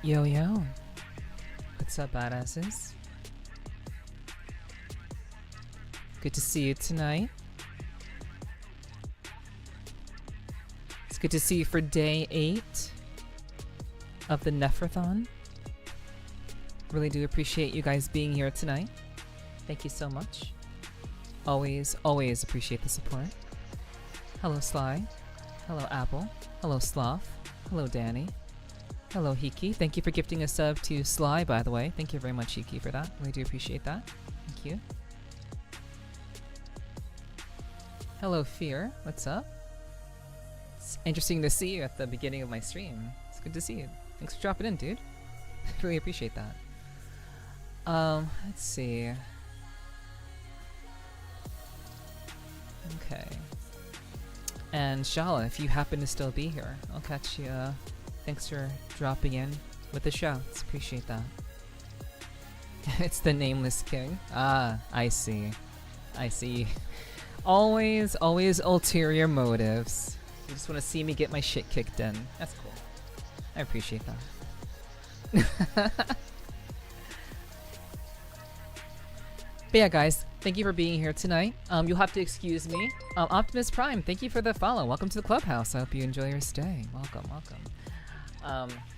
Yo yo, what's up, badasses? Good to see you tonight. It's good to see you for day 8 of the Nepherthon. Really do appreciate you guys being here tonight. Thank you so much. Always appreciate the support. Hello Sly. Hello Apple. Hello Sloth. Hello Danny. Hello Hiki. Thank you for gifting a sub to Sly, by the way. Thank you very much, Hiki, for that. Really do appreciate that. Thank you. Hello Fear. What's up? It's interesting to see you at the beginning of my stream. It's good to see you. Thanks for dropping in, dude. Really appreciate that. Let's see. Okay. And Shala, if you happen to still be here, I'll catch you. Thanks for dropping in with the shouts. Appreciate that. It's the Nameless King. Ah, I see. I see. Always ulterior motives. You just want to see me get my shit kicked in. That's cool. I appreciate that. But yeah, guys, thank you for being here tonight. You'll have to excuse me. Optimus Prime, thank you for the follow. Welcome to the clubhouse. I hope you enjoy your stay. Welcome.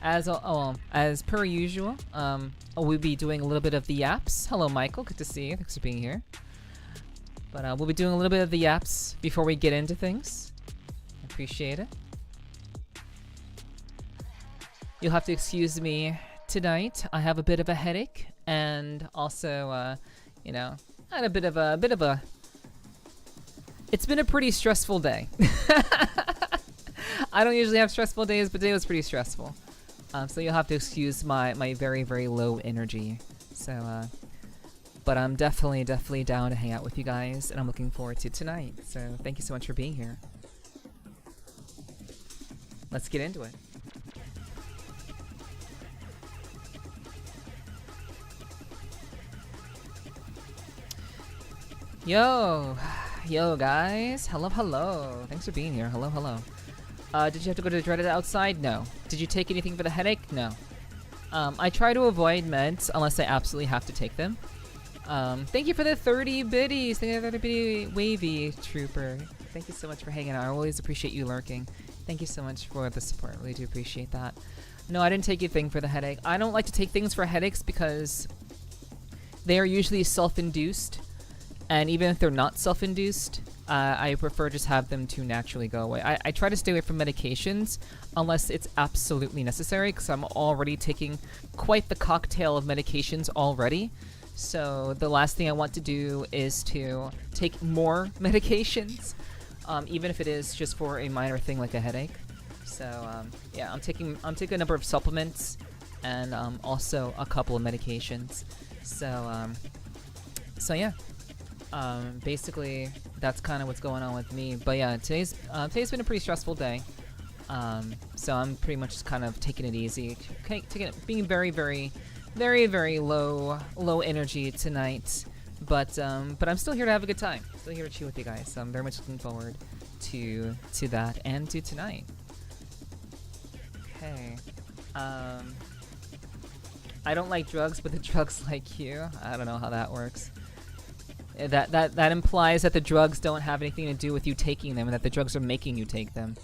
As per usual, we'll be doing a little bit of the yaps. Hello, Michael. Good to see you. Thanks for being here. But we'll be doing a little bit of the yaps before we get into things. Appreciate it. You'll have to excuse me tonight. I have a bit of a headache, and also, you know, I had a bit of a. It's been a pretty stressful day. I don't usually have stressful days, but today was pretty stressful. So you'll have to excuse my very low energy. So, but I'm definitely down to hang out with you guys, and I'm looking forward to tonight. So thank you so much for being here. Let's get into it. Yo guys, hello. Thanks for being here. Hello. Did you have to go to the dreaded outside? No. Did you take anything for the headache? No. I try to avoid meds unless I absolutely have to take them. Thank you for the 30 biddies. Thank you for the 30 bitty wavy trooper. Thank you so much for hanging out. I always appreciate you lurking. Thank you so much for the support. Really do appreciate that. No, I didn't take anything for the headache. I don't like to take things for headaches because they are usually self-induced. And even if they're not self-induced, I prefer just have them to naturally go away. I try to stay away from medications unless it's absolutely necessary, because I'm already taking quite the cocktail of medications already. So the last thing I want to do is to take more medications, even if it is just for a minor thing like a headache. So yeah, I'm taking a number of supplements and also a couple of medications. So yeah. Basically, that's kind of what's going on with me. But yeah, today's been a pretty stressful day. So I'm pretty much just kind of taking it easy, being very low energy tonight. But I'm still here to have a good time. Still here to chill with you guys. So I'm very much looking forward to that and to tonight. Okay. I don't like drugs, but the drugs like you. I don't know how that works. That implies that the drugs don't have anything to do with you taking them, and that the drugs are making you take them.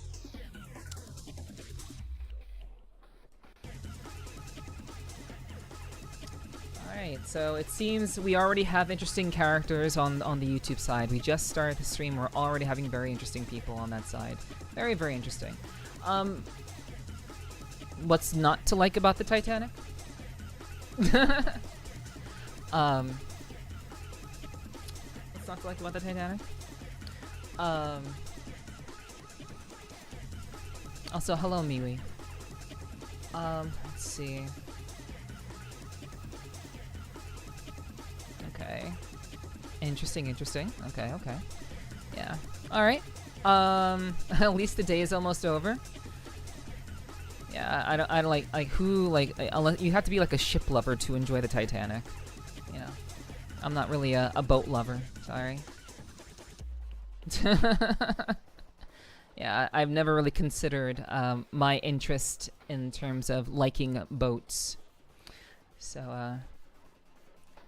Alright, so it seems we already have interesting characters on the YouTube side. We just started the stream, we're already having very interesting people on that side. Very interesting. What's not to like about the Titanic? Not to like about the Titanic. Also, hello, Miwi. Let's see. Okay. Interesting. Okay. Yeah. Alright. At least the day is almost over. Yeah, I don't like who, unless you have to be like a ship lover to enjoy the Titanic. You know. I'm not really a boat lover, sorry. Yeah, I've never really considered my interest in terms of liking boats. So,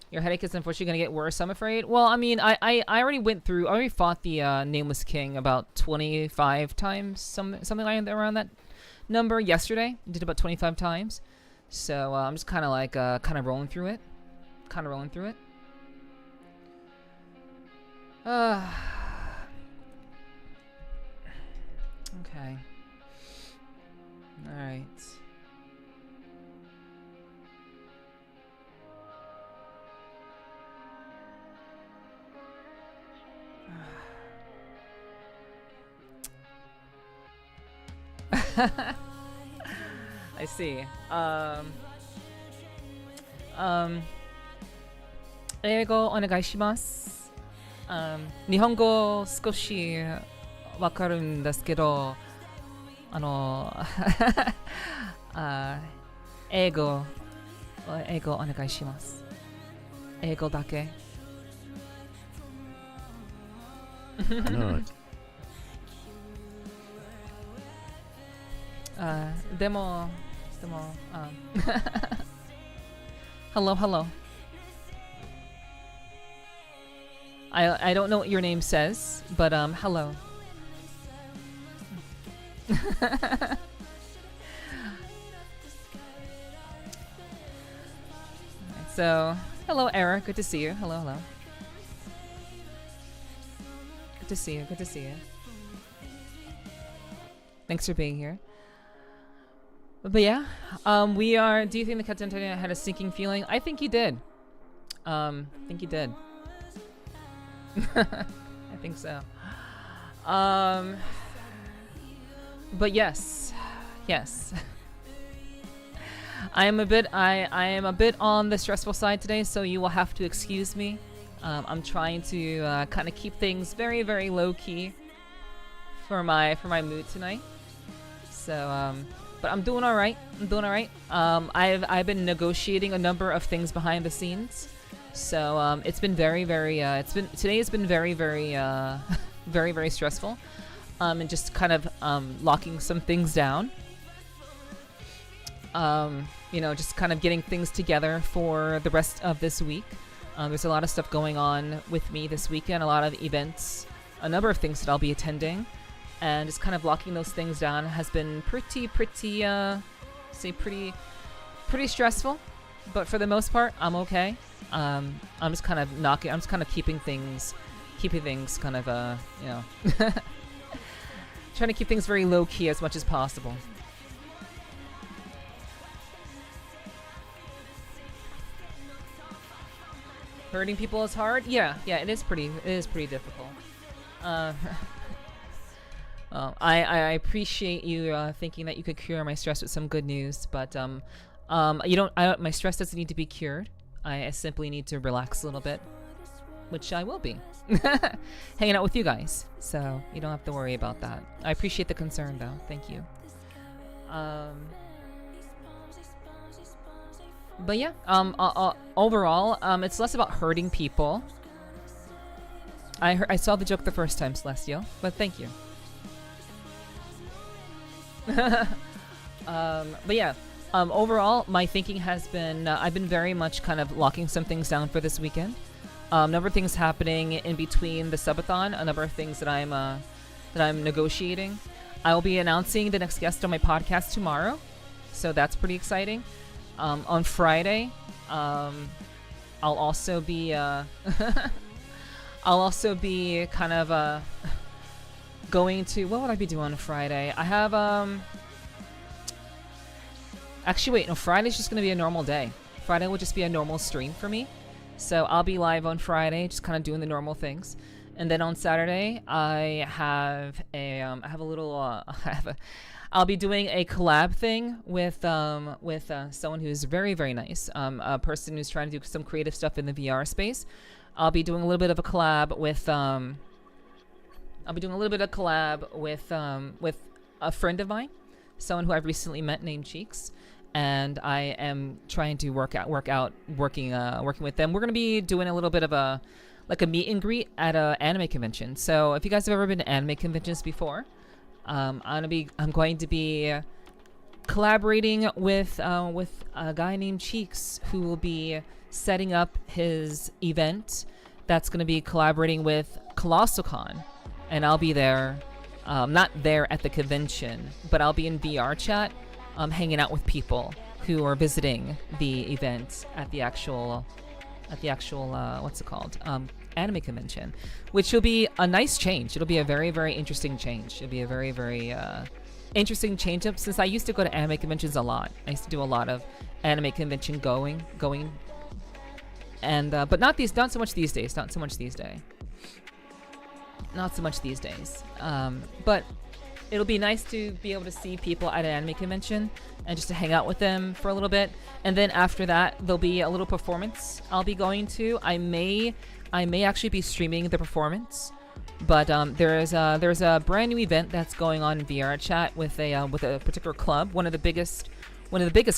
your headache is unfortunately going to get worse, I'm afraid. Well, I mean, I already fought the Nameless King about 25 times, something like around that number yesterday. Did about 25 times. So, I'm just kind of like, kind of rolling through it. Okay. Alright. I see. 英語お願いします。日本語少しわかるんですけど、英語お願いします。英語だけ。でも、hello. I don't know what your name says, but hello. So, hello Era, good to see you. Hello. Good to see you. Thanks for being here. But yeah, we are. Do you think the Captain had a sinking feeling? I think he did. I think so. But yes. I am a bit on the stressful side today, so you will have to excuse me. I'm trying to kind of keep things very, very low key for my mood tonight. So but I'm doing all right. I've been negotiating a number of things behind the scenes. So it's been very, very today has been very, very very, very stressful. And just kind of locking some things down. Just kind of getting things together for the rest of this week. There's a lot of stuff going on with me this weekend, a lot of events, a number of things that I'll be attending, and just kind of locking those things down has been pretty stressful. But for the most part, I'm okay. I'm just kind of keeping things kind of trying to keep things very low key as much as possible. Hurting people is hard. Yeah, it is pretty difficult. Well, I appreciate you thinking that you could cure my stress with some good news, but my stress doesn't need to be cured. I simply need to relax a little bit, which I will be. Hanging out with you guys, so you don't have to worry about that. I appreciate the concern though. Thank you. But yeah, overall, it's less about hurting people. I saw the joke the first time, Celestial, but thank you. But yeah, overall, my thinking has been, I've been very much kind of locking some things down for this weekend. A number of things happening in between the subathon, a number of things that I'm negotiating. I will be announcing the next guest on my podcast tomorrow, so that's pretty exciting. On Friday, I'll also be kind of going to, what would I be doing on Friday? I have actually wait, no, Friday's just gonna be a normal day. Friday will just be a normal stream for me. So I'll be live on Friday, just kind of doing the normal things. And then on Saturday, I have a little I'll be doing a collab thing with someone who's very, very nice, a person who's trying to do some creative stuff in the VR space. I'll be doing a little bit of a collab with with a friend of mine, someone who I've recently met named Cheeks, and I am trying to working with them. We're gonna be doing a little bit of a meet and greet at an anime convention. So if you guys have ever been to anime conventions before, I'm going to be collaborating with a guy named Cheeks, who will be setting up his event. That's going to be collaborating with ColossalCon, and I'll be there. Not there at the convention, but I'll be in VR chat, hanging out with people who are visiting the event at the actual what's it called? Anime convention, which will be a nice change. It'll be a very, very interesting change. It'll be a very, very interesting change up, since I used to go to anime conventions a lot. I used to do a lot of anime convention going, and but not so much these days. But it'll be nice to be able to see people at an anime convention and just to hang out with them for a little bit. And then after that, there'll be a little performance I'll be going to. I may actually be streaming the performance, but there's a brand new event that's going on in VR chat with a particular club, one of the biggest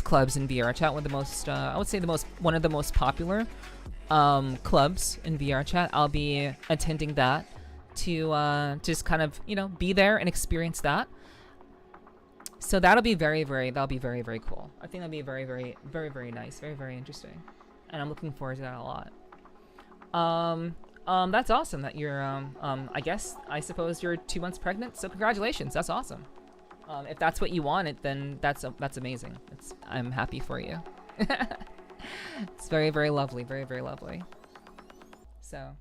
clubs in VR chat, one of the most I would say one of the most popular clubs in VR chat. I'll be attending that to just kind of, be there and experience that. So that'll be very, very cool. I think that'll be very, very, very, very nice, very, very interesting, and I'm looking forward to that a lot. That's awesome that you're I suppose you're 2 months pregnant, so congratulations. That's awesome. If that's what you wanted, then that's amazing. I'm happy for you. It's very, very lovely, very, very lovely. So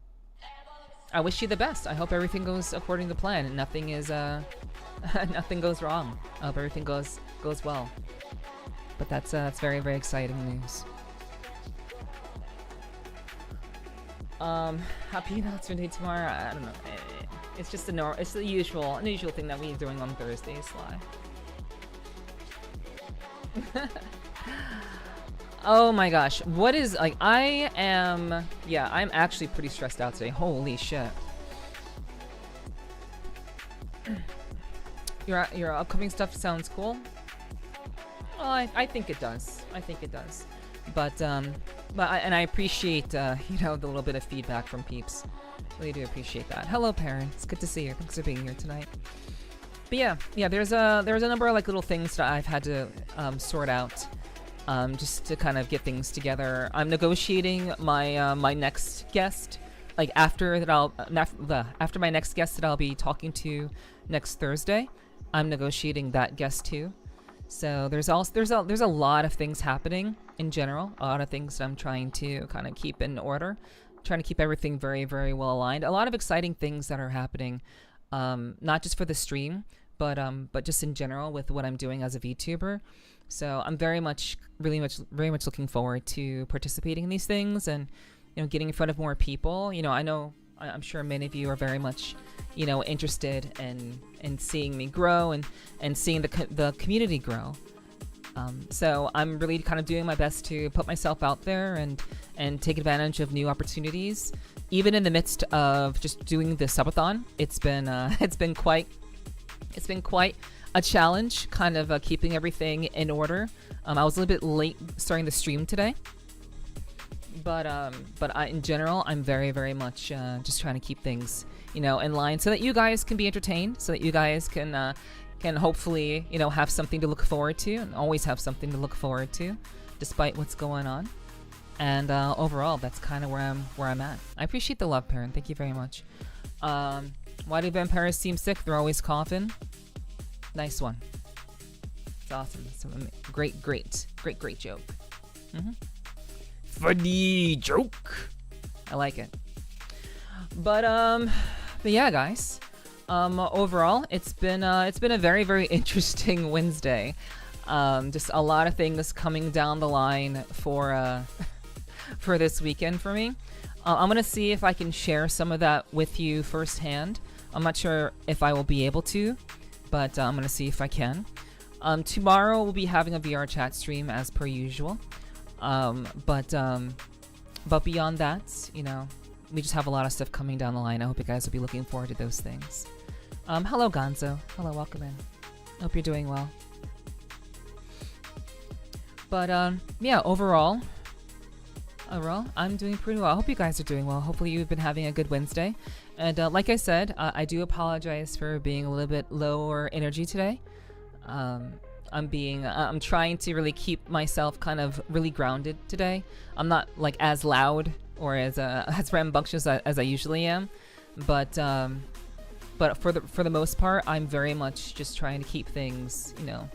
I wish you the best. I hope everything goes according to plan and nothing is nothing goes wrong. I hope everything goes well. But that's very, very exciting news. Happy announcement day tomorrow. I don't know. It's just it's the usual thing that we're doing on Thursdays live. Oh my gosh, what is, I'm actually pretty stressed out today. Holy shit. Your upcoming stuff sounds cool. Well, I think it does. But I appreciate the little bit of feedback from peeps. Really do appreciate that. Hello, Perrin. It's good to see you. Thanks for being here tonight. But yeah. There's a number of little things that I've had to sort out, just to kind of get things together. I'm negotiating my my next guest. After my next guest that I'll be talking to next Thursday, I'm negotiating that guest too. So there's a lot of things happening in general, a lot of things that I'm trying to kind of keep in order, trying to keep everything very, very well aligned. A lot of exciting things that are happening, not just for the stream, but just in general with what I'm doing as a VTuber. So I'm very much looking forward to participating in these things and getting in front of more people. I'm sure many of you are very much interested in seeing me grow and seeing the community grow. So I'm really kind of doing my best to put myself out there and take advantage of new opportunities, even in the midst of just doing the subathon. It's been quite a challenge, kind of keeping everything in order. I was a little bit late starting the stream today, but in general, I'm very, very much just trying to keep things in line so that you guys can be entertained, so that you guys can hopefully have something to look forward to, and always have something to look forward to despite what's going on. And overall, that's kind of where I'm at. I appreciate the love, Perrin. Thank you very much. Why do vampires seem sick? They're always coughing. Nice one. It's awesome. It's a great joke. Funny joke. I like it. But yeah, guys. Overall, it's been a very, very interesting Wednesday. Just a lot of things coming down the line for this weekend for me. I'm gonna see if I can share some of that with you firsthand. I'm not sure if I will be able to, but I'm gonna see if I can. Tomorrow we'll be having a VR chat stream as per usual. But beyond that, we just have a lot of stuff coming down the line. I hope you guys will be looking forward to those things. Hello, Gonzo. Hello, welcome in. Hope you're doing well. But yeah, overall, Overall, I'm doing pretty well. I hope you guys are doing well. Hopefully you've been having a good Wednesday. And like I said, I do apologize for being a little bit lower energy today. I'm trying to really keep myself kind of really grounded today. I'm not like as loud or as rambunctious as I usually am, but for the most part, I'm very much just trying to keep things, you know,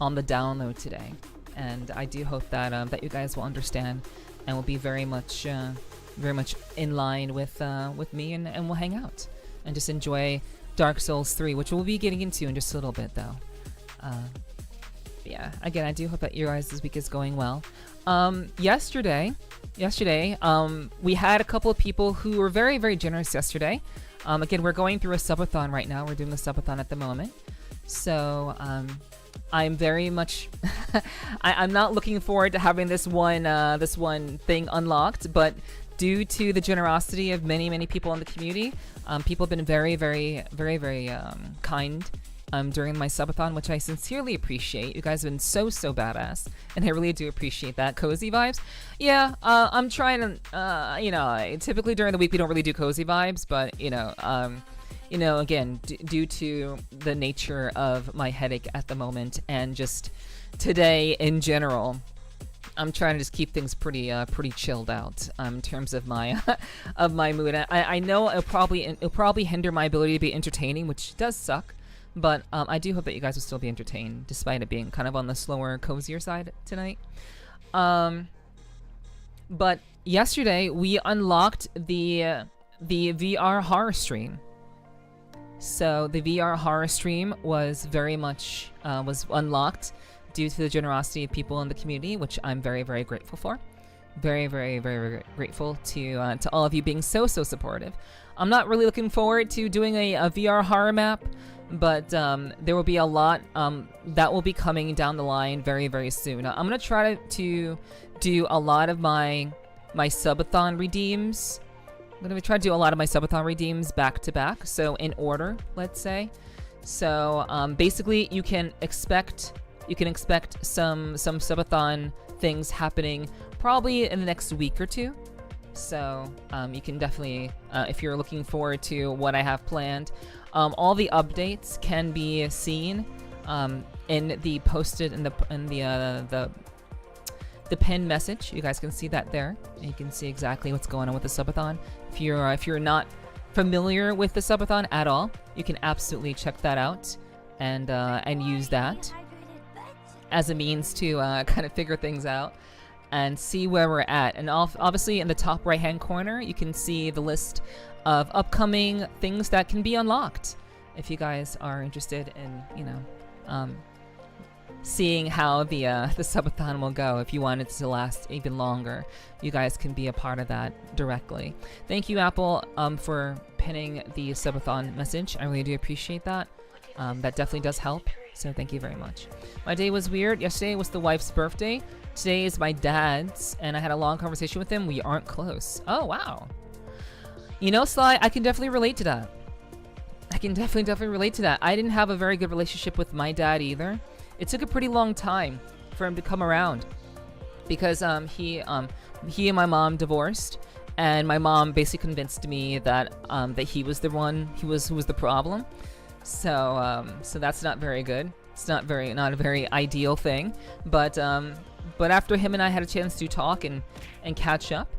on the down low today. And I do hope that that you guys will understand and will be very much in line with me, and we'll hang out and just enjoy Dark Souls 3, which we'll be getting into in just a little bit though. Yeah, again, I do hope that your guys' week is going well. Yesterday, we had a couple of people who were very, very generous yesterday. Again, we're going through a subathon right now. We're doing a subathon at the moment. So, I'm very much I'm not looking forward to having this one thing unlocked, but due to the generosity of many people in the community, people have been very kind during my subathon, which I sincerely appreciate. You guys have been so badass, and I really do appreciate that. Cozy vibes, yeah. I'm trying to, you know, typically during the week we don't really do cozy vibes, but you know, again, due to the nature of my headache at the moment and just today in general, I'm trying to just keep things pretty chilled out in terms of my of my mood. I know it'll probably hinder my ability to be entertaining, which does suck. But I do hope that you guys will still be entertained, despite it being kind of on the slower, cozier side tonight. But yesterday we unlocked the VR horror stream. So the VR horror stream was very much was unlocked due to the generosity of people in the community, which I'm very grateful for. Very grateful to all of you being so supportive. I'm not really looking forward to doing a VR horror map, but there will be a lot that will be coming down the line very soon. I'm gonna try to do a lot of my subathon redeems. I'm gonna try to do a lot of my subathon redeems back to back, so in order, let's say. So basically, you can expect some subathon things happening probably in the next week or two. So you can definitely, if you're looking forward to what I have planned, all the updates can be seen in the posted in the pinned message. You guys can see that there. And you can see exactly what's going on with the subathon. If you're not familiar with the subathon at all, you can absolutely check that out and use that as a means to kind of figure things out and see where we're at. And obviously in the top right hand corner, you can see the list of upcoming things that can be unlocked. If you guys are interested in, you know, seeing how the subathon will go, if you want it to last even longer, you guys can be a part of that directly. Thank you, Apple, for pinning the subathon message. I really do appreciate that. That definitely does help. So thank you very much. My day was weird. Yesterday was the wife's birthday. Today is my dad's, and I had a long conversation with him. We aren't close. Oh, wow. You know, Sly, I can definitely relate to that. I can definitely relate to that. I didn't have a very good relationship with my dad either. It took a pretty long time for him to come around because he and my mom divorced, and my mom basically convinced me that that he was the one who was the problem. So that's not very good. It's not a very ideal thing. But after him and I had a chance to talk and catch up,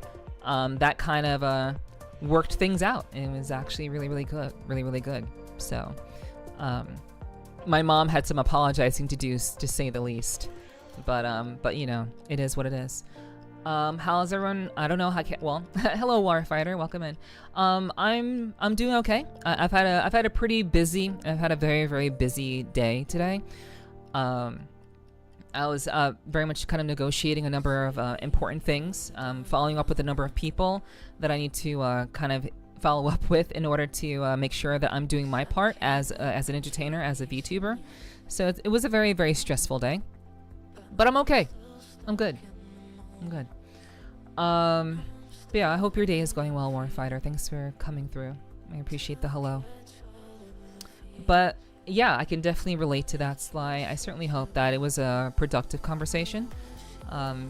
that kind of worked things out, and it was actually really good. So my mom had some apologizing to do, to say the least. But you know, it is what it is. How's everyone? I don't know how. Well, hello, Warfighter. Welcome in. I'm doing okay. I've had a pretty busy. I've had a very busy day today. I was very much kind of negotiating a number of important things, following up with a number of people that I need to kind of follow up with in order to make sure that I'm doing my part as an entertainer, as a VTuber. So it was a very stressful day, but I'm okay. I'm good. But yeah, I hope your day is going well, Warfighter. Thanks for coming through. I appreciate the hello. But yeah, I can definitely relate to that, Sly. I certainly hope that it was a productive conversation.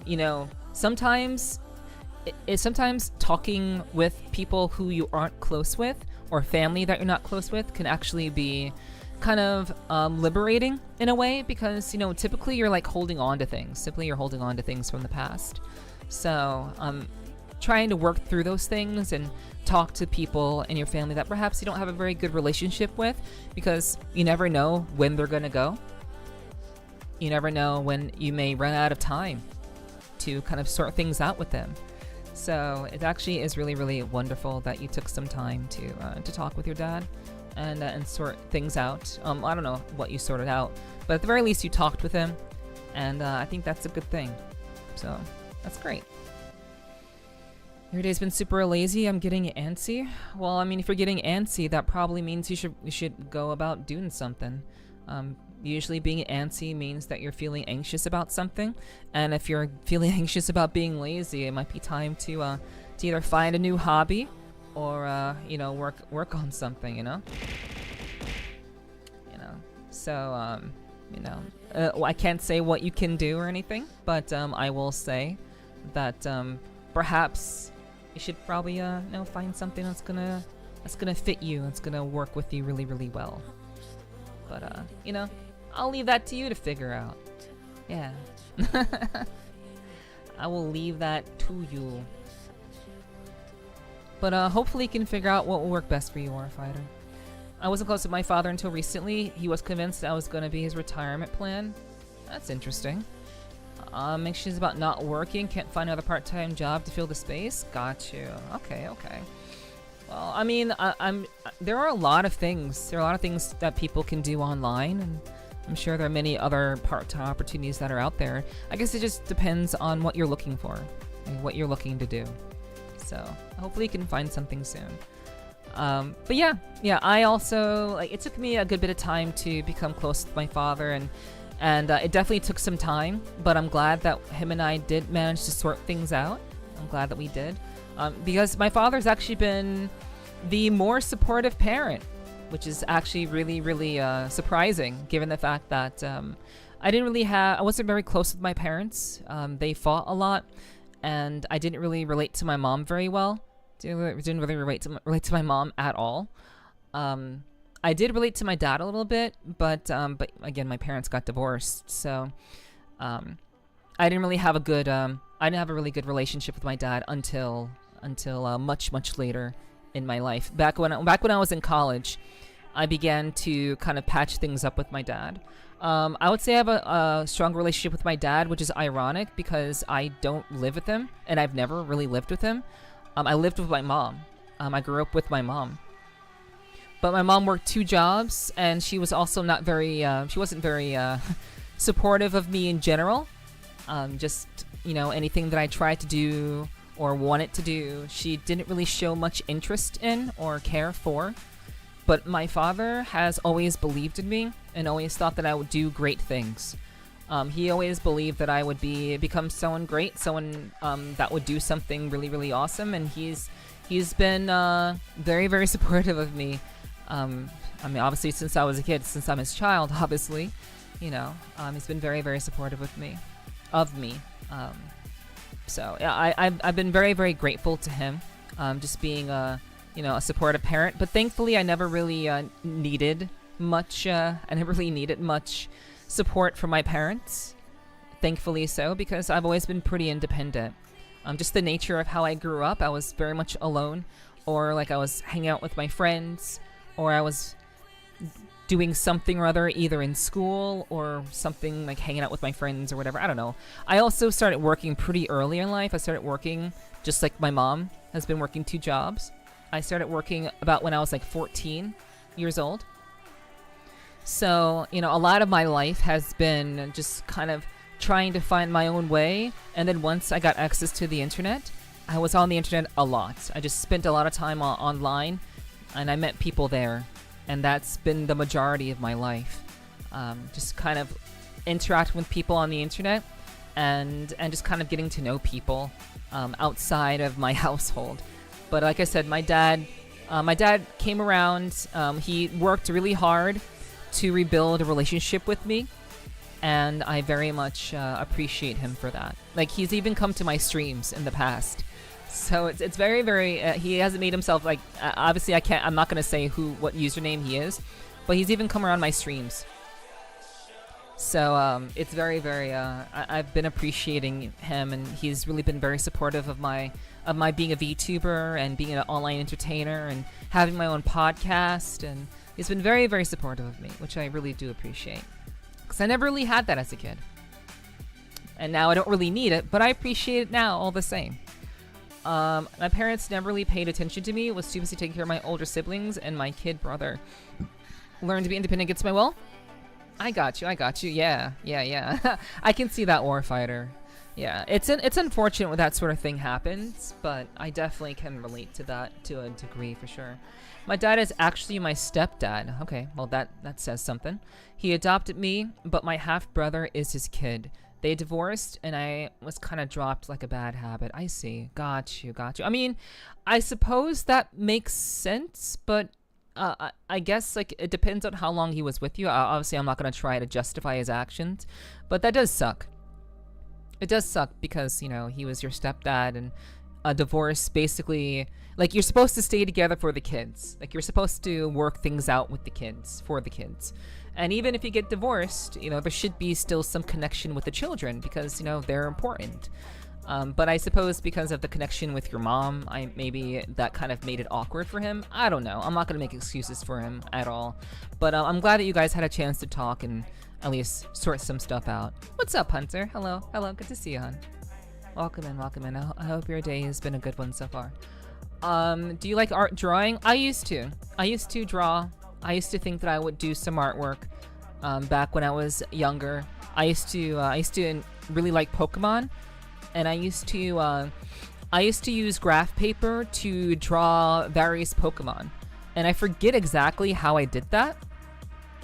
You know, sometimes is sometimes talking with people who you aren't close with or family that you're not close with can actually be kind of liberating in a way, because, you know, typically you're like holding on to things. Simply you're holding on to things from the past. So trying to work through those things and talk to people in your family that perhaps you don't have a very good relationship with, because you never know when they're gonna go. You never know when you may run out of time to kind of sort things out with them. So it actually is really, really wonderful that you took some time to talk with your dad and sort things out. I don't know what you sorted out, but at the very least you talked with him, and I think that's a good thing. So that's great. Your day's been super lazy. I'm getting antsy. Well, I mean, if you're getting antsy, that probably means you should go about doing something. Usually being antsy means that you're feeling anxious about something, and if you're feeling anxious about being lazy, it might be time to either find a new hobby or you know, work on something, you know. So you know, I can't say what you can do or anything, but I will say that perhaps you should probably you know, find something that's gonna fit you, that's gonna work with you really, really well. But you know, I'll leave that to you to figure out. Yeah. I will leave that to you. But hopefully you can figure out what will work best for you, Warfighter. I wasn't close to my father until recently. He was convinced I was going to be his retirement plan. That's interesting. Anxious about not working, can't find another part-time job to fill the space. Got you. Okay, okay. Well, I mean, there are a lot of things. There are a lot of things that people can do online, and I'm sure there are many other part-time opportunities that are out there. I guess it just depends on what you're looking for and what you're looking to do. So hopefully you can find something soon. But yeah, I also, like, it took me a good bit of time to become close to my father, and it definitely took some time, but I'm glad that him and I did manage to sort things out. I'm glad that we did. Because my father's actually been the more supportive parent, which is actually really, really surprising, given the fact that I wasn't very close with my parents. They fought a lot, and I didn't really relate to my mom very well. Didn't really relate to my mom at all. I did relate to my dad a little bit, but again, my parents got divorced, so I didn't really have I didn't have a really good relationship with my dad until much later in my life. Back when I was in college, I began to kind of patch things up with my dad. I would say I have a strong relationship with my dad, which is ironic because I don't live with him, and I've never really lived with him. I lived with my mom. I grew up with my mom. But my mom worked 2 jobs, and she was also not very, she wasn't very supportive of me in general. Just, you know, anything that I tried to do or wanted to do, she didn't really show much interest in or care for. But my father has always believed in me and always thought that I would do great things. He always believed that I would become someone great, someone that would do something really, really awesome, and he's been very, very supportive of me. I mean, obviously, since I was a kid, since I'm his child, obviously, you know, he's been very, very supportive of me. So yeah, I've been very, very grateful to him, just being a supportive parent. But thankfully, I never really needed much. I never really needed much support from my parents. Thankfully so, because I've always been pretty independent. Just the nature of how I grew up, I was very much alone, or like I was hanging out with my friends, or I was doing something or other, either in school or something like hanging out with my friends or whatever. I don't know. I also started working pretty early in life. I started working just like my mom has been working 2 jobs. I started working about when I was like 14 years old. So, you know, a lot of my life has been just kind of trying to find my own way. And then once I got access to the internet, I was on the internet a lot. I just spent a lot of time online, and I met people there. And that's been the majority of my life. Just kind of interacting with people on the internet and just kind of getting to know people outside of my household. But like I said, my dad came around. He worked really hard to rebuild a relationship with me, and I very much appreciate him for that. Like, he's even come to my streams in the past So it's very, very. He hasn't made himself like. Obviously, I'm not gonna say what username he is, but he's even come around my streams. So it's very, very. I've been appreciating him, and he's really been very supportive of my being a VTuber and being an online entertainer and having my own podcast, and he's been very, very supportive of me, which I really do appreciate. Because I never really had that as a kid. And now I don't really need it, but I appreciate it now all the same. My parents never really paid attention to me, was too busy taking care of my older siblings and my kid brother. Learn to be independent against my will? I got you, yeah. I can see that, Warfighter. Yeah, it's unfortunate when that sort of thing happens, but I definitely can relate to that to a degree for sure. My dad is actually my stepdad. Okay, well that says something. He adopted me, but my half-brother is his kid. They divorced, and I was kind of dropped like a bad habit. I see. Got you. I mean, I suppose that makes sense, but I guess like it depends on how long he was with you. Obviously, I'm not going to try to justify his actions, but that does suck. It does suck because, you know, he was your stepdad, and a divorce basically, like, you're supposed to stay together for the kids. Like, you're supposed to work things out with the kids, for the kids. And even if you get divorced, you know, there should be still some connection with the children because, you know, they're important. But I suppose because of the connection with your mom, maybe that kind of made it awkward for him. I don't know. I'm not going to make excuses for him at all. But I'm glad that you guys had a chance to talk and at least sort some stuff out. What's up, Hunter? Hello. Good to see you, hon. Welcome in. I hope your day has been a good one so far. Do you like art drawing? I used to draw. I used to think that I would do some artwork back when I was younger. I used to really like Pokemon, and I used to use graph paper to draw various Pokemon, and I forget exactly how I did that.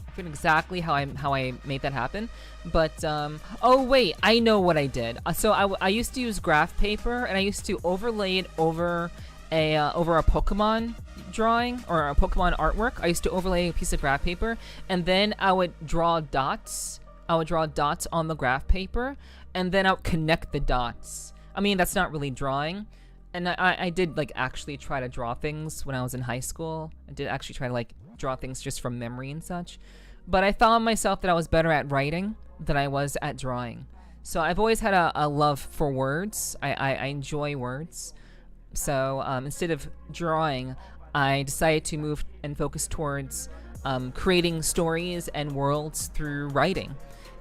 I forget exactly how I made that happen, but oh wait, I know what I did. So I used to use graph paper, and I used to overlay it over a Pokemon drawing or a Pokemon artwork. I used to overlay a piece of graph paper, and then I would draw dots. I would draw dots on the graph paper, and then I would connect the dots. I mean, that's not really drawing. And I did like actually try to draw things when I was in high school. I did actually try to like draw things just from memory and such. But I found myself that I was better at writing than I was at drawing. So I've always had a love for words. I enjoy words. So instead of drawing, I decided to move and focus towards creating stories and worlds through writing.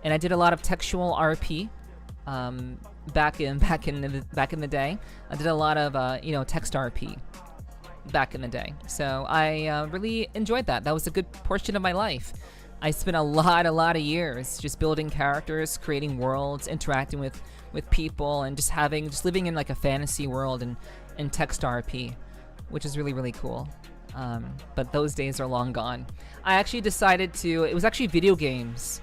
And I did a lot of textual RP back in the day. I did a lot of text RP back in the day. So I really enjoyed that. That was a good portion of my life. I spent a lot of years just building characters, creating worlds, interacting with people, and just living in like a fantasy world and text RP, which is really, really cool. But those days are long gone. I actually decided it was actually video games.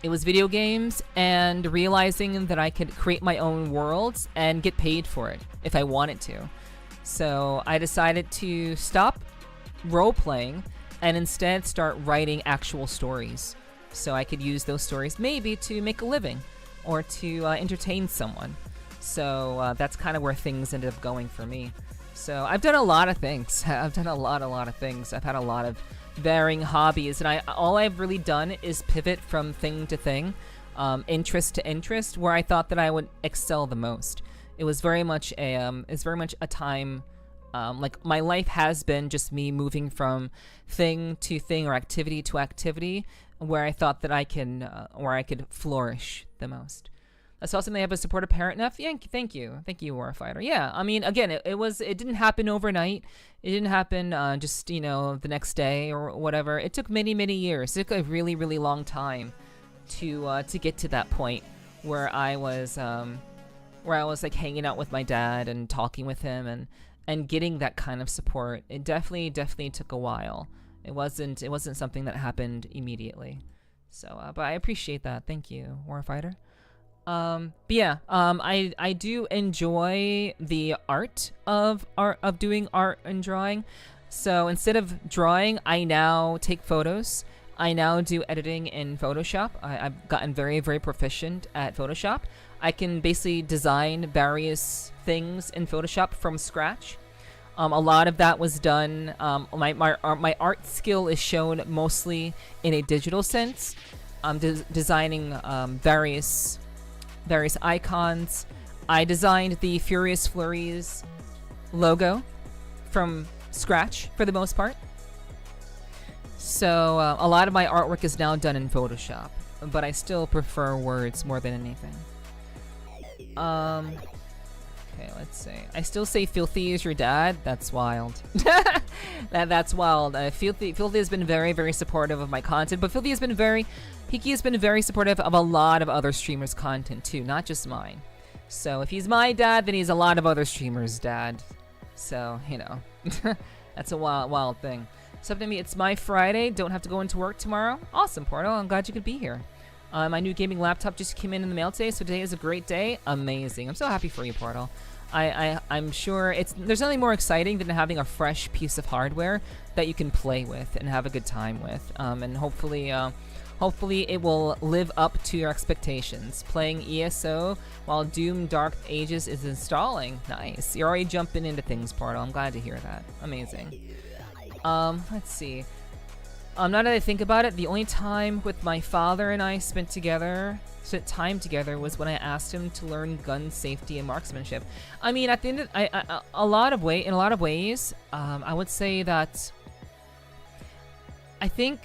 It was video games and realizing that I could create my own worlds and get paid for it if I wanted to. So I decided to stop role-playing and instead start writing actual stories. So I could use those stories maybe to make a living or to entertain someone. So that's kind of where things ended up going for me. So I've done a lot of things. I've done a lot of things. I've had a lot of varying hobbies, and all I've really done is pivot from thing to thing, interest to interest, where I thought that I would excel the most. It was very much a time, like my life has been just me moving from thing to thing or activity to activity, where I thought that where I could flourish the most. I saw something. They have a supportive parent enough. Yeah, thank you, Warfighter. Yeah, I mean, again, it didn't happen overnight. It didn't happen just the next day or whatever. It took many years. It took a really long time to get to that point where I was like hanging out with my dad and talking with him and getting that kind of support. It definitely took a while. It wasn't something that happened immediately. So, but I appreciate that. Thank you, Warfighter. But yeah, I do enjoy the art of doing art and drawing. So instead of drawing, I now take photos. I now do editing in Photoshop. I've gotten very proficient at Photoshop. I can basically design various things in Photoshop from scratch. A lot of that was done. My art skill is shown mostly in a digital sense. I'm designing various icons. I designed the Furious Flurries logo from scratch for the most part. So a lot of my artwork is now done in Photoshop, but I still prefer words more than anything. Okay, let's see. I still say Filthy is your dad. That's wild. That's wild. Filthy has been very, very supportive of my content, but Hiki has been very supportive of a lot of other streamers' content too, not just mine. So if he's my dad, then he's a lot of other streamers' dad. So, you know, that's a wild thing. So up to me, it's my Friday. Don't have to go into work tomorrow. Awesome, Portal. I'm glad you could be here. My new gaming laptop just came in the mail today, so today is a great day. Amazing. I'm so happy for you, Portal. I'm sure there's nothing more exciting than having a fresh piece of hardware that you can play with and have a good time with. And hopefully it will live up to your expectations. Playing ESO while Doom Dark Ages is installing. Nice. You're already jumping into things, Portal. I'm glad to hear that. Amazing. Let's see. Now that I think about it, the only time with my father and I spent time together was when I asked him to learn gun safety and marksmanship. I mean, at the end of, in a lot of ways, I would say that I think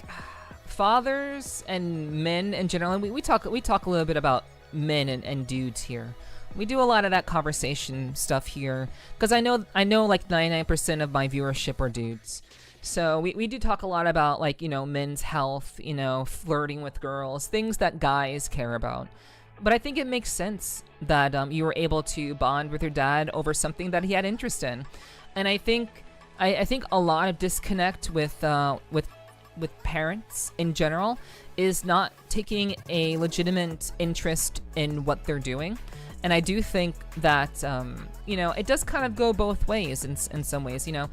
fathers and men in general, and we talk a little bit about men and dudes here. We do a lot of that conversation stuff here because I know like 99% of my viewership are dudes. So we do talk a lot about, like, you know, men's health, you know, flirting with girls, things that guys care about. But I think it makes sense that you were able to bond with your dad over something that he had interest in. And I think a lot of disconnect with parents in general is not taking a legitimate interest in what they're doing. And I do think that, you know, it does kind of go both ways in some ways, you know.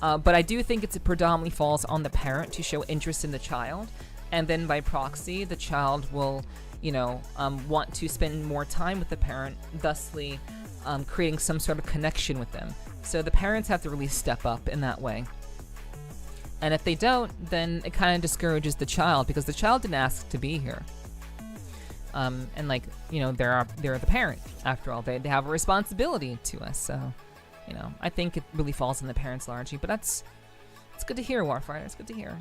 But I do think it predominantly falls on the parent to show interest in the child, and then by proxy, the child will, you know, want to spend more time with the parent, thusly creating some sort of connection with them. So the parents have to really step up in that way. And if they don't, then it kind of discourages the child because the child didn't ask to be here. And like, you know, they're the parent after all. They have a responsibility to us, so. You know, I think it really falls on the parents largely, but it's good to hear, Warfighter. It's good to hear.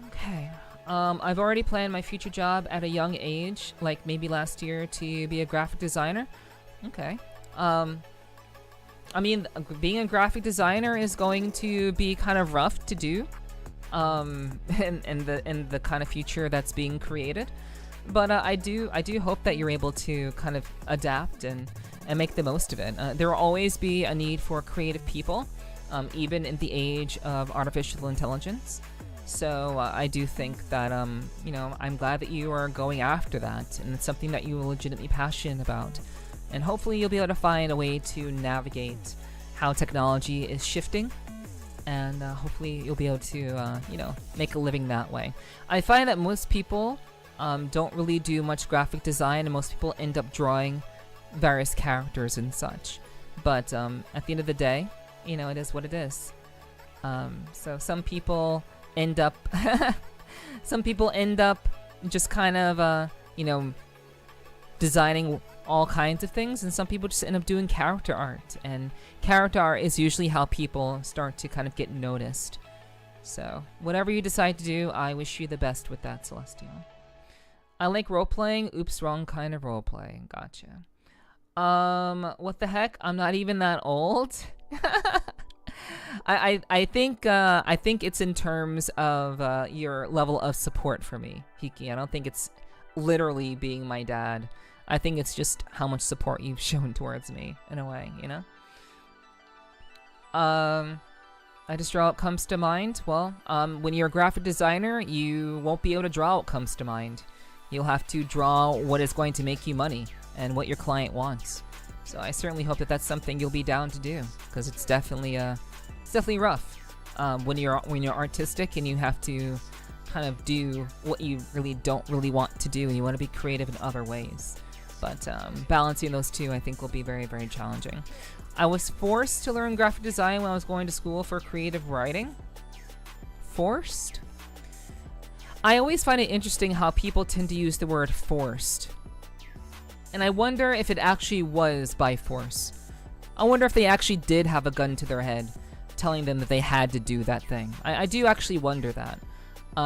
Okay. I've already planned my future job at a young age, like maybe last year, to be a graphic designer. Okay. I mean, being a graphic designer is going to be kind of rough to do, in the kind of future that's being created. But I do hope that you're able to kind of adapt and make the most of it. There will always be a need for creative people, even in the age of artificial intelligence. So I do think that, you know, I'm glad that you are going after that, and it's something that you are legitimately passionate about. And hopefully you'll be able to find a way to navigate how technology is shifting, and hopefully you'll be able to, you know, make a living that way. I find that most people don't really do much graphic design, and most people end up drawing various characters and such. But at the end of the day, you know, it is what it is. So some people end up just kind of you know, designing all kinds of things, and some people just end up doing character art, and character art is usually how people start to kind of get noticed. So whatever you decide to do, I wish you the best with that, Celestial. I like role-playing. Oops, wrong kind of role-playing. Gotcha. What the heck? I'm not even that old. I think it's in terms of your level of support for me, Hiki. I don't think it's literally being my dad. I think it's just how much support you've shown towards me, in a way, you know? I just draw what comes to mind. Well, when you're a graphic designer, you won't be able to draw what comes to mind. You'll have to draw what is going to make you money and what your client wants. So I certainly hope that that's something you'll be down to do, because it's definitely rough when you're artistic and you have to kind of do what you really don't really want to do, and you want to be creative in other ways. But balancing those two, I think, will be very, very challenging. I was forced to learn graphic design when I was going to school for creative writing. Forced? I always find it interesting how people tend to use the word forced. And I wonder if it actually was by force. I wonder if they actually did have a gun to their head telling them that they had to do that thing. I do actually wonder that.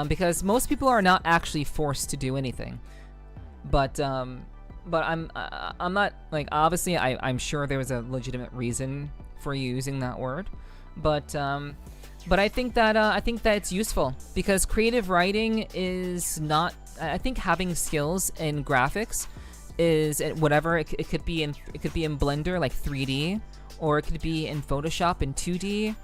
Because most people are not actually forced to do anything. But I'm not, like, obviously I'm sure there was a legitimate reason for using that word. But I think that it's useful because creative writing is not, I think having skills in graphics is whatever it could be in Blender, like 3D, or it could be in Photoshop in 2D.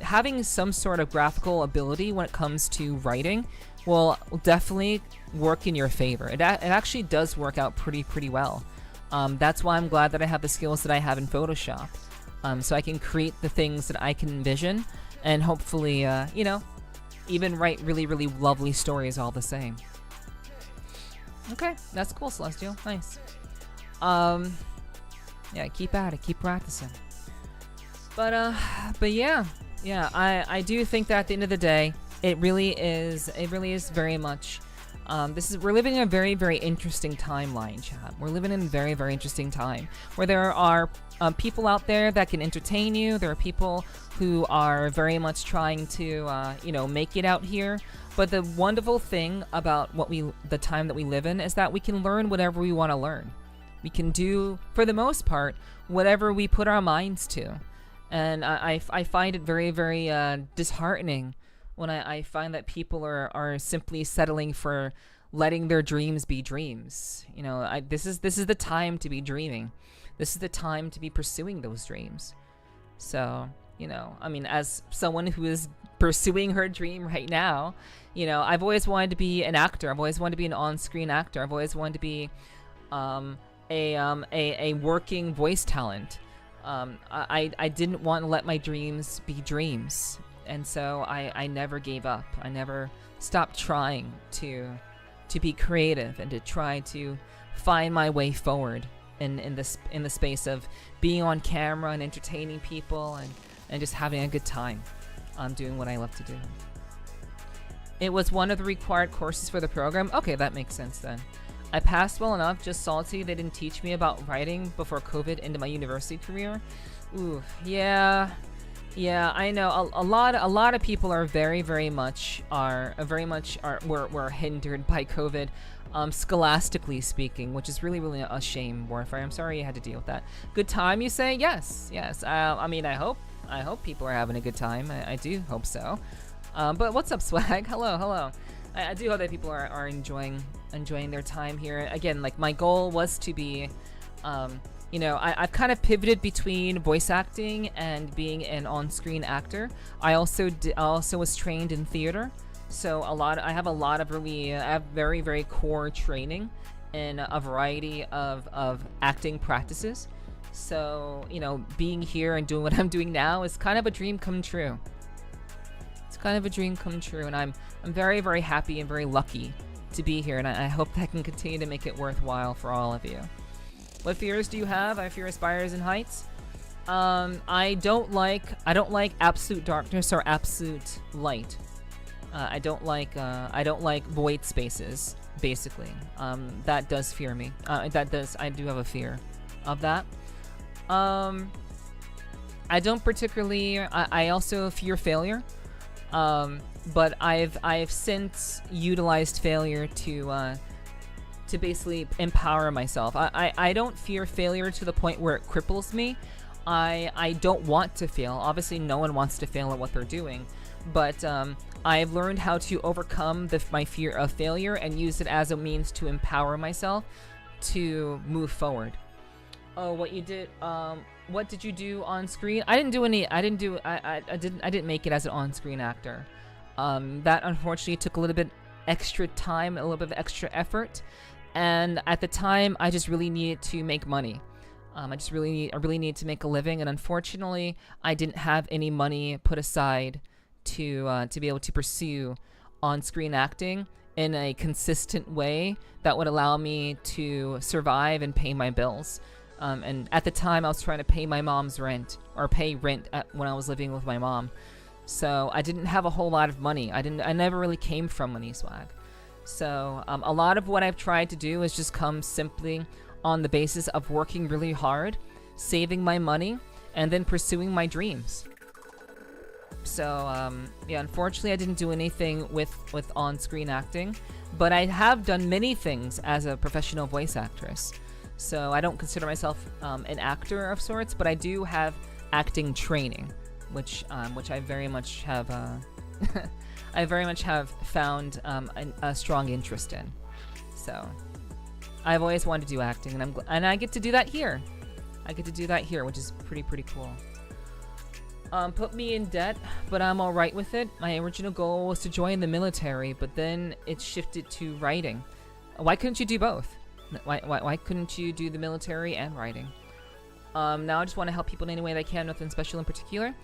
Having some sort of graphical ability when it comes to writing will definitely work in your favor. It actually does work out pretty well. That's why I'm glad that I have the skills that I have in Photoshop, so I can create the things that I can envision, and hopefully, you know, even write really lovely stories all the same. Okay, that's cool, Celestial. Nice. Yeah, keep at it, keep practicing. But yeah, I do think that at the end of the day, it really is very much, we're living in a very interesting timeline, chat. We're living in a very interesting time where there are people out there that can entertain you. There are people who are very much trying to, you know, make it out here. But the wonderful thing about the time that we live in is that we can learn whatever we want to learn. We can do, for the most part, whatever we put our minds to. And I find it very disheartening when I find that people are simply settling for letting their dreams be dreams. You know, this is the time to be dreaming. This is the time to be pursuing those dreams. So, you know, I mean, as someone who is pursuing her dream right now, you know, I've always wanted to be an actor. I've always wanted to be an on-screen actor. I've always wanted to be a working voice talent. I didn't want to let my dreams be dreams, and so I never gave up. I never stopped trying to be creative and to try to find my way forward in the space of being on camera and entertaining people and just having a good time doing what I love to do. It was one of the required courses for the program. Okay, that makes sense then. I passed well enough, just salty they didn't teach me about writing before COVID into my university career. Ooh, yeah, I know. A lot of people are very much were hindered by COVID, scholastically speaking, which is really a shame, Warfare. I'm sorry you had to deal with that. Good time, you say? Yes. I mean, I hope people are having a good time. I do hope so. But what's up, Swag? Hello. I do hope that people are enjoying their time here. Again, like, my goal was to be, you know, I've kind of pivoted between voice acting and being an on-screen actor. I also was trained in theater, so I have very core training in a variety of acting practices. So, you know, being here and doing what I'm doing now is kind of a dream come true. It's kind of a dream come true, and I'm very happy and very lucky to be here, and I hope that I can continue to make it worthwhile for all of you. What fears do you have? I fear spires and heights. I don't like absolute darkness or absolute light. I don't like void spaces, basically. That does fear me. I do have a fear of that. I don't particularly. I also fear failure. But I've since utilized failure to basically empower myself. I don't fear failure to the point where it cripples me. I don't want to fail. Obviously, no one wants to fail at what they're doing, but I've learned how to overcome my fear of failure and use it as a means to empower myself to move forward. Oh, what you did? What did you do on screen? I didn't make it as an on-screen actor. That unfortunately took a little bit extra time, a little bit of extra effort, and at the time I just really needed to make money. I really needed to make a living, and unfortunately I didn't have any money put aside to be able to pursue on-screen acting in a consistent way that would allow me to survive and pay my bills. And at the time, I was trying to pay my mom's rent, or pay rent when I was living with my mom. So I didn't have a whole lot of money. I never really came from money swag. So a lot of what I've tried to do is just come simply on the basis of working really hard, saving my money, and then pursuing my dreams. So yeah, unfortunately I didn't do anything with on-screen acting, but I have done many things as a professional voice actress. So I don't consider myself an actor of sorts, but I do have acting training, which I very much have I very much have found a strong interest in. So I've always wanted to do acting, and I get to do that here. I get to do that here, which is pretty cool. Put me in debt, but I'm alright with it. My original goal was to join the military, but then it shifted to writing. Why couldn't you do both? Why couldn't you do the military and writing? Now I just want to help people in any way that I can, nothing special in particular.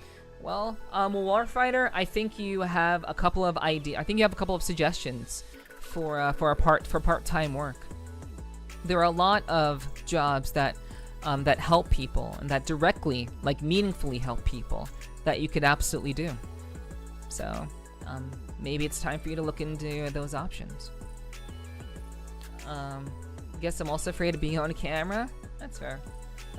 Well, Warfighter, I think you have a couple of ideas. I think you have a couple of suggestions for part-time work. There are a lot of jobs that help people and that directly, like meaningfully help people, that you could absolutely do. So maybe it's time for you to look into those options. I guess I'm also afraid of being on camera. That's fair.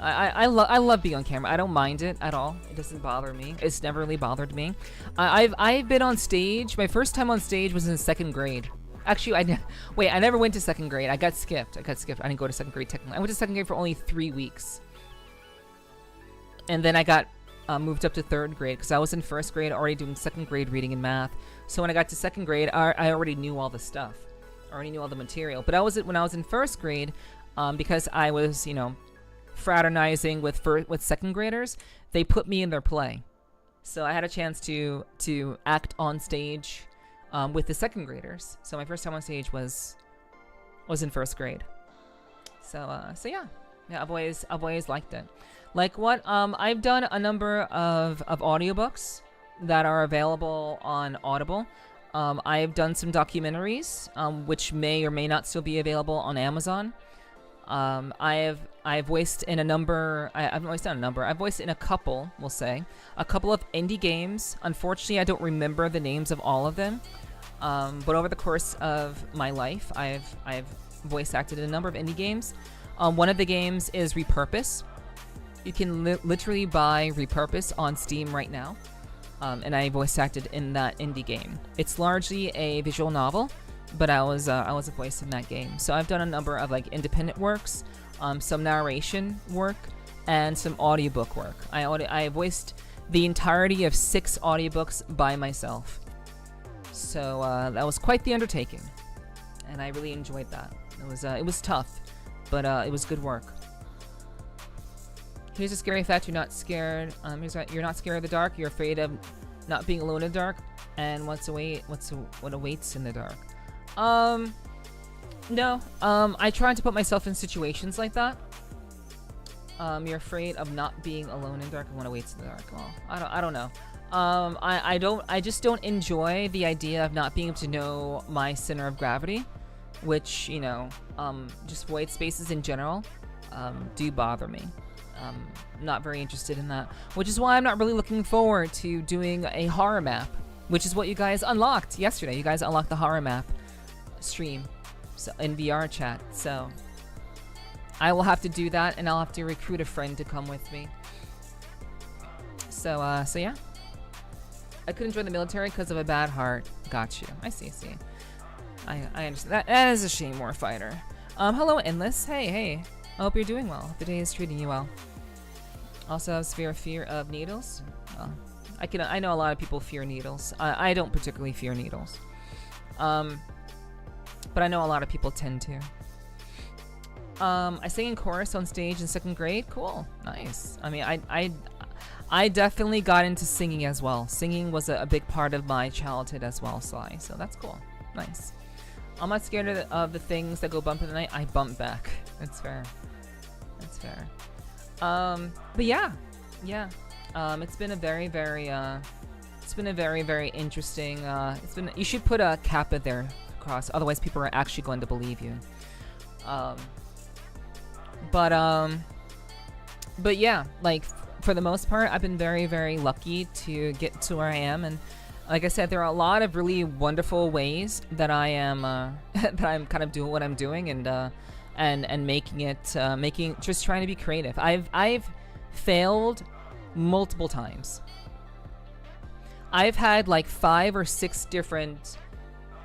I love being on camera. I don't mind it at all. It doesn't bother me. It's never really bothered me. I've been on stage. My first time on stage was in 2nd grade. Actually, I never went to 2nd grade. I got skipped. I didn't go to 2nd grade technically. I went to 2nd grade for only 3 weeks. And then I got moved up to 3rd grade because I was in 1st grade already doing 2nd grade reading and math. So when I got to 2nd grade, I already knew all the stuff. I already knew all the material. But when I was in 1st grade, because I was, fraternizing with 2nd graders, they put me in their play. So I had a chance to act on stage with the 2nd graders. So my first time on stage was in 1st grade. So yeah, I've always liked it. Like what? I've done a number of audiobooks that are available on Audible. I've done some documentaries, which may or may not still be available on Amazon. I've voiced in a number. I've voiced in a number. I've voiced in a couple. We'll say a couple of indie games. Unfortunately, I don't remember the names of all of them. But over the course of my life, I've voice acted in a number of indie games. One of the games is Repurpose. You can literally buy Repurpose on Steam right now. And I voice acted in that indie game. It's largely a visual novel, but I was a voice in that game. So I've done a number of like independent works, some narration work, and some audiobook work. I voiced the entirety of 6 audiobooks by myself. So that was quite the undertaking, and I really enjoyed that. It was tough, but it was good work. Here's a scary fact: you're not scared. You're not scared of the dark. You're afraid of not being alone in the dark, and what awaits in the dark. No. I try to put myself in situations like that. You're afraid of not being alone in the dark and what awaits in the dark. Well, I don't know. I just don't enjoy the idea of not being able to know my center of gravity, which, just void spaces in general, do bother me. Not very interested in that, which is why I'm not really looking forward to doing a horror map, which is what you guys unlocked yesterday. You guys unlocked the horror map stream in VR chat, so I will have to do that, and I'll have to recruit a friend to come with me. So yeah. I couldn't join the military because of a bad heart. Got you. I see. I understand. That is a shame, Warfighter. Hello, Endless. Hey. I hope you're doing well. Hope the day is treating you well. Also have severe fear of needles. I know a lot of people fear needles. I don't particularly fear needles. But I know a lot of people tend to. I sang in chorus on stage in 2nd grade. Cool. Nice. I mean, I definitely got into singing as well. Singing was a big part of my childhood as well, Sly. So that's cool. Nice. I'm not scared of the things that go bump in the night. I bump back. That's fair. But yeah. It's been a very, very It's been a very, very interesting. It's been. You should put a kappa there across, otherwise people are actually going to believe you. But yeah, like for the most part, I've been very, very lucky to get to where I am, and like I said, there are a lot of really wonderful ways that I am that I'm kind of doing what I'm doing, and making it, just trying to be creative. I've failed multiple times. I've had like 5 or 6 different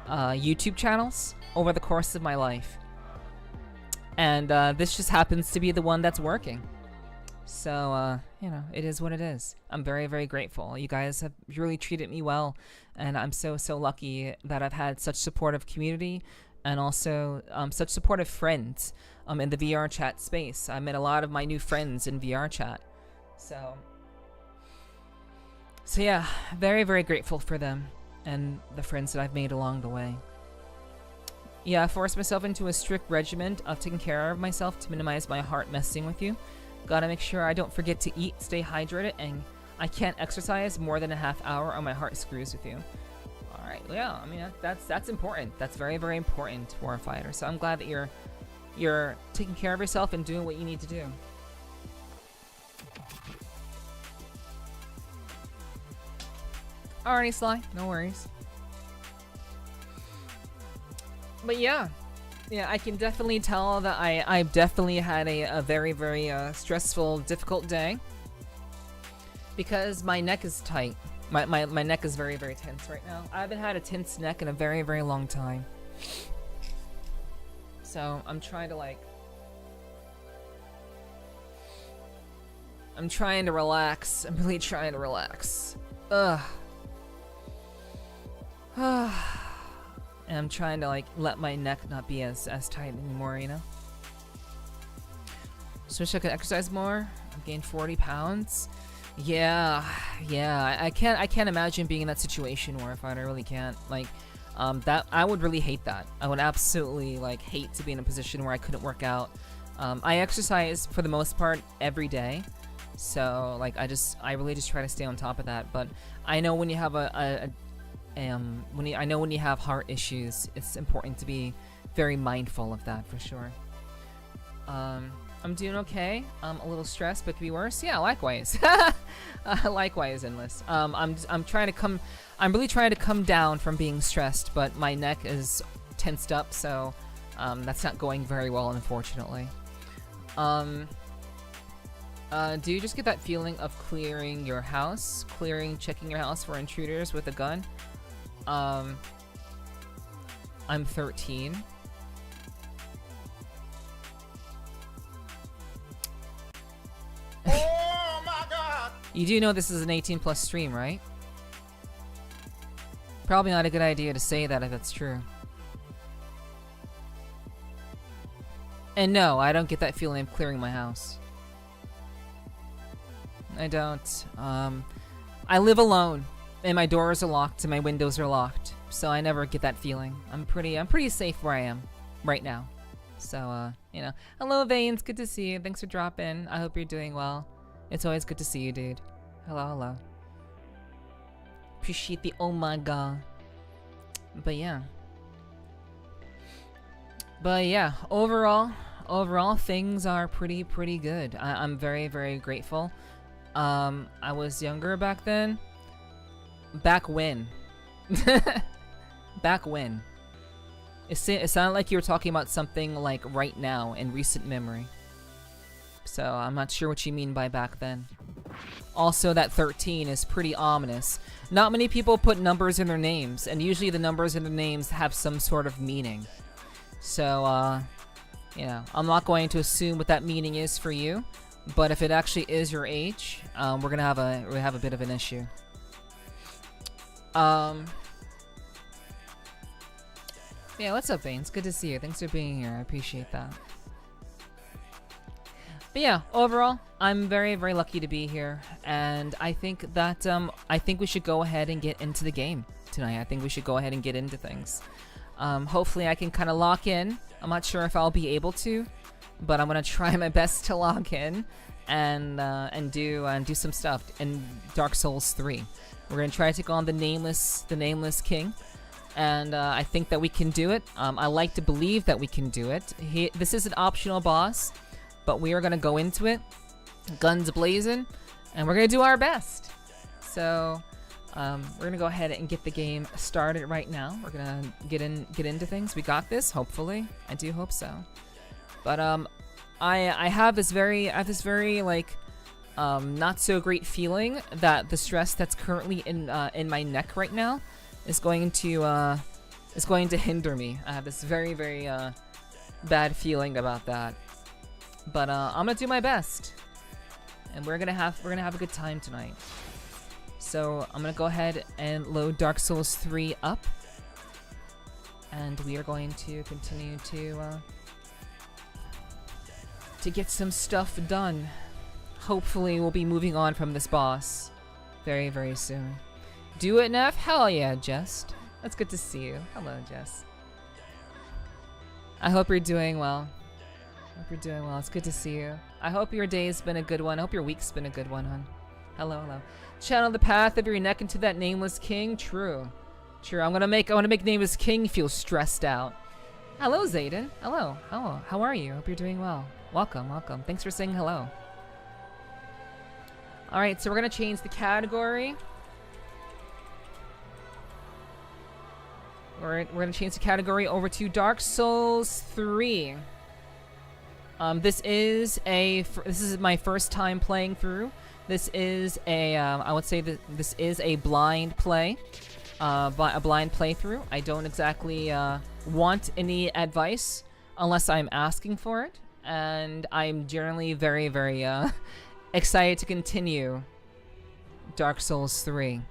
YouTube channels over the course of my life, and this just happens to be the one that's working. So, you know, it is what it is. I'm very, very grateful. You guys have really treated me well, and I'm so, so lucky that I've had such supportive community, and also such supportive friends in the VR chat space. I met a lot of my new friends in VR chat. So yeah, very, very grateful for them and the friends that I've made along the way. Yeah, I forced myself into a strict regimen of taking care of myself to minimize my heart messing with you. Gotta make sure I don't forget to eat, stay hydrated, and I can't exercise more than a half hour or my heart screws with you. Alright, yeah, I mean, that's important. That's very, very important, Warfighter. So I'm glad that you're taking care of yourself and doing what you need to do. Alrighty, Sly, no worries. But yeah, I can definitely tell that I've definitely had a very, very stressful, difficult day, because my neck is tight. My neck is very, very tense right now. I haven't had a tense neck in a very, very long time. So I'm trying to relax. I'm really trying to relax. Ugh. And I'm trying to like let my neck not be as tight anymore, you know? So wish I could exercise more. I've gained 40 pounds. Yeah, I can't imagine being in that situation, Warfighter. I really can't. Like, that I would really hate that. I would absolutely like hate to be in a position where I couldn't work out. I exercise for the most part every day, so like I really just try to stay on top of that. But I know when you have when you have heart issues, it's important to be very mindful of that for sure. I'm doing okay. A little stressed, but could be worse. Yeah, likewise. Likewise, Endless. I'm really trying to come down from being stressed, but my neck is tensed up, so that's not going very well, unfortunately. Do you just get that feeling of clearing your house, checking your house for intruders with a gun? I'm 13. Oh my god! You do know this is an 18+ stream, right? Probably not a good idea to say that if it's true. And no, I don't get that feeling of clearing my house. I don't. I live alone, and my doors are locked and my windows are locked, so I never get that feeling. I'm pretty safe where I am right now. So, you know. Hello, Veins. Good to see you. Thanks for dropping. I hope you're doing well. It's always good to see you, dude. Hello. Appreciate the oh my god. But yeah. Overall, things are pretty good. I'm very, very grateful. I was younger back then. Back when? Back when? It sounded like you were talking about something like right now in recent memory. So I'm not sure what you mean by back then. Also, that 13 is pretty ominous. Not many people put numbers in their names, and usually the numbers in their names have some sort of meaning. So, you know, I'm not going to assume what that meaning is for you, but if it actually is your age, we're gonna have a bit of an issue. Yeah, what's up, Veins? Good to see you. Thanks for being here. I appreciate that. But yeah, overall, I'm very, very lucky to be here, and I think that we should go ahead and get into the game tonight. I think we should go ahead and get into things. Hopefully, I can kind of lock in. I'm not sure if I'll be able to, but I'm gonna try my best to log in and do some stuff in Dark Souls 3. We're gonna try to take on the Nameless King, and I think that we can do it. I like to believe that we can do it. This is an optional boss, but we are gonna go into it, guns blazing, and we're gonna do our best. So we're gonna go ahead and get the game started right now. We're gonna get into things. We got this, hopefully. I do hope so. But I have this very like not so great feeling that the stress that's currently in my neck right now is going to hinder me. I have this very bad feeling about that. But I'm gonna do my best, and we're gonna have a good time tonight. So I'm gonna go ahead and load Dark Souls 3 up, and we are going to continue to get some stuff done. Hopefully we'll be moving on from this boss very soon. Do it, Neff? Hell yeah, Jess. That's good to see you. Hello, Jess. I hope you're doing well. It's good to see you. I hope your day's been a good one. I hope your week's been a good one, hon. Hello. Channel the path of your neck into that Nameless King. True. I want to make Nameless King feel stressed out. Hello, Zayden. Hello. How are you? Hope you're doing well. Welcome. Thanks for saying hello. Alright, so we're gonna change the category. We're gonna change the category over to Dark Souls 3. This is my first time playing through. This is I would say that this is a blind play, a blind playthrough. I don't exactly want any advice unless I'm asking for it, and I'm generally very excited to continue Dark Souls 3.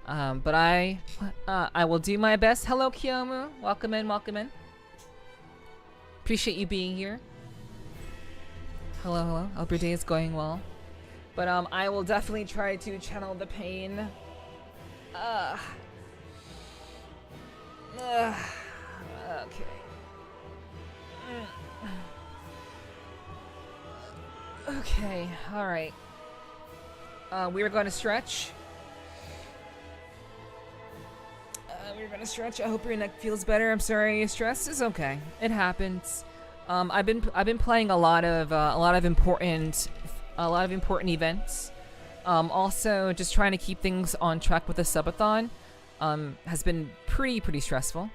But I will do my best. Hello, Kiyomu. Welcome in. Appreciate you being here. Hello. Hope your day is going well. But I will definitely try to channel the pain. Okay. Okay, alright. We are going to stretch. I hope your neck feels better. I'm sorry you're stressed. It's okay. It happens. I've been playing a lot of important events. Also, just trying to keep things on track with the subathon has been pretty stressful.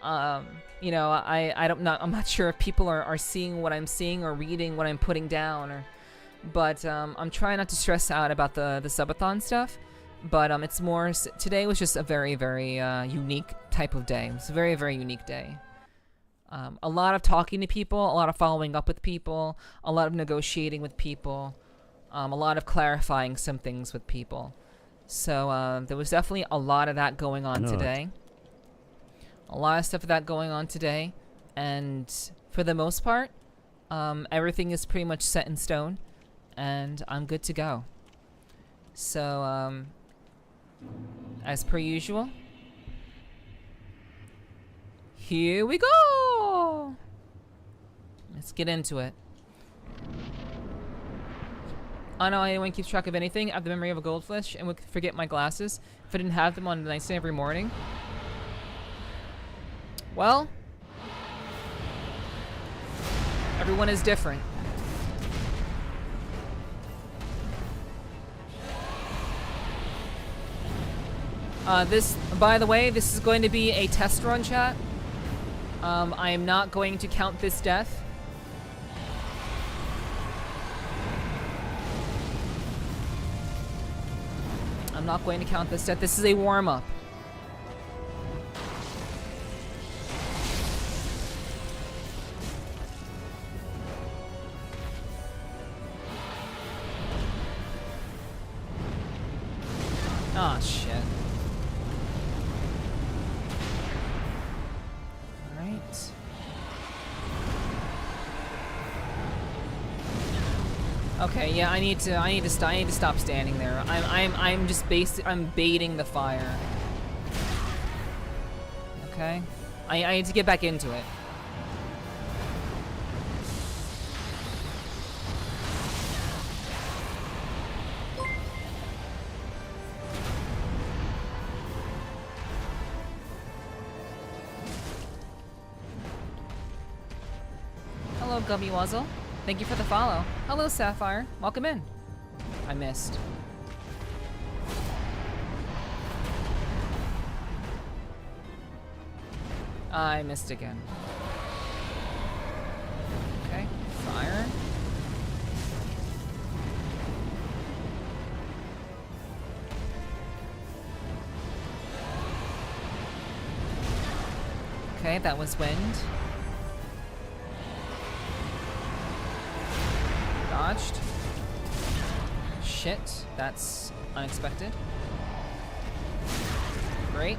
You know, I'm not sure if people are seeing what I'm seeing or reading what I'm putting down, but I'm trying not to stress out about the subathon stuff. But it's more, today was just a very unique type of day. It was a very unique day. A lot of talking to people, a lot of following up with people, a lot of negotiating with people, a lot of clarifying some things with people. So there was definitely a lot of that going on today. A lot of stuff of that going on today, and for the most part, everything is pretty much set in stone, and I'm good to go. So, as per usual, here we go! Let's get into it. I don't know anyone keeps track of anything. I have the memory of a goldfish and would forget my glasses if I didn't have them on the nightstand every morning. Well, everyone is different. By the way, this is going to be a test run, chat. I am not going to count this death. I'm not going to count this death. This is a warm-up. Oh, shit. Alright. Okay, yeah, I need to stop standing there. I'm baiting the fire. Okay? I need to get back into it. Gummy Wuzzle. Thank you for the follow. Hello, Sapphire. Welcome in. I missed. I missed again. Okay, fire. Okay, that was wind. Dodged. Shit, that's unexpected. Great.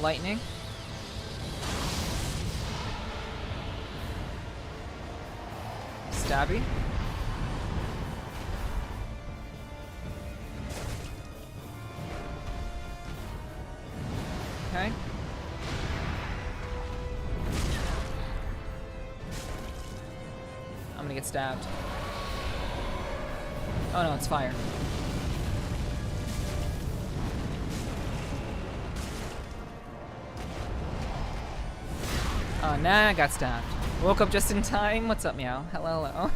Lightning. Stabby. Okay. I'm gonna get stabbed. Oh no, it's fire. Oh, nah, I got stabbed. Woke up just in time. What's up, meow? Hello, hello.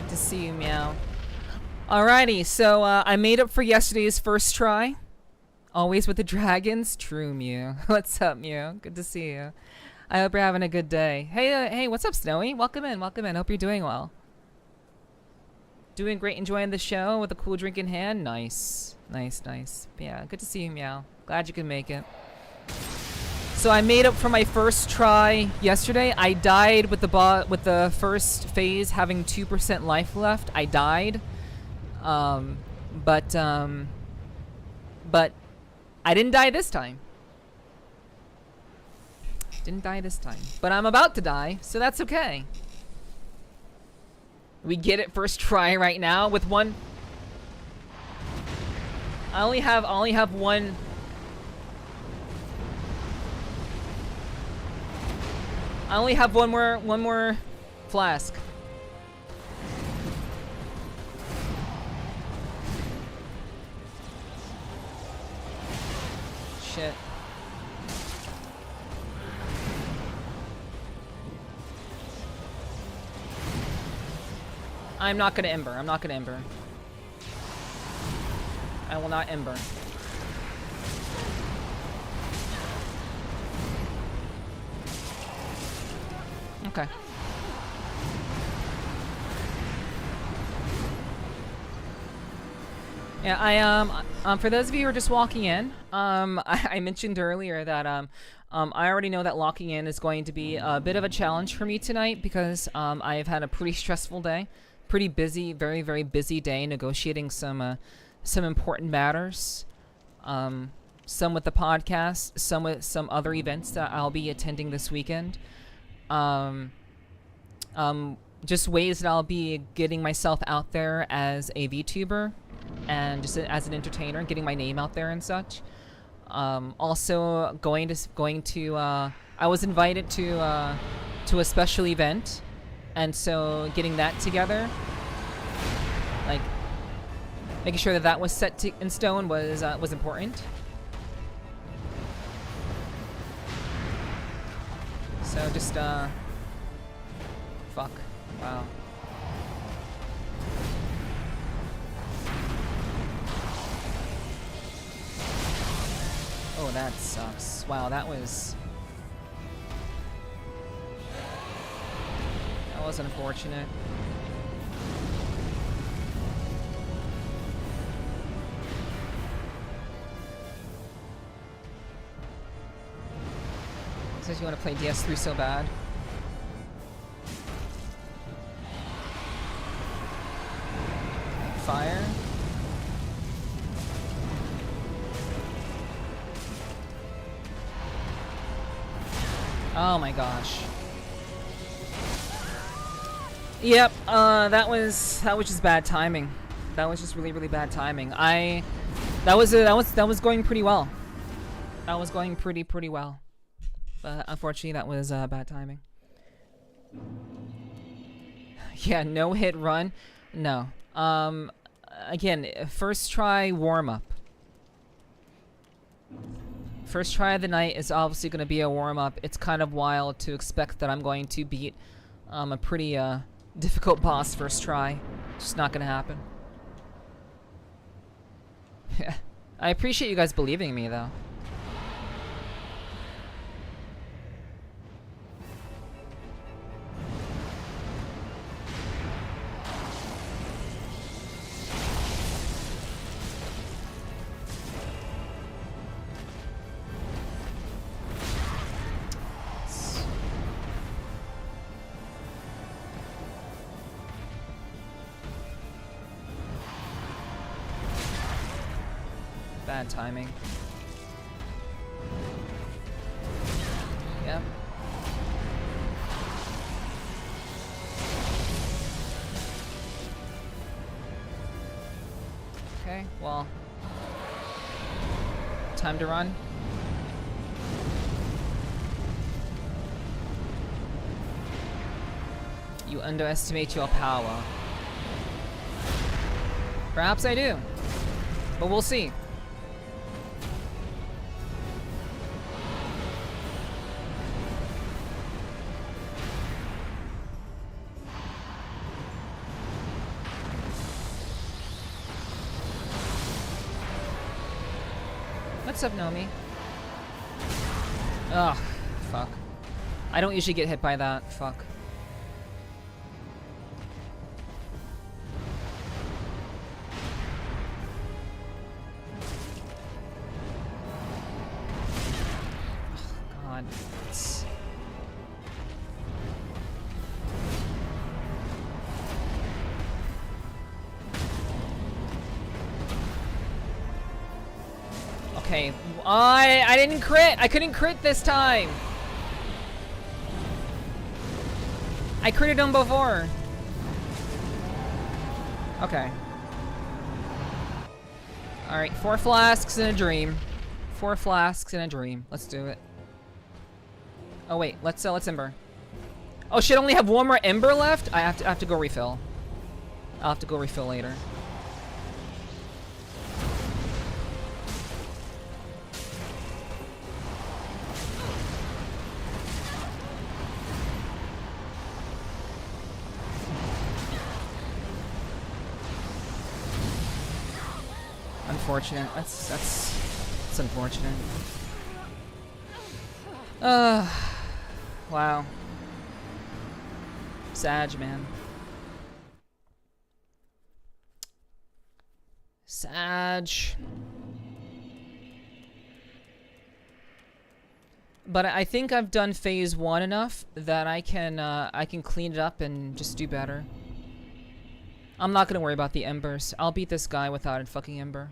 Good to see you, meow. Alrighty, so I made up for yesterday's first try. Always with the dragons? True, Mew. What's up, Mew? Good to see you. I hope you're having a good day. Hey, hey, what's up, Snowy? Welcome in, welcome in. Hope you're doing well. Doing great, enjoying the show with a cool drink in hand? Nice. Nice, nice. Yeah, good to see you, Meow. Glad you can make it. So I made up for my first try yesterday. I died with the first phase having 2% life left. I died. But I didn't die this time. Didn't die this time. But I'm about to die, so that's okay. We get it first try right now with one. I only have one. I only have one more flask. Shit. I'm not gonna ember. I'm not gonna ember. I will not ember. Okay. Yeah, for those of you who are just walking in, I mentioned earlier that I already know that locking in is going to be a bit of a challenge for me tonight because I've had a pretty stressful day, pretty busy, very, very busy day negotiating some important matters, some with the podcast, some with some other events that I'll be attending this weekend, just ways that I'll be getting myself out there as a VTuber. And just as an entertainer, getting my name out there and such. Also going to I was invited to a special event, and so getting that together, like making sure that was set in stone was important. So just fuck, wow. Oh, that sucks. Wow, that was unfortunate. Says you want to play DS3 so bad. Fire. Oh my gosh. Yep, that was just bad timing. That was just really, really bad timing. That was going pretty well. That was going pretty well. But unfortunately, that was bad timing. Yeah, no hit run. No. Again, first try warm up. First try of the night is obviously going to be a warm up. It's kind of wild to expect that I'm going to beat a pretty difficult boss first try. Just not going to happen. Yeah. I appreciate you guys believing in me though. Bad timing. Yep. Okay, well. Time to run. You underestimate your power. Perhaps I do. But we'll see. What's up, Nomi? Ugh, fuck. I don't usually get hit by that. Fuck. Oh, God. It's... Okay, I didn't crit! I couldn't crit this time! I critted him before! Okay. Alright, 4 flasks and a dream. 4 flasks and a dream. Let's do it. Oh wait, let's Ember. Oh shit, I only have 1 more Ember left? I have to go refill. I'll have to go refill later. Unfortunate. That's unfortunate. Wow. Sag, man. Sag. But I think I've done phase 1 enough that I can clean it up and just do better. I'm not gonna worry about the embers. I'll beat this guy without a fucking ember.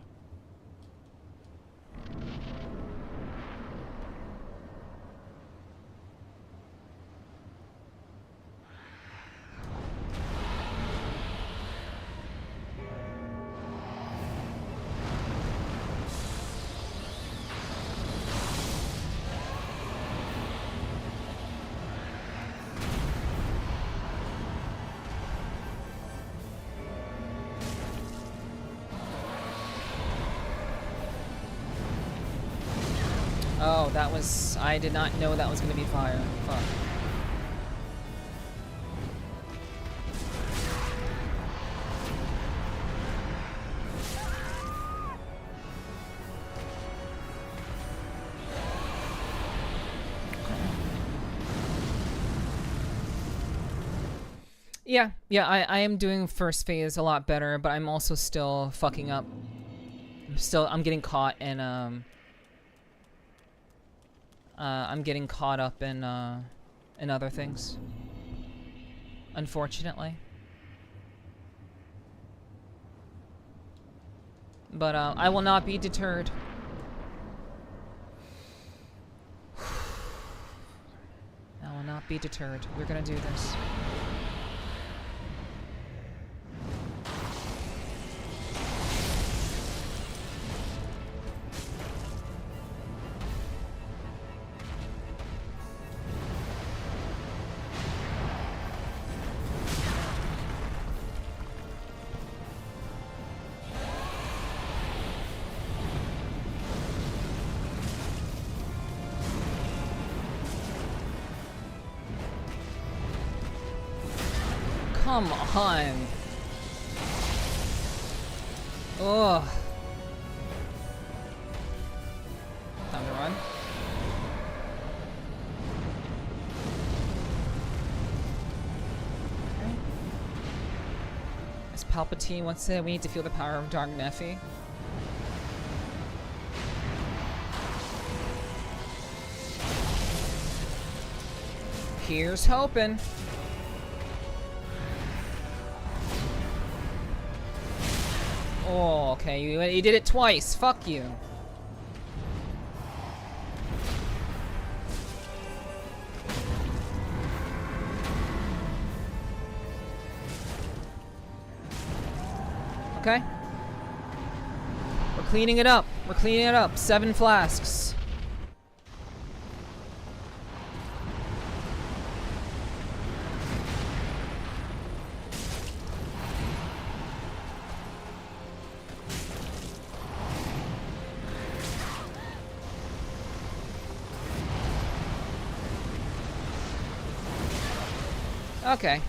Oh, that was... I did not know that was gonna be fire. Fuck. Yeah, I am doing first phase a lot better, but I'm also still fucking up. I'm getting caught in, I'm getting caught up in other things. Unfortunately. But, I will not be deterred. I will not be deterred. We're gonna do this. come on. Ugh. Time to run. Okay. As Palpatine once said, we need to feel the power of Dark Nephi. Here's hoping. Oh, okay, you did it twice. Fuck you. Okay. We're cleaning it up. We're cleaning it up. 7 flasks. Okay.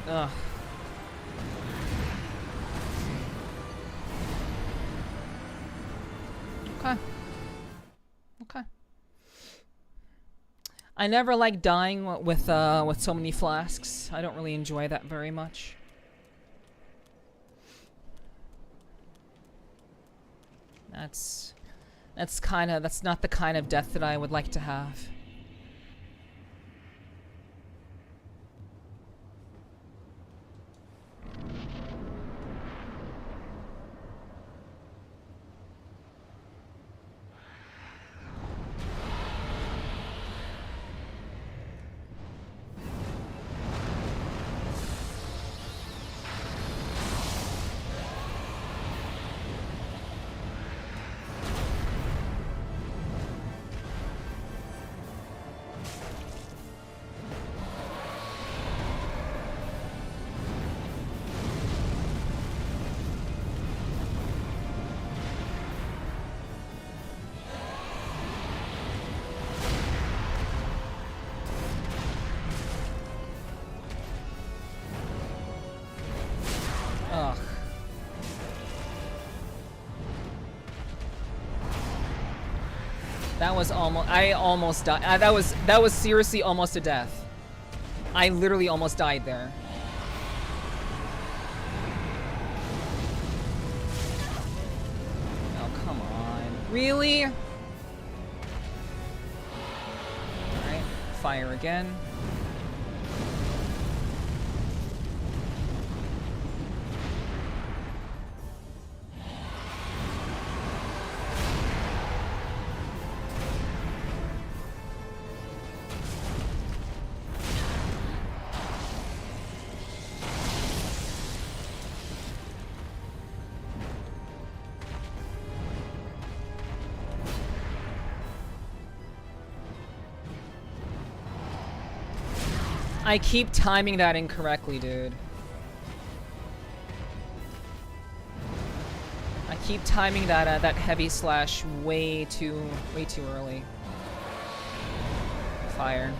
Ugh. Okay. Okay. I never like dying with so many flasks. I don't really enjoy that very much. That's not the kind of death that I would like to have. Ugh. That was almost. I almost died. That was seriously almost a death. I literally almost died there. Oh, come on. Really? Alright. Fire again. I keep timing that incorrectly, dude. I keep timing that that heavy slash way too early. Fire.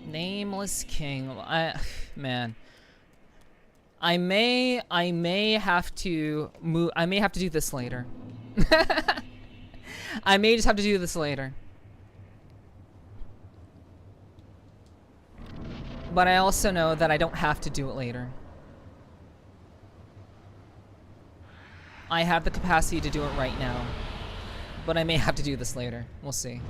Nameless King. Man. I may have to move. I may have to do this later. I may just have to do this later. But I also know that I don't have to do it later. I have the capacity to do it right now. But I may have to do this later. We'll see.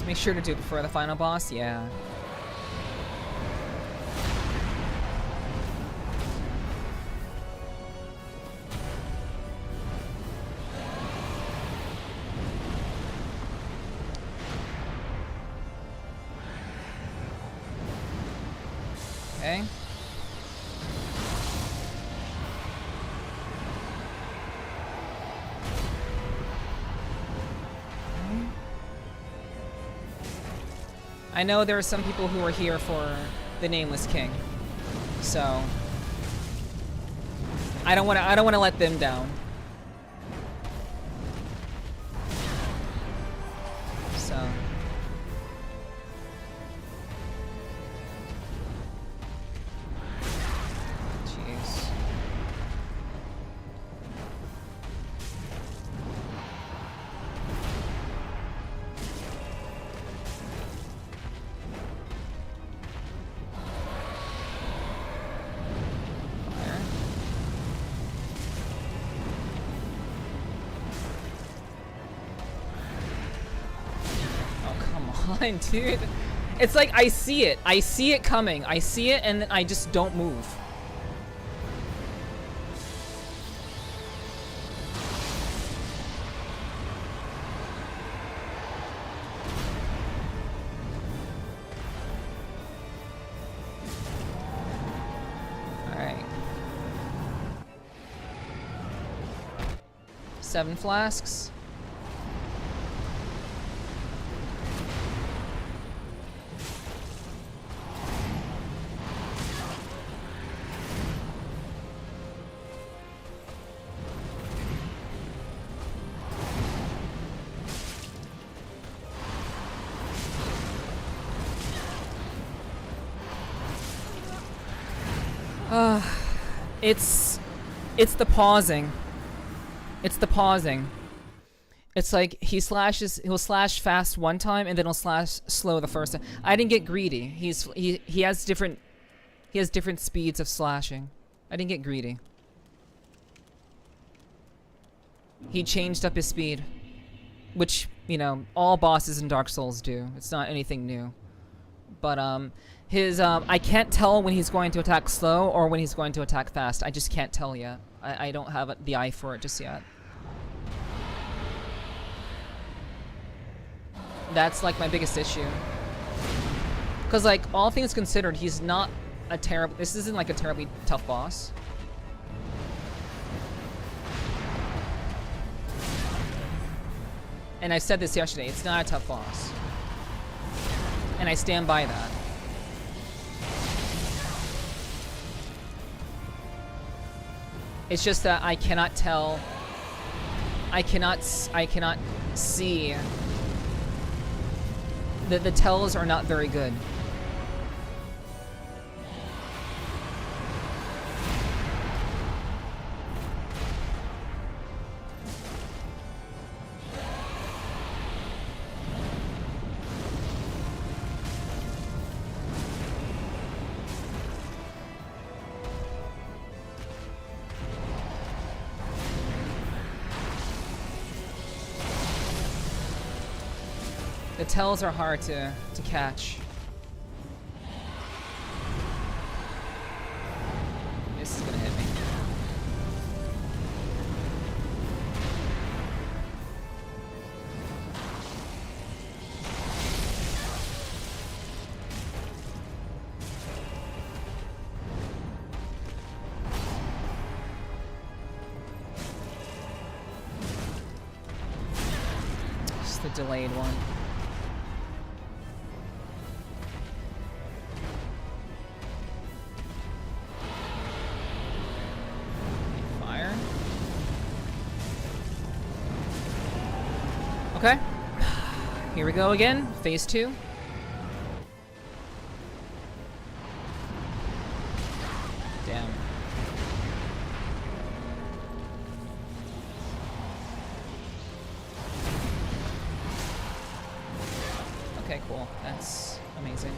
Make sure to do it before the final boss, yeah. Okay. I know there are some people who are here for the Nameless King, so I don't want to let them down. So jeez. Dude, it's like I see it coming, I see it, and then I just don't move. All right, 7 flasks. It's the pausing. It's the pausing. It's like he'll slash fast one time and then he'll slash slow the first time. I didn't get greedy. He has different speeds of slashing. I didn't get greedy. He changed up his speed, which, you know, all bosses in Dark Souls do. It's not anything new. But I can't tell when he's going to attack slow or when he's going to attack fast. I just can't tell yet. I don't have the eye for it just yet. That's like my biggest issue. Cause like all things considered, he's not a terrible. This isn't like a terribly tough boss. And I said this yesterday. It's not a tough boss. And I stand by that. It's just that I cannot tell. I cannot see. The tells are not very good. The tells are hard to catch. This is gonna hit me. Just the delayed one. Okay. Here we go again. Phase 2. Damn. Okay, cool. That's amazing.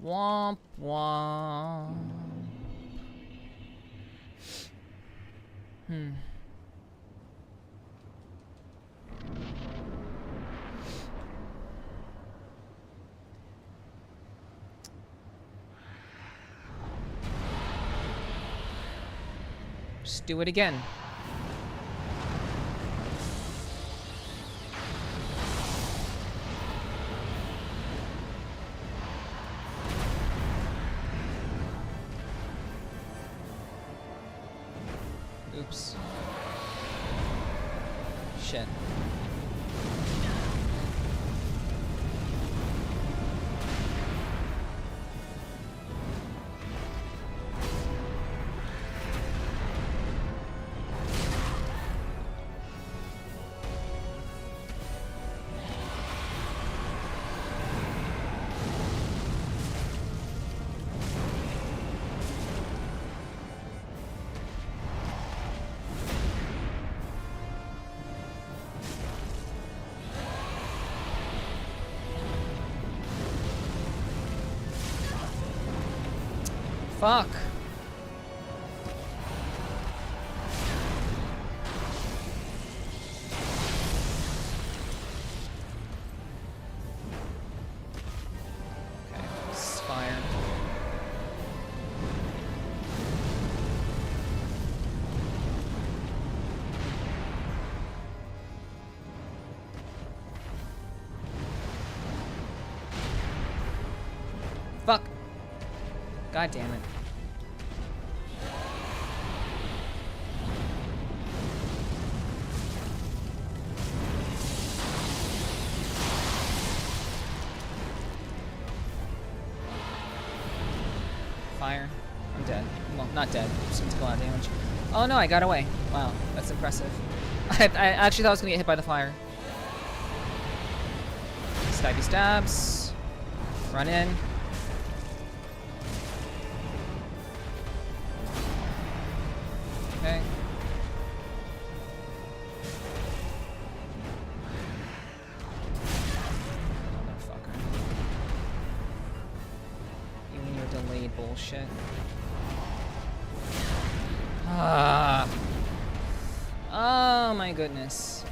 Womp womp. Just do it again. Oops. Shit. Fuck. Okay, this is fire. Fuck. God damn it. Fire. I'm dead. Well, not dead. Just took a lot of damage. Oh no, I got away. Wow, that's impressive. I actually thought I was gonna get hit by the fire. Stabby stabs. Run in. Okay. Motherfucker. You and your delayed bullshit. Ah. Oh my goodness.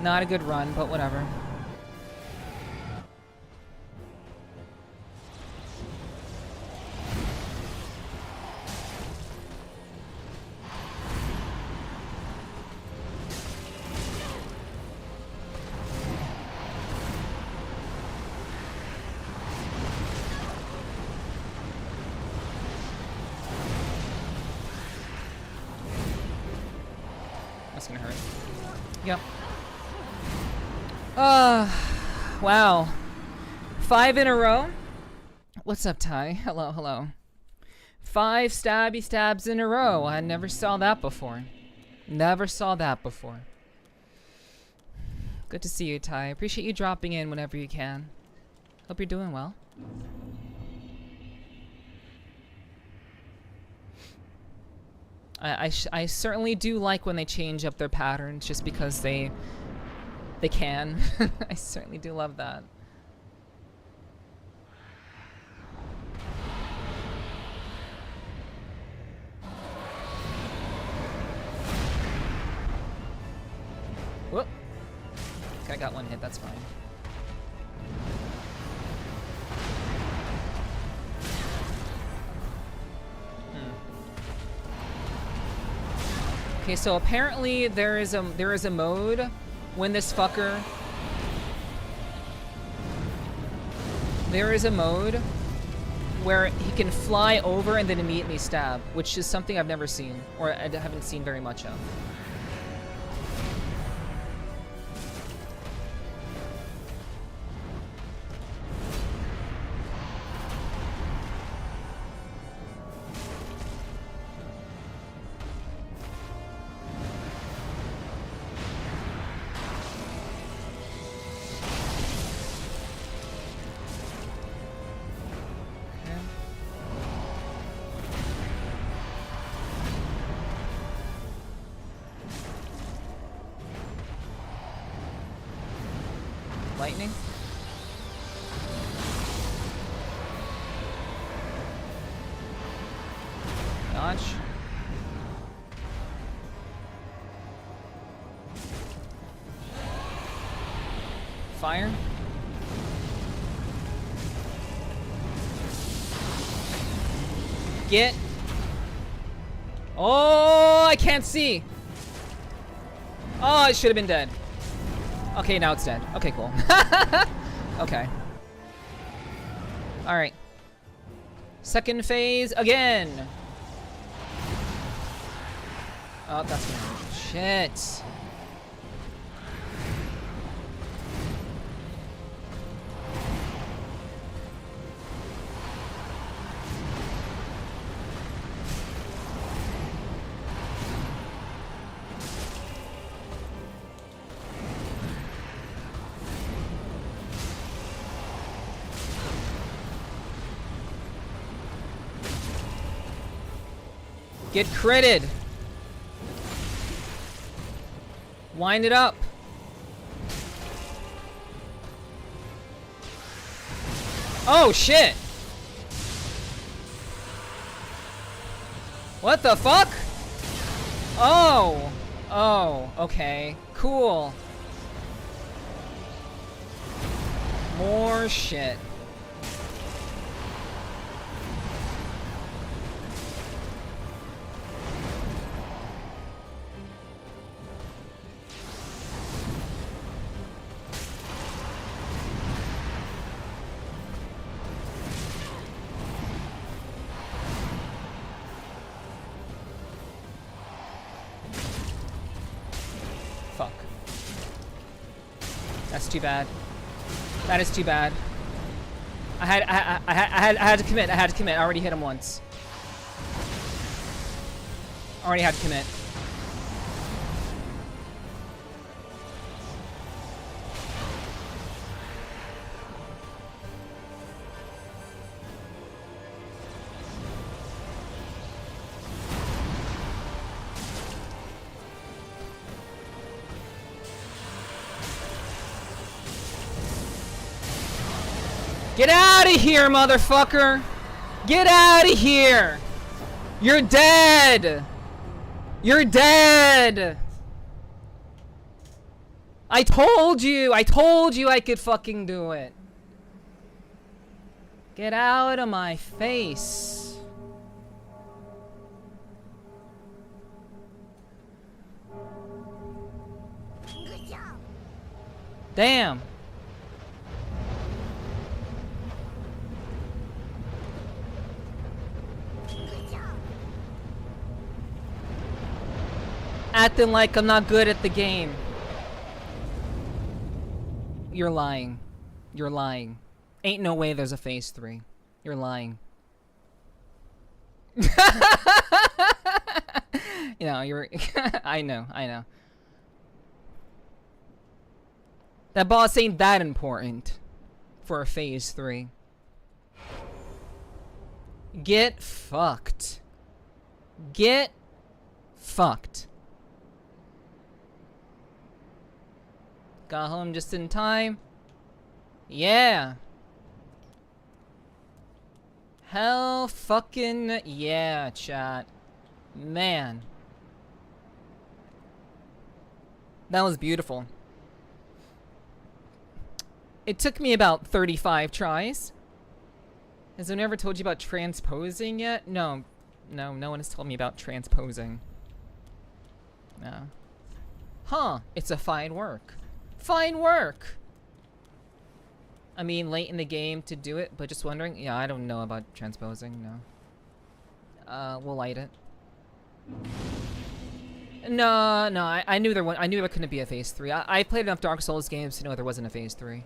Not a good run, but whatever. That's gonna hurt. Yep. Wow. 5 in a row? What's up, Ty? Hello, hello. 5 stabby stabs in a row. I never saw that before. Never saw that before. Good to see you, Ty. Appreciate you dropping in whenever you can. Hope you're doing well. I certainly do like when they change up their patterns just because they can. I certainly do love that. Okay, I got one hit, that's fine. Okay, so apparently there is a mode when this fucker... There is a mode where he can fly over and then immediately stab, which is something I've never seen, or I haven't seen very much of. Lightning. Dodge. Fire. Get. Oh, I can't see. Oh, it should have been dead. Okay, now it's dead. Okay, cool. Okay. Alright. Second phase again. Oh, that's gonna hurt. Shit. Get critted. Wind it up. Oh shit. What the fuck? Oh. Oh, okay. Cool. More shit. Fuck. That's too bad. That is too bad. I had to commit. I had to commit. I already hit him once. Already had to commit. Get out of here, motherfucker! Get out of here! You're dead! You're dead! I told you I could fucking do it. Get out of my face. Damn. Acting like I'm not good at the game. You're lying. You're lying. Ain't no way there's a phase 3. You're lying. You know, you're... I know. That boss ain't that important for a phase 3. Get fucked. Get fucked. Got home just in time. Yeah. Hell fucking yeah, chat. Man. That was beautiful. It took me about 35 tries. Has anyone ever told you about transposing yet? No. No, no one has told me about transposing. No. Huh, it's a fine work. Fine work! I mean, late in the game to do it, but just wondering. Yeah, I don't know about transposing, no. We'll light it. No, no, I knew I knew there couldn't be a phase 3. I played enough Dark Souls games to know there wasn't a phase 3.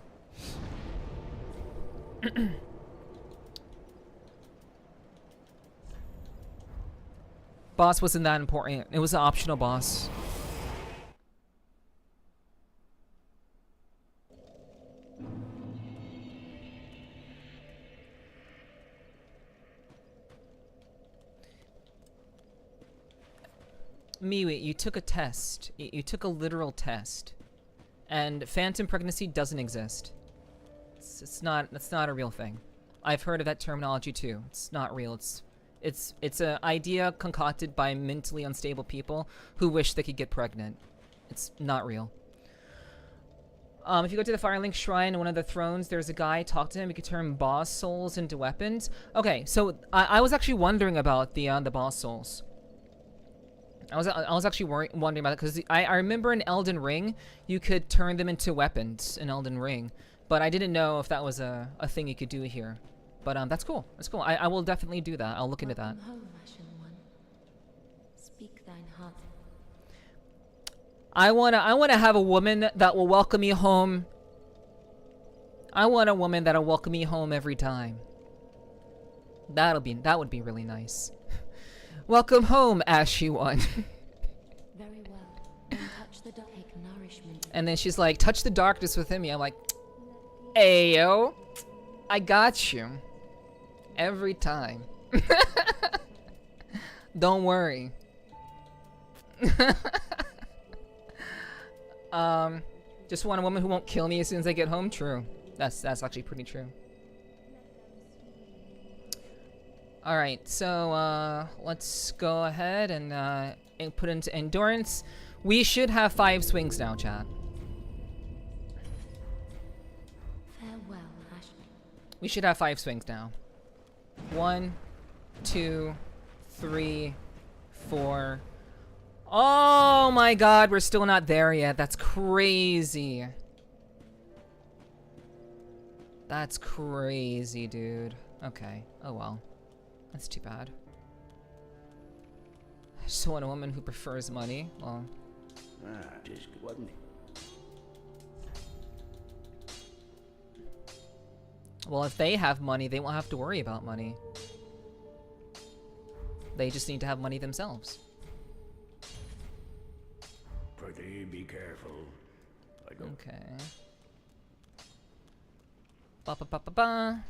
Boss wasn't that important. It was an optional boss. Miwi, you took a test. You took a literal test. And phantom pregnancy doesn't exist. That's not a real thing. I've heard of that terminology too. It's not real. It's an idea concocted by mentally unstable people who wish they could get pregnant. It's not real. If you go to the Firelink Shrine, one of the thrones, there's a guy, talk to him, you could turn boss souls into weapons. Okay, so I was actually wondering about the boss souls. I was actually wondering about it, because I remember in Elden Ring, you could turn them into weapons in Elden Ring. But I didn't know if that was a thing you could do here. But that's cool. That's cool. I will definitely do that. I'll look into that. Home, Ashen One. Speak thine heart. I wanna have a woman that will welcome me home. I want a woman that'll welcome me home every time. That would be really nice. Welcome home, Ashy One. Very well. Touch the dark, take nourishment. And then she's like, touch the darkness within me. I'm like, ayo, I got you. Every time. Don't worry. Just want a woman who won't kill me as soon as I get home? True. That's actually pretty true. Alright, so let's go ahead and put into endurance. We should have 5 swings now, chat. Farewell, Ashley. We should have 5 swings now. 1, 2, 3, 4. Oh my god, we're still not there yet. That's crazy. That's crazy, dude. Okay. Oh well. That's too bad. I just want a woman who prefers money. Well. Just wasn't it? Well, if they have money, they won't have to worry about money. They just need to have money themselves. Pretty, be careful. Okay. Ba ba ba ba ba.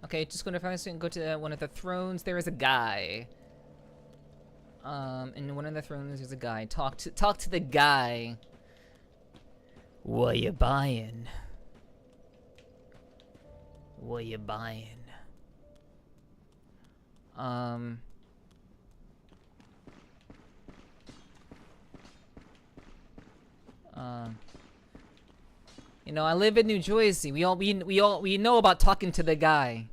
Okay, just gonna go to one of the thrones. There is a guy. In one of the thrones, there's a guy. Talk to the guy. What you buying? What you buying? You know, I live in New Jersey. We know about talking to the guy.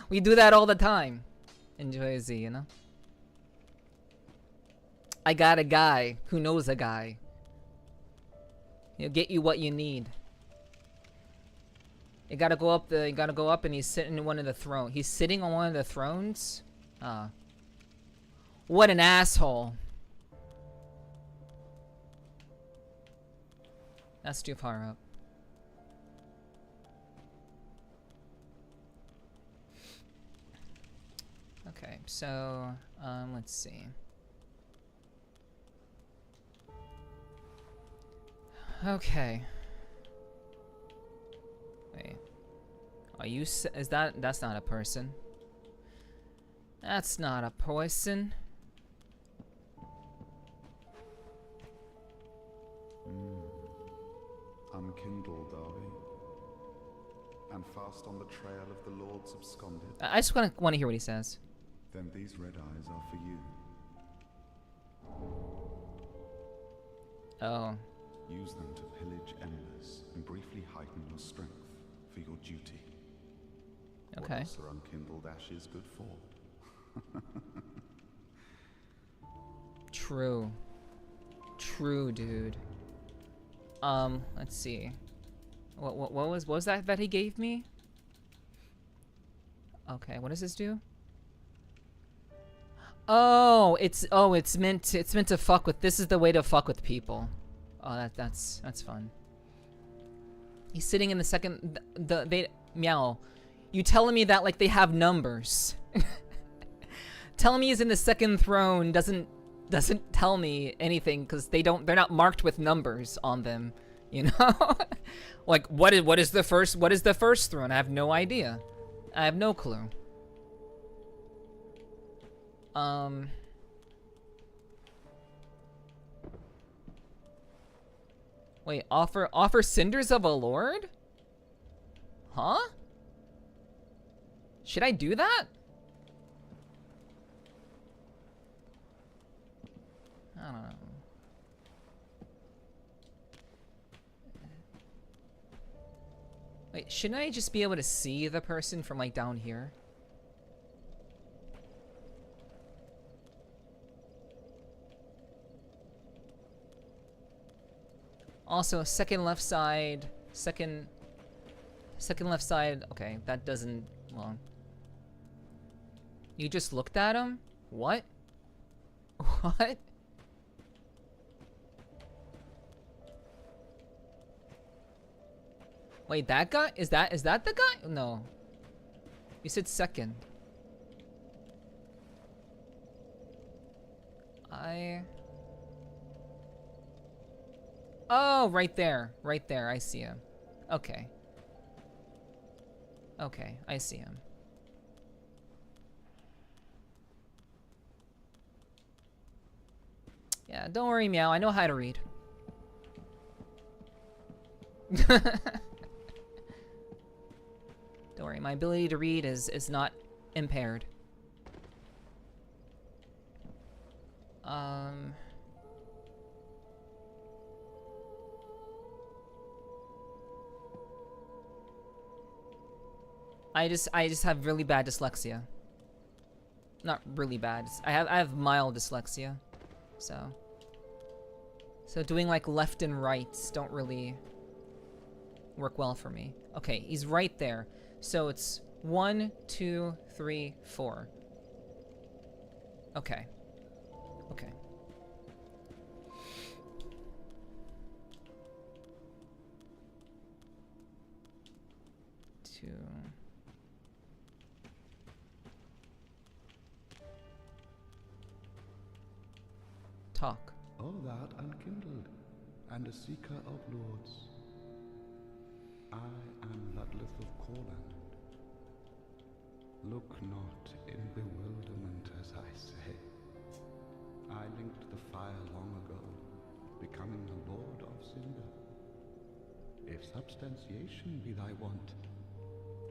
We do that all the time in Jersey, you know. I got a guy who knows a guy. He'll get you what you need. You gotta go up and he's sitting in one of the thrones. He's sitting on one of the thrones? What an asshole. That's too far up. Okay, so, let's see. Okay. Wait. Are you that's not a person. That's not a person. Unkindled are we, and fast on the trail of the Lords absconded. I just want to hear what he says. Then these red eyes are for you. Oh. Use them to pillage embers and briefly heighten your strength for your duty. Okay. What else are unkindled ashes good for? True. True, dude. Let's see. What was that he gave me? Okay, what does this do? Oh, it's meant to fuck with. This is the way to fuck with people. Oh, that's fun. He's sitting in the second. They meow. You telling me that like they have numbers? Telling me he's in the second throne doesn't tell me anything because they're not marked with numbers on them. You know, like what is the first throne? I have no idea. I have no clue. Wait, offer cinders of a lord? Huh? Should I do that? I don't know. Wait, shouldn't I just be able to see the person from like down here? Also, second left side. Second left side. Okay, that doesn't. Well. You just looked at him? What? What? Wait, that guy? Is that the guy? No. You said second. Oh, right there. Right there. I see him. Okay. Okay, I see him. Yeah, don't worry, Meow. I know how to read. Don't worry, my ability to read is not impaired. I just have really bad dyslexia. Not really bad. I have mild dyslexia. So doing like left and rights don't really work well for me. Okay, he's right there. So it's 1, 2, 3, 4. Okay. Okay. Two. Talk. All that unkindled, and a seeker of lords. I am Ludleth of Corland. Look not in bewilderment as I say. I linked the fire long ago, becoming the Lord of Cinder. If substantiation be thy want,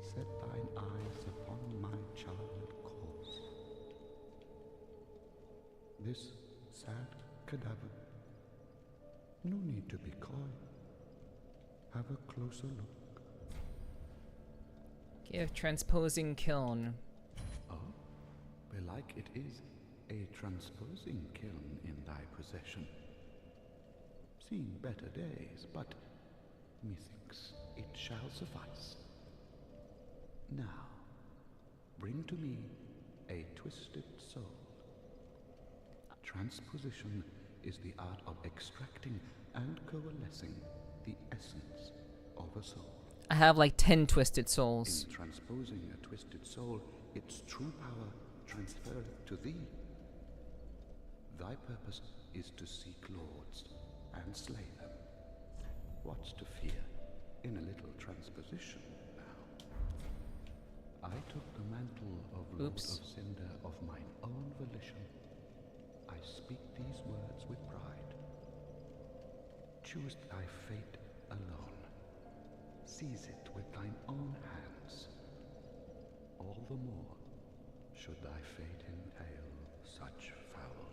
set thine eyes upon my charred corpse. This sad cadaver. No need to be coy. Have a closer look. Give transposing kiln. Oh, belike it is a transposing kiln in thy possession. Seen better days, but methinks it shall suffice. Now, bring to me a twisted soul. Transposition is the art of extracting and coalescing the essence of a soul. I have like 10 twisted souls. In transposing a twisted soul, its true power transferreth to thee. Thy purpose is to seek lords and slay them. What's to fear in a little transposition now? I took the mantle of Lord of Cinder of mine own volition. I speak these words with pride. Choose thy fate alone. Seize it with thine own hands. All the more should thy fate entail such foul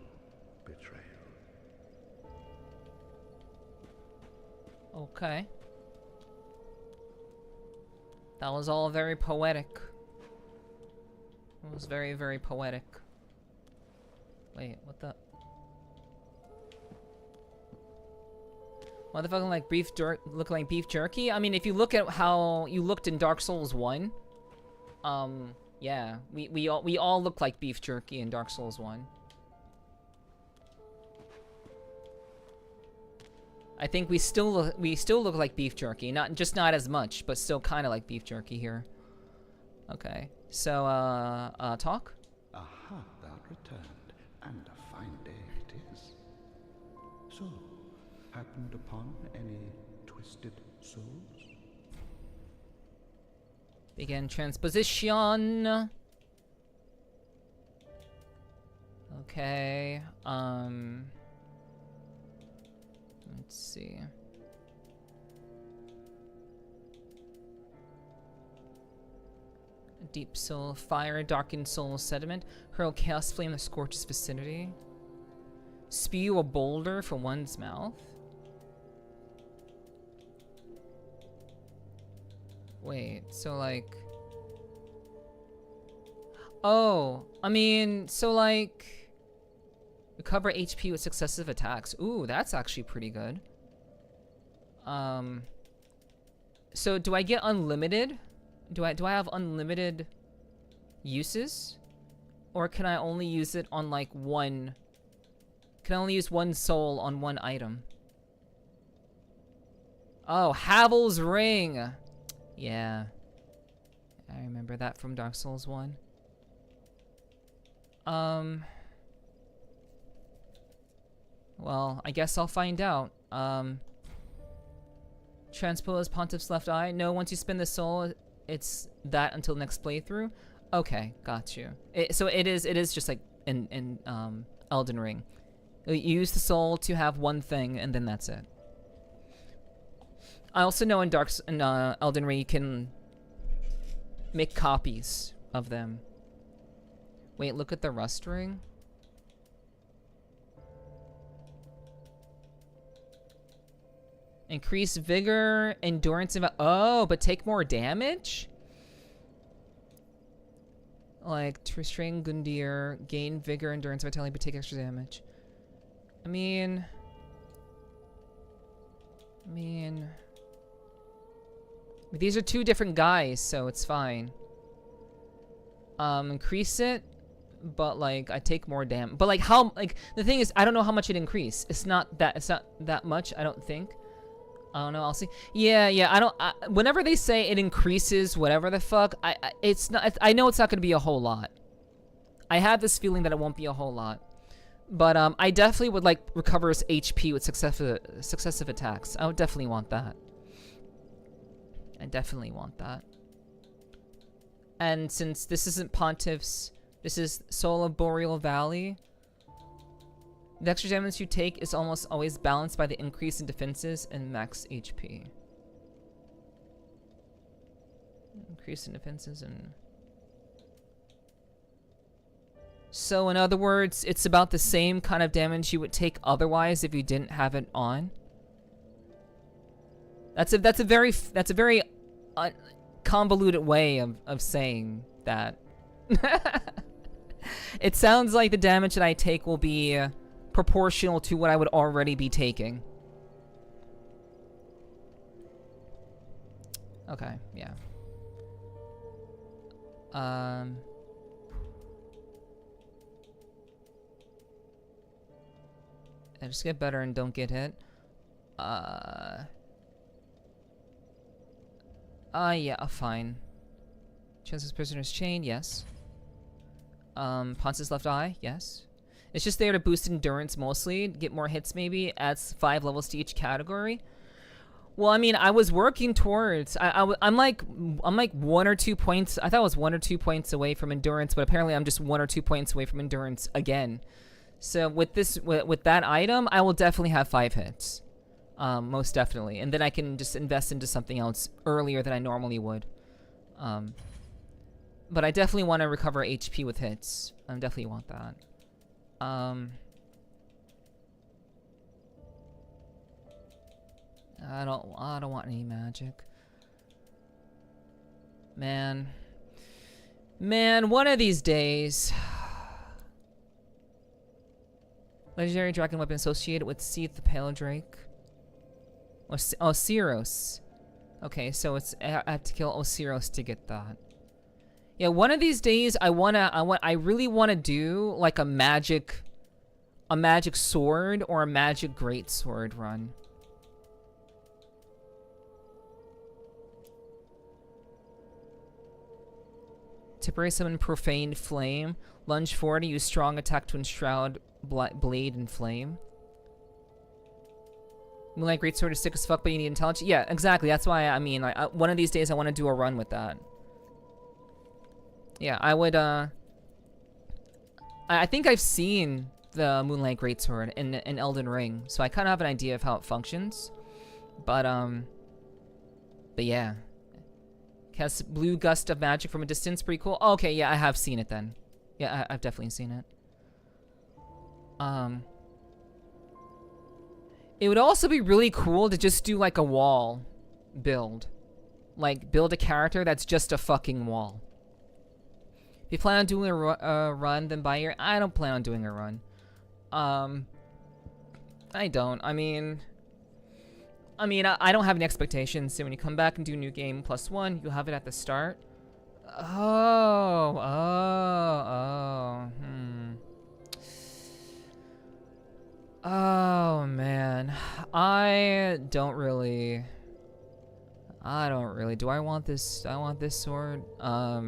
betrayal. Okay. That was all very poetic. It was very, very poetic. Wait, what the? Motherfucking like look like beef jerky? I mean, if you look at how you looked in Dark Souls 1, yeah, we all look like beef jerky in Dark Souls 1. I think we still look like beef jerky, not as much, but still kind of like beef jerky here. Okay, so talk. Aha, thou returned, and a fine day it is. So, happened upon any twisted souls? Begin transposition. Okay, let's see. Deep soul, fire, darkened soul, sediment. Hurl chaos flame that scorches vicinity. Spew a boulder from one's mouth. Wait, so like... Oh, I mean, so like... Recover HP with successive attacks. Ooh, that's actually pretty good. So do I get unlimited? Do I have unlimited uses? Or can I only use it on like one... Can I only use one soul on one item? Oh, Havel's Ring! Yeah. I remember that from Dark Souls 1. Well, I guess I'll find out. Transpose Pontiff's left eye. No, once you spin the soul, it's that until next playthrough. Okay, got you. So it is just like in Elden Ring. You use the soul to have one thing, and then that's it. I also know in Elden Ring you can make copies of them. Wait, look at the rust ring. Increase vigor, endurance, oh, but take more damage? Like, to restrain Gundyr, gain vigor, endurance, vitality, but take extra damage. I mean... These are two different guys, so it's fine. Increase it, but like, I take more damage. But like, how, like, the thing is, I don't know how much it increase. It's not that much, I don't think. I don't know, I'll see. Yeah, whenever they say it increases whatever the fuck, it's not, I know it's not gonna be a whole lot. I have this feeling that it won't be a whole lot. But, I definitely would like recovers HP with successive attacks. I would definitely want that. I definitely want that. And since this isn't Pontiff's, this is Soul of Boreal Valley, the extra damage you take is almost always balanced by the increase in defenses and max HP. Increase in defenses and... So in other words, it's about the same kind of damage you would take otherwise if you didn't have it on. That's a very convoluted way of saying that. It sounds like the damage that I take will be proportional to what I would already be taking. Okay, yeah. I just get better and don't get hit. Yeah, fine. Chances prisoner's chain, yes. Ponce's left eye, yes. It's just there to boost endurance mostly, get more hits maybe, adds 5 levels to each category. Well, I mean, I was working towards, I'm like 1 or 2 points, I thought I was 1 or 2 points away from endurance, but apparently I'm just 1 or 2 points away from endurance again. So with this, with that item, I will definitely have 5 hits. Most definitely. And then I can just invest into something else earlier than I normally would. But I definitely want to recover HP with hits. I definitely want that. I don't want any magic. Man, one of these days. Legendary dragon weapon associated with Seath the Pale Drake. Oh, Cyros. Okay, so it's I have to kill Osiros to get that. Yeah, one of these days I really wanna do like a magic sword or a magic greatsword run. Temporary summon Profaned Flame. Lunge forward to use strong attack to enshroud blade in flame. Moonlight Greatsword is sick as fuck, but you need intelligence. Yeah, exactly. That's why I mean, like, one of these days I want to do a run with that. Yeah, I would. I think I've seen the Moonlight Greatsword in Elden Ring, so I kind of have an idea of how it functions. But yeah. Casts blue gust of magic from a distance. Pretty cool. Oh, okay, yeah, I have seen it then. Yeah, I've definitely seen it. It would also be really cool to just do like a wall build. Like, build a character that's just a fucking wall. If you plan on doing a run, then buy your... I don't plan on doing a run. I don't. I mean, I don't have any expectations, so when you come back and do new game +1, you'll have it at the start. Oh, man. I don't really... Do I want this? I want this sword? I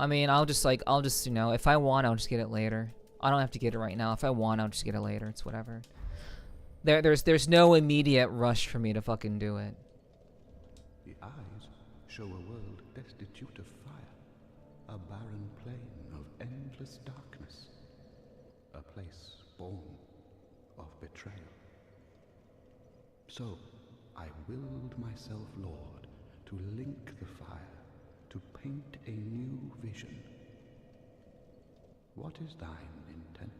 mean, I'll just, you know, if I want, I'll just get it later. I don't have to get it right now. If I want, I'll just get it later. It's whatever. There's no immediate rush for me to fucking do it. The eyes show a world destitute of fire, a barren plain of endless darkness, a place born of betrayal. So, I willed myself Lord to link the fire, to paint a new vision. What is thine intent?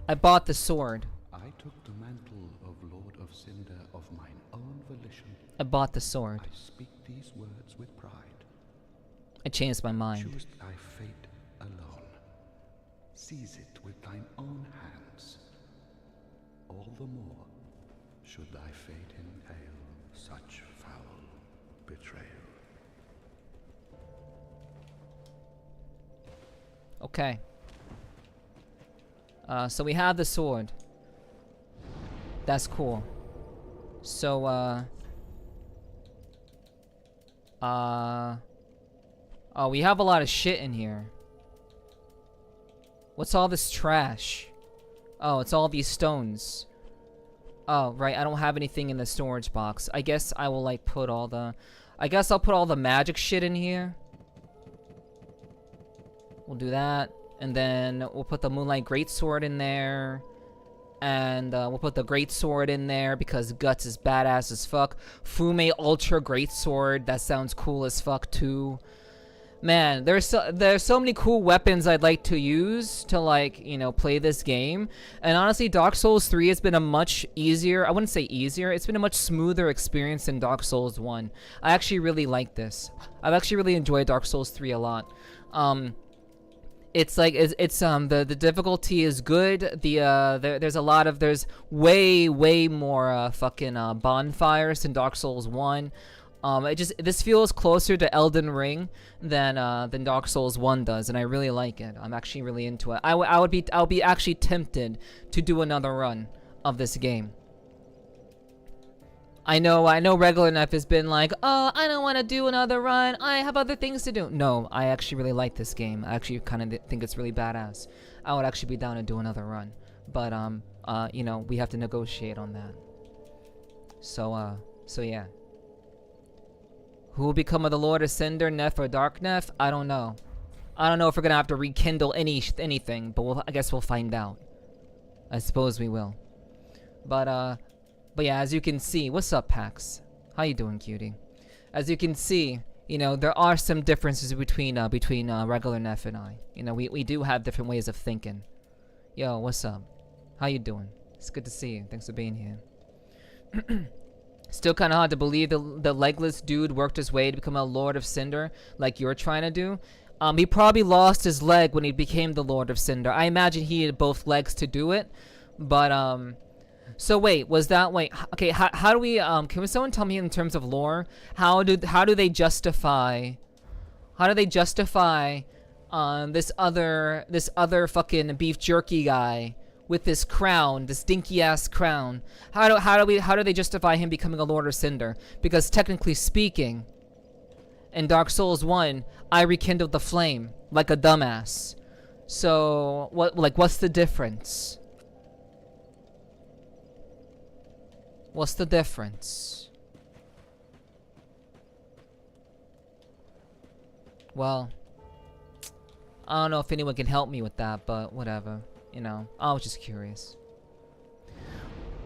I bought the sword. I took the mantle of Lord of Cinder of mine own volition. I bought the sword. I speak these words with pride. I changed my mind. Choose thy fate alone. Seize it with thine own hands. All the more should thy fate entail such foul betrayal. Okay. So we have the sword. That's cool. So, oh, we have a lot of shit in here. What's all this trash? Oh, it's all these stones. Oh, right, I don't have anything in the storage box. I guess I will, like, put all the... I guess I'll put all the magic shit in here. We'll do that. And then we'll put the Moonlight Greatsword in there. And we'll put the Greatsword in there because Guts is badass as fuck. Fume Ultra Greatsword. That sounds cool as fuck too. Man, there's so many cool weapons I'd like to use to, like, you know, play this game. And honestly, Dark Souls 3 has been a much easier, I wouldn't say easier, it's been a much smoother experience than Dark Souls 1. I actually really like this. I've actually really enjoyed Dark Souls 3 a lot. It's like the difficulty is good. There's way more fucking bonfires than Dark Souls 1. This feels closer to Elden Ring than Dark Souls 1 does, and I really like it. I'm actually really into it. I'll be actually tempted to do another run of this game. I know regular Neff has been like, oh, I don't want to do another run. I have other things to do. No, I actually really like this game. I actually kind of think it's really badass. I would actually be down to do another run, but you know, we have to negotiate on that. So yeah. Who will become of the Lord of Cinder, Neff or Dark Neff? I don't know. I don't know if we're gonna have to rekindle anything, but I guess we'll find out. I suppose we will. But yeah, as you can see, what's up, Pax? How you doing, cutie? As you can see, You know, there are some differences between regular Neff and I. You know, we do have different ways of thinking. Yo, what's up? How you doing? It's good to see you. Thanks for being here. Still kind of hard to believe the legless dude worked his way to become a Lord of Cinder, like you're trying to do. He probably lost his leg when he became the Lord of Cinder. I imagine he had both legs to do it, but so wait, was that okay? How do we can someone tell me in terms of lore how do they justify this other fucking beef jerky guy with this crown, this dinky ass crown? How do they justify him becoming a Lord of Cinder? Because technically speaking, in Dark Souls 1, I rekindled the flame like a dumbass. So what's the difference? What's the difference? Well, I don't know if anyone can help me with that, but whatever. You know, I was just curious.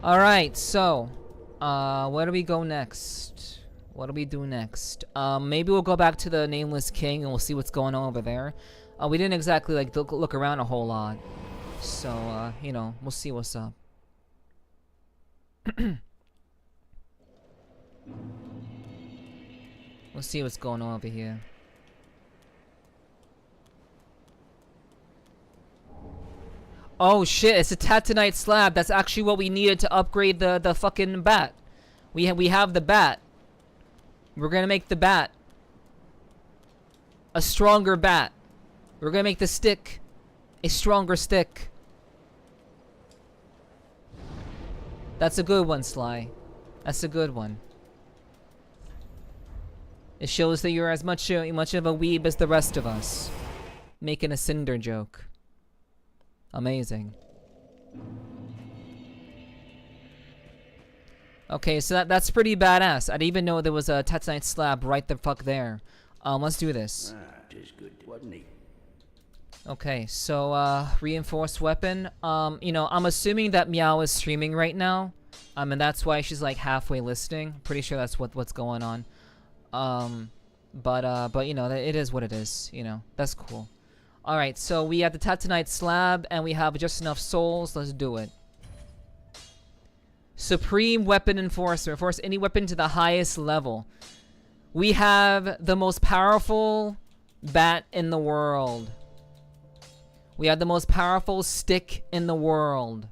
Alright, so, where do we go next? What do we do next? Maybe we'll go back to the Nameless King and we'll see what's going on over there. We didn't exactly, like, look around a whole lot. So, you know, we'll see what's up. We'll see what's going on over here. Oh shit, it's a tatanite slab. That's actually what we needed to upgrade the fucking bat. We have the bat. We're gonna make the bat a stronger bat. We're gonna make the stick a stronger stick. That's a good one, Sly. That's a good one. It shows that you're as much of a weeb as the rest of us. Making a cinder joke. Amazing. Okay, so that's pretty badass. I didn't even know there was a tatanite slab right the fuck there. Let's do this. Tis good, wasn't he? Okay, so reinforced weapon. You know, I'm assuming that Meow is streaming right now. And that's why she's like halfway listening. Pretty sure that's what's going on. But you know, it is what it is. You know, that's cool. All right, so we have the tatanite slab and we have just enough souls. Let's do it. Supreme Weapon Enforcer. Enforce any weapon to the highest level. We have the most powerful bat in the world. We have the most powerful stick in the world.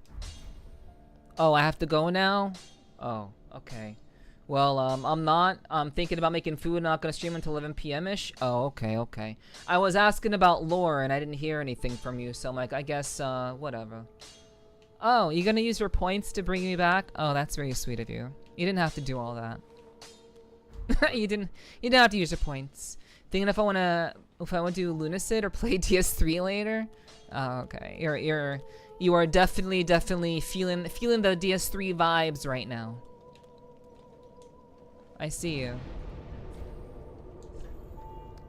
Oh, I have to go now? Oh, okay. Well, I'm thinking about making food, not gonna stream until 11 p.m.-ish. Oh, okay. I was asking about lore and I didn't hear anything from you, so I'm like, I guess, whatever. Oh, you gonna use your points to bring me back? Oh, that's very sweet of you. You didn't have to do all that. you didn't have to use your points. Thinking if I wanna do Lunacid or play DS3 later? Oh, okay. You are definitely feeling the DS3 vibes right now. I see you.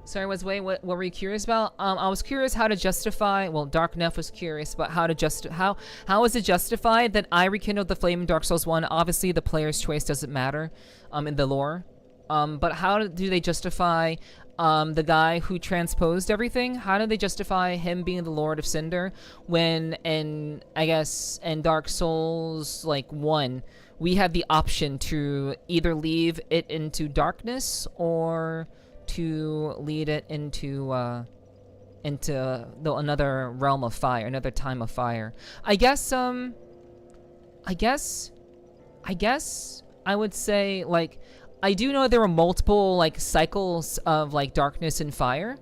Sorry, what were you curious about? I was curious how to justify. Well, Dark Neff was curious about how to how is it justified that I rekindled the flame in Dark Souls 1? Obviously, the player's choice doesn't matter, in the lore. But how do they justify the guy who transposed everything? How do they justify him being the Lord of Cinder when, I guess, in Dark Souls like 1, we had the option to either leave it into darkness or to lead it into another realm of fire, another time of fire. I guess I would say, like, I do know there were multiple, like, cycles of, like, darkness and fire.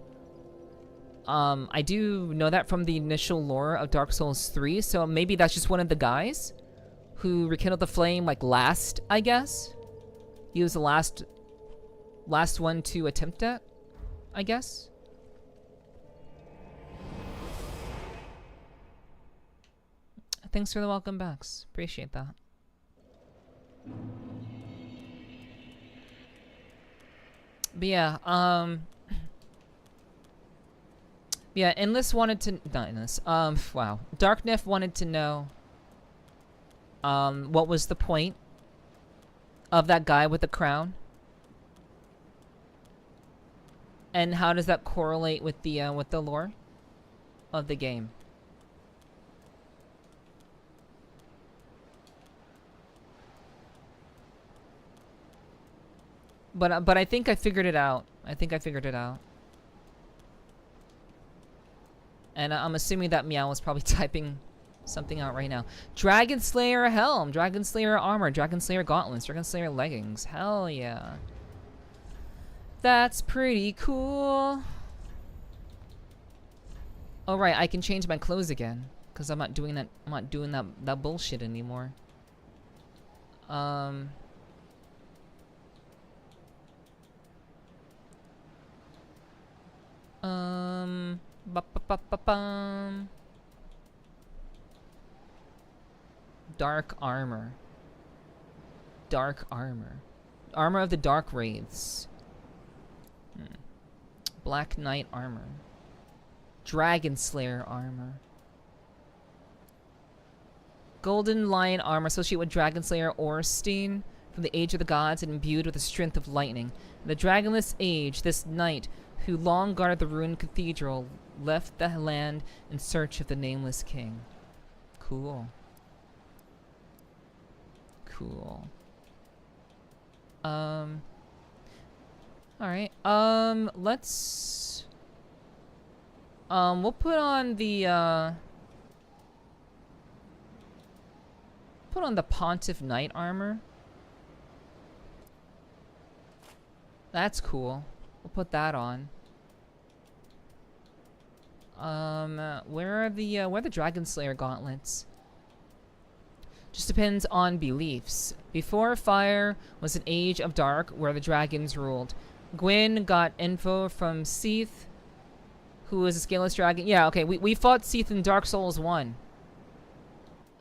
I do know that from the initial lore of Dark Souls 3, so maybe that's just one of the guys who rekindled the flame, like, last, I guess. He was the last one to attempt it, I guess. Thanks for the welcome backs. Appreciate that. But yeah, yeah, Endless wanted to, not Endless, wow. Dark Neff wanted to know, what was the point of that guy with the crown? And how does that correlate with the lore of the game? But I think I figured it out. I think I figured it out. And I'm assuming that Meow is probably typing something out right now. Dragon Slayer helm, Dragon Slayer armor, Dragon Slayer gauntlets, Dragon Slayer leggings. Hell yeah. That's pretty cool. Oh right, I can change my clothes again because I'm not doing that. I'm not doing that bullshit anymore. Ba-ba-ba-ba-bum. Dark armor. Dark armor. Armor of the Dark Wraiths. Black Knight armor. Dragon Slayer armor. Golden Lion armor associated with Dragon Slayer Orstein from the Age of the Gods and imbued with the strength of lightning. In the Dragonless Age, this knight, who long guarded the ruined cathedral, left the land in search of the Nameless King. Cool. Cool. Alright, let's... we'll put on the, put on the Pontiff Knight armor. That's cool. We'll put that on. Where are the Dragon Slayer gauntlets? Just depends on beliefs. Before Fire was an age of dark where the dragons ruled. Gwyn got info from Seath, who was a scaleless dragon. Yeah, okay, we fought Seath in Dark Souls 1.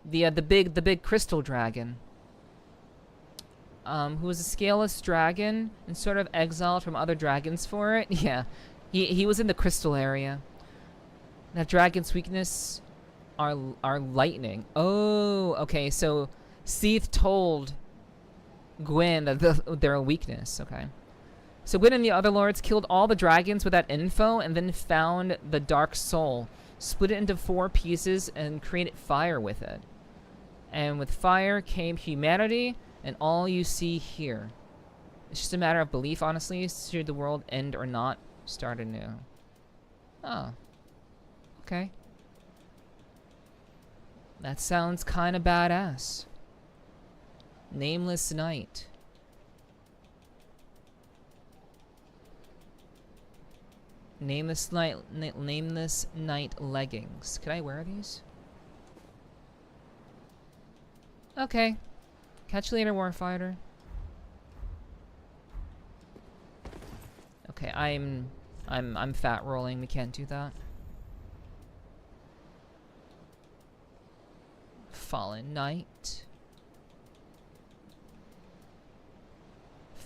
The big crystal dragon. Who was a scaleless dragon and sort of exiled from other dragons for it. Yeah, he was in the crystal area. That dragon's weakness are lightning. Oh, okay, so Seath told Gwyn that their weakness. Okay, so Gwyn and the other lords killed all the dragons with that info and then found the Dark Soul, split it into 4 pieces and created fire with it. And with fire came humanity and all you see here. It's just a matter of belief, honestly. Should the world end or not, start anew. Oh. Okay. That sounds kind of badass. Nameless Knight. Nameless Knight leggings. Can I wear these? Okay. Catch you later, Warfighter. Okay, I'm fat rolling. We can't do that. Fallen Knight.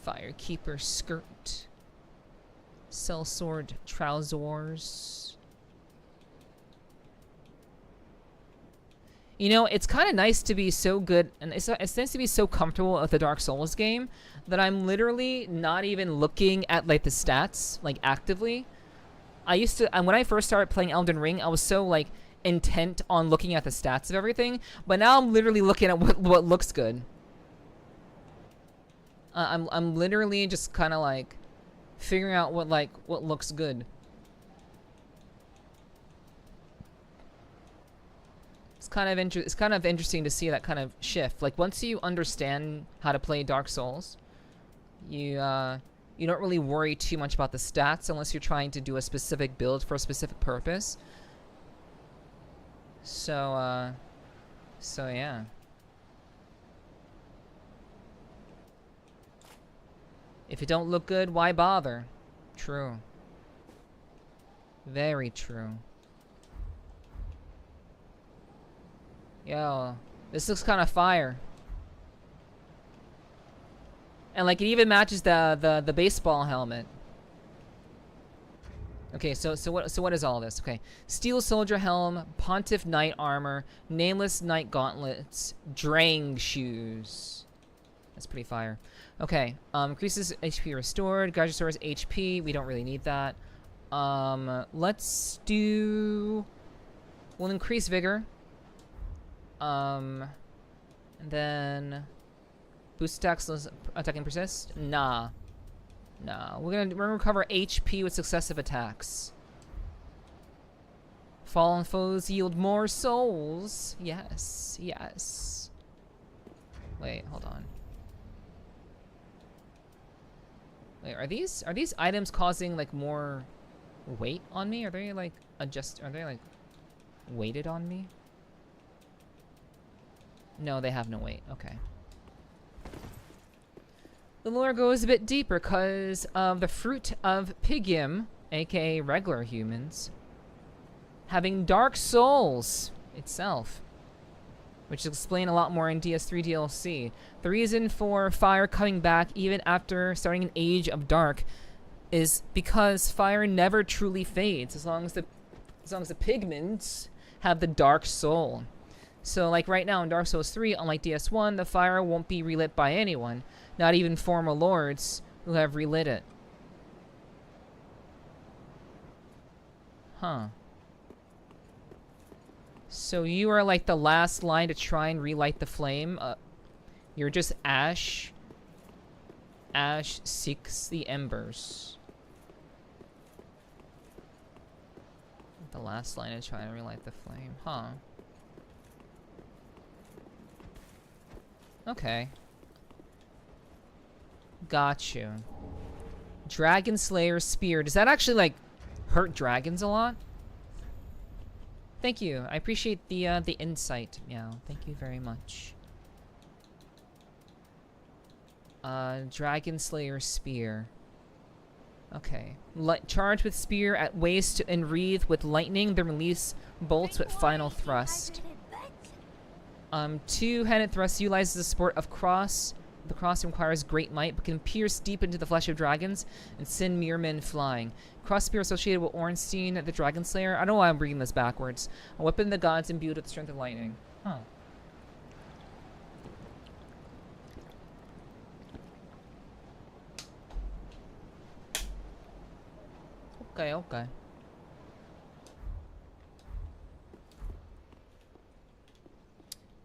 Firekeeper skirt. Sellsword trousers. You know, it's kind of nice to be so good, and it's nice to be so comfortable with the Dark Souls game that I'm literally not even looking at like the stats like actively. I used to, and when I first started playing Elden Ring, I was so like intent on looking at the stats of everything, but now I'm literally looking at what looks good. I'm literally just kind of like figuring out what looks good. It's kind of interesting to see that kind of shift. Like once you understand how to play Dark Souls, you don't really worry too much about the stats unless you're trying to do a specific build for a specific purpose. So yeah. If it don't look good, why bother? True. Very true. Yo, this looks kind of fire. And like it even matches the baseball helmet. Okay, so what is all this? Okay, Steel Soldier helm, Pontiff Knight armor, Nameless Knight gauntlets, Drang shoes. That's pretty fire. Okay, increases HP restored. Guide restores HP. We don't really need that. Let's do... We'll increase vigor. And then... Boost attacks, attacking persist? Nah. Nah. We're gonna recover HP with successive attacks. Fallen foes yield more souls. Yes. Yes. Wait, hold on. Wait, are these items causing like more weight on me? Are they like are they like weighted on me? No, they have no weight. Okay. The lore goes a bit deeper because of the fruit of Pigium, aka regular humans, having dark souls itself, which is explained a lot more in DS3 DLC. The reason for fire coming back even after starting an age of dark is because fire never truly fades as long as the pigments have the dark soul. So like right now in Dark Souls 3, unlike DS1, the fire won't be relit by anyone, not even former lords who have relit it. Huh. So you are like the last line to try and relight the flame. You're just ash. Ash seeks the embers. The last line to try and relight the flame. Huh. Okay. Got you. Dragon Slayer Spear. Does that actually, like, hurt dragons a lot? Thank you. I appreciate the insight, Meow. Thank you very much. Dragon Slayer Spear. Okay. Charge with spear at waist and wreathe with lightning, then release bolts with final thrust. Two-handed thrust utilizes the support of cross. The cross requires great might, but can pierce deep into the flesh of dragons and send mere men flying. Cross spear associated with Ornstein, the Dragon Slayer. I don't know why I'm reading this backwards. A weapon of the gods imbued with the strength of lightning. Huh. Okay, okay.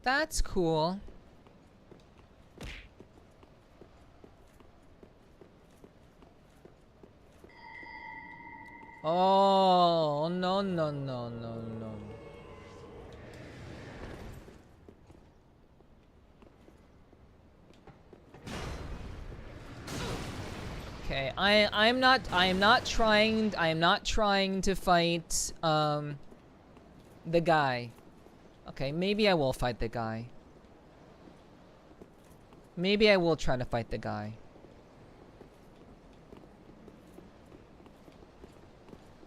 That's cool. Oh, no, no, no, no, no. Okay, I am not trying to fight the guy. Okay, maybe I will fight the guy. Maybe I will try to fight the guy.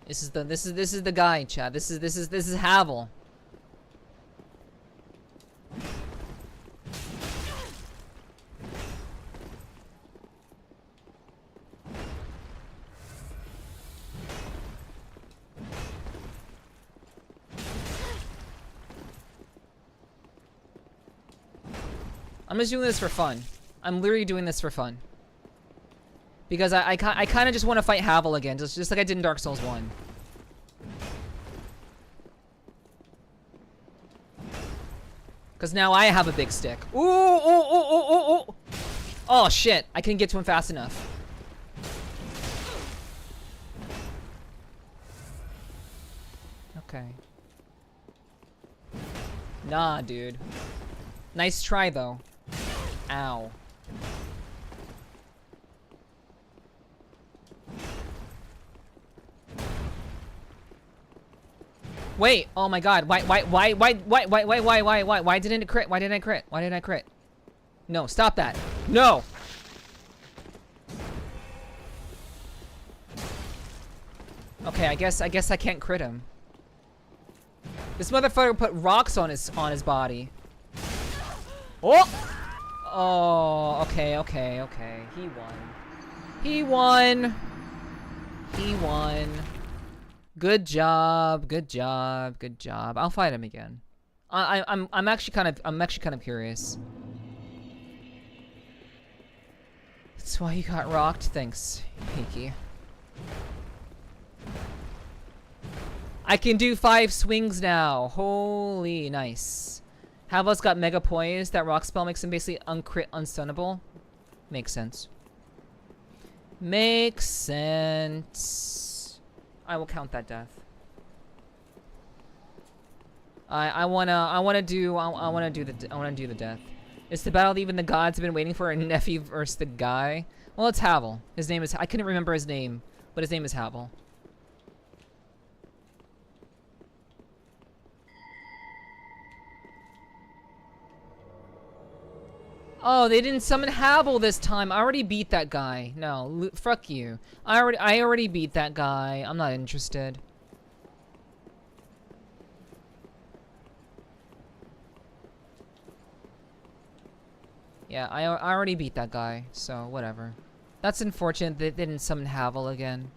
This is the guy, chat. This is Havel. I'm just doing this for fun. I'm literally doing this for fun. Because I kind of just want to fight Havel again, just like I did in Dark Souls 1. Because now I have a big stick. Ooh, ooh, ooh, ooh, ooh, ooh. Oh, shit. I couldn't get to him fast enough. Okay. Nah, dude. Nice try, though. Ow. Wait, oh my god, why didn't it crit? Why didn't I crit? Why didn't I crit? No, stop that. No! Okay, I guess I can't crit him. This motherfucker put rocks on his body. Oh! Oh, okay. He won. He won. Good job. I'll fight him again. I'm actually kind of curious. That's why you got rocked. Thanks, Hiki. I can do 5 swings now. Holy nice. Havos got Mega Poise. That rock spell makes him basically uncrit unstunnable. Makes sense. Makes sense. I will count that death. I wanna do the death. It's the battle that even the gods have been waiting for. A Nephi versus the guy. Well, it's Havel. His name is. I couldn't remember his name, but his name is Havel. Oh, they didn't summon Havel this time. I already beat that guy. No, fuck you. I already beat that guy. I'm not interested. Yeah, I already beat that guy, so whatever. That's unfortunate that they didn't summon Havel again.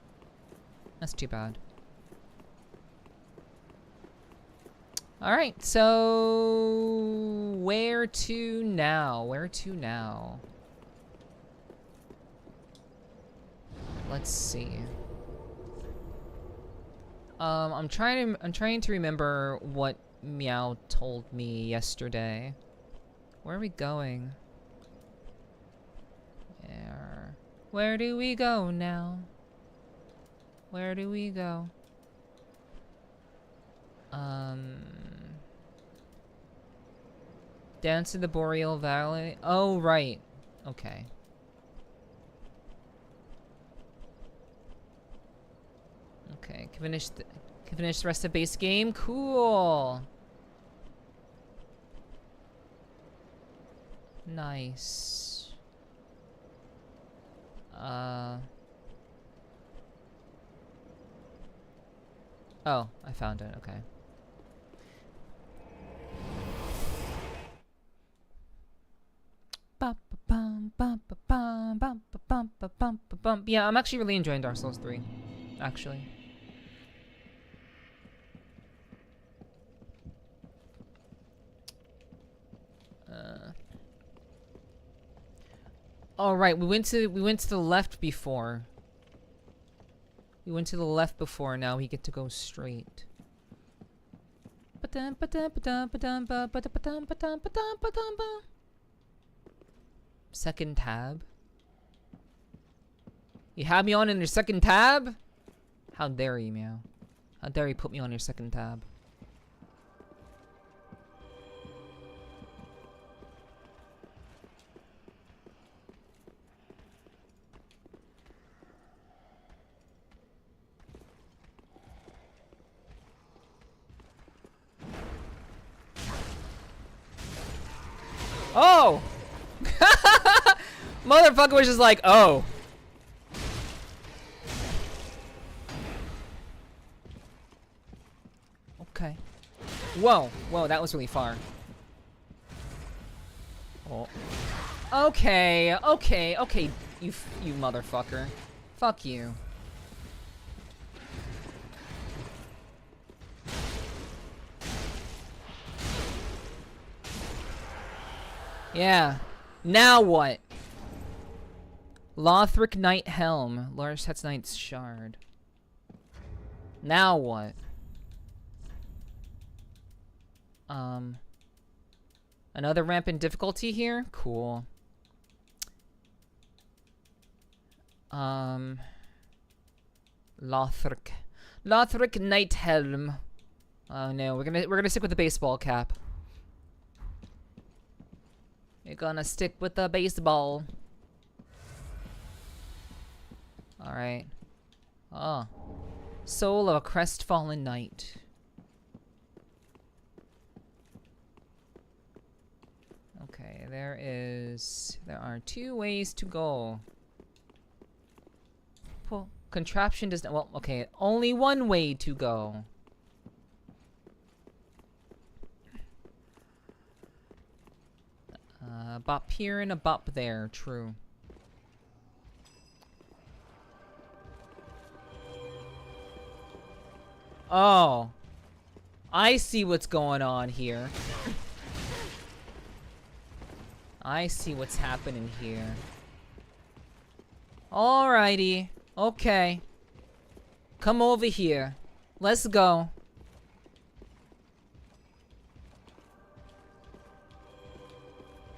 That's too bad. Alright, so... where to now? Where to now? Let's see. I'm trying to remember what Meow told me yesterday. Where are we going? Where do we go now? Where do we go? Dance in the Boreal Valley. Oh, right. Okay. Okay, can finish the rest of base game. Cool. Nice. Oh, I found it. Okay. Yeah, I'm actually really enjoying Dark Souls 3. Actually. All right, we went to the left before. We went to the left before. Now we get to go straight. Second tab. You have me on in your second tab? How dare you, Meow? How dare you put me on your second tab? Oh! Motherfucker was just like, oh. Okay. Whoa, whoa, that was really far. Oh. Okay, okay, okay, you motherfucker. Fuck you. Yeah. Now what? Lothric Knight Helm. Large Sets Knight's Shard. Now what? Another ramp in difficulty here? Cool. Lothric Knight Helm. Oh no, we're gonna stick with the baseball cap. We're gonna stick with the baseball. Alright. Oh. Soul of a Crestfallen Knight. Okay, there are 2 ways to go. Well, contraption does not, well, okay, only one way to go. Bop here and a bop there, true. Oh. I see what's going on here. I see what's happening here. Alrighty. Okay. Come over here. Let's go.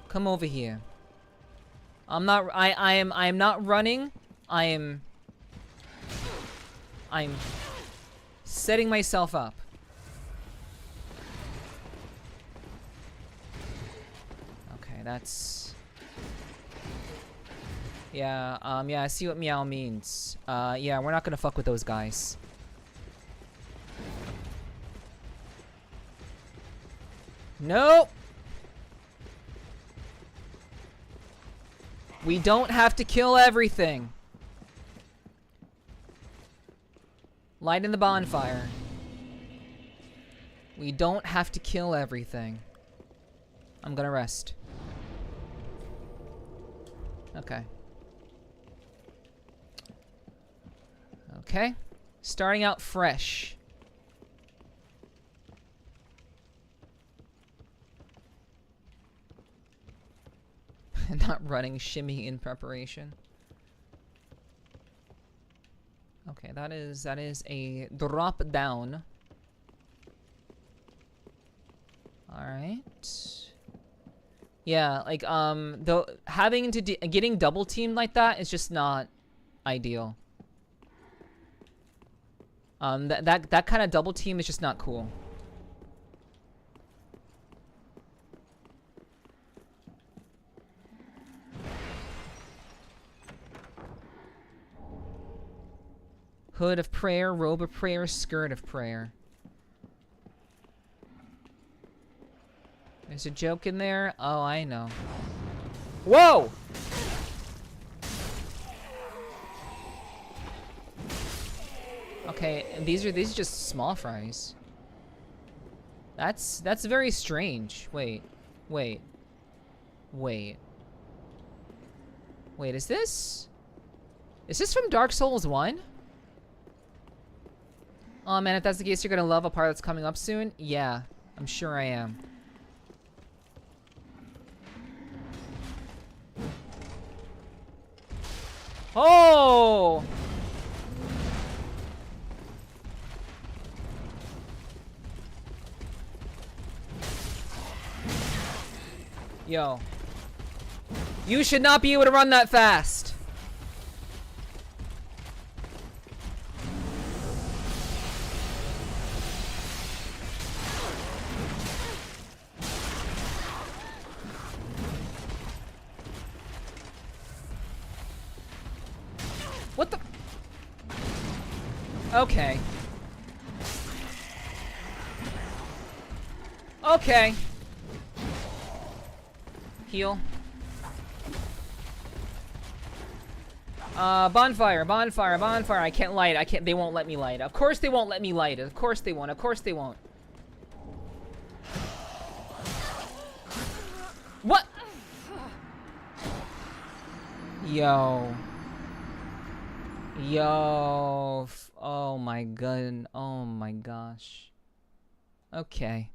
Come over here. I'm not running. I'm setting myself up. Okay, that's... Yeah, yeah, I see what meow means. Yeah, we're not gonna fuck with those guys. Nope! We don't have to kill everything. Light in the bonfire. We don't have to kill everything. I'm gonna rest. Okay. Okay. Starting out fresh. Not running shimmy in preparation. Okay, that is a drop down. Alright. Yeah, like, though having to getting double teamed like that is just not ideal. That kind of double team is just not cool. Hood of prayer, robe of prayer, skirt of prayer. There's a joke in there? Oh, I know. Whoa! Okay, and these are just small fries. That's very strange. Wait. Wait, is this from Dark Souls 1? Oh man, if that's the case, you're gonna love a part that's coming up soon? Yeah, I'm sure I am. Oh! Yo. You should not be able to run that fast! What the? Okay. Okay. Heal. Bonfire. I can't light. They won't let me light. Of course they won't let me light. Of course they won't. What? Yo. Oh my god. Oh my gosh. Okay.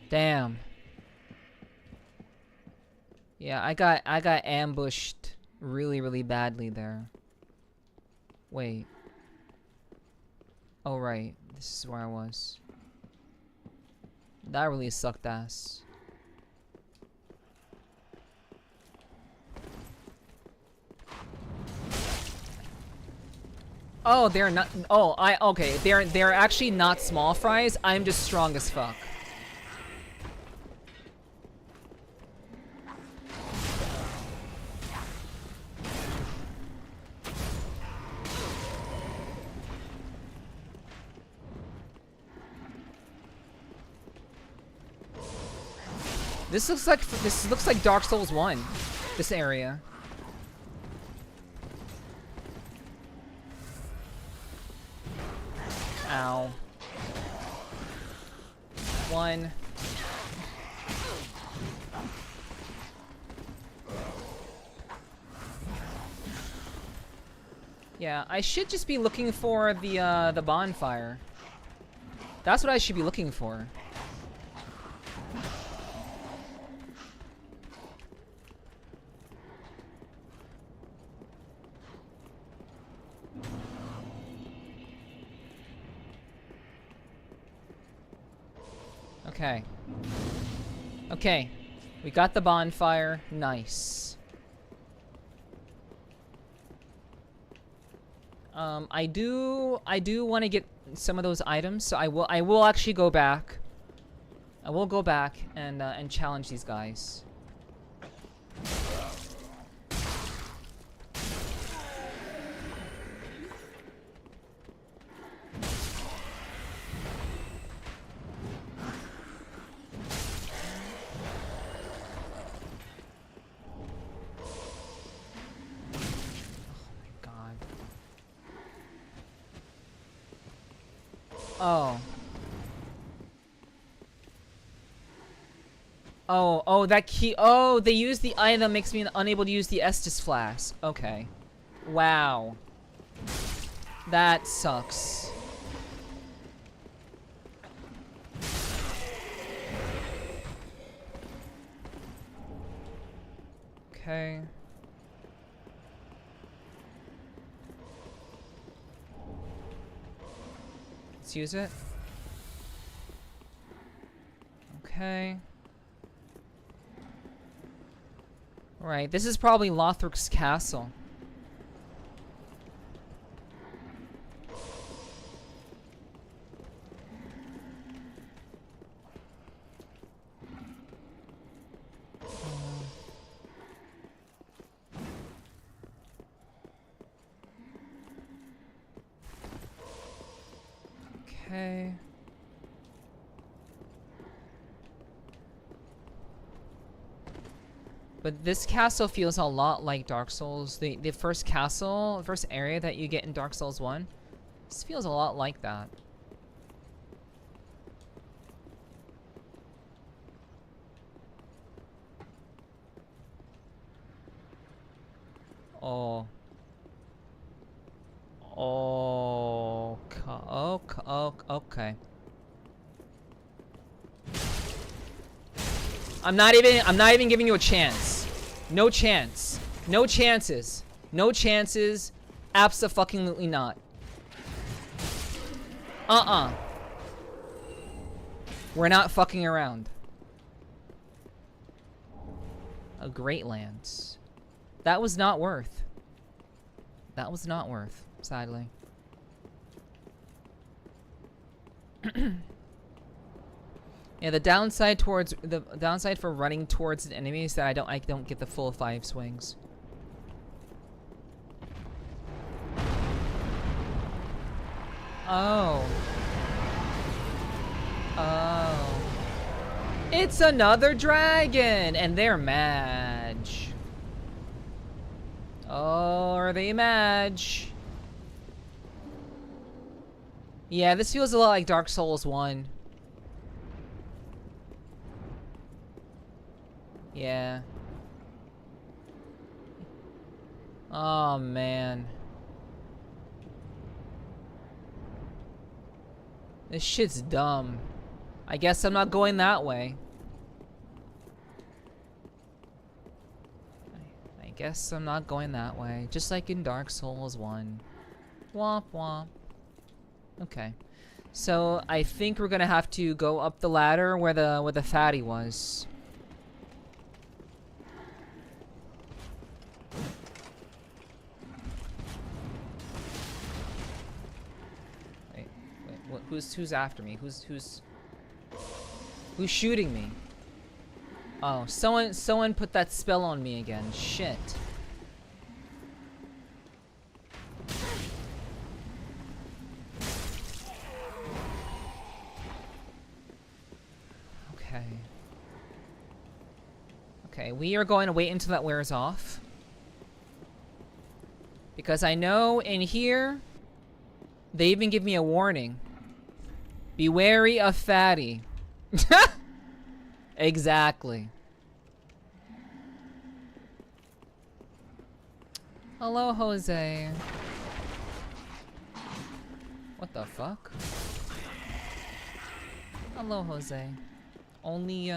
Damn. Yeah, I got ambushed really badly there. Wait. Oh right, this is where I was. That really sucked ass. Oh, they're not. Oh, okay. They're actually not small fries. I'm just strong as fuck. This looks like Dark Souls 1. This area. Ow. 1. Yeah, I should just be looking for the bonfire. That's what I should be looking for. Okay. Okay. We got the bonfire. Nice. I do want to get some of those items, so I will actually go back. I will go back and challenge these guys. Oh. Oh, that key. Oh, they use the item that makes me unable to use the Estus flask. Okay. Wow. That sucks. Okay. Let's use it. Okay. Right, this is probably Lothric's castle. Okay. But this castle feels a lot like Dark Souls. The first castle, first area that you get in Dark Souls 1. This feels a lot like that. Oh. Oh. Okay. I'm not even giving you a chance. No chance. No chances. No chances. Abso-fucking-lutely not. We're not fucking around. A Great Lands. That was not worth. That was not worth, sadly. Yeah, the downside for running towards an enemy is that I don't get the full 5 swings. Oh. Oh. It's another dragon, and they're Madge. Oh, are they Madge? Yeah, this feels a lot like Dark Souls 1. Yeah. Oh, man. This shit's dumb. I guess I'm not going that way. I guess I'm not going that way. Just like in Dark Souls 1. Womp womp. Okay. So, I think we're gonna have to go up the ladder where the fatty was. Who's after me? Who's shooting me? Oh, someone put that spell on me again. Shit. Okay. Okay, we are going to wait until that wears off. Because I know in here they even give me a warning. Be wary of fatty. Exactly. Hello, Jose. What the fuck? Hello, Jose. Only,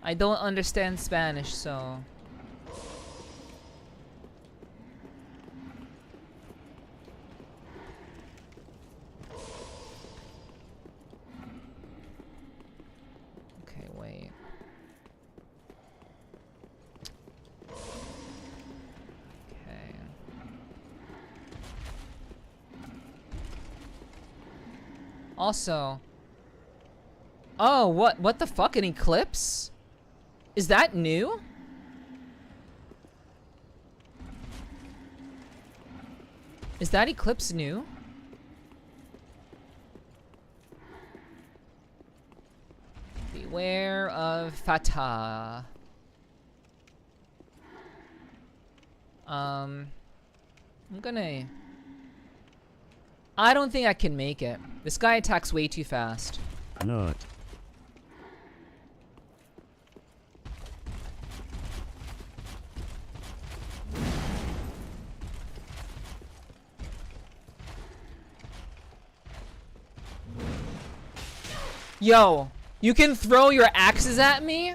I don't understand Spanish, so... Also, oh, what the fuck? An eclipse? Is that new? Is that eclipse new? Beware of Fatah. I'm gonna... I don't think I can make it. This guy attacks way too fast. I know it. Yo, you can throw your axes at me?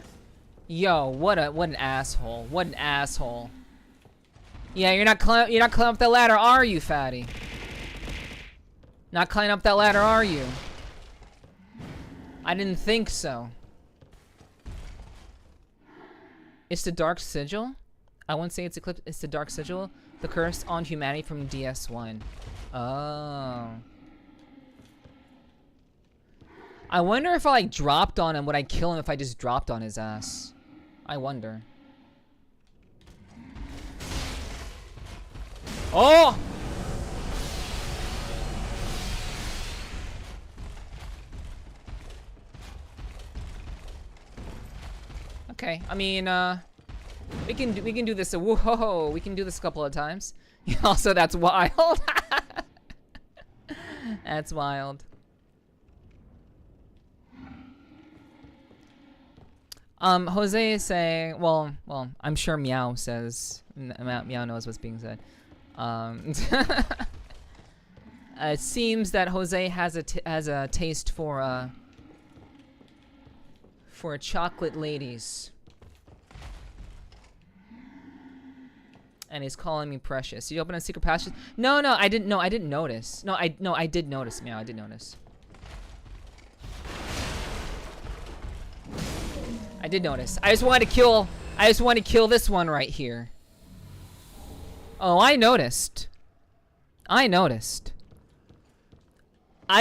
Yo, what an asshole. What an asshole. Yeah, you're not climbing up that ladder, are you, fatty? Not climbing up that ladder, are you? I didn't think so. It's the Dark Sigil? I wouldn't say it's Eclipse, it's the Dark Sigil. The curse on humanity from DS1. Oh. I wonder if I like dropped on him, would I kill him if I just dropped on his ass? I wonder. Oh! Okay, I mean, we can do this. Whoa, we can do this a couple of times. Also, that's wild. That's wild. Jose is saying, well, I'm sure Meow says, Meow knows what's being said. It seems that Jose has a taste for chocolate ladies. And he's calling me precious. You open a secret passage? No, I didn't notice. No, I did notice, Meow, I did notice. I did notice. I just wanted to kill this one right here. Oh, I noticed. I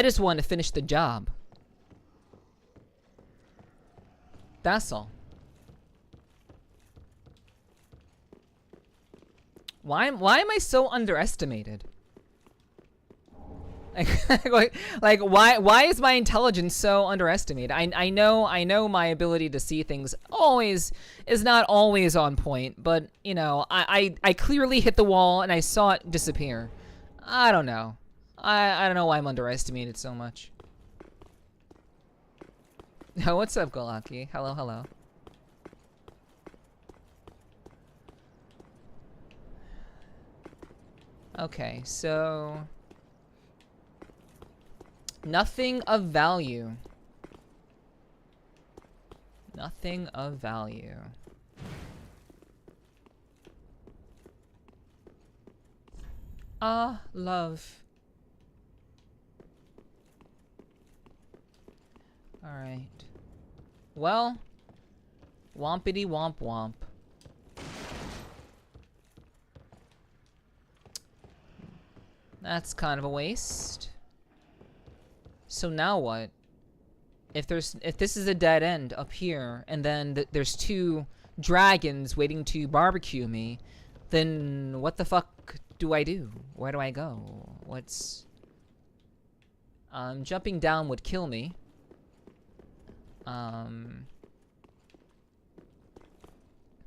just wanted to finish the job. That's all. Why am I so underestimated? Like why is my intelligence so underestimated? I know my ability to see things is not always on point, but you know, I clearly hit the wall and I saw it disappear. I don't know. I don't know why I'm underestimated so much. What's up, Golaki? Hello. Okay, so nothing of value. Nothing of value. Ah, love. Alright. Well, wompity womp womp. That's kind of a waste. So now what? If this is a dead end up here, and then there's two dragons waiting to barbecue me, then what the fuck do I do? Where do I go? Jumping down would kill me.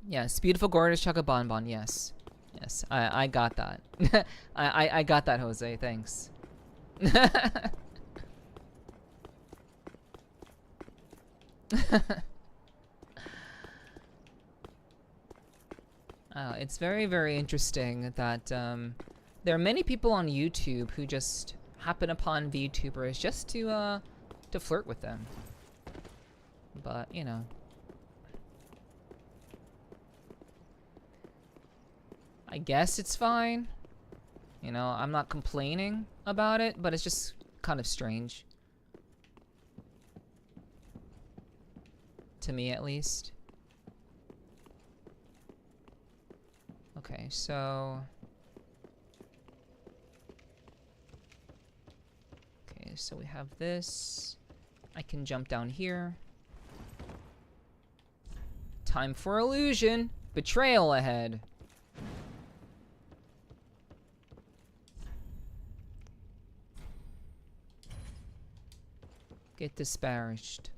Yes, beautiful, gorgeous chocolate bonbon. Yes, I got that. I got that, Jose. Thanks. It's very, very interesting that there are many people on YouTube who just happen upon VTubers just to flirt with them. But you know, I guess it's fine. You know, I'm not complaining about it, but it's just kind of strange. To me, at least. Okay, so... so we have this. I can jump down here. Time for illusion. Betrayal ahead. Get disparaged.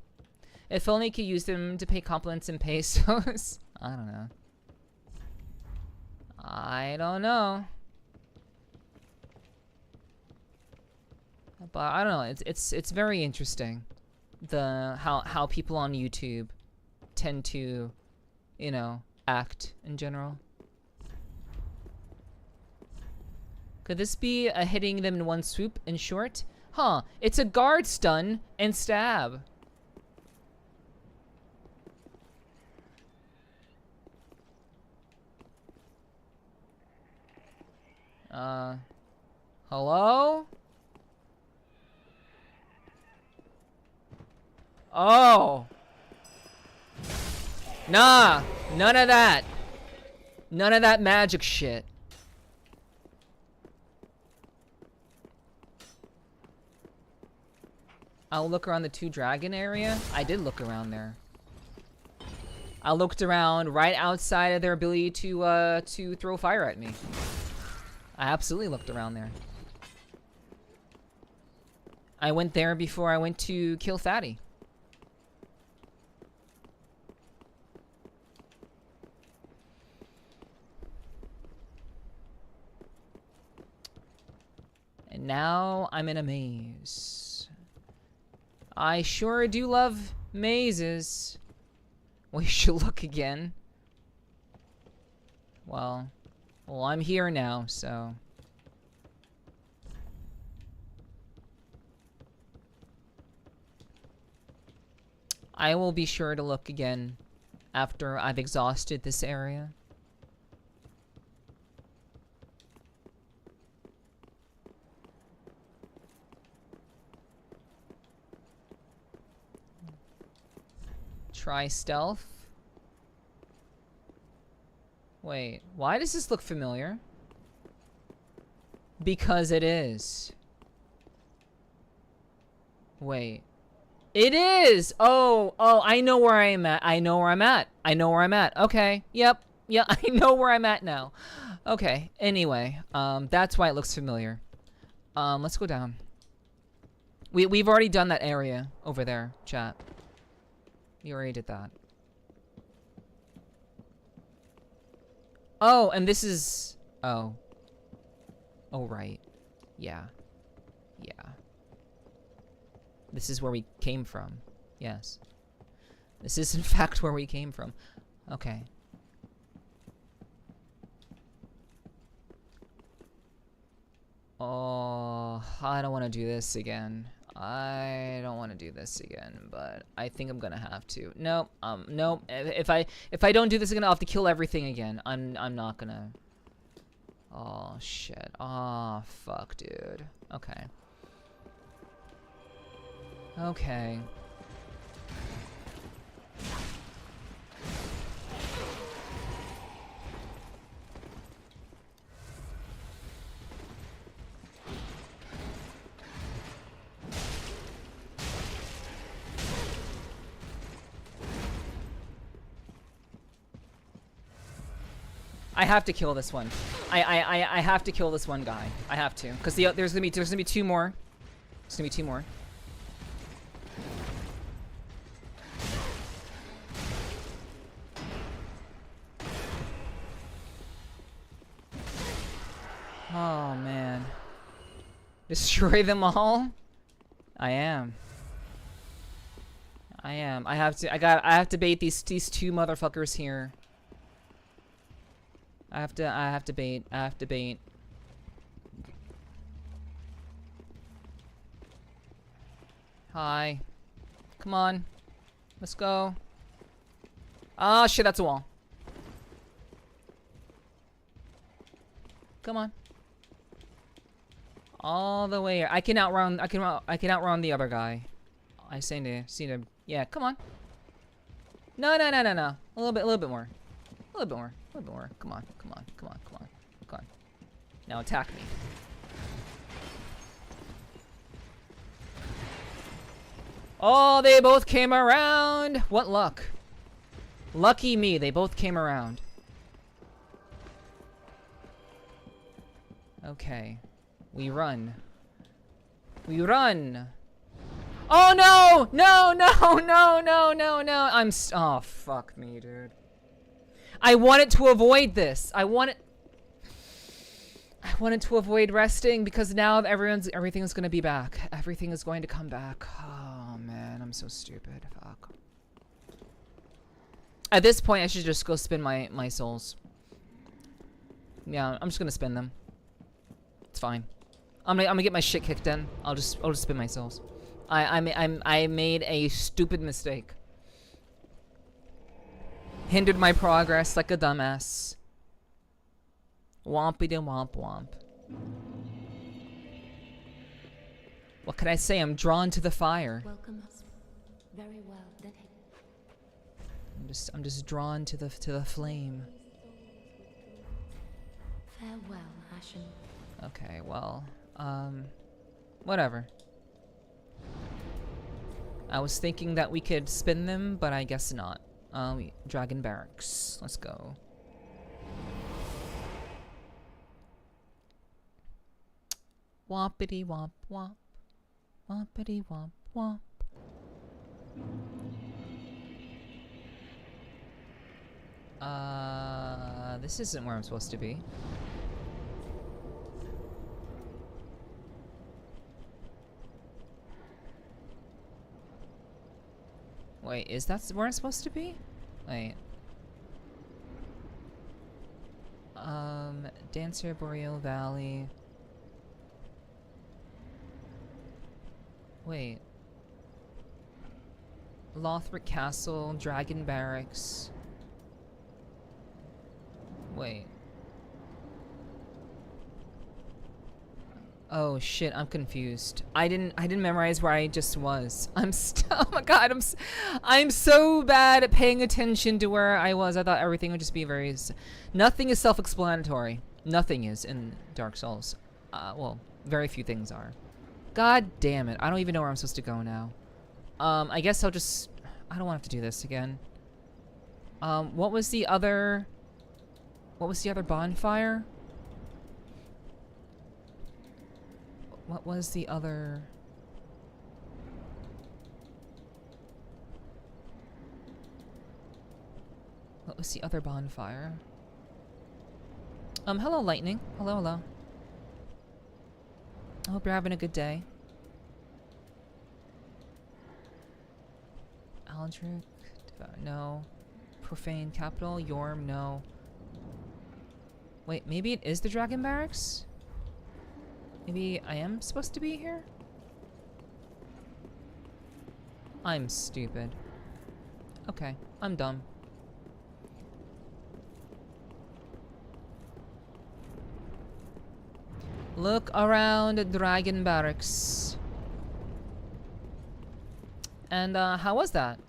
If only you could use them to pay compliments in pesos. I don't know. I don't know. But I don't know. It's very interesting. How people on YouTube tend to, you know, act in general. Could this be a hitting them in one swoop in short? Huh, it's a guard stun and stab. Hello? Oh. Nah, none of that. None of that magic shit. I'll look around the 2 dragon area. I did look around there. I looked around right outside of their ability to throw fire at me. I absolutely looked around there. I went there before I went to kill Fatty. And now I'm in a maze. I sure do love mazes. We should look again. Well, I'm here now, so. I will be sure to look again after I've exhausted this area. Try stealth. Wait, why does this look familiar? Because it is. Wait. It is! Oh, I know where I am at. I know where I'm at. I know where I'm at. Okay, yep. Yeah, I know where I'm at now. Okay, anyway, that's why it looks familiar. Let's go down. We've already done that area over there, chat. We already did that. Oh, and this is... Oh. Oh, right. Yeah. Yeah. This is where we came from. Yes. This is, in fact, where we came from. Okay. Oh, I don't want to do this again. I don't want to do this again, but I think I'm gonna have to. Nope. Nope. If I don't do this again, I'll have to kill everything again. I'm not gonna. Oh shit. Oh fuck, dude. Okay. Okay. I have to kill this one. I have to kill this one guy. I have to, because there's gonna be 2 more. There's gonna be 2 more. Oh man. Destroy them all? I am. I have to bait these 2 motherfuckers here. I have to bait. Hi. Come on. Let's go. Ah, shit, that's a wall. Come on. All the way here. I can outrun the other guy. I seem to yeah, come on. No. A little bit more. Come on. Now attack me. Oh, they both came around. What luck. Lucky me, they both came around. Okay. We run. We run. Oh no! No, no, no, no, no, no. Oh, fuck me, dude. I wanted to avoid this. I wanted to avoid resting because now everything is gonna be back. Everything is going to come back. Oh man, I'm so stupid. Fuck. At this point, I should just go spin my souls. Yeah, I'm just gonna spin them. It's fine. I'm gonna get my shit kicked in. I'll just spin my souls. I made a stupid mistake. Hindered my progress like a dumbass. Wompity womp womp. What can I say? I'm drawn to the fire. Welcome. Very well. Then I'm just drawn to the flame. farewell, Ashen. Okay, well, whatever. I was thinking that we could spin them, but I guess not. Dragon Barracks. Let's go. Wompity womp womp. Wompity womp womp. This isn't where I'm supposed to be. Wait, is that where I'm supposed to be? Wait. Dancer, Boreal Valley. Wait. Lothric Castle, Dragon Barracks. Wait. Oh shit, I'm confused. I didn't memorize where I just was. Oh my god, I'm so bad at paying attention to where I was. I thought everything would just be nothing is self-explanatory. Nothing is in Dark Souls. Well, very few things are. God damn it, I don't even know where I'm supposed to go now. I guess I don't want to have to do this again. What was the other bonfire? What was the other... What was the other bonfire? Hello, Lightning. Hello, hello. I hope you're having a good day. Aldrich, no. Profane Capital, Yorm, no. Wait, maybe it is the Dragon Barracks? Maybe I am supposed to be here? I'm stupid. Okay, I'm dumb. Look around Dragon Barracks. And how was that?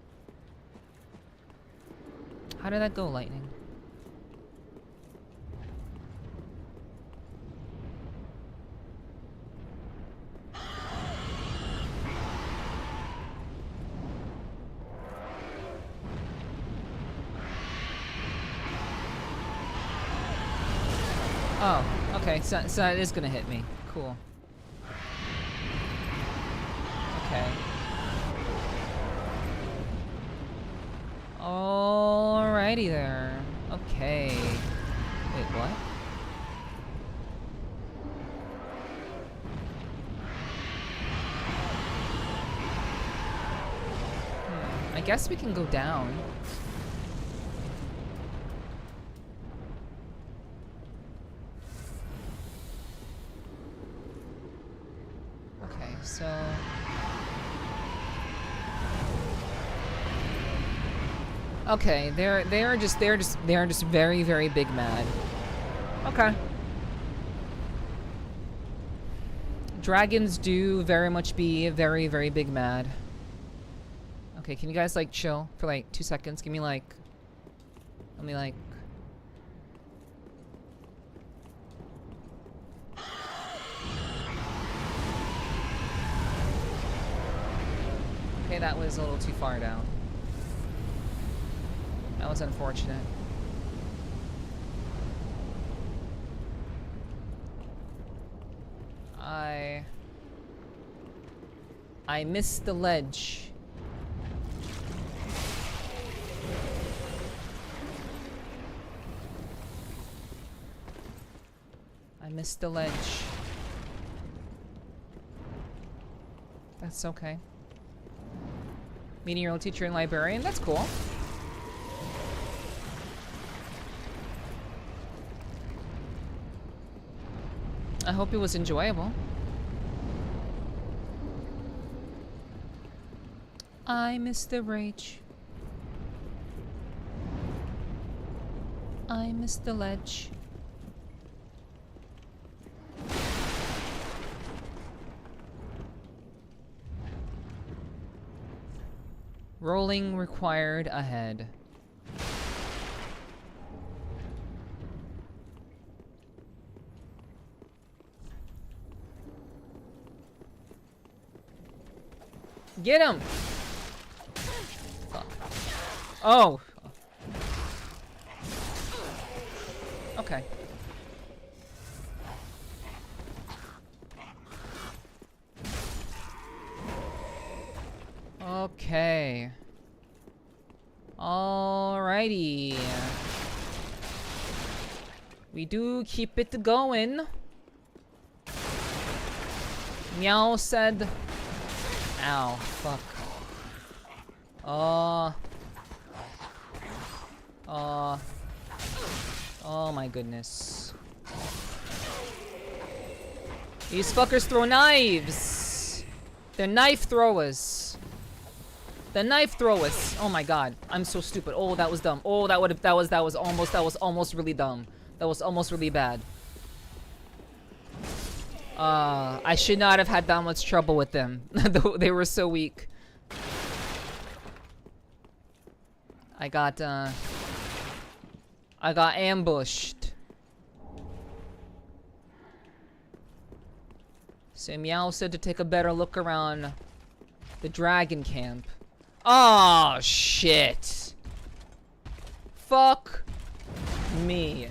How did that go, Lightning? Oh, okay, so it is gonna hit me. Cool. Okay. Alrighty there. Okay. Wait, what? I guess we can go down. Okay, so... Okay, they're just very, very big mad. Okay. Dragons do very much be very, very big mad. Okay, can you guys like chill for like 2 seconds? Give me like, let me like. Okay, that was a little too far down. That was unfortunate. I missed the ledge. I missed the ledge. That's okay. Meeting your old teacher and librarian, that's cool. I hope it was enjoyable. I miss the rage. I miss the ledge. Rolling required ahead. Get him! Fuck. Oh! Okay. Okay. Alrighty. We do keep it going. Meow said... Ow, fuck. Oh my goodness. These fuckers throw knives! They're knife throwers. The knife throwers. Oh my god. I'm so stupid. Oh, that was dumb. Oh, that was almost really dumb. That was almost really bad. I should not have had that much trouble with them. They were so weak. I got ambushed. So Meow said to take a better look around the dragon camp. Oh shit. Fuck me.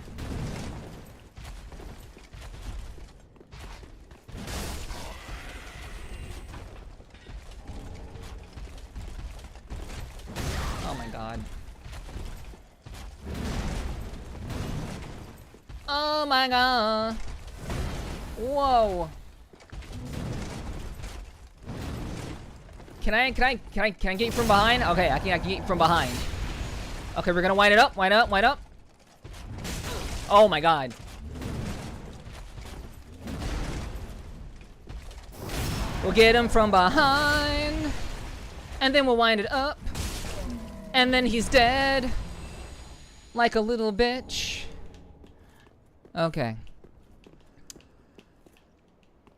Oh my god. Oh my god. Whoa. Can I get you from behind? Okay, I can get you from behind. Okay, we're gonna wind it up, wind up, wind up. Oh my god. We'll get him from behind. And then we'll wind it up. And then he's dead. Like a little bitch. Okay.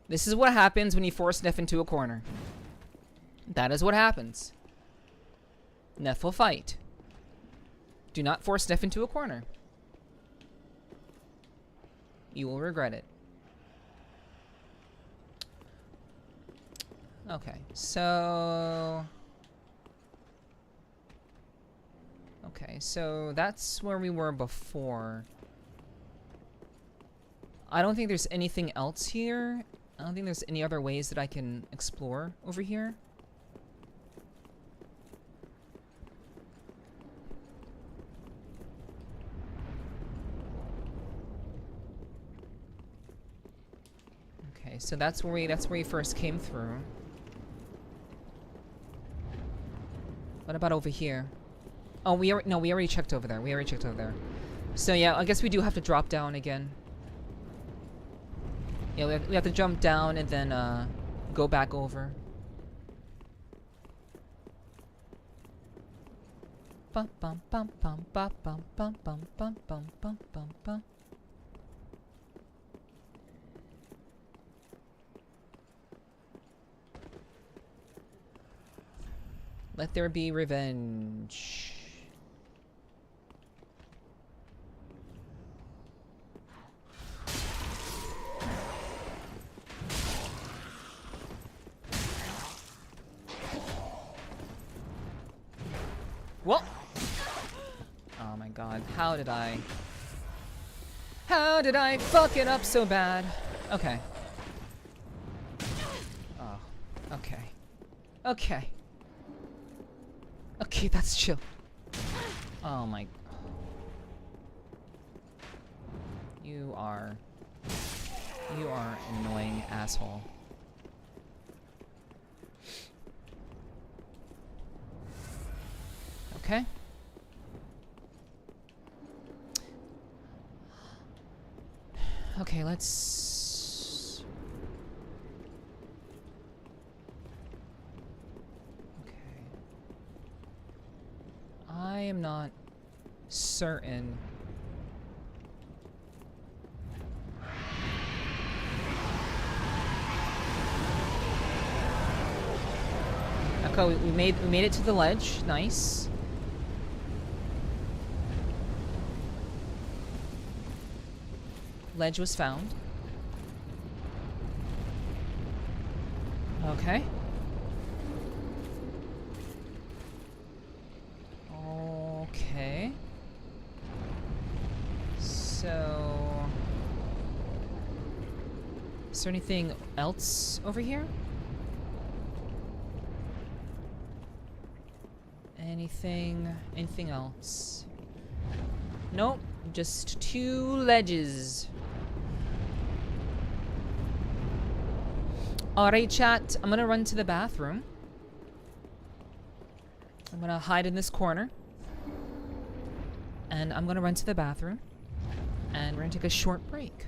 This is what happens when you force Neff into a corner. That is what happens. Neff will fight. Do not force Neff into a corner. You will regret it. Okay, so... Okay, so that's where we were before. I don't think there's anything else here. I don't think there's any other ways that I can explore over here. Okay, so that's where we first came through. What about over here? Oh, we already checked over there. We already checked over there. So yeah, I guess we do have to drop down again. Yeah, we have to jump down and then go back over. Bum bum bum bum bum bum bum bum bum bum bum bum bum. Let there be revenge. Whoa! Oh my god, how did I fuck it up so bad? Okay. Oh, okay. Okay. Okay, that's chill. Oh my... You are annoying asshole. Okay. Okay, let's... Okay. I am not certain. Okay, we made it to the ledge. Nice. Ledge was found. Okay. Okay. So... Is there anything else over here? Anything else? Nope, just 2 ledges. Alright, chat, I'm gonna run to the bathroom. I'm gonna hide in this corner. And I'm gonna run to the bathroom. And we're gonna take a short break.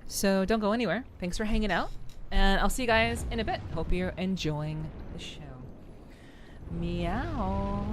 So don't go anywhere. Thanks for hanging out. And I'll see you guys in a bit. Hope you're enjoying the show. Meow.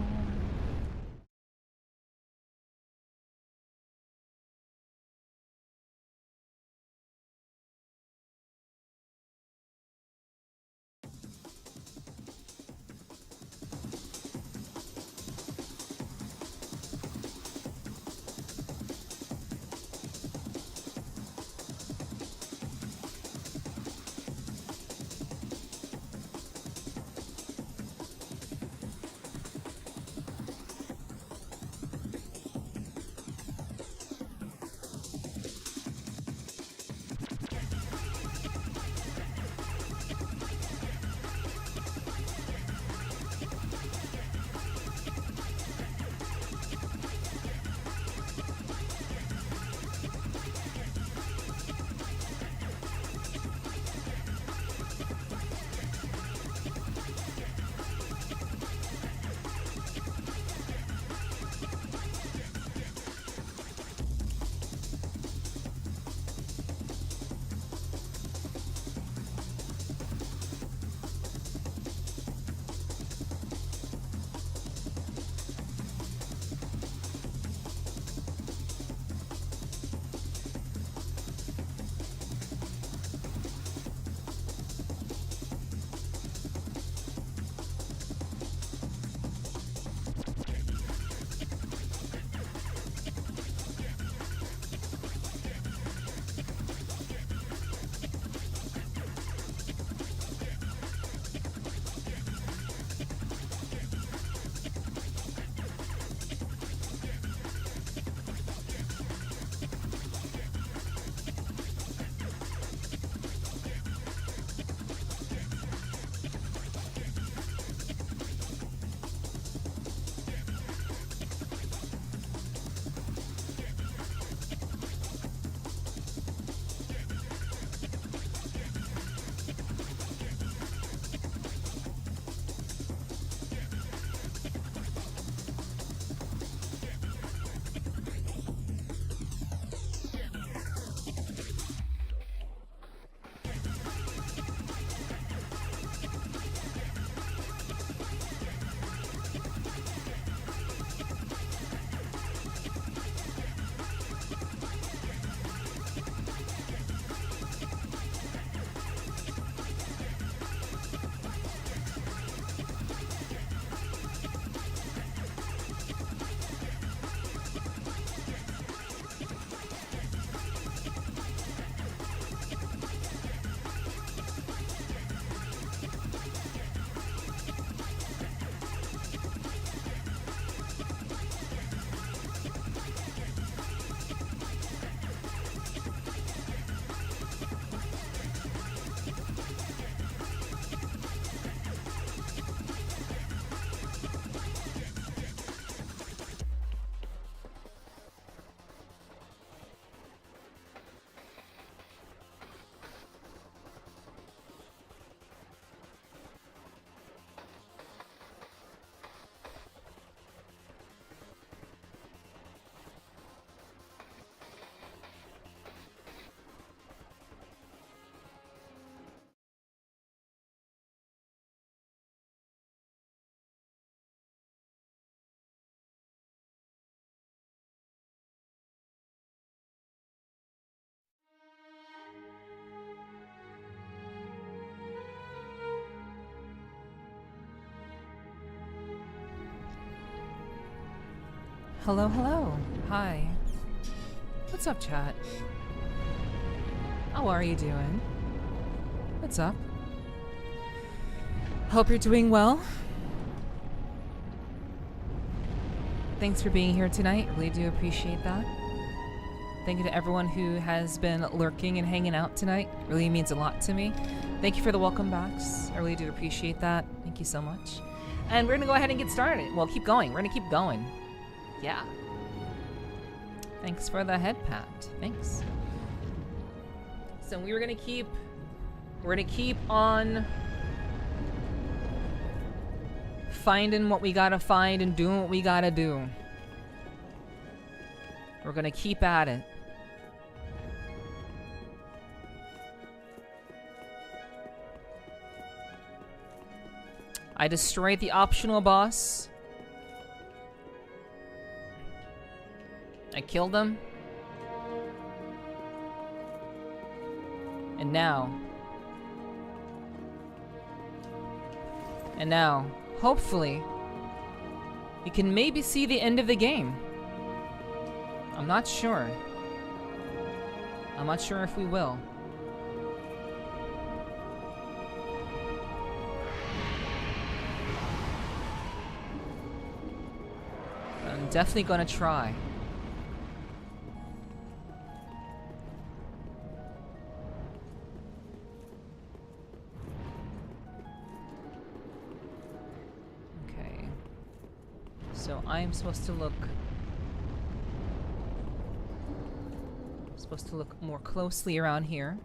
Hello, hello. Hi. What's up, chat? How are you doing? What's up? Hope you're doing well. Thanks for being here tonight. Really do appreciate that. Thank you to everyone who has been lurking and hanging out tonight. Really means a lot to me. Thank you for the welcome backs. I really do appreciate that. Thank you so much. And we're gonna go ahead and get started. Well, keep going. We're gonna keep going. Yeah. Thanks for the head pat. Thanks. So we're gonna keep on finding what we gotta find and doing what we gotta do. We're gonna keep at it. I destroyed the optional boss. I killed him. And now, hopefully, we can maybe see the end of the game. I'm not sure. I'm not sure if we will. I'm definitely gonna try. Okay. So I'm supposed to look more closely around here.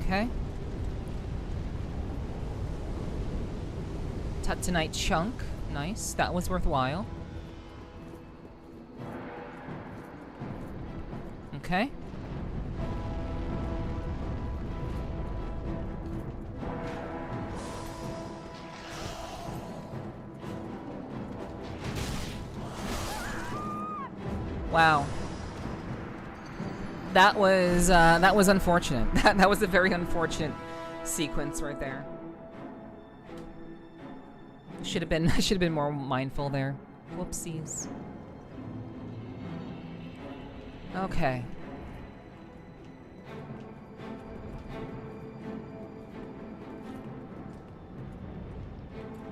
Okay. Tutanite chunk. Nice. That was worthwhile. Okay. Wow. That was unfortunate. That was a very unfortunate sequence right there. I should have been more mindful there. Whoopsies. Okay.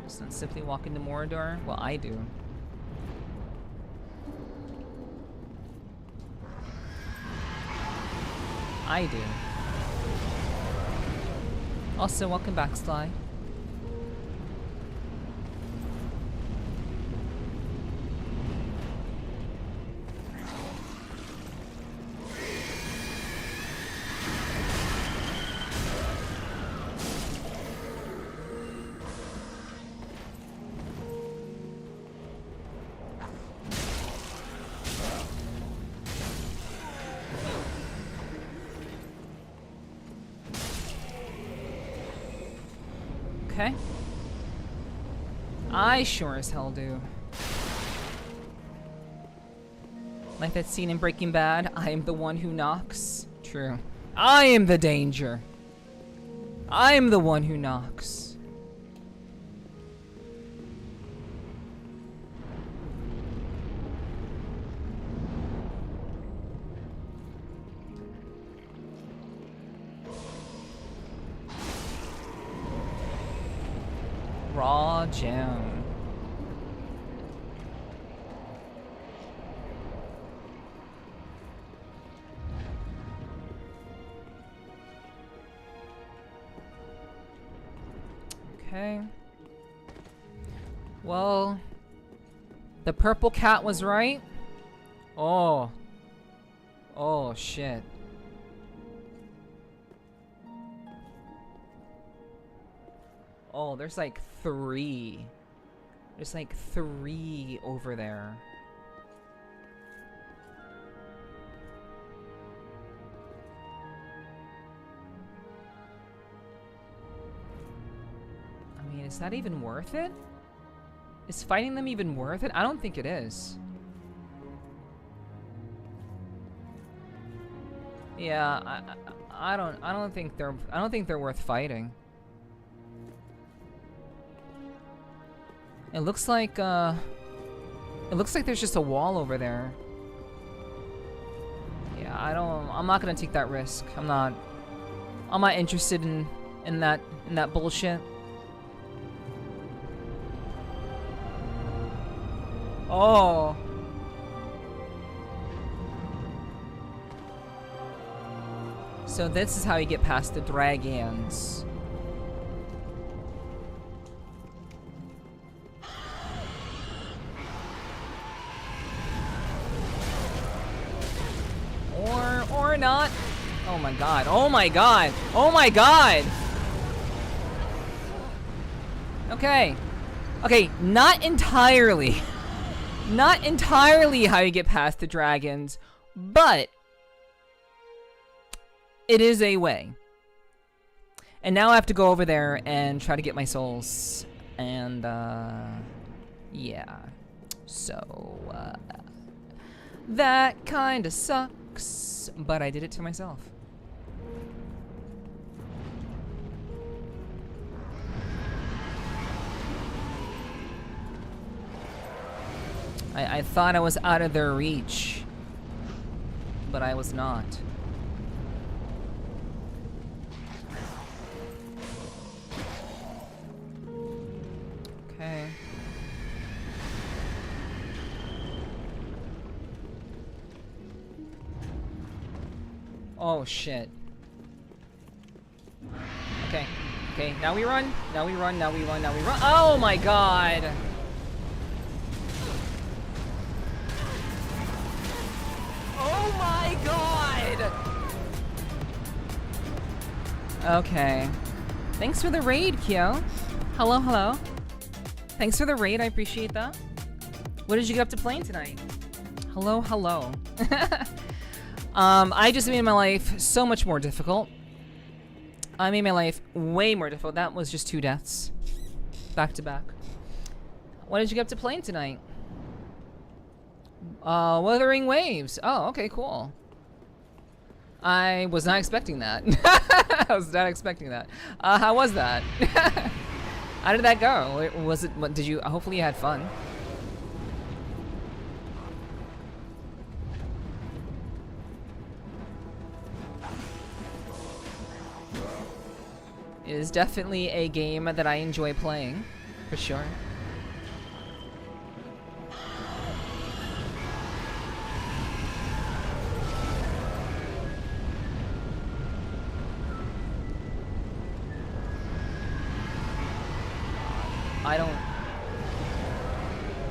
Just not simply walk into Mordor. Well, I do. I do. Also, welcome back, Sly. Okay. I sure as hell do. Like that scene in Breaking Bad, I am the one who knocks. True. I am the danger. I am the one who knocks. Raw gem. Okay. Well, the purple cat was right. Oh. Oh, shit. Oh, there's like 3. There's like 3 over there. I mean, is that even worth it? Is fighting them even worth it? I don't think it is. Yeah, I don't think they're worth fighting. It looks like there's just a wall over there. Yeah, I'm not gonna take that risk. I'm not interested in that bullshit. Oh. So this is how you get past the dragons. Or not. Oh my god. Oh my god. Oh my god. Okay. Okay, not entirely. Not entirely how you get past the dragons, but it is a way. And now I have to go over there and try to get my souls. And, yeah. So, that kinda sucks, but I did it to myself. I thought I was out of their reach, but I was not. Okay. Oh shit. Okay. Okay, now we run. Now we run. Now we run. Now we run. Oh my god. Oh my god! Okay. Thanks for the raid, Kyo. Hello, hello. Thanks for the raid, I appreciate that. What did you get up to playing tonight? Hello, hello. I just made my life so much more difficult. I made my life way more difficult. That was just 2 deaths. Back to back. What did you get up to playing tonight? Wuthering Waves. Oh, okay, cool. I was not expecting that. I was not expecting that. How was that? How did that go? Was it, what, did you, hopefully you had fun. It is definitely a game that I enjoy playing, for sure.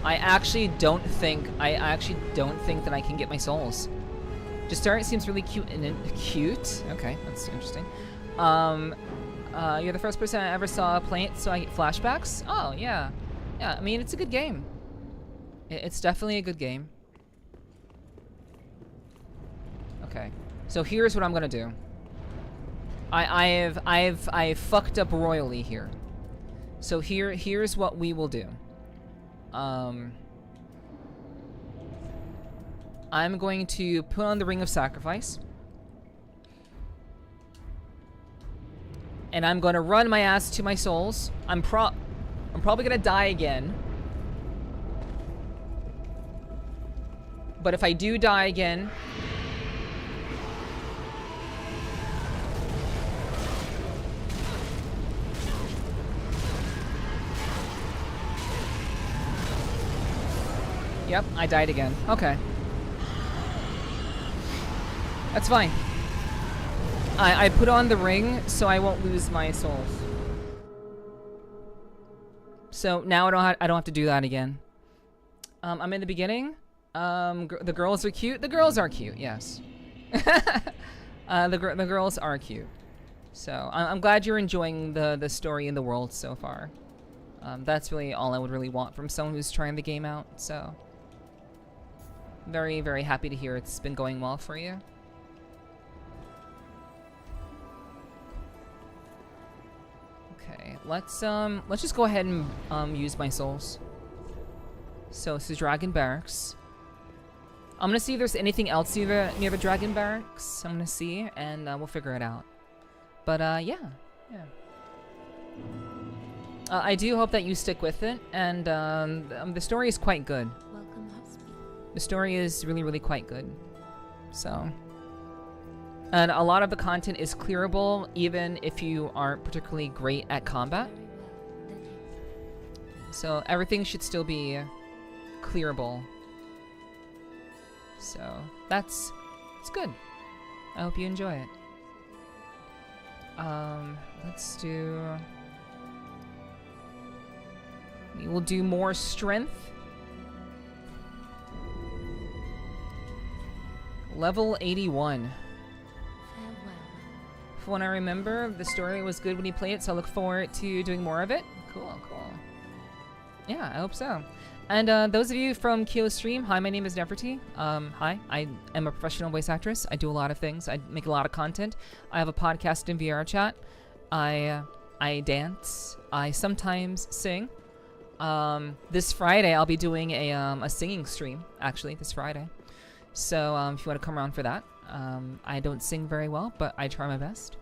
I actually don't think that I can get my souls. Just start seems really cute and cute. Okay, that's interesting. You're the first person I ever saw play it, so I get flashbacks. Oh yeah, yeah. I mean, it's a good game. It's definitely a good game. Okay, so here's what I'm gonna do. I've fucked up royally here. So here's what we will do. I'm going to put on the Ring of Sacrifice. And I'm gonna run my ass to my souls. I'm probably gonna die again. But if I do die again, yep, I died again. Okay. That's fine. I put on the ring so I won't lose my souls. So now I don't have to do that again. I'm in the beginning. The girls are cute. The girls are cute, yes. The girls are cute. So I'm glad you're enjoying the story and the world so far. That's really all I would really want from someone who's trying the game out. So very, very happy to hear it's been going well for you. Okay, let's just go ahead and use my souls. So this is Dragon Barracks. I'm gonna see if there's anything else near the Dragon Barracks. I'm gonna see, and we'll figure it out. But yeah. I do hope that you stick with it, and the story is quite good. Welcome, Husby. The story is really, really quite good. So, and a lot of the content is clearable, even if you aren't particularly great at combat. Very well. Then take So everything should still be clearable. So it's good. I hope you enjoy it. Let's do. We will do more strength. Level 81. farewell. From what I remember, the story was good when you played it, so I look forward to doing more of it. Cool, cool. Yeah, I hope so. And those of you from Kyo Stream, hi, my name is Nepherti. Hi, I am a professional voice actress. I do a lot of things. I make a lot of content. I have a podcast and VR chat. I dance. I sometimes sing. This Friday I'll be doing a singing stream, actually, this Friday. So if you want to come around for that. I don't sing very well, but I try my best.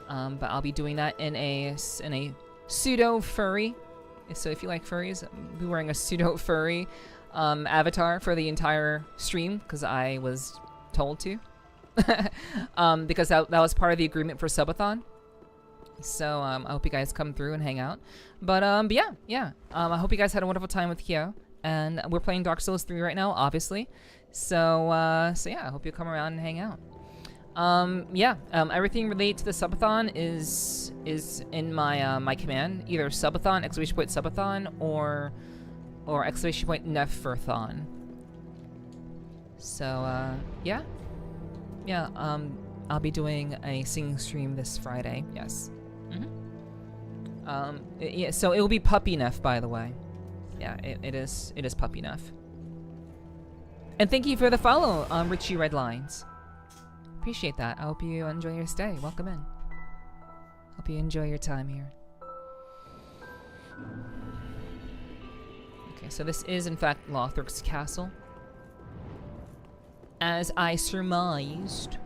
But I'll be doing that in a pseudo furry. So if you like furries, I'll be wearing a pseudo furry avatar for the entire stream because I was told to. Because that was part of the agreement for Subathon. So I hope you guys come through and hang out. But yeah. I hope you guys had a wonderful time with Kyo. And we're playing Dark Souls 3 right now, obviously. So yeah, I hope you come around and hang out. Everything related to the subathon is in my my command, either subathon, !subathon, or !Nepherthon. So yeah, I'll be doing a singing stream this Friday. Yes. Yeah. So it will be Puppy Neff, by the way. Yeah, it is Puppy Neff. And thank you for the follow, Richie Redlines. Appreciate that. I hope you enjoy your stay. Welcome in. Hope you enjoy your time here. Okay, so this is in fact Lothric's castle. As I surmised.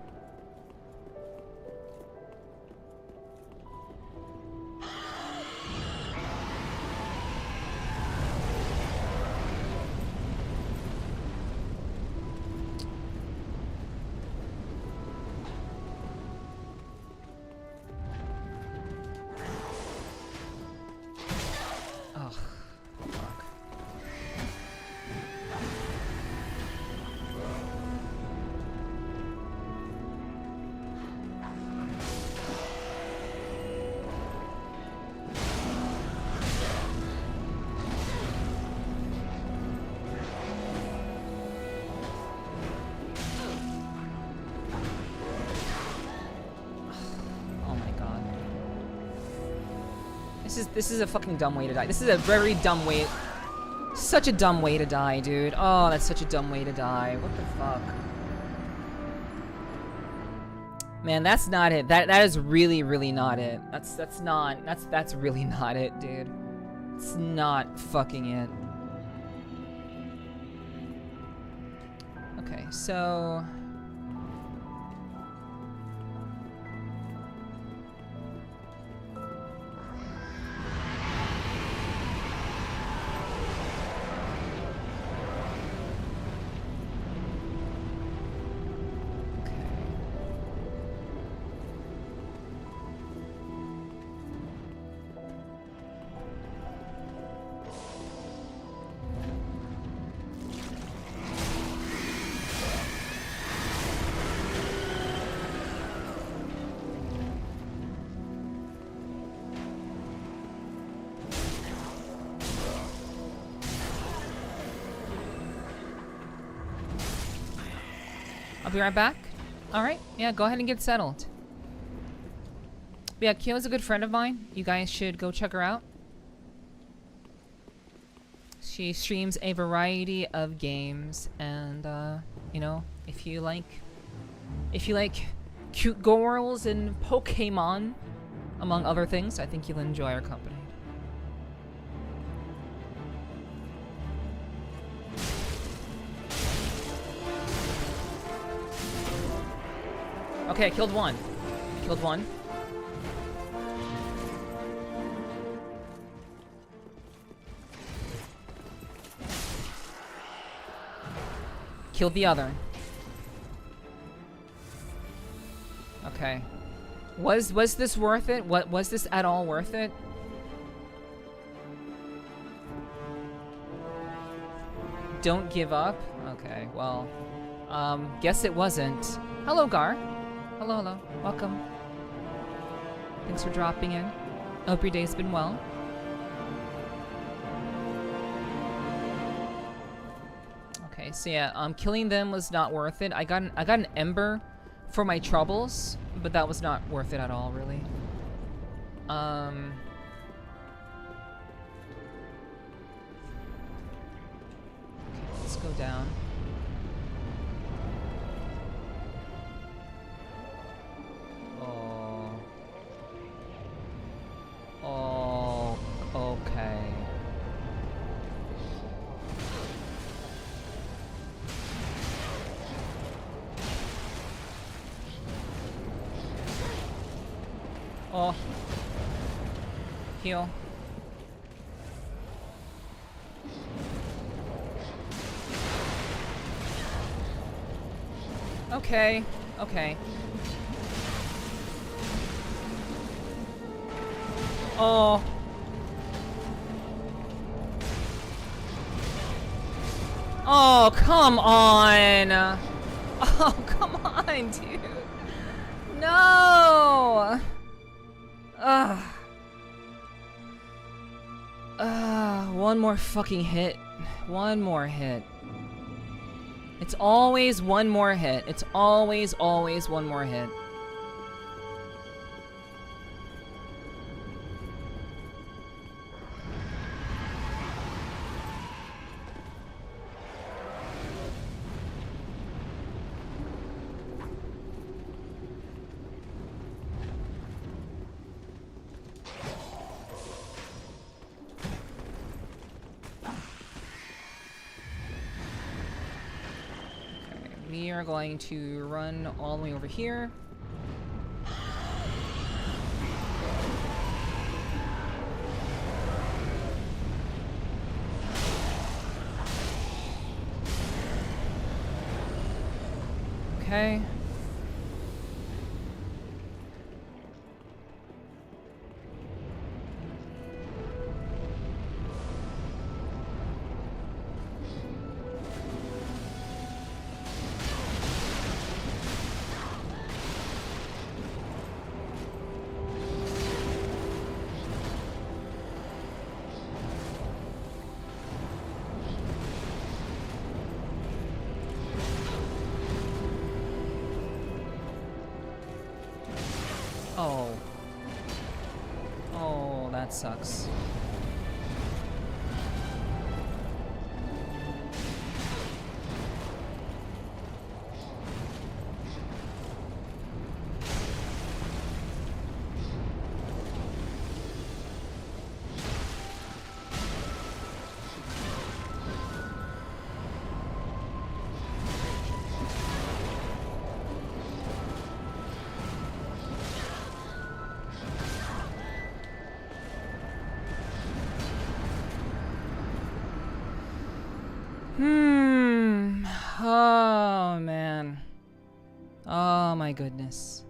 This is a fucking dumb way to die. This is a very dumb way. Such a dumb way to die, dude. Oh, that's such a dumb way to die. What the fuck? Man, that's not it. That is really, really not it. That's really not it, dude. It's not fucking it. Okay, so I'll be right back. Alright, yeah, go ahead and get settled. But yeah, Kyo's a good friend of mine. You guys should go check her out. She streams a variety of games, and you know, if you like cute girls and Pokemon, among other things, I think you'll enjoy her company. Okay, I killed one. killed the other. Okay. Was this worth it? Was this at all worth it? Don't give up? Okay, well, guess it wasn't. Hello, Gar. Hello, hello. Welcome. Thanks for dropping in. I hope your day's been well. Okay, so yeah, killing them was not worth it. I got an ember for my troubles, but that was not worth it at all, really. Let's go down. Oh, okay. Oh. Heal. Okay, okay. Oh. Oh, come on. Oh, come on, dude. No. Ugh. One more fucking hit. One more hit. It's always one more hit. It's always one more hit. We are going to run all the way over here. Okay. Oh. Oh, that sucks. Oh, man. Oh, my goodness.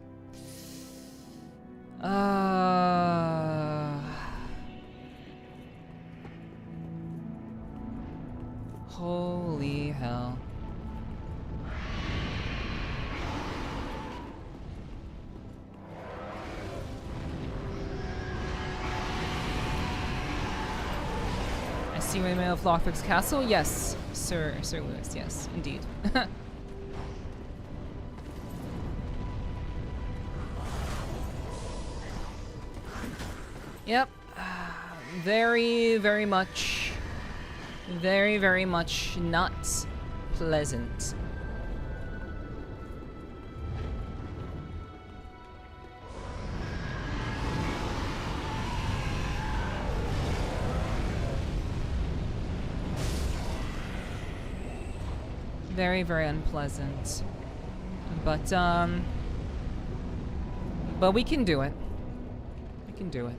Holy hell. I see my mail of Lothbrok's castle? Yes, Sir Lewis, yes, indeed. Yep. Very, very much not pleasant. Very, very unpleasant. But we can do it. We can do it.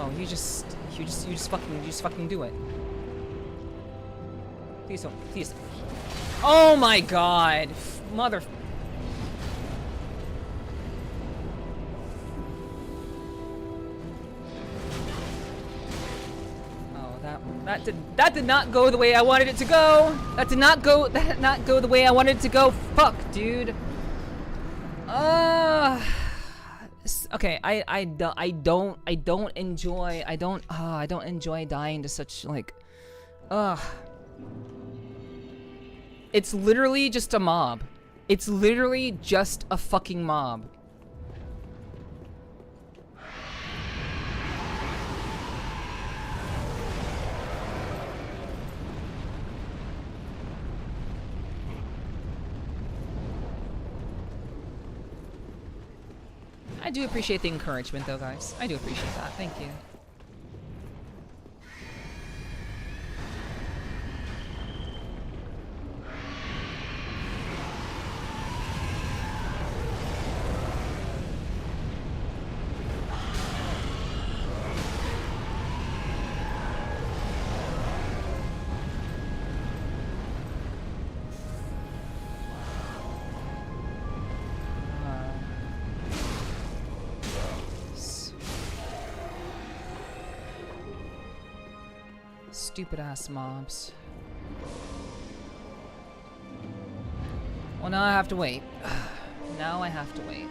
Oh, you just fucking do it. Please don't, please. Oh my god, mother. That did not go the way I wanted it to go. That did not go the way I wanted it to go. Fuck, dude. Okay, I don't enjoy dying to such like It's literally just a mob. It's literally just a fucking mob. I do appreciate the encouragement though, guys. I do appreciate that. Thank you. Stupid ass mobs. Well, now I have to wait. Now I have to wait.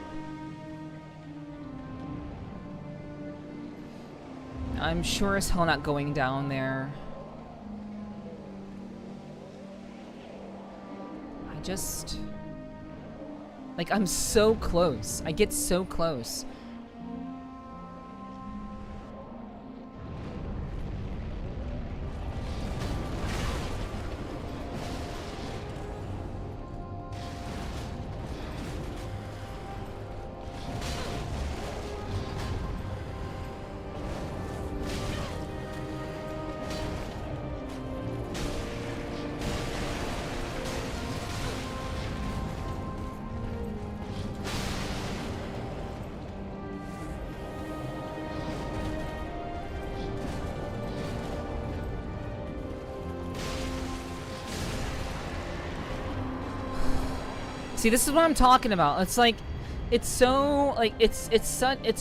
I'm sure as hell not going down there. I just... like, I'm so close. I get so close. See, this is what I'm talking about. It's like, it's so, like, it's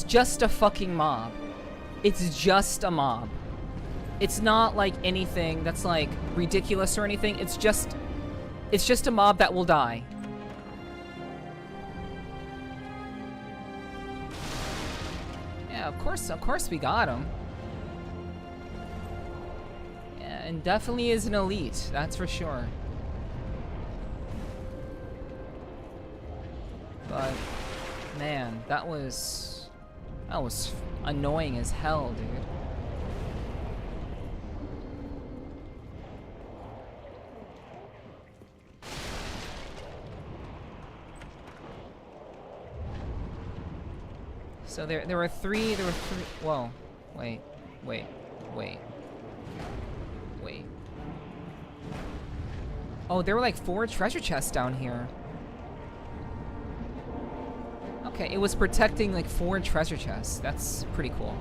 just a fucking mob. It's just a mob. It's not like anything that's like ridiculous or anything. It's just a mob that will die. Yeah, of course we got him. Yeah, and definitely is an elite, that's for sure. But, man, that was annoying as hell, dude. So there were three, whoa, wait. Oh, there were like 4 treasure chests down here. Okay, it was protecting like 4 treasure chests. That's pretty cool.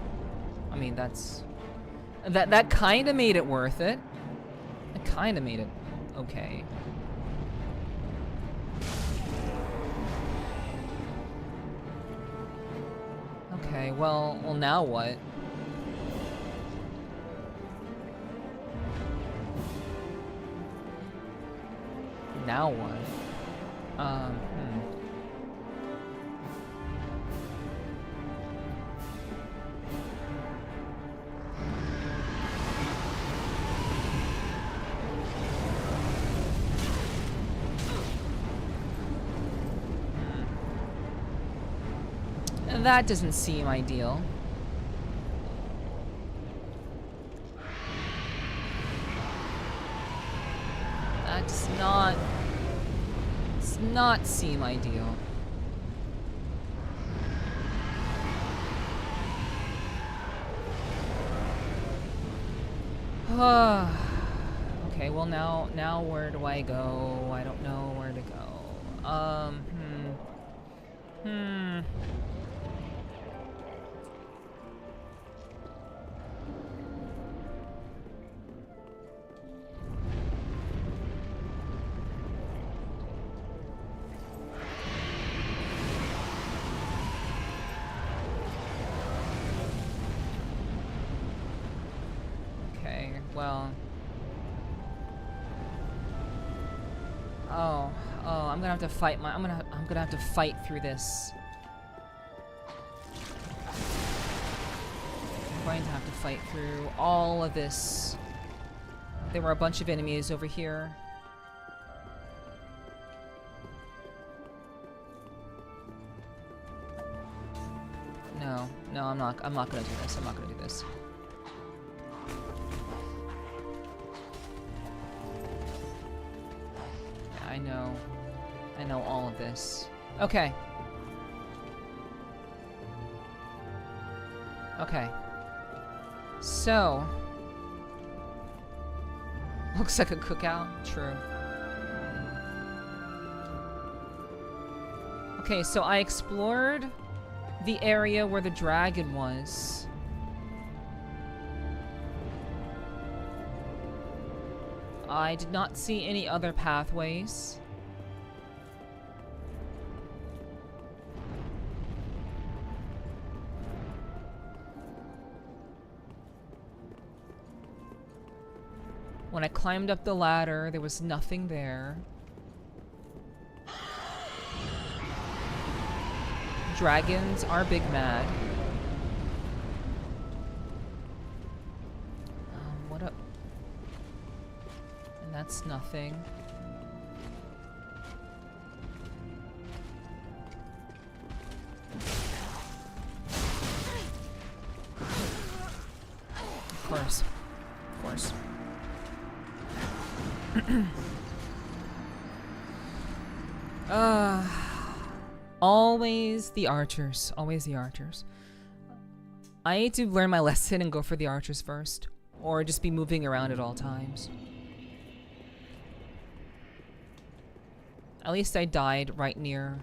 I mean, that kind of made it worth it. It kind of made it okay. Okay, well, now what? Now what? That doesn't seem ideal. That does not seem ideal. Okay, well now where do I go? I don't know where to go. well. Oh, I'm gonna have to fight I'm gonna have to fight through this. I'm going to have to fight through all of this. There were a bunch of enemies over here. No, I'm not gonna do this. I'm not gonna do this. Yeah, I know all of this. Okay. Okay. So, looks like a cookout. True. Okay, so I explored the area where the dragon was. I did not see any other pathways. When I climbed up the ladder, there was nothing there. Dragons are big mad. What up? And that's nothing. Of course. Of course. Always the archers. Always the archers. I need to learn my lesson and go for the archers first. Or just be moving around at all times. At least I died right nearby.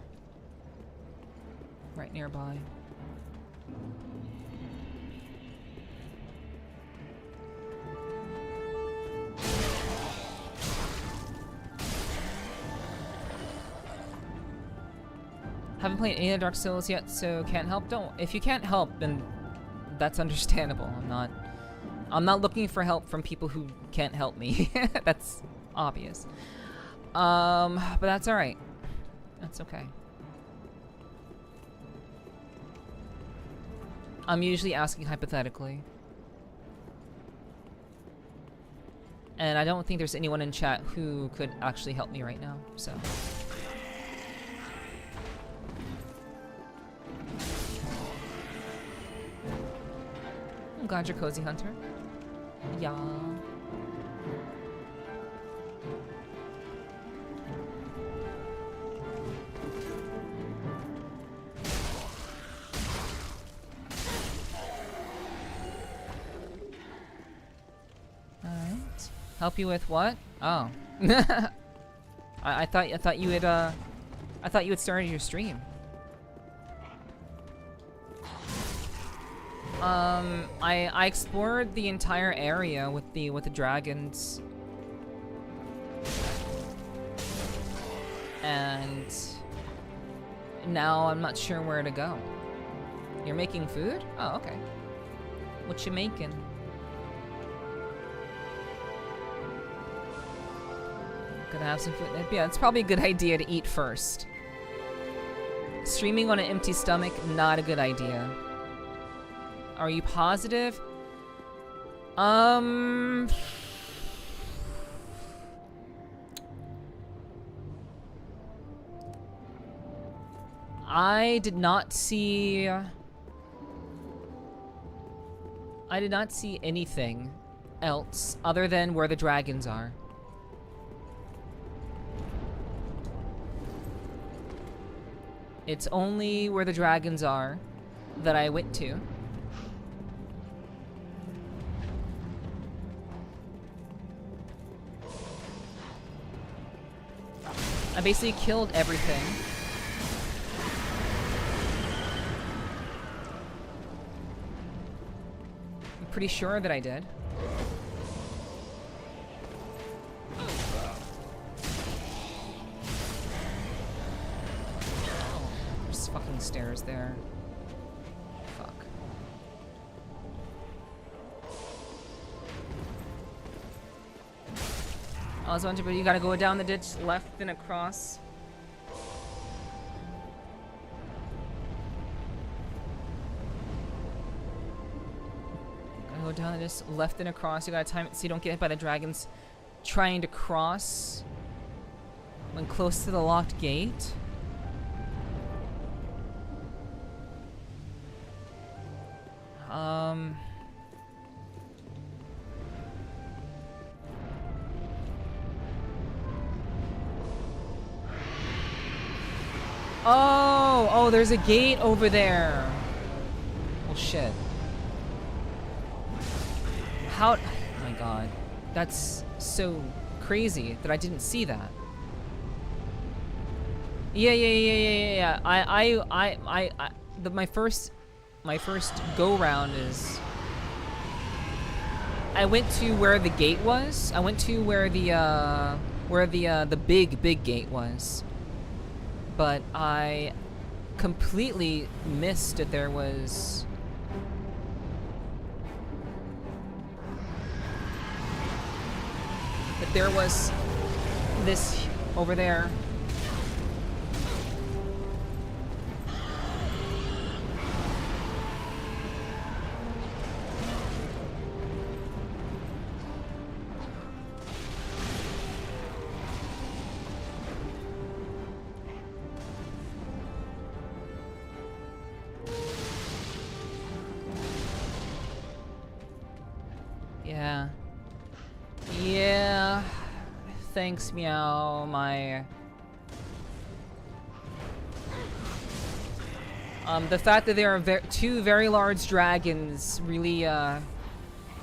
Haven't played any of Dark Souls yet, so can't help. If you can't help, then that's understandable. I'm not looking for help from people who can't help me. That's obvious. But that's alright. That's okay. I'm usually asking hypothetically. And I don't think there's anyone in chat who could actually help me right now, so. I'm glad you're cozy, Hunter. Yeah. Alright. Help you with what? Oh. I thought you had started your stream. I explored the entire area with the dragons. And now I'm not sure where to go. You're making food? Oh, okay. What you making? Gonna have some food. Yeah, it's probably a good idea to eat first. Streaming on an empty stomach, not a good idea. Are you positive? I did not see anything else other than where the dragons are. It's only where the dragons are that I went to. I basically killed everything. I'm pretty sure that I did. There's fucking stairs there. Fuck. I was wondering, but you gotta go down the ditch, left and across. Gotta go down the ditch, left and across. You gotta time it so you don't get hit by the dragons trying to cross when close to the locked gate. Oh, there's a gate over there. Oh shit. How? Oh my god, that's so crazy that I didn't see that. Yeah. My first go round is I went to where the gate was. I went to where the big gate was. But I completely missed that there was this over there. Yeah. Thanks, Meow. The fact that there are two very large dragons really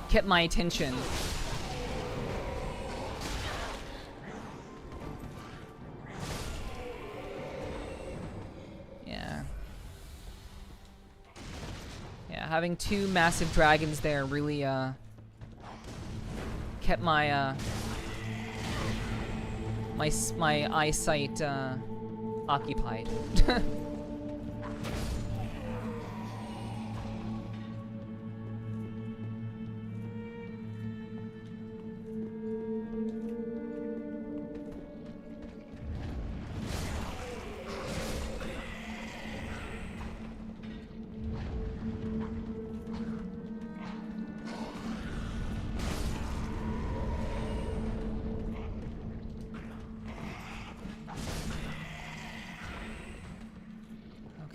kept my attention. Yeah, having two massive dragons there really kept my my eyesight occupied.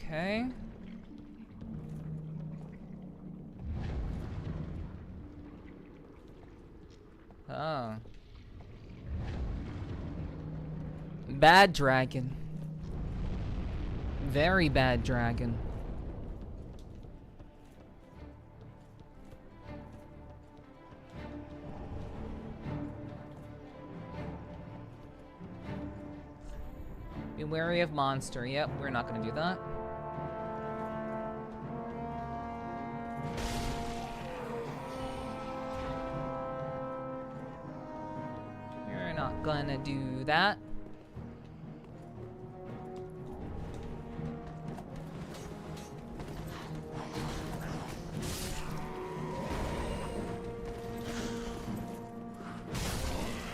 Okay. Oh. Bad dragon. Very bad dragon. Be wary of monster. Yep, we're not gonna do that. We're not gonna do that.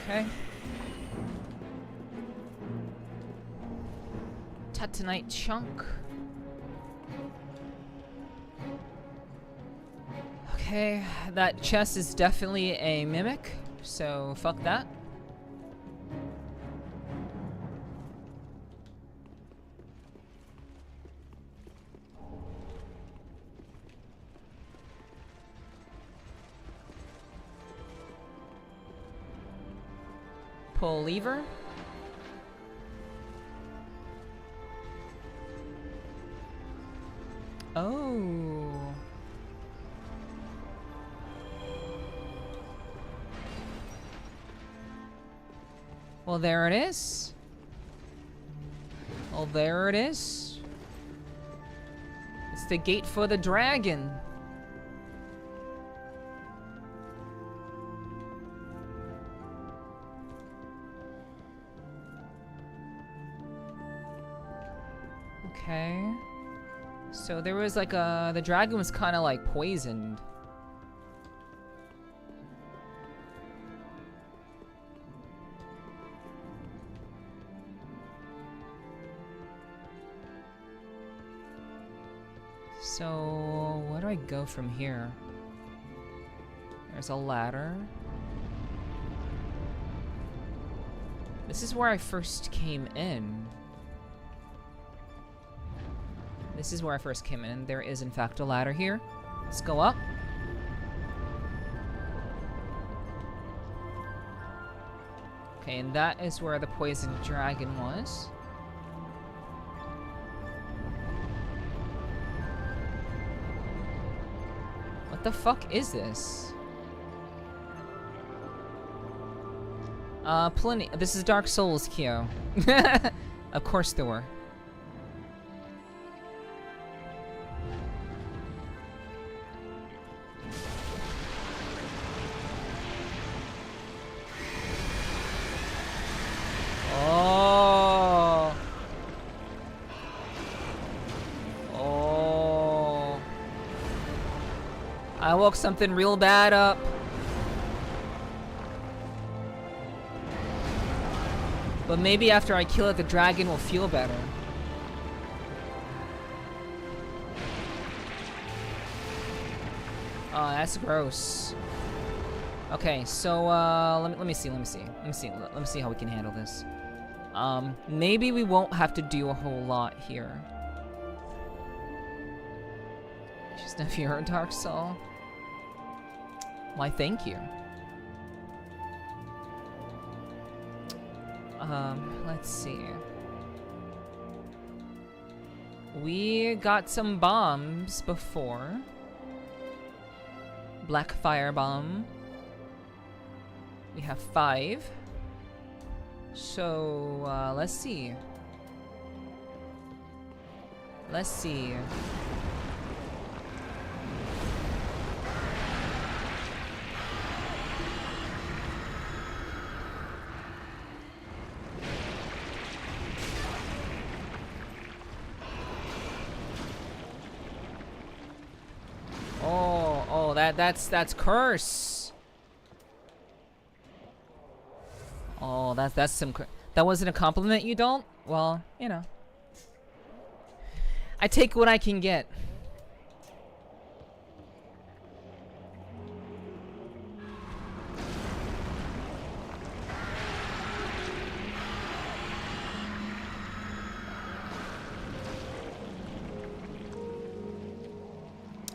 Okay. Titanite chunk. Okay, that chest is definitely a mimic, so fuck that. Pull lever. Oh. Well, there it is. Well, there it is. It's the gate for the dragon. Okay. So there was like the dragon was kind of like poisoned. So, where do I go from here? There's a ladder. This is where I first came in. This is where I first came in. There is, in fact, a ladder here. Let's go up. Okay, and that is where the poison dragon was. What the fuck is this? Plenty. This is Dark Souls, Kyo. Of course there were. Oh. Oh. I woke something real bad up. But maybe after I kill it, the dragon will feel better. Oh, that's gross. Okay, so let me see how we can handle this. Maybe we won't have to do a whole lot here. Just if you're a Dark Soul. Why, thank you. Let's see. We got some bombs before. Black fire bomb. We have 5. So, let's see. Let's see. Oh, that's curse. Oh, that's some. That wasn't a compliment, you don't? Well, you know. I take what I can get.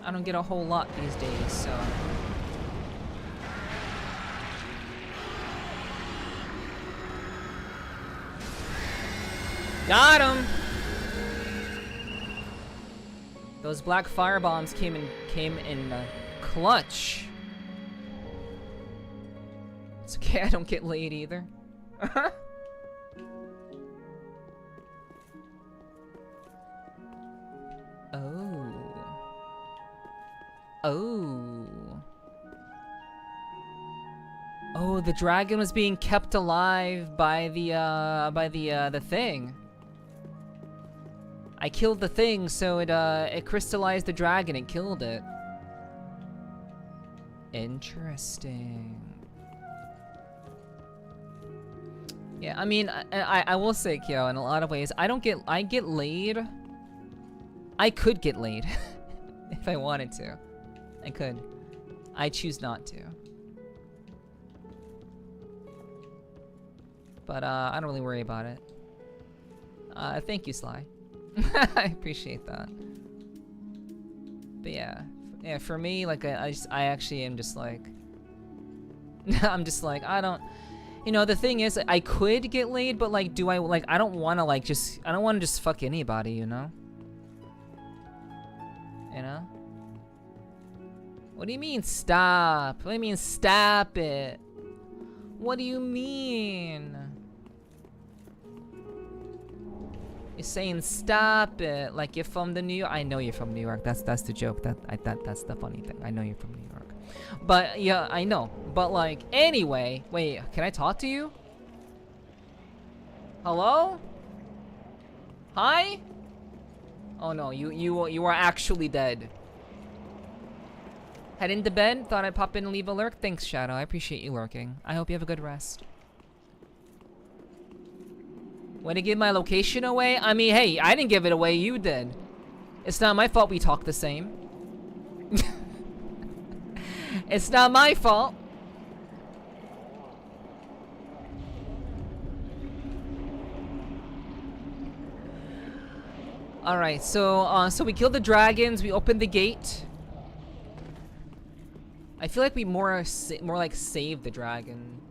I don't get a whole lot these days, so. Got him! Those black fire bombs came in clutch. It's okay, I don't get laid either. Oh. Oh. Oh, the dragon was being kept alive by the thing. I killed the thing, so it crystallized the dragon and killed it. Interesting. Yeah, I mean, I will say, Kyo, in a lot of ways, I get laid. I could get laid if I wanted to. I could. I choose not to. But I don't really worry about it. Thank you, Sly. I appreciate that. But yeah, for me, like I actually am just like, I'm just like, I don't, you know, the thing is, I could get laid, but like, do I, like, I don't want to like just, I don't want to just fuck anybody, you know? You know? What do you mean stop? What do you mean stop it? What do you mean? You're saying stop it, like you're from the New York. I know you're from New York. That's the joke. That's the funny thing. I know you're from New York. But yeah, I know. But like, anyway, wait. Can I talk to you? Hello? Hi? Oh no, you are actually dead. Head into bed. Thought I'd pop in and leave a lurk. Thanks, Shadow. I appreciate you lurking. I hope you have a good rest. Way to give my location away? I mean, hey, I didn't give it away, you did. It's not my fault we talk the same. It's not my fault. Alright, so we killed the dragons, we opened the gate. I feel like we more like save the dragon.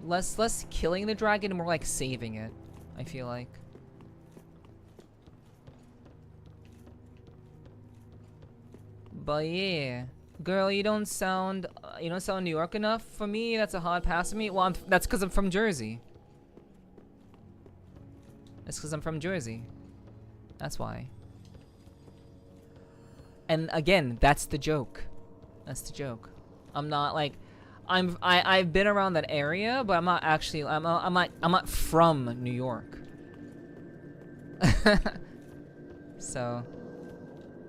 Less killing the dragon and more like saving it, I feel like. But yeah, girl, you don't sound New York enough for me. That's a hard pass for me. Well, that's because I'm from Jersey. That's because I'm from Jersey. That's why. And again, that's the joke. That's the joke. I'm not like, I've been around that area, but I'm not actually. I'm not from New York. So,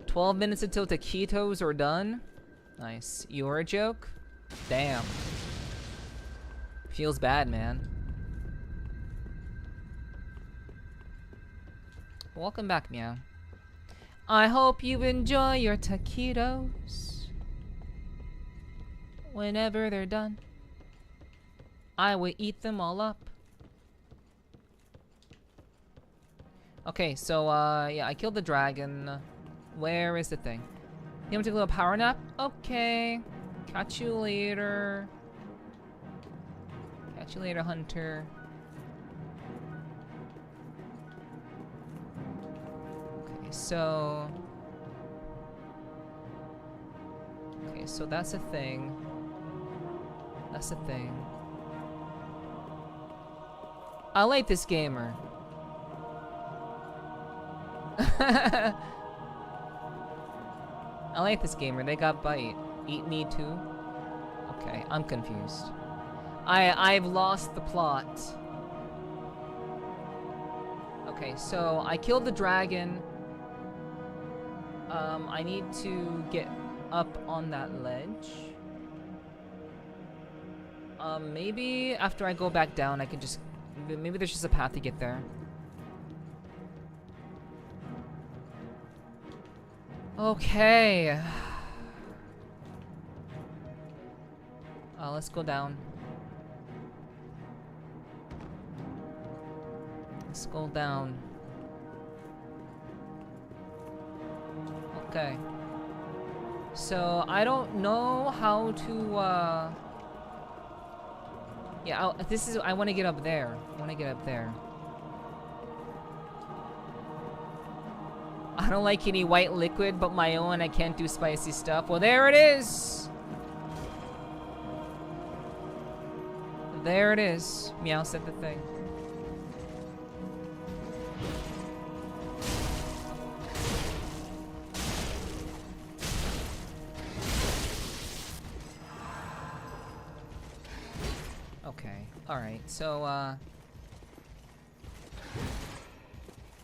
12 minutes until taquitos are done. Nice. You're a joke? Damn. Feels bad, man. Welcome back, Meow. I hope you enjoy your taquitos. Whenever they're done, I will eat them all up. Okay, so, yeah, I killed the dragon. Where is the thing? You want to take a little power nap? Okay. Catch you later. Catch you later, Hunter. Okay, so... Okay, so that's a thing. That's a thing. I like this gamer. I like this gamer. They got bite. Eat me too? Okay, I'm confused. I've lost the plot. Okay, so I killed the dragon. I need to get up on that ledge. Maybe after I go back down, I can just... Maybe there's just a path to get there. Okay. Let's go down. Let's go down. Okay. So, I don't know how to, yeah, I want to get up there. I want to get up there. I don't like any white liquid but my own. I can't do spicy stuff. Well, there it is. There it is. Meow said the thing. Okay. Alright, so,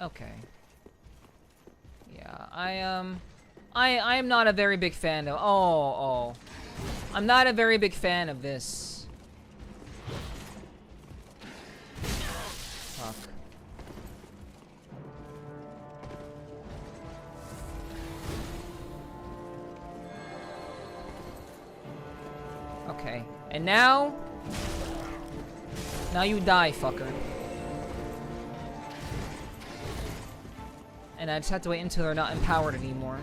okay. Yeah, I am not a very big fan of... Oh. I'm not a very big fan of this. Fuck. Okay, and now... Now you die, fucker. And I just have to wait until they're not empowered anymore.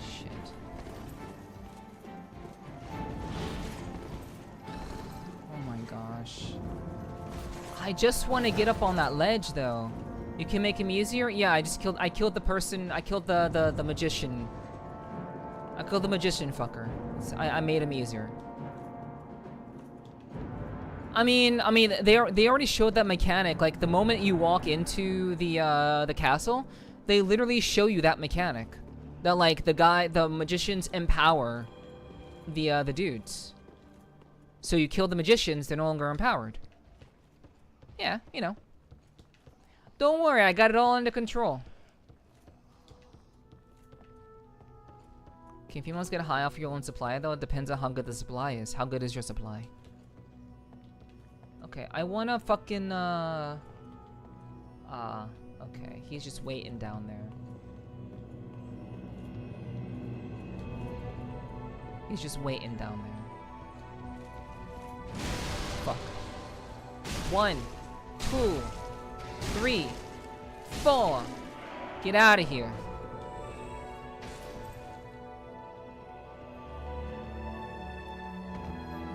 Shit. Oh my gosh. I just want to get up on that ledge, though. You can make him easier? Yeah, I killed the person. I killed the magician. I killed the magician fucker. I made him easier. I mean, they already showed that mechanic. Like the moment you walk into the castle, they literally show you that mechanic. That like the magicians empower the dudes. So you kill the magicians, they're no longer empowered. Yeah, you know. Don't worry, I got it all under control. Can females get high off your own supply though? It depends on how good the supply is. How good is your supply? Okay, I wanna fucking, Okay, he's just waiting down there. He's just waiting down there. Fuck. 1, 2, 3, 4. Get out of here.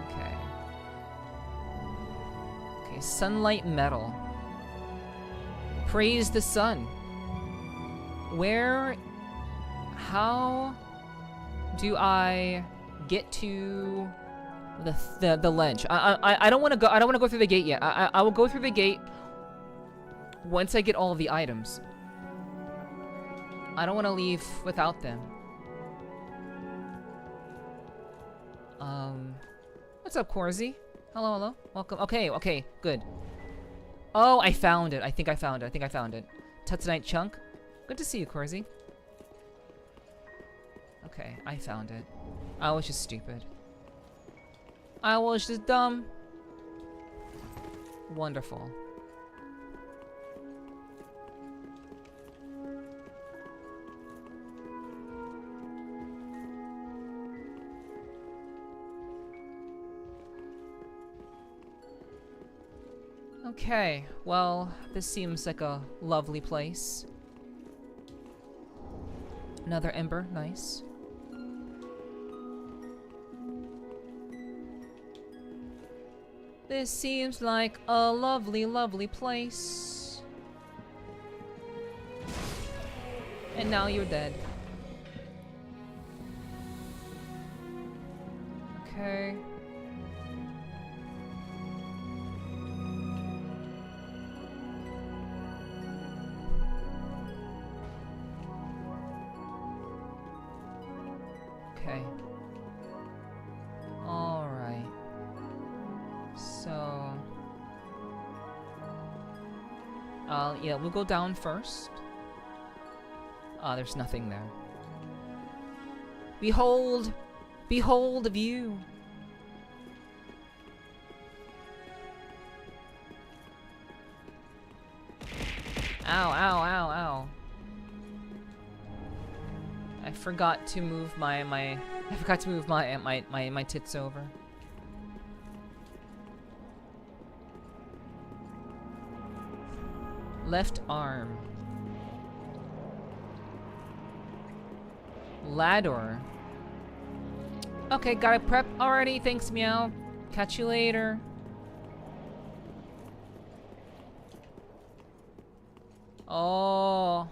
Okay. Okay, sunlight metal. Praise the sun. Where... How do I get to the ledge? I don't want to go. I don't want to go through the gate yet. I will go through the gate once I get all of the items. I don't want to leave without them. What's up, Corzi? Hello, hello. Welcome. Okay, okay, good. Oh, I found it. I think I found it. I think I found it. Tutsunite chunk. Good to see you, Corzi. Okay, I found it. I was just stupid. I was just dumb. Wonderful. Okay, well, this seems like a lovely place. Another ember, nice. This seems like a lovely, lovely place. And now you're dead. Okay. Okay. Alright. So... yeah, we'll go down first. There's nothing there. Behold! Behold the view! Ow, ow, ow, ow. I forgot to move my tits over. Left arm. Ladder. Okay, got it prep already. Thanks, meow. Catch you later. Oh.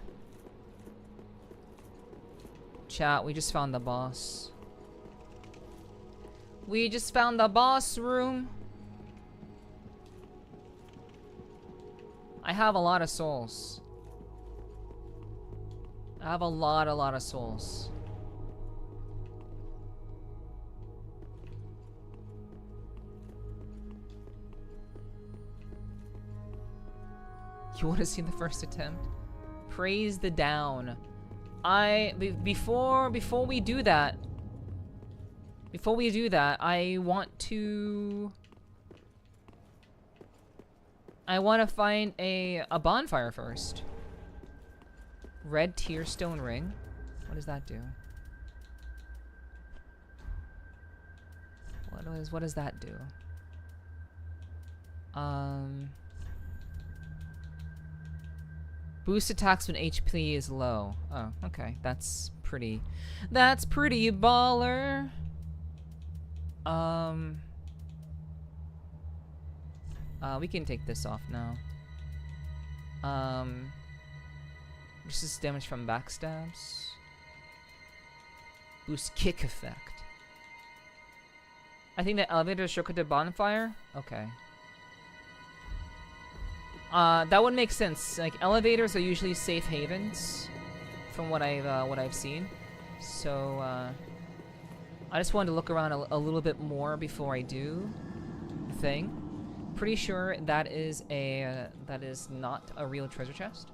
Chat, we just found the boss. We just found the boss room. I have a lot of souls. I have a lot of souls. You want to see the first attempt? Praise the down. Before we do that, I want to find a bonfire first. Red tearstone ring. What does that do? What does that do? Boost attacks when HP is low. Oh, okay. That's pretty baller. We can take this off now. This is damage from backstabs. Boost kick effect. I think the elevator is shortcut to bonfire? Okay. That would make sense. Like, elevators are usually safe havens, from what I've seen. So, I just wanted to look around a little bit more before I do the thing. Pretty sure that is not a real treasure chest.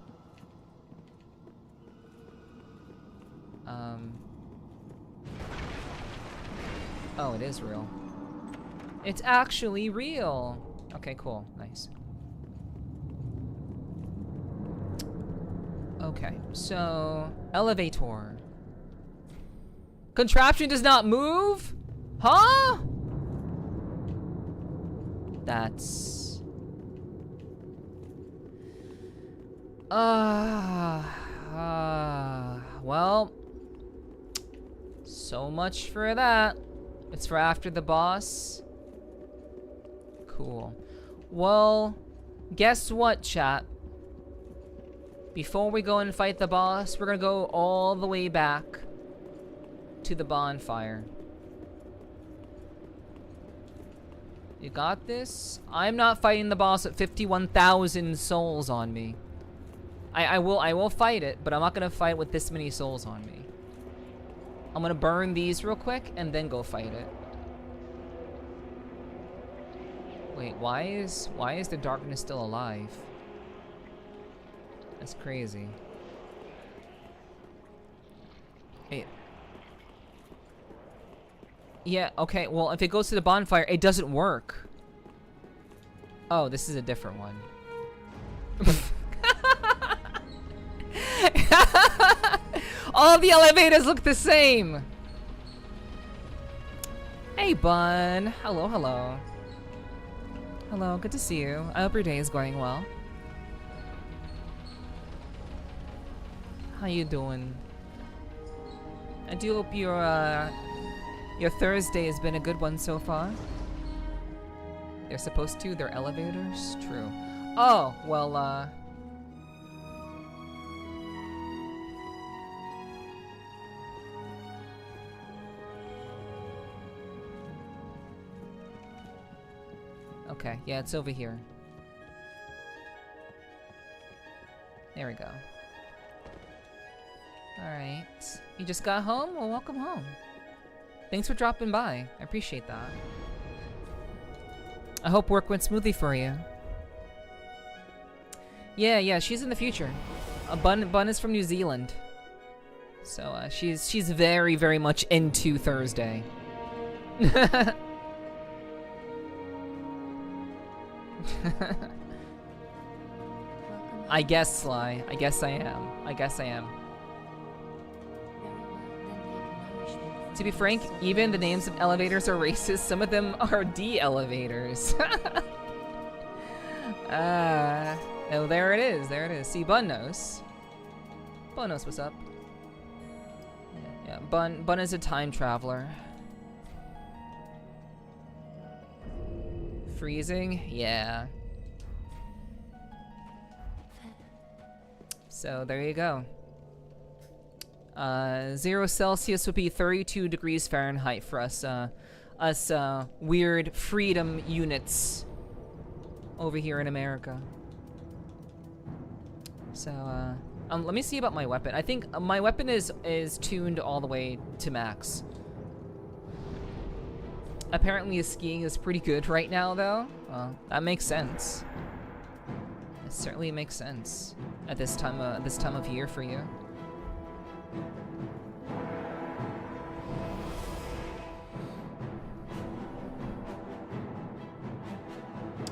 Oh, it is real. It's actually real. Okay, cool, nice. Okay, so elevator. Contraption does not move? Huh? That's... well, so much for that. It's for after the boss. Cool. Well, guess what, chat? Before we go and fight the boss, we're gonna go all the way back to the bonfire. You got this? I'm not fighting the boss with 51,000 souls on me. I will fight it, but I'm not gonna fight with this many souls on me. I'm gonna burn these real quick and then go fight it. Wait, why is the darkness still alive? That's crazy. Hey. Yeah, okay, well, if it goes to the bonfire, it doesn't work. Oh, this is a different one. All the elevators look the same! Hey, Bun. Hello, hello. Hello, good to see you. I hope your day is going well. How you doing? I do hope your Thursday has been a good one so far. They're supposed to, they're elevators? True. Oh, well, okay, yeah, it's over here. There we go. Alright. You just got home? Well, welcome home. Thanks for dropping by. I appreciate that. I hope work went smoothly for you. Yeah, she's in the future. Bun is from New Zealand. So, she's very, very much into Thursday. I guess, Sly. I guess I am. To be frank, even the names of elevators are racist. Some of them are de-elevators. Oh, there it is. See, Bun knows. Bun knows what's up. Yeah, Bun is a time traveler. Freezing? Yeah. So, there you go. 0 Celsius would be 32 degrees Fahrenheit for us, weird freedom units over here in America. So, let me see about my weapon. I think my weapon is tuned all the way to max. Apparently, skiing is pretty good right now, though. That makes sense. It certainly makes sense at this time of year for you.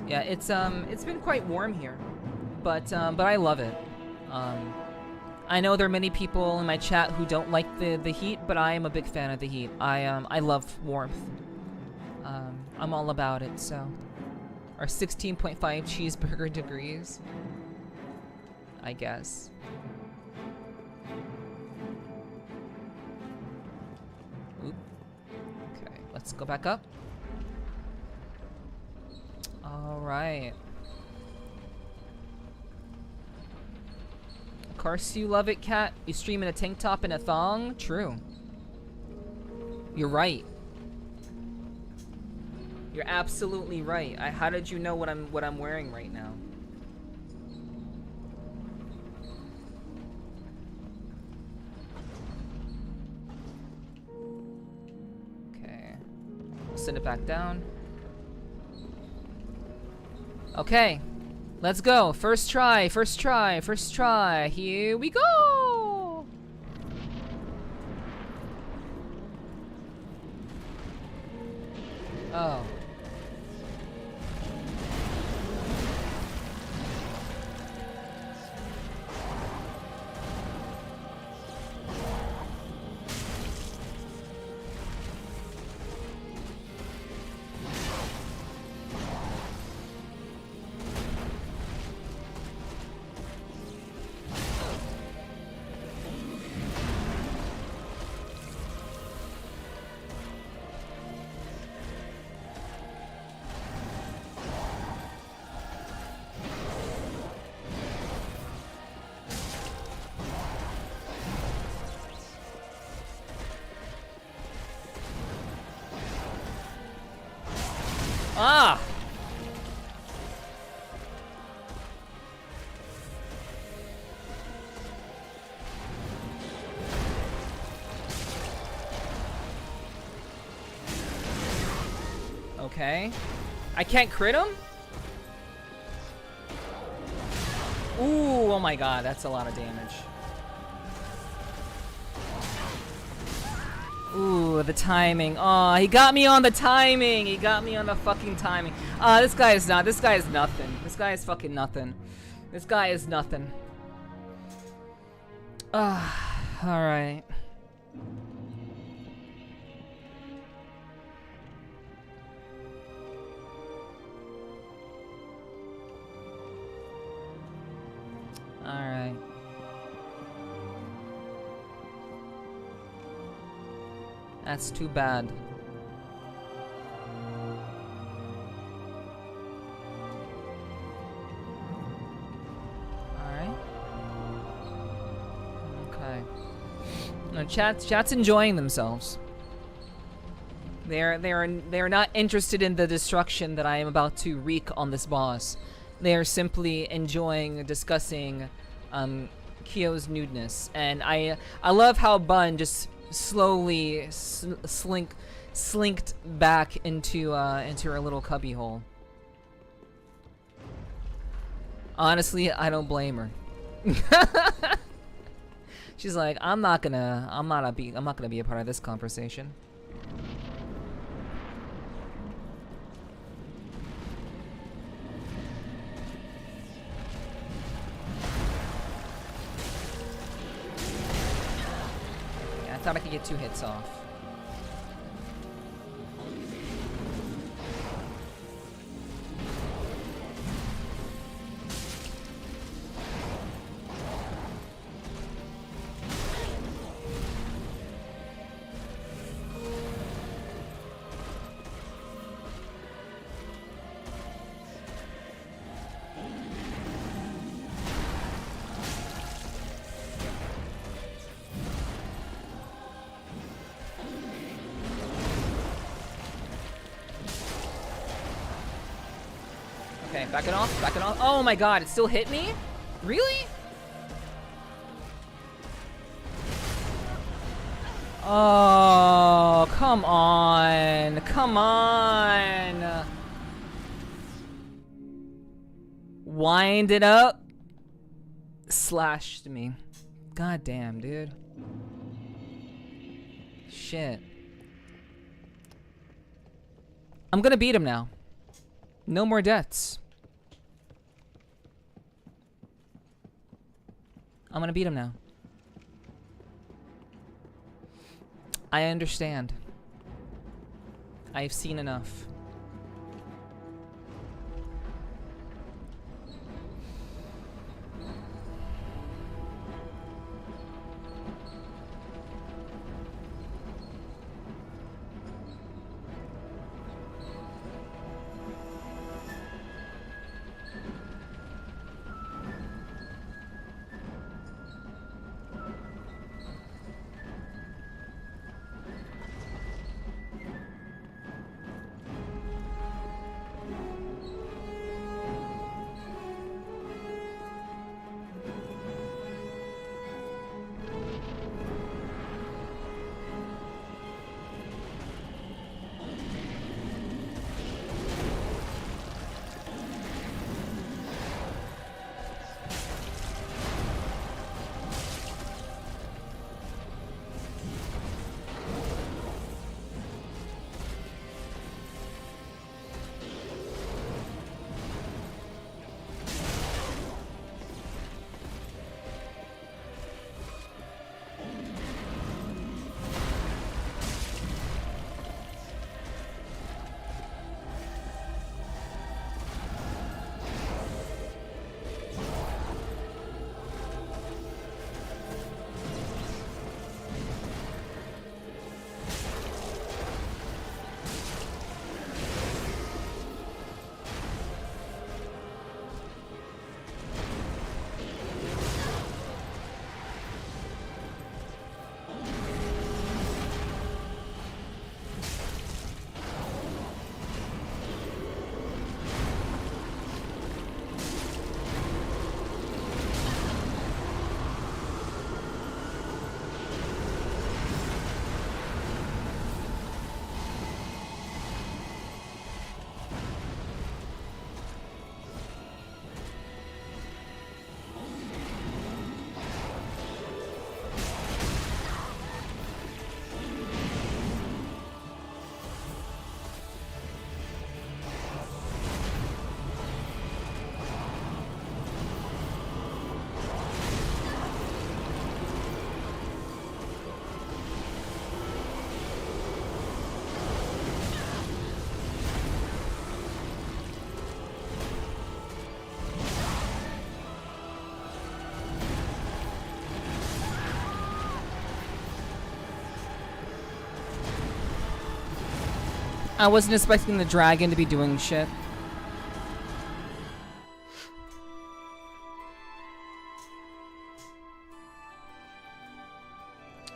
Yeah, it's been quite warm here, but I love it. I know there are many people in my chat who don't like the heat, but I am a big fan of the heat. I love warmth. I'm all about it. So, our 16.5 cheeseburger degrees, I guess. Oop. Okay, let's go back up. All right. Of course you love it, Cat. You stream in a tank top and a thong? True. You're right. You're absolutely right. How did you know what I'm wearing right now? Okay. Send it back down. Okay. Let's go. First try. Here we go. Oh. Ah! Okay. I can't crit him? Ooh, oh my god, that's a lot of damage. Ooh, the timing. Oh, he got me on the timing. He got me on the fucking timing. This guy is nothing. This guy is fucking nothing. This guy is nothing. Alright. Alright. That's too bad. Alright. Okay. No, chat's enjoying themselves. They are not interested in the destruction that I am about to wreak on this boss. They are simply enjoying discussing Kyo's nudeness, and I love how Bun just slowly slinked back into her little cubby hole. Honestly, I don't blame her. She's like, I'm not gonna be a part of this conversation. I thought I could get 2 hits off. Okay, backing off, backing off. Oh my god, it still hit me? Really? Oh, come on. Come on. Wind it up. Slashed me. God damn, dude. Shit. I'm gonna beat him now. No more deaths. I'm gonna beat him now. I understand. I've seen enough. I wasn't expecting the dragon to be doing shit.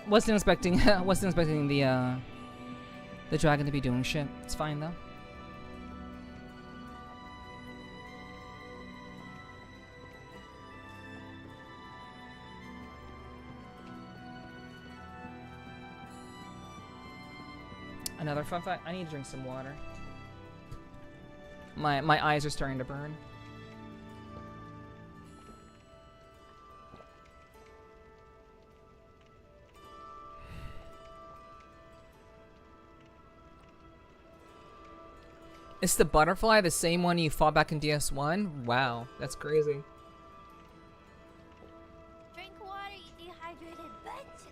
Wasn't expecting the dragon to be doing shit. It's fine though. Another fun fact, I need to drink some water. My eyes are starting to burn. Is the butterfly the same one you fought back in DS1? Wow, that's crazy. Drink water, you dehydrated bitch.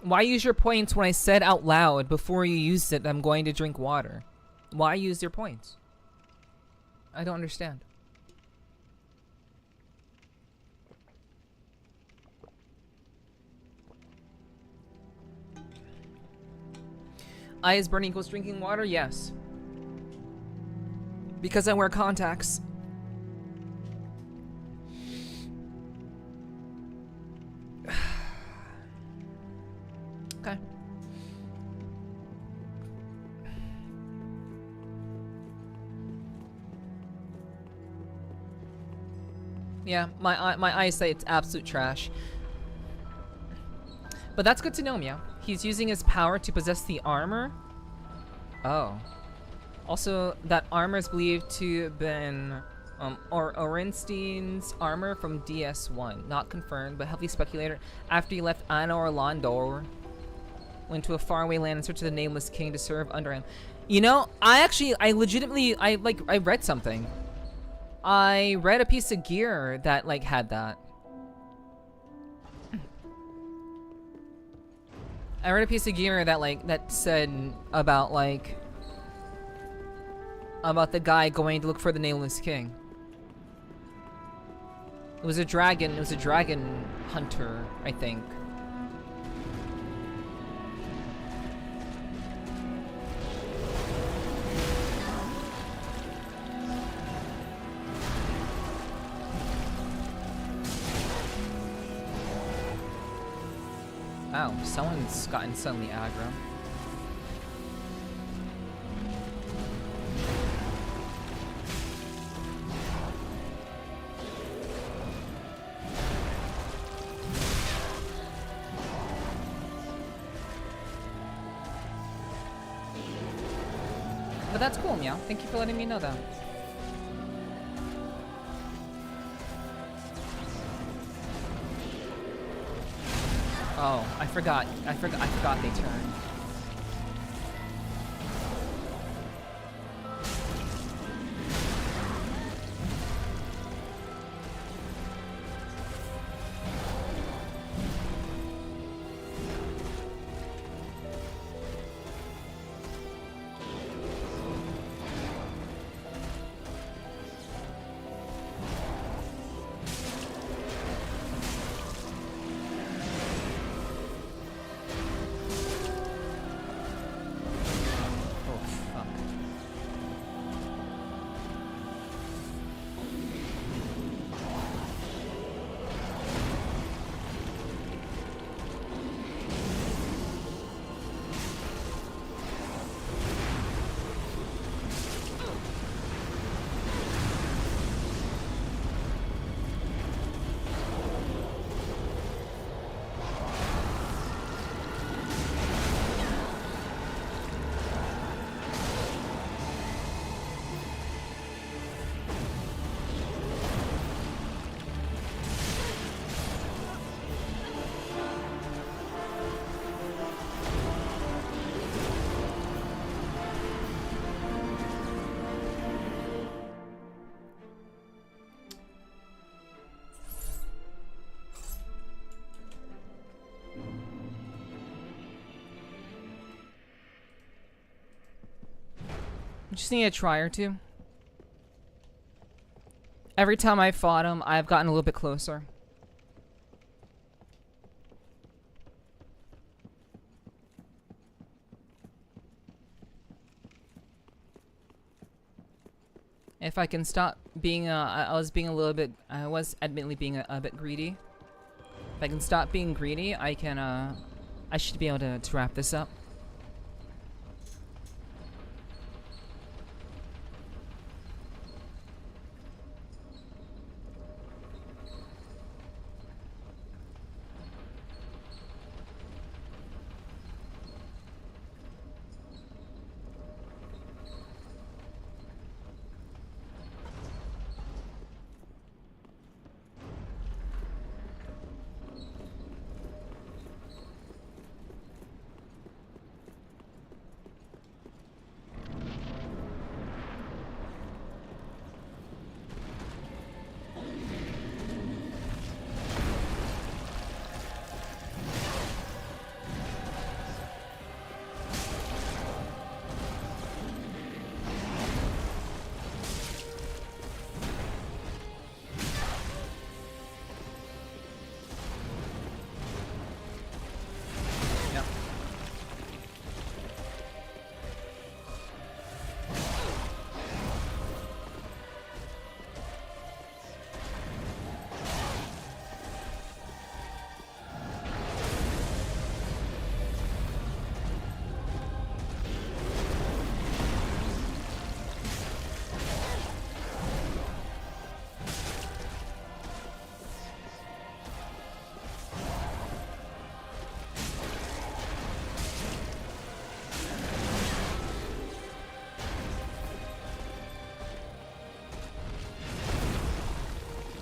Why use your points when I said out loud before you used it that I'm going to drink water? Why use your points? I don't understand. Eyes burning equals drinking water? Yes. Because I wear contacts. Okay. Yeah, my eyesight's absolute trash. But that's good to know, Meow. He's using his power to possess the armor. Oh. Also, that armor is believed to have been Orenstein's armor from DS1. Not confirmed, but heavily speculated after he left Anna Orlando, went to a faraway land in search of the Nameless King to serve under him. You know, I read something. I read a piece of gear that like had that. I read a piece of gear that said about the guy going to look for the Nameless King. It was a dragon hunter, I think. Wow, someone's gotten suddenly aggro. But that's cool, Meow. Thank you for letting me know that. Oh, I forgot they turned. Just need a try or two. Every time I fought him, I've gotten a little bit closer. If I can stop being, I was being a little bit, I was admittedly being a bit greedy. If I can stop being greedy, I can, I should be able to wrap this up.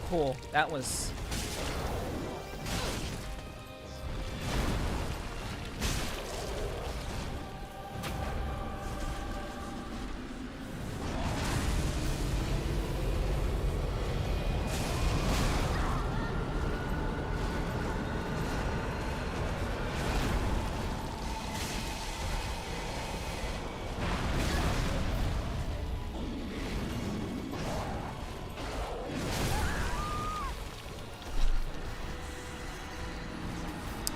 Cool. That was...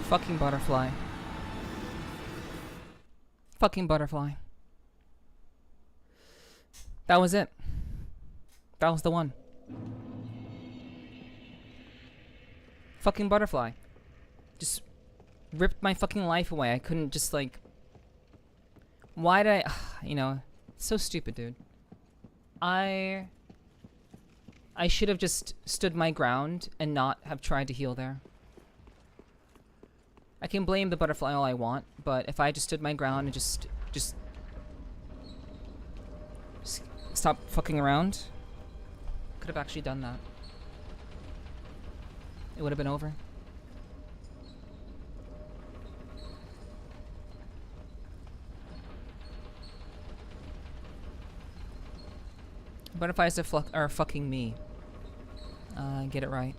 Fucking butterfly. Fucking butterfly. That was it. That was the one. Fucking butterfly. Just ripped my fucking life away. I couldn't just like... Why did I... You know, it's so stupid, dude. I should have just stood my ground and not have tried to heal there. I can blame the butterfly all I want, but if I just stood my ground and just stop fucking around, could have actually done that. It would have been over. Butterflies are fucking me. Get it right.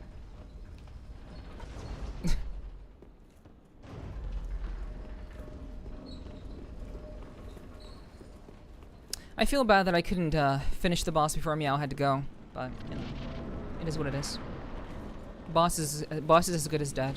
I feel bad that I couldn't finish the boss before Meow had to go, but you know, it is what it is. Boss is as good as dead.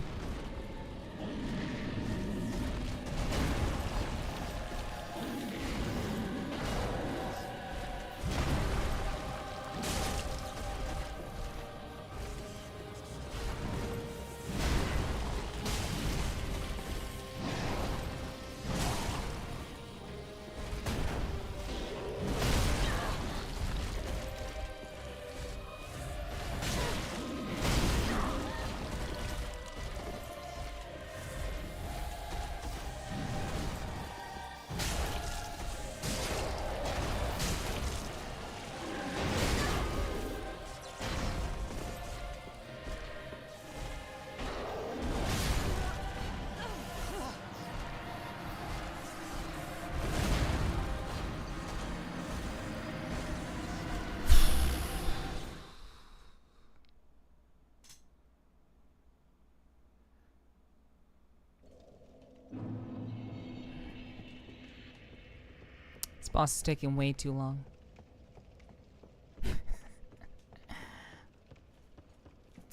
This boss is taking way too long.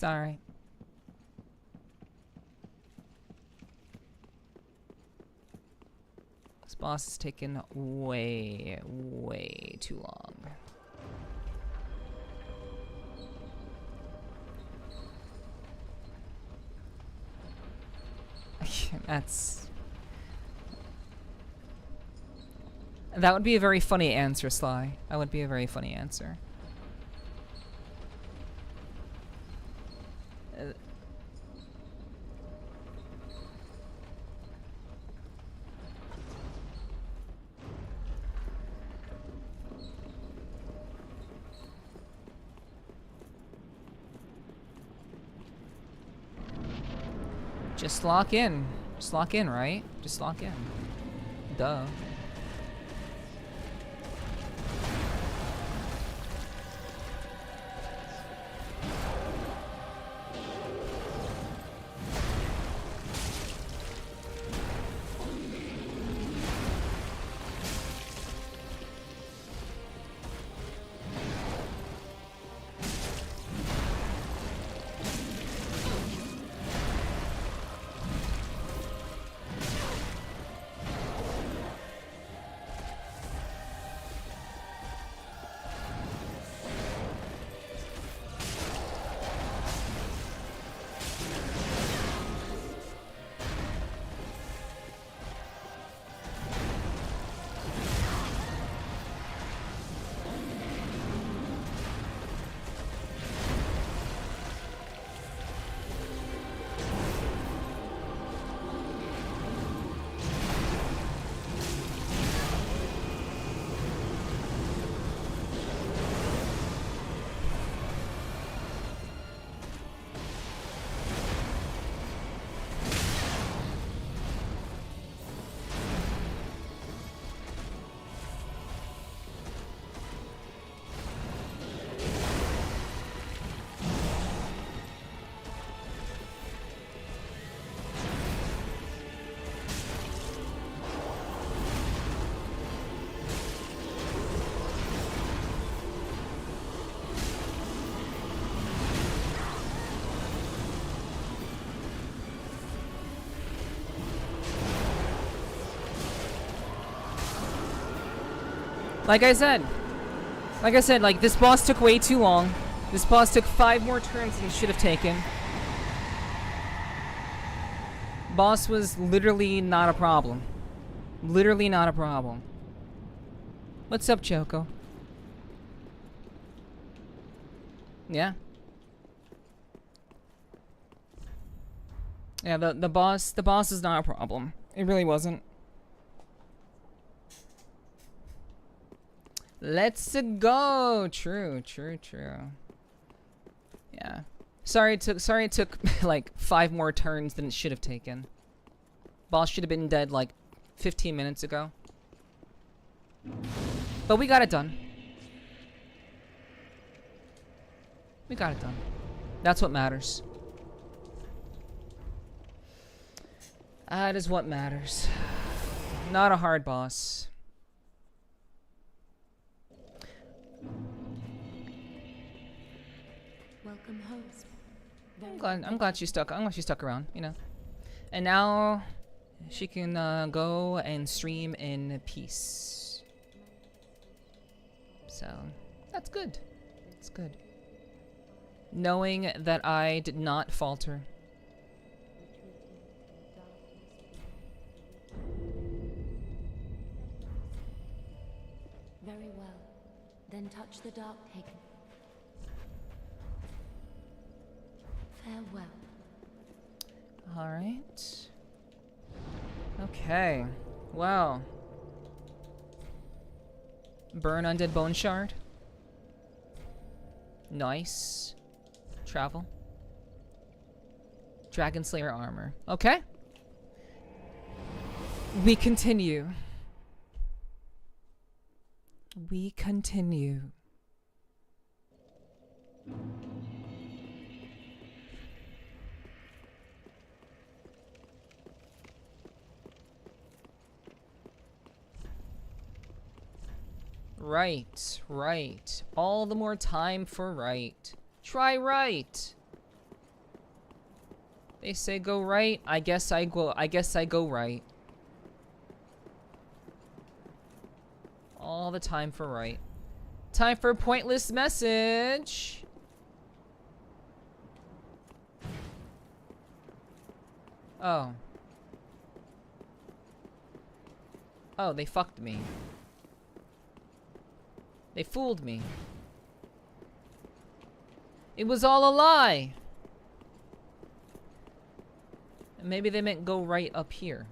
It's alright. This boss is taking way, way too long. That would be a very funny answer, Sly. That would be a very funny answer. Just lock in. Just lock in, right? Just lock in. Duh. Like I said, like, this boss took way too long. This boss took 5 more turns than he should have taken. Boss was literally not a problem. Literally not a problem. What's up, Choco? Yeah? Yeah, the boss is not a problem. It really wasn't. Let's go. True. Yeah. Sorry it took like 5 more turns than it should have taken. Boss should have been dead like 15 minutes ago. But we got it done. We got it done. That's what matters. That is what matters. Not a hard boss. Welcome, host. I'm glad she stuck around, you know. And now she can go and stream in peace. So that's good. It's good. Knowing that I did not falter. Very well. Then touch the dark taken. Farewell. Alright. Okay. Wow. Burn undead bone shard. Nice. Travel. Dragon Slayer armor. Okay. We continue. We continue. Right. All the more time for right. Try right. They say go right. I guess I go right. All the time for right. Time for a pointless message. Oh. Oh, they fucked me. They fooled me. It was all a lie. Maybe they meant go right up here.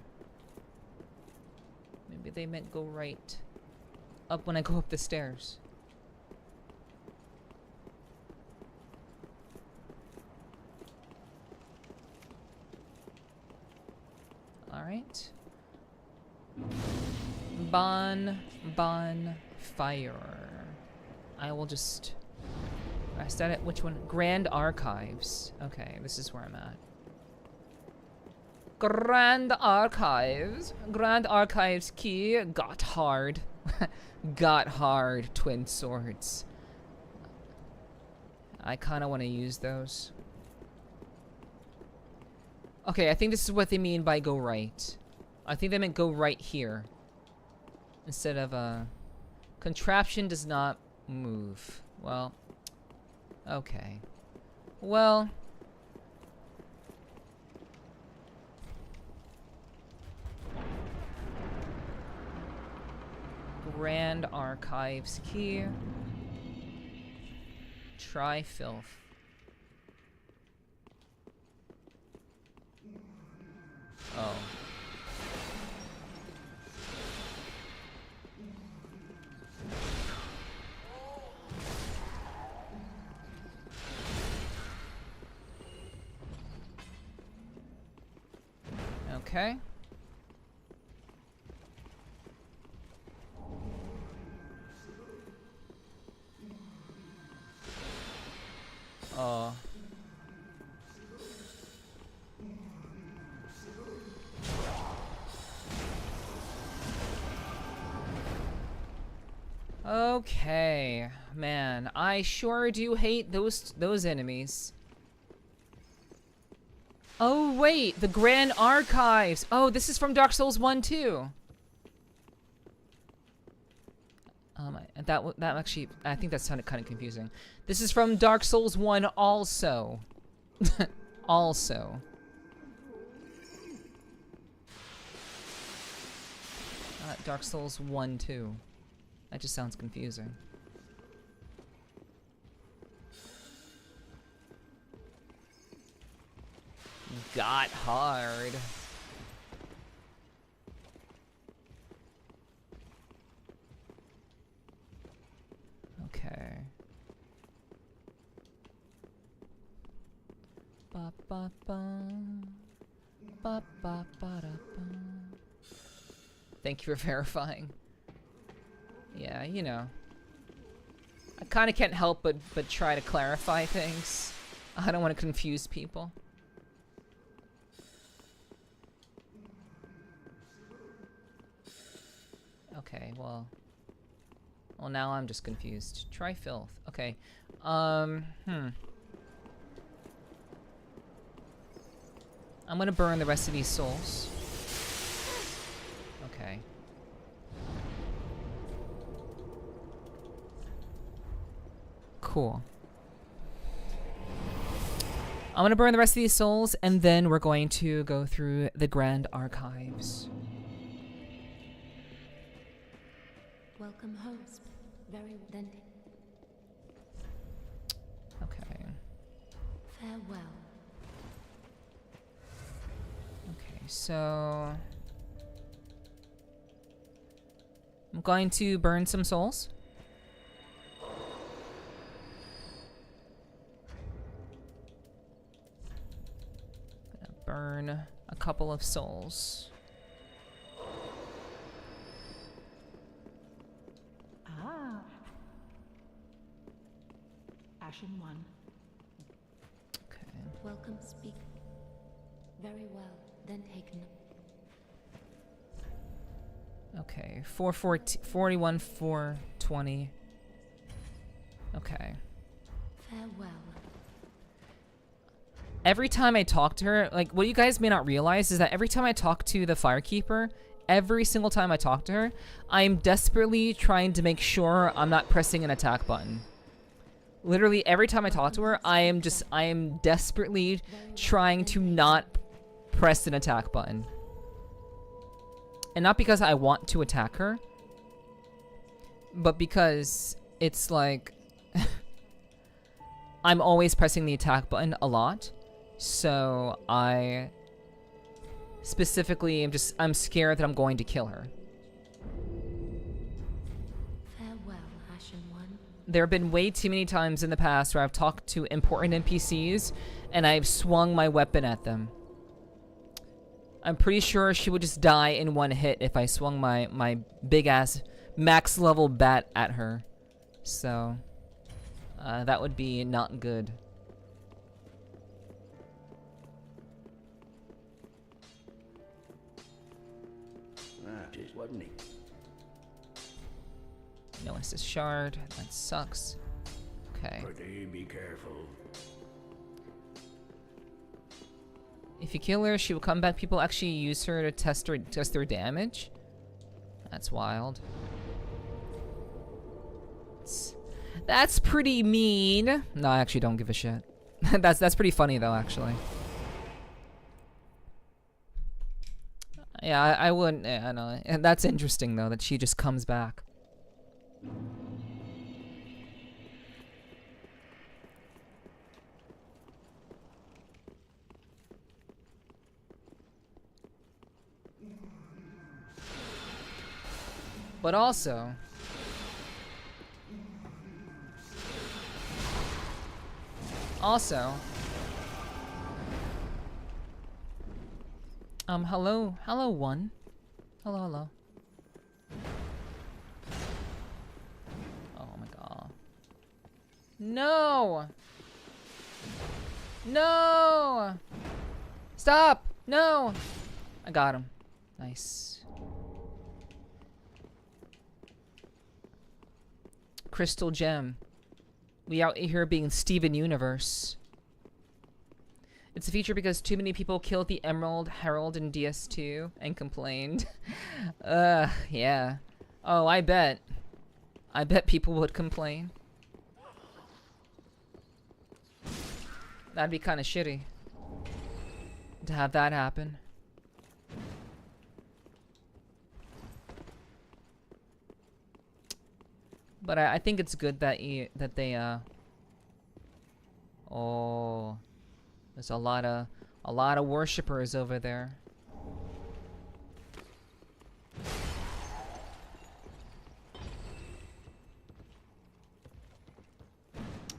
Maybe they meant go right up when I go up the stairs. Alright. Fire. I will just rest at it. Which one? Grand Archives. Okay, this is where I'm at. Grand Archives. Grand Archives key. Got hard. Got hard. Twin swords. I kind of want to use those. Okay, I think this is what they mean by go right. I think they meant go right here. Instead of, contraption does not move. Well, okay. Well. Grand Archives key. Try filth. Oh. Okay. Oh. Okay, man, I sure do hate those enemies. Oh wait, the Grand Archives. Oh, this is from Dark Souls 1 too. That actually, I think that sounded kind of confusing. This is from Dark Souls 1 also. Also. Dark Souls 1 too. That just sounds confusing. Got hard. Okay. Ba ba ba. Ba ba ba da ba. Thank you for verifying. Yeah, you know. I kind of can't help but try to clarify things. I don't want to confuse people. Okay, well now I'm just confused. Try filth. Okay. I'm gonna burn the rest of these souls. Okay. Cool. I'm gonna burn the rest of these souls, and then we're going to go through the Grand Archives. Welcome, host. Very then. Okay. Farewell. Okay, so I'm going to burn some souls. Gonna burn a couple of souls. Ashen one. Okay. Welcome, speak. Very well, then taken. Okay, 41, 420. Okay. Farewell. every time I talk to her, like, what you guys may not realize is that every time I talk to the Firekeeper, every single time I talk to her, I'm desperately trying to make sure I'm not pressing an attack button. Literally, every time I talk to her, I am desperately trying to not press an attack button. And not because I want to attack her, but because it's like, I'm always pressing the attack button a lot. So I specifically I'm scared that I'm going to kill her. Farewell, Ashen One. There have been way too many times in the past where I've talked to important NPCs and I've swung my weapon at them. I'm pretty sure she would just die in one hit if I swung my big ass max level bat at her. So that would be not good. Just wasn't he? No one says shard. That sucks. Okay. Pretty be careful. If you kill her, she will come back. People actually use her to test their damage. That's wild. That's pretty mean. No, I actually don't give a shit. That's pretty funny though, actually. Yeah, I wouldn't. I know. And that's interesting though that she just comes back. But also, hello one. Hello. Oh my god. No! No! Stop! No! I got him. Nice. Crystal Gem. We out here being Steven Universe. It's a feature because too many people killed the Emerald Herald in DS2 and complained. Yeah. Oh, I bet. I bet people would complain. That'd be kind of shitty to have that happen. But I think it's good that they oh, there's a lot of worshippers over there.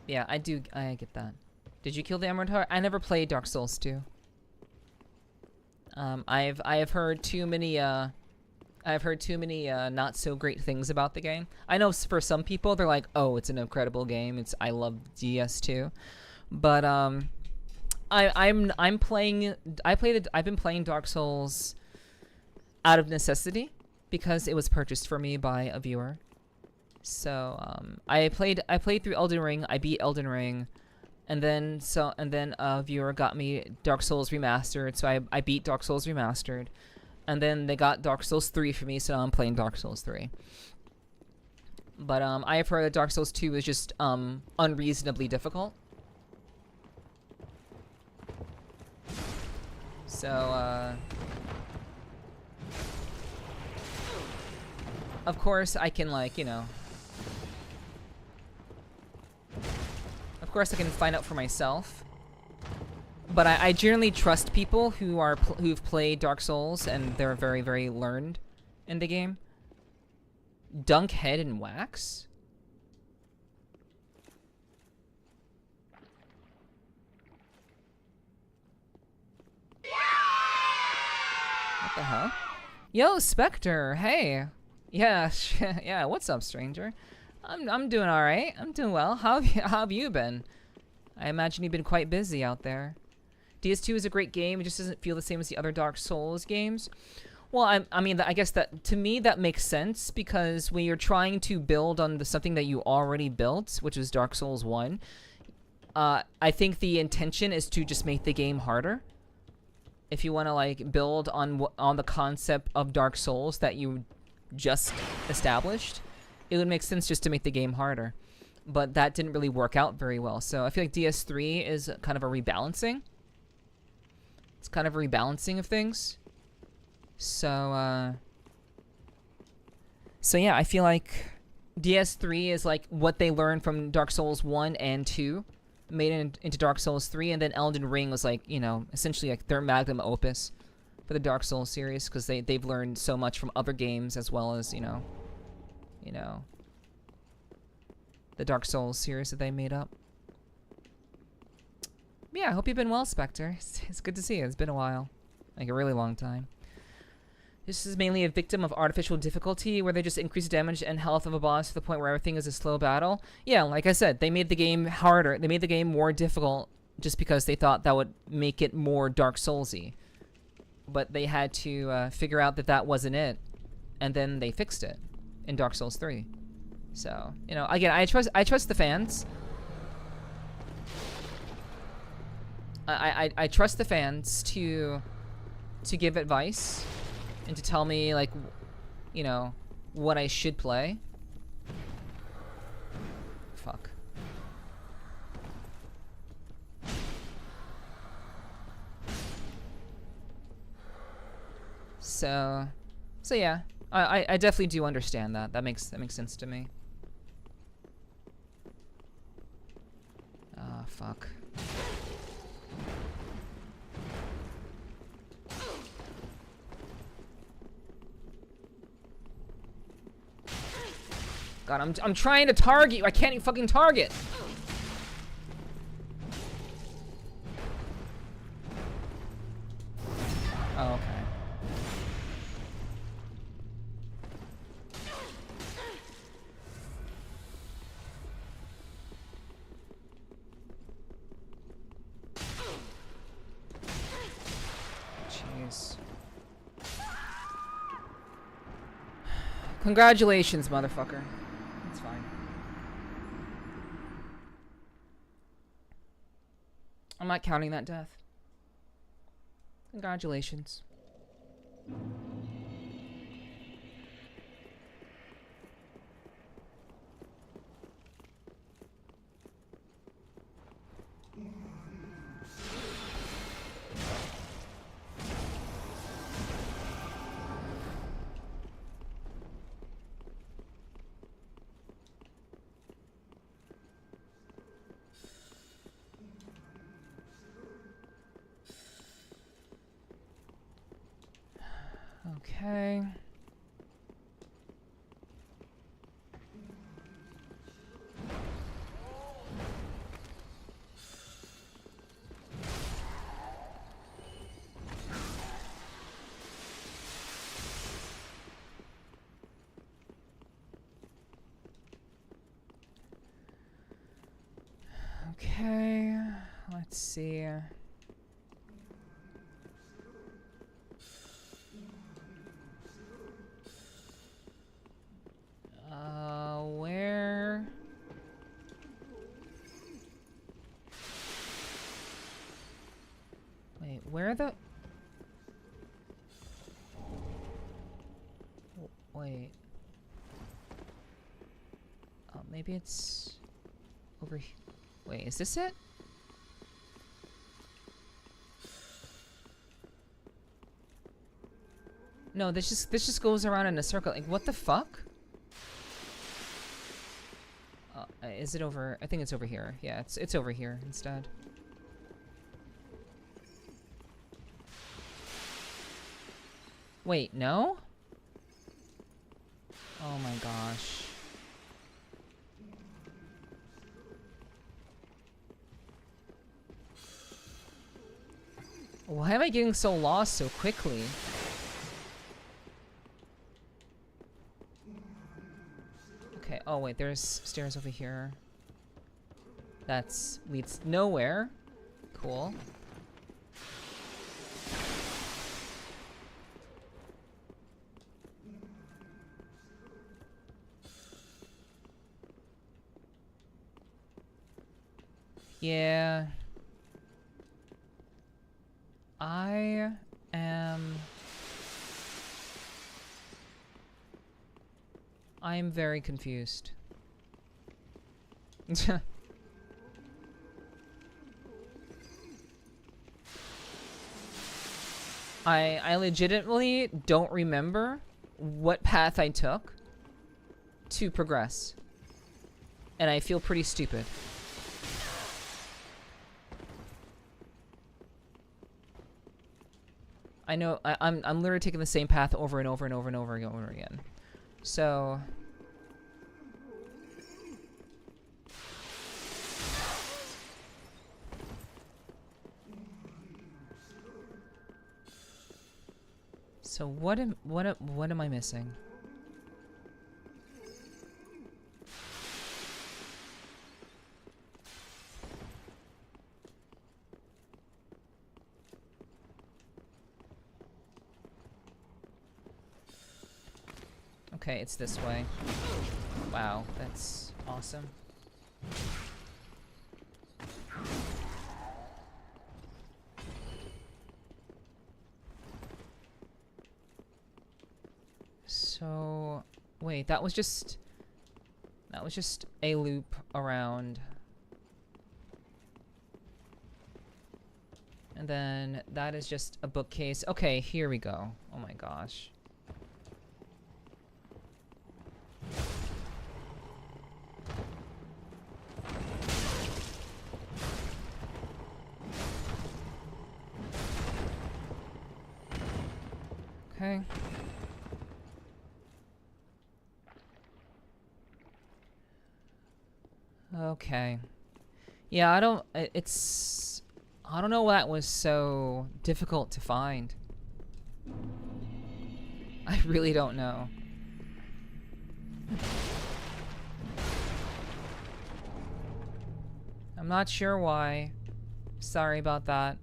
Yeah, I get that. Did you kill the Emerald Heart? I never played Dark Souls 2. I have heard too many not so great things about the game. I know for some people they're like, "Oh, it's an incredible game. I love DS2." But I've been playing Dark Souls out of necessity because it was purchased for me by a viewer. So I played through Elden Ring. I beat Elden Ring. And then a viewer got me Dark Souls Remastered, so I beat Dark Souls Remastered. And then they got Dark Souls 3 for me, so now I'm playing Dark Souls 3. But I have heard that Dark Souls 2 is just unreasonably difficult. So of course I can, like, you know, of course I can find out for myself. But I generally trust people who've played Dark Souls and they're very, very learned in the game. Dunk head in wax? What the hell? Yo, Spectre, hey. Yeah, yeah, what's up, stranger? I'm doing alright. I'm doing well. How have you been? I imagine you've been quite busy out there. DS2 is a great game. It just doesn't feel the same as the other Dark Souls games. Well, I mean, I guess that, to me, that makes sense, because when you're trying to build on something that you already built, which is Dark Souls 1, I think the intention is to just make the game harder. If you want to like build on the concept of Dark Souls that you just established, it would make sense just to make the game harder. But that didn't really work out very well. So I feel like DS3 is kind of a rebalancing. It's kind of a rebalancing of things. So yeah, I feel like DS3 is like what they learned from Dark Souls 1 and 2, made it into Dark Souls 3, and then Elden Ring was like, you know, essentially like their magnum opus for the Dark Souls series, because they've learned so much from other games as well as, you know, the Dark Souls series that they made up. Yeah, I hope you've been well, Spectre. It's good to see you. It's been a while. Like a really long time. This is mainly a victim of artificial difficulty, where they just increase damage and health of a boss to the point where everything is a slow battle. Yeah, like I said, they made the game harder. They made the game more difficult just because they thought that would make it more Dark Souls-y. But they had to figure out that that wasn't it, and then they fixed it in Dark Souls 3. So, you know, again, I trust the fans. I trust the fans to give advice and to tell me, like, you know, what I should play. Fuck. So yeah, I definitely do understand that. That makes sense to me. Ah, fuck. God, I'm trying to target you. I can't even fucking target. Oh, okay. Jeez. Congratulations, motherfucker. It's fine. I'm not counting that death. Congratulations. Okay. Okay, let's see. Where? Wait, where the? Wait. Oh, maybe it's over here. Wait, is this it? No, this just goes around in a circle. Like, what the fuck? Is it over? I think it's over here. Yeah, it's over here instead. Wait, no? Oh my gosh. Why am I getting so lost so quickly? Okay, oh wait, there's stairs over here. That's leads nowhere. Cool. Yeah. I am very confused. I legitimately don't remember what path I took to progress. And I feel pretty stupid. I know I'm literally taking the same path over and over and over and over and over again. So what am I missing? Okay, it's this way. Wow, that's awesome. So, wait, that was just a loop around. And then that is just a bookcase. Okay, here we go. Oh my gosh. Okay. Okay. Yeah, I don't know why that was so difficult to find. I really don't know. I'm not sure why. Sorry about that.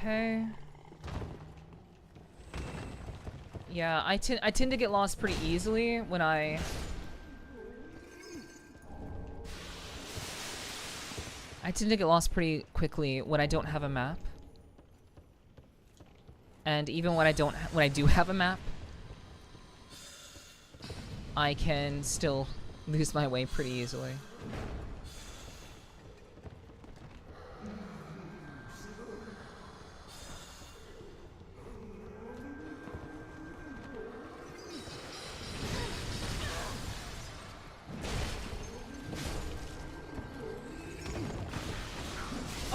Okay. Yeah, I tend to get lost pretty easily when I tend to get lost pretty quickly when I don't have a map. And even when I do have a map, I can still lose my way pretty easily.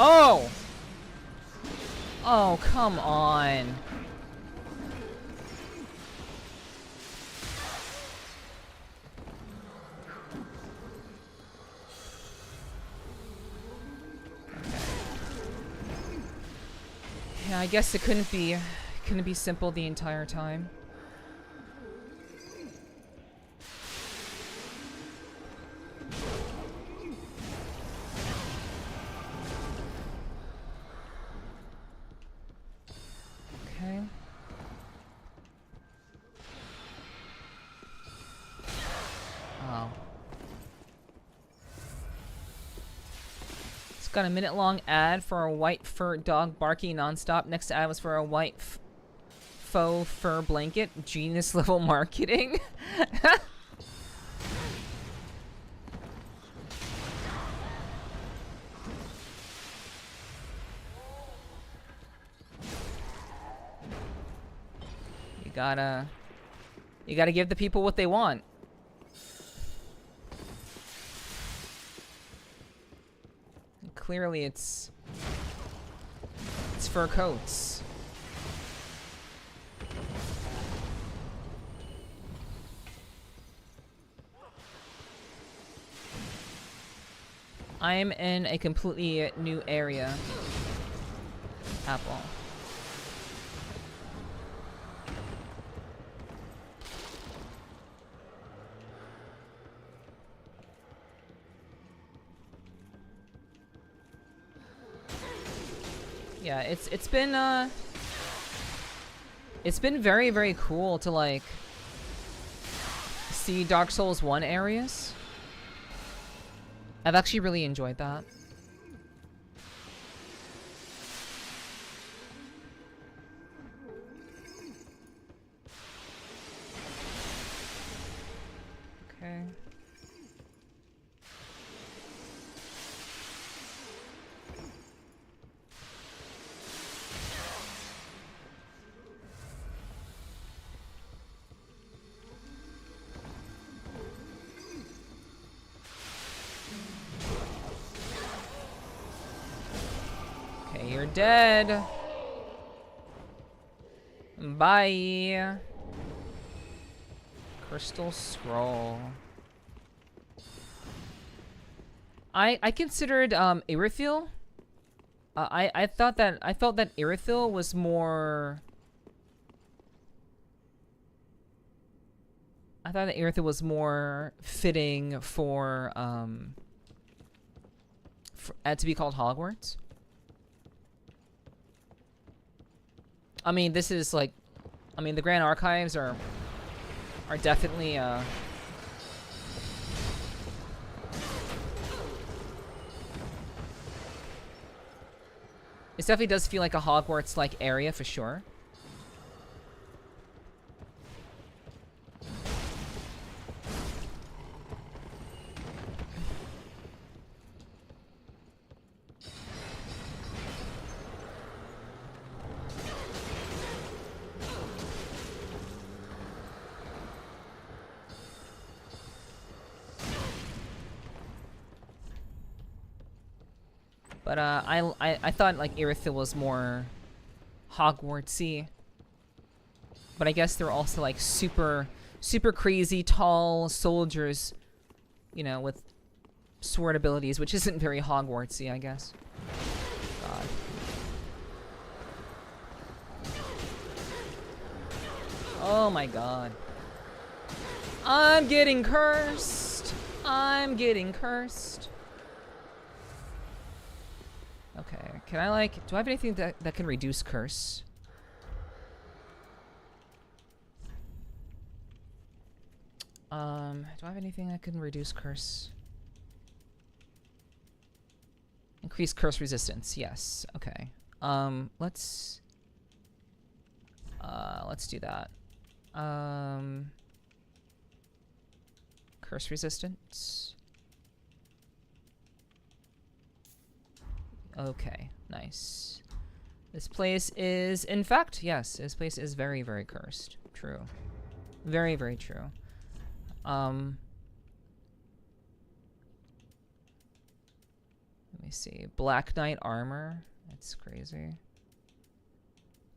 Oh! Oh, come on. Yeah, I guess it couldn't be simple the entire time. Okay. Oh. It's got a minute-long ad for a white fur dog barking nonstop. Next ad was for a white faux fur blanket. Genius level marketing. You gotta give the people what they want. And clearly it's fur coats. I'm in a completely new area. Apple. Yeah, it's been very, very cool to like see Dark Souls 1 areas. I've actually really enjoyed that. Okay. Okay, you're dead. Bye. Crystal Scroll. I considered Irithyll. I felt that Irithyll was more. I thought that Irithyll was more fitting for to be called Hogwarts. I mean, this is like, I mean, the Grand Archives are definitely It definitely does feel like a Hogwarts-like area for sure. But I thought like Irithyll was more Hogwartsy. But I guess they're also like super crazy tall soldiers, you know, with sword abilities, which isn't very Hogwartsy, I guess. God. Oh my god. I'm getting cursed. I'm getting cursed. Okay, can I like, do I have anything that can reduce curse? Do I have anything that can reduce curse? Increase curse resistance, yes, okay. Let's do that. Curse resistance. Okay, nice. This place is, in fact, yes, this place is very, very cursed. True. Very, very true. Let me see. Black Knight armor. That's crazy.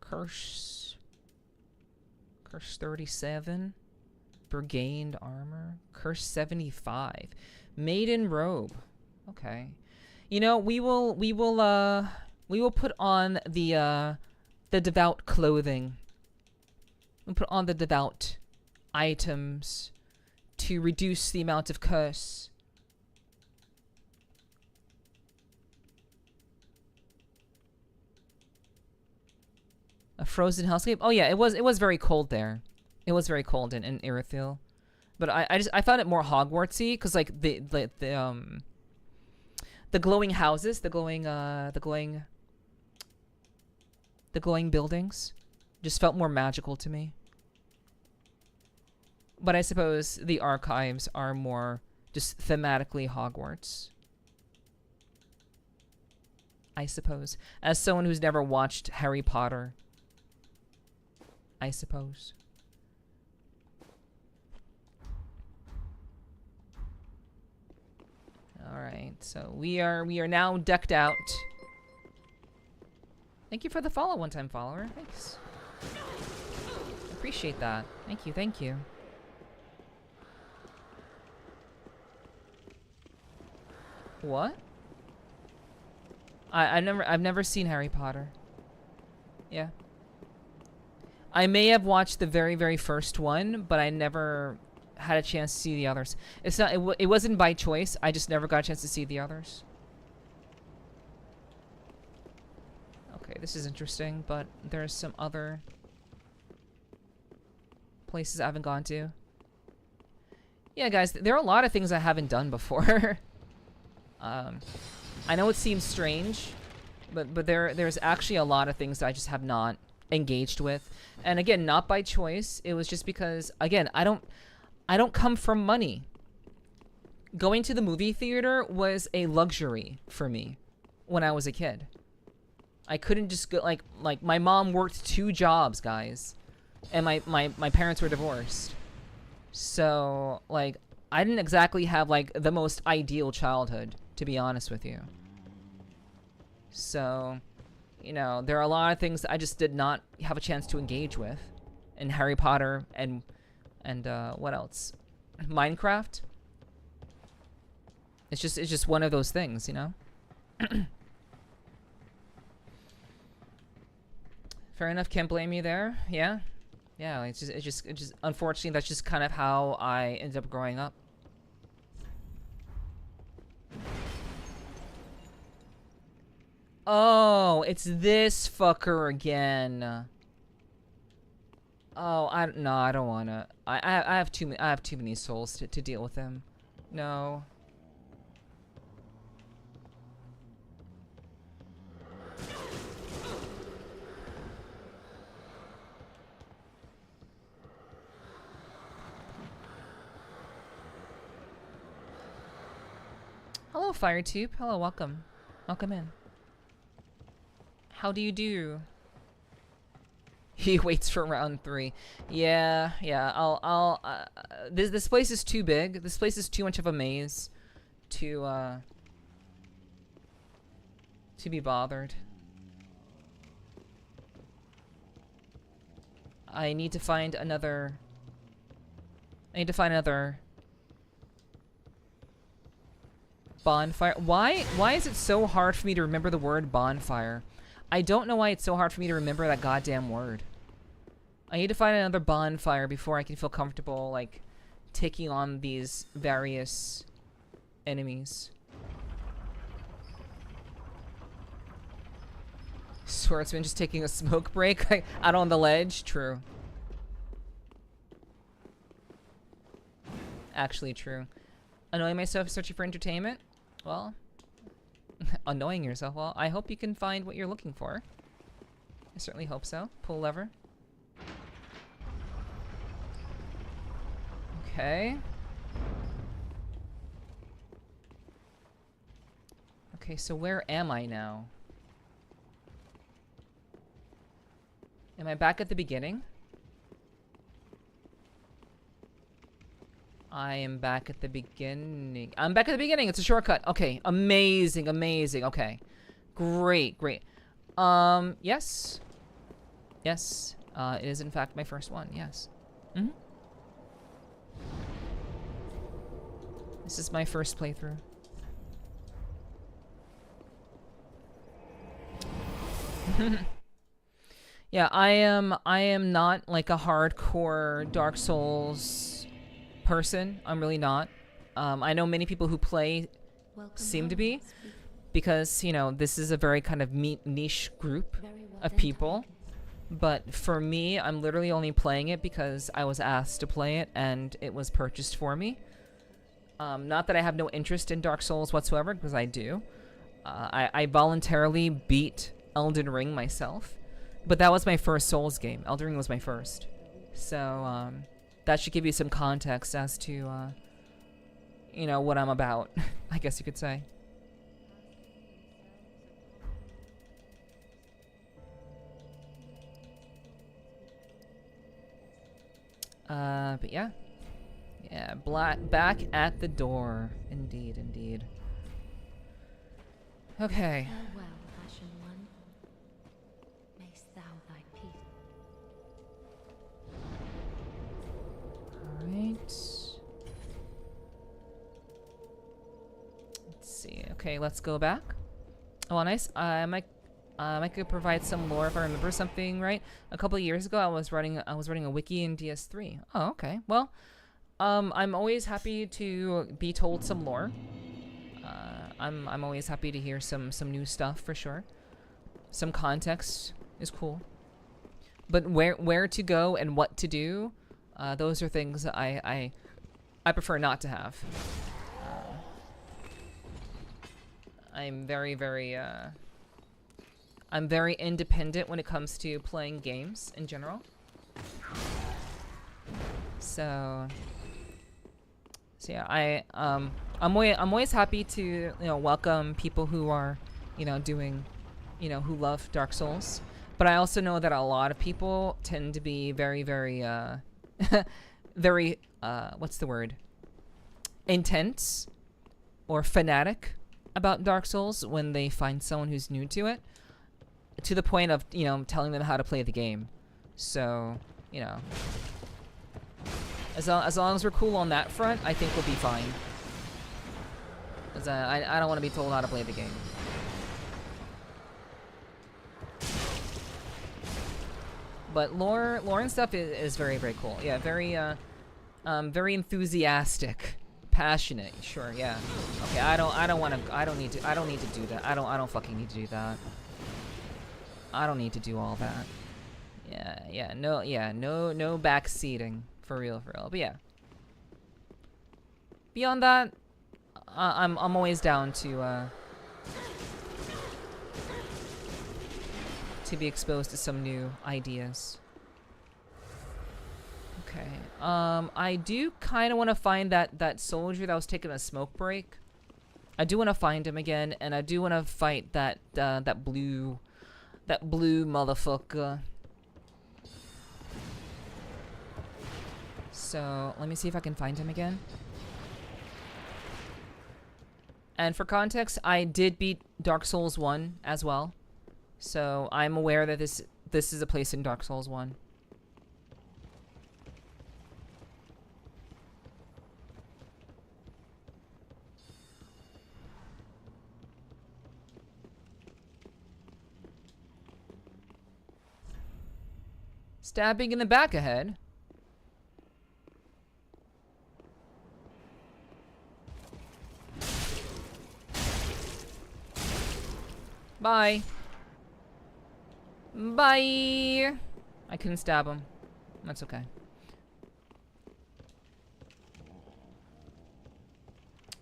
Curse 37. Brigade armor. Curse 75. Maiden robe. Okay. You know, we will put on the devout clothing. We'll put on the devout items to reduce the amount of curse. A frozen hellscape? Oh yeah, it was very cold there. It was very cold in Irithyll. But I found it more Hogwartsy because like the glowing houses, the glowing buildings just felt more magical to me. But I suppose the archives are more just thematically Hogwarts. I suppose. As someone who's never watched Harry Potter, I suppose. Alright, so we are now decked out. Thank you for the follow, one-time follower. Thanks. Appreciate that. Thank you, thank you. What? I've never seen Harry Potter. Yeah. I may have watched the very, very first one, but I never had a chance to see the others. It's not. It wasn't by choice. I just never got a chance to see the others. Okay, this is interesting, but there's some other places I haven't gone to. Yeah, guys, there are a lot of things I haven't done before. I know it seems strange, but there's actually a lot of things that I just have not engaged with. And again, not by choice. It was just because, again, I don't come from money. Going to the movie theater was a luxury for me when I was a kid. I couldn't just go, like my mom worked 2 jobs, guys. And my parents were divorced. So, like, I didn't exactly have, like, the most ideal childhood, to be honest with you. So, you know, there are a lot of things that I just did not have a chance to engage with. In Harry Potter and what else? Minecraft? It's just one of those things, you know? Fair enough, can't blame you there. Yeah. Yeah, it's just unfortunately that's just kind of how I ended up growing up. Oh, it's this fucker again. Oh, I don't wanna. I have too many souls to deal with him. No. Hello, FireTube. Hello, welcome. Welcome in. How do you do? He waits for round 3. Yeah. This place is too big. This place is too much of a maze to be bothered. I need to find another bonfire. Why is it so hard for me to remember the word bonfire? I don't know why it's so hard for me to remember that goddamn word. I need to find another bonfire before I can feel comfortable, like, taking on these various enemies. Swordsman just taking a smoke break out on the ledge? True. Actually true. Annoying myself searching for entertainment? Well, annoying yourself. Well, I hope you can find what you're looking for. I certainly hope so. Pull lever. Okay. Okay, so where am I now? Am I back at the beginning? I am back at the beginning. I'm back at the beginning. It's a shortcut. Okay. Amazing. Amazing. Okay. Great. Great. Yes. Yes. It is in fact my first one. Yes. Mm-hmm. This is my first playthrough. Yeah, I am not like a hardcore Dark Souls person. I'm really not. I know many people who play seem to be, because, you know, this is a very kind of niche group of people. But for me, I'm literally only playing it because I was asked to play it and it was purchased for me. Not that I have no interest in Dark Souls whatsoever, because I do. I voluntarily beat Elden Ring myself, but that was my first Souls game. Elden Ring was my first. So, that should give you some context as to, you know, what I'm about, I guess you could say. But yeah. Yeah, back at the door. Indeed, indeed. Okay. Farewell, Ashen One. Mayst thou thy peace. Alright. Let's see. Okay, let's go back. Oh, nice. I could provide some lore if I remember something right. A couple of years ago, I was running a wiki in DS3. Oh, okay. Well, I'm always happy to be told some lore. I'm always happy to hear some new stuff for sure. some context is cool. But where to go and what to do, those are things that I prefer not to have. I'm very I'm very independent when it comes to playing games in general. So yeah, I'm always happy to welcome people who are doing who love Dark Souls, but I also know that a lot of people tend to be very very what's the word, intense or fanatic about Dark Souls when they find someone who's new to it, to the point of telling them how to play the game. So as long as we're cool on that front, I think we'll be fine. Cause I don't want to be told how to play the game. But lore and stuff is very cool. Yeah, very enthusiastic, passionate. Sure, yeah. Okay, I don't need to do that. I don't fucking need to do that. I don't need to do all that. No backseating for real. But yeah. Beyond that, I'm always down to be exposed to some new ideas. Okay. I do kind of want to find that soldier that was taking a smoke break. I do want to find him again, and I do want to fight that blue motherfucker. So let me see if I can find him again. And for context, I did beat Dark Souls 1 as well. So I'm aware that this is a place in Dark Souls 1. Stabbing in the back ahead. Bye. Bye. I couldn't stab him. That's okay.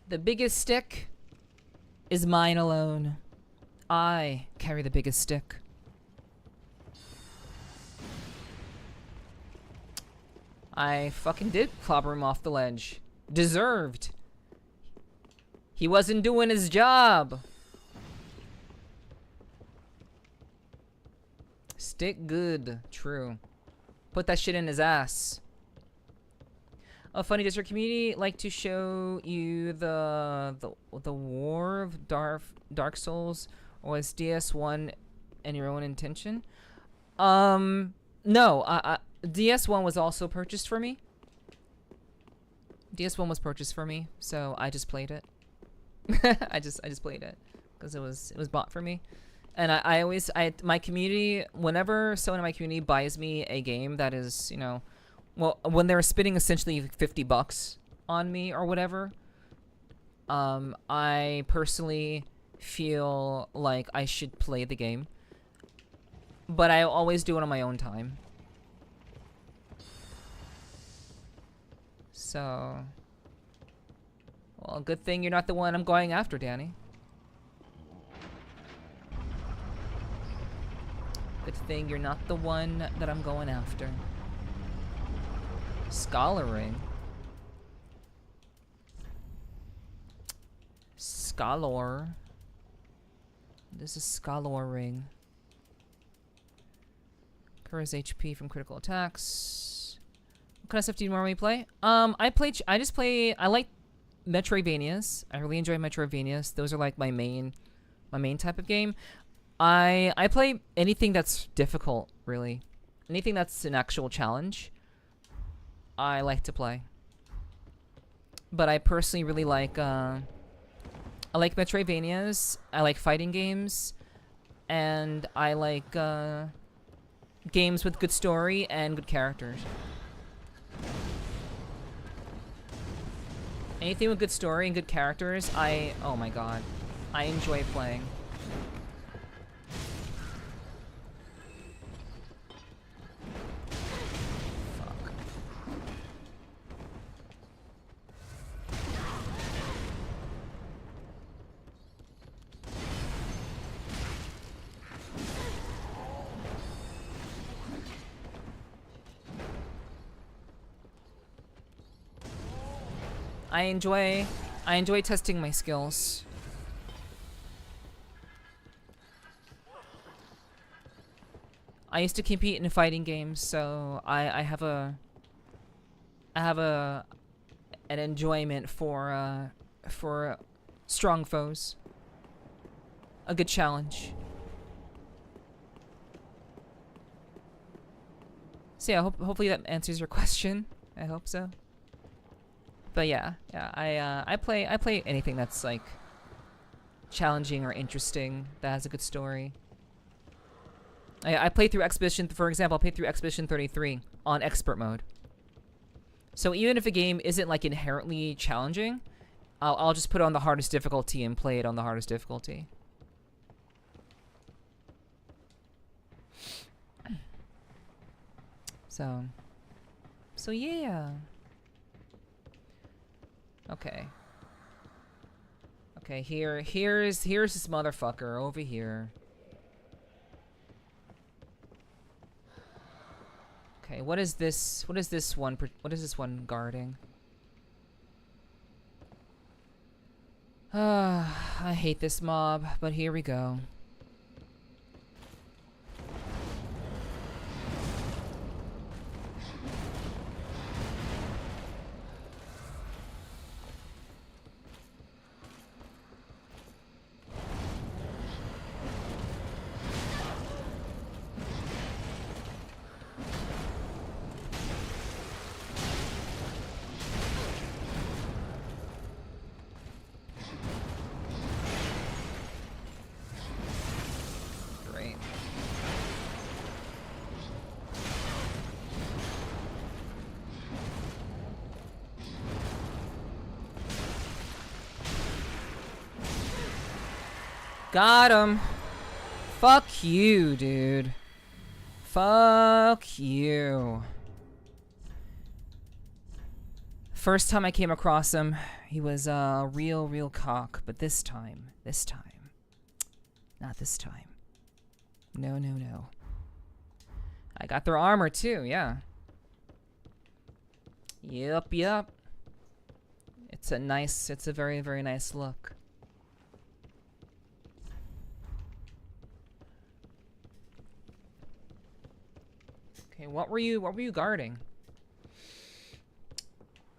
The biggest stick is mine alone. I carry the biggest stick. I fucking did clobber him off the ledge. Deserved. He wasn't doing his job. Stick good. True. Put that shit in his ass. A funny Discord community like to show you the war of Dark Souls, or was DS1 and your own intention? No. DS1 was also purchased for me. DS1 was purchased for me, so I just played it. I just played it because it was bought for me. And I always my community, whenever someone in my community buys me a game that is, well, when they're spending essentially $50 on me or whatever, I personally feel like I should play the game. But I always do it on my own time. So, well, good thing you're not the one I'm going after, Danny. Good thing you're not the one that I'm going after. Scholar ring. Scholar. This is Scholar ring. Incurs HP from critical attacks. What kind of stuff do you normally play? I like Metroidvanias. I really enjoy Metroidvanias. Those are like my main type of game. I play anything that's difficult, really. Anything that's an actual challenge, I like to play. But I personally really like, I like Metroidvanias, I like fighting games, and I like, games with good story and good characters. Anything with good story and good characters, oh my god, I enjoy playing. I enjoy testing my skills. I used to compete in fighting games, so I have an enjoyment for strong foes. A good challenge. So yeah, hopefully that answers your question. I hope so. But yeah, I play anything that's like challenging or interesting that has a good story. I played through Expedition, for example, I played through Expedition 33 on expert mode. So even if a game isn't like inherently challenging, I'll just put it on the hardest difficulty and play it on the hardest difficulty. So yeah. Okay. Okay, here's this motherfucker over here. Okay, what is this one guarding? I hate this mob, but here we go. Got him. Fuck you, dude. Fuck you. First time I came across him, he was a real cock, but this time, not this time. No. I got their armor too, yeah. Yep. It's a very nice look. Okay, what were you guarding?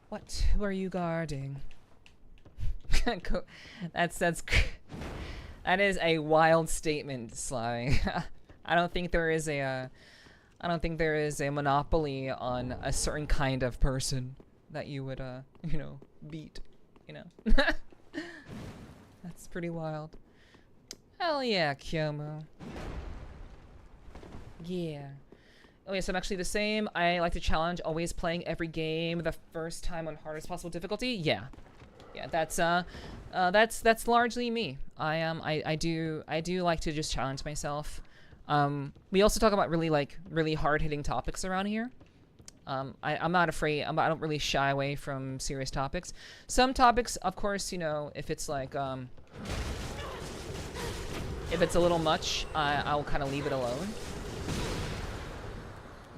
Who are you guarding? That is a wild statement, Sly. I don't think there is a monopoly on a certain kind of person that you would beat, That's pretty wild. Hell yeah, Kyomo. Yeah. Oh yeah, so I'm actually the same. I like to challenge, always playing every game the first time on hardest possible difficulty. Yeah, that's largely me. I do like to just challenge myself. We also talk about really hard hitting topics around here. I'm not afraid. I don't really shy away from serious topics. Some topics, of course, if it's like if it's a little much, I'll kind of leave it alone.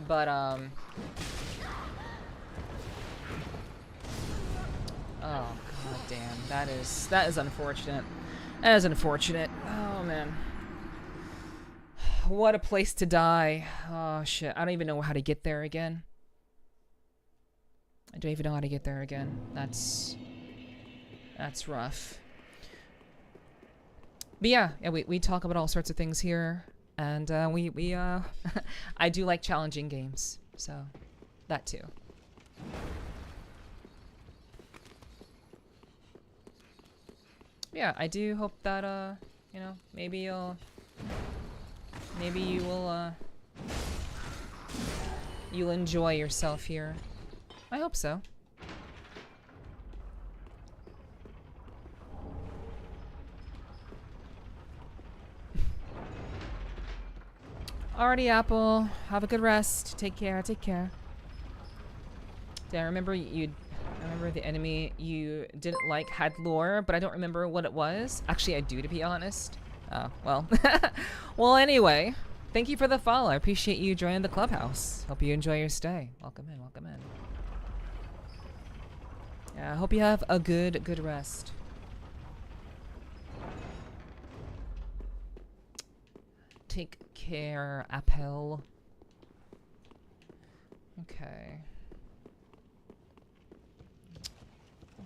But oh god damn, that is unfortunate. That is unfortunate. Oh man, what a place to die. Oh shit, I don't even know how to get there again. That's rough. But yeah, we talk about all sorts of things here. And I do like challenging games, so that too. Yeah, I do hope that maybe you will you'll enjoy yourself here. I hope so. Alrighty, Apple. Have a good rest. Take care. Yeah, I remember the enemy you didn't like had lore, but I don't remember what it was. Actually, I do, to be honest. Oh, well. Well, anyway. Thank you for the follow. I appreciate you joining the clubhouse. Hope you enjoy your stay. Welcome in. Yeah, I hope you have a good rest. Take care, Appel. Okay.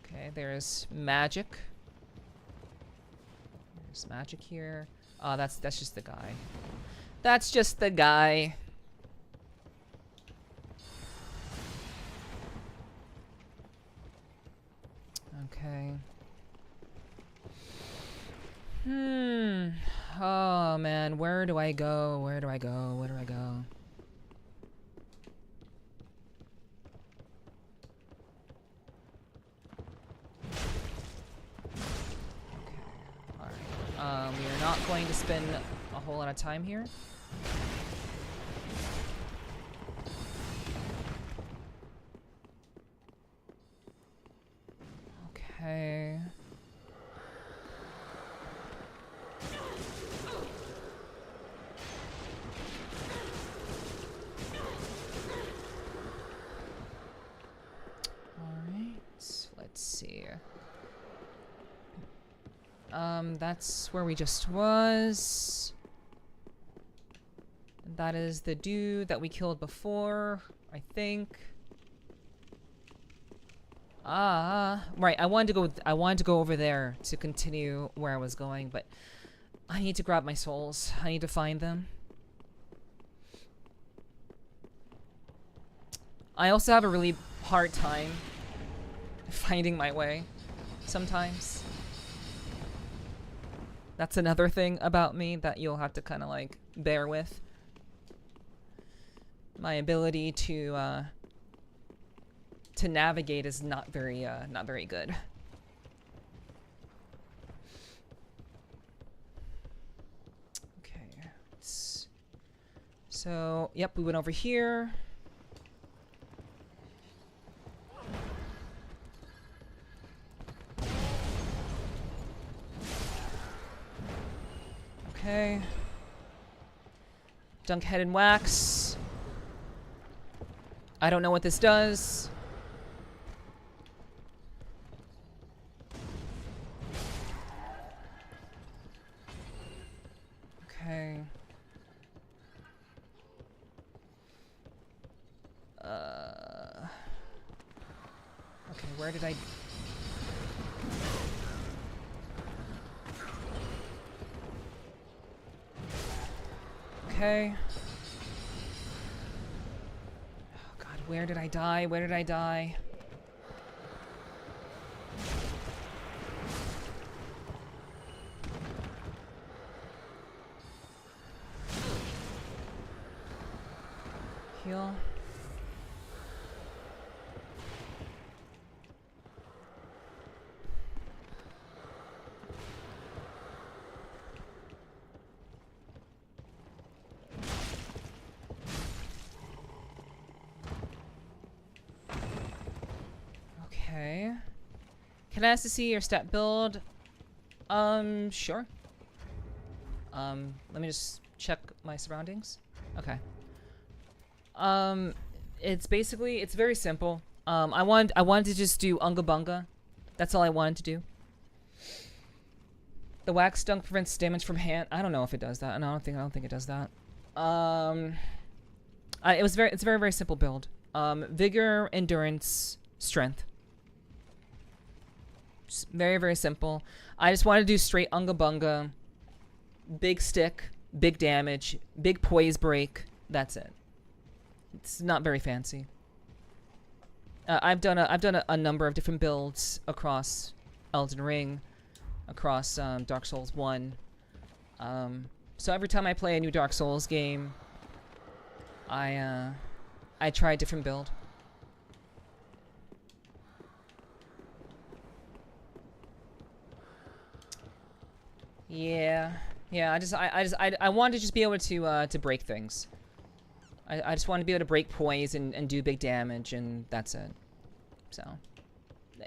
Okay, there's magic. There's magic here. Oh, that's just the guy. That's just the guy. Okay. Oh man, where do I go? Where do I go? Where do I go? We are not going to spend a whole lot of time here. Okay. Alright, let's see. That's where we just was. That is the dude that we killed before, I think. Right, I wanted to go over there to continue where I was going, but I need to grab my souls. I need to find them. I also have a really hard time finding my way sometimes. That's another thing about me that you'll have to kind of like bear with. My ability to navigate is not very good. Okay. So, yep, we went over here. Okay. Dunk head and wax. I don't know what this does. Okay. Okay, where did I... Okay. Oh god, where did I die? Where did I die? Heal. Okay. Can I ask to see your stat build? Sure. Let me just check my surroundings. Okay. It's basically, it's very simple. I wanted to just do Unga Bunga. That's all I wanted to do. The wax dunk prevents damage from hand. I don't know if it does that. No, I don't think it does that. It's a very simple build. Vigor, endurance, strength. Just very simple. I just wanted to do straight Unga Bunga. Big stick, big damage, big poise break. That's it. It's not very fancy. I've done a number of different builds across Elden Ring, across Dark Souls 1. So every time I play a new Dark Souls game, I try a different build. Yeah. I wanted to just be able to break things. I just want to be able to break poise and do big damage, and that's it. So,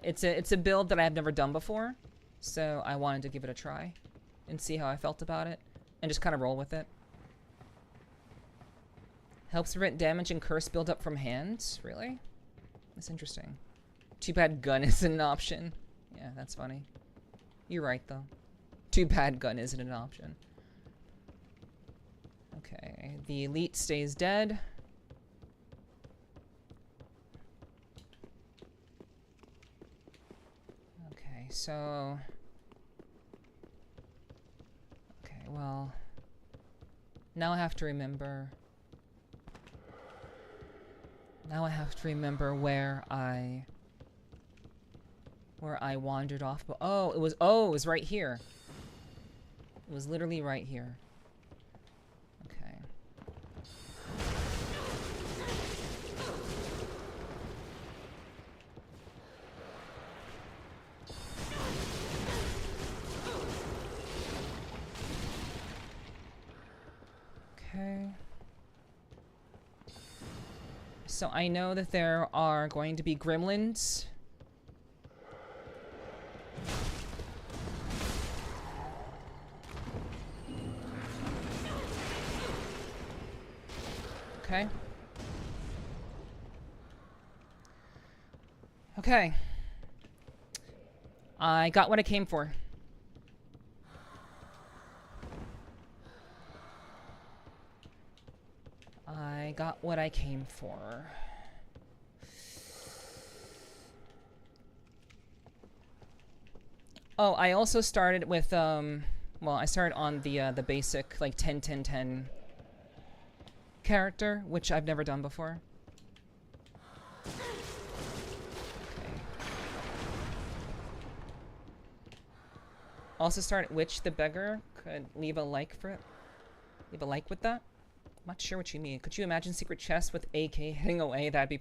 it's a build that I've never done before, so I wanted to give it a try and see how I felt about it, and just kind of roll with it. Helps prevent damage and curse build up from hands. Really? That's interesting. Too bad gun isn't an option. Yeah, that's funny. You're right, though. Too bad gun isn't an option. Okay, the elite stays dead. Okay, so... Okay, well... Now I have to remember... Now I have to remember where I wandered off. But oh, it was right here. It was literally right here. Okay. Okay. So I know that there are going to be gremlins. Okay. Okay. I got what I came for. I got what I came for. Oh, I also started with well, I started on the basic like 10-10-10 character, which I've never done before. Okay. Also started Witch the Beggar. Could leave a like for it. Leave a like with that. I'm not sure what you mean. Could you imagine secret chest with AK hitting away? That'd be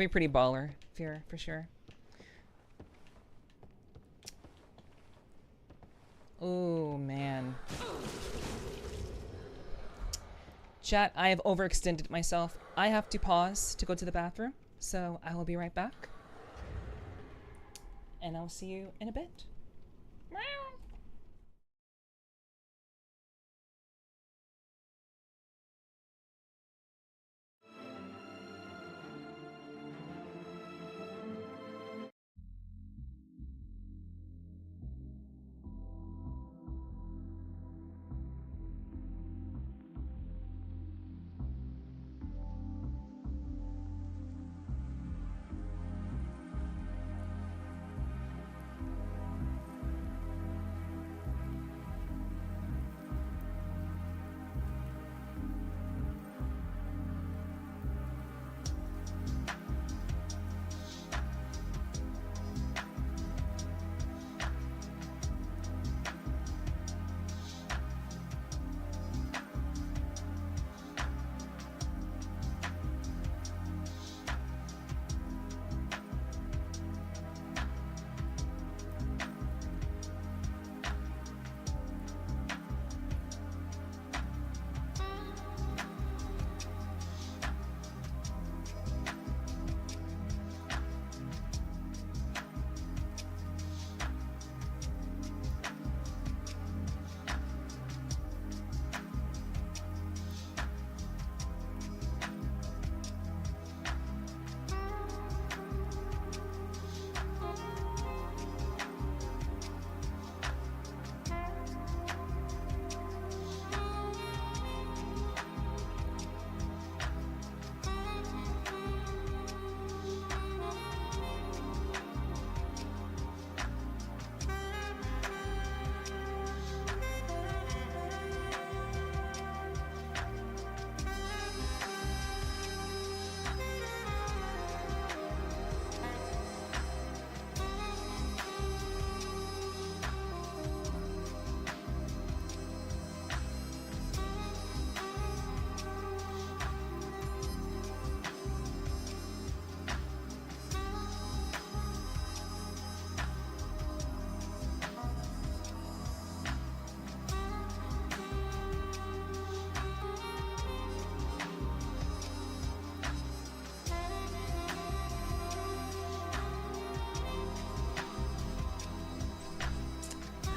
pretty baller, for sure. Oh man. Chat, I have overextended myself. I have to pause to go to the bathroom, so I will be right back. And I'll see you in a bit. Meow.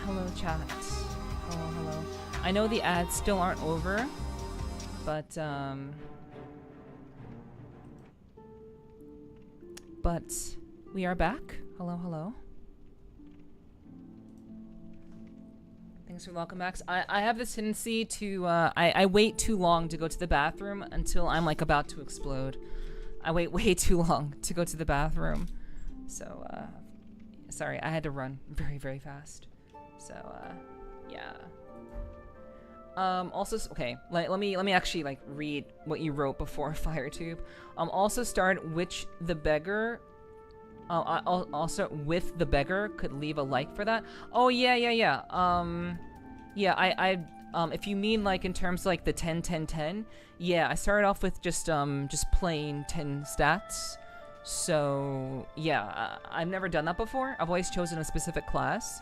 Hello, chat. Hello. I know the ads still aren't over, but We are back. Hello, hello. Thanks for welcome, Max. I have this tendency to, I wait too long to go to the bathroom until I'm like about to explode. I wait way too long to go to the bathroom. So, sorry, I had to run very, very fast. So, yeah. Also, okay, let me actually like read what you wrote before FireTube. Also start which the beggar. Also with the beggar could leave a like for that. Oh yeah. Yeah, if you mean like in terms of, like the 10-10-10, yeah, I started off with just plain 10 stats. So yeah, I've never done that before. I've always chosen a specific class,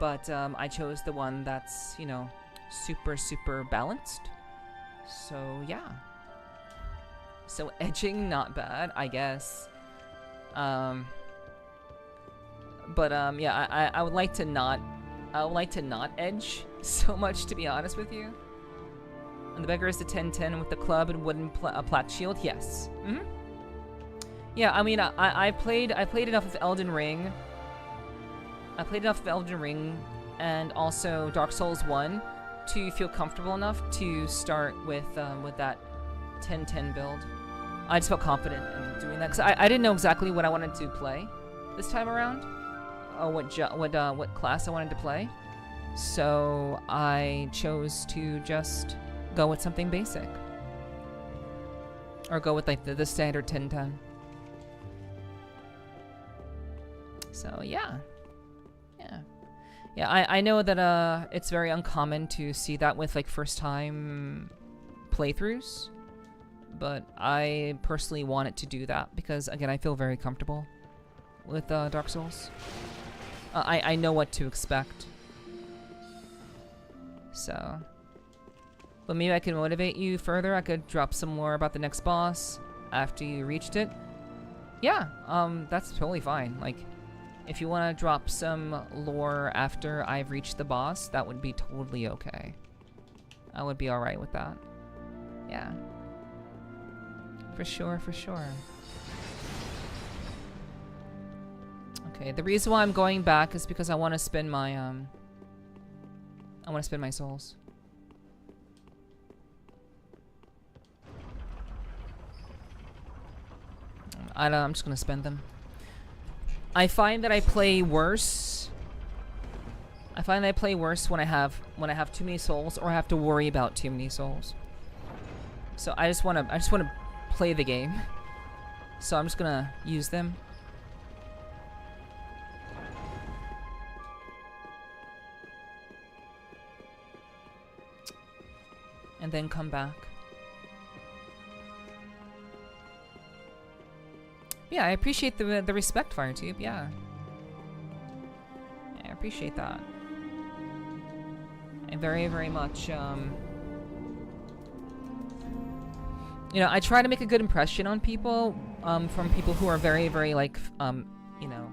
but I chose the one that's, you know, super balanced. So yeah. So edging, not bad, I guess. Yeah, I would like to not edge so much, to be honest with you. And the beggar is the 10-10 with the club and wooden plat shield. Yes. Yeah, I mean, I played enough of Elden Ring. I played enough of Elden Ring and also Dark Souls 1 to feel comfortable enough to start with that 10-10 build. I just felt confident in doing that because I didn't know exactly what I wanted to play this time around, what class I wanted to play, so I chose to just go with something basic, or go with like the standard 10-10. So yeah. I know that it's very uncommon to see that with like first time playthroughs. But I personally wanted to do that because, again, I feel very comfortable with Dark Souls. I know what to expect. So. But maybe I can motivate you further. I could drop some more about the next boss after you reached it. Yeah, that's totally fine. Like, if you want to drop some lore after I've reached the boss, that would be totally okay. I would be alright with that. Yeah. For sure. Okay, the reason why I'm going back is because I want to spend my souls. I'm just gonna spend them. I find that I play worse. when I have too many souls or I have to worry about too many souls. So I just wanna play the game. So I'm just gonna use them. And then come back. Yeah, I appreciate the respect, FireTube. Yeah, I appreciate that. I very much. You know, I try to make a good impression on people. From people who are very like, you know,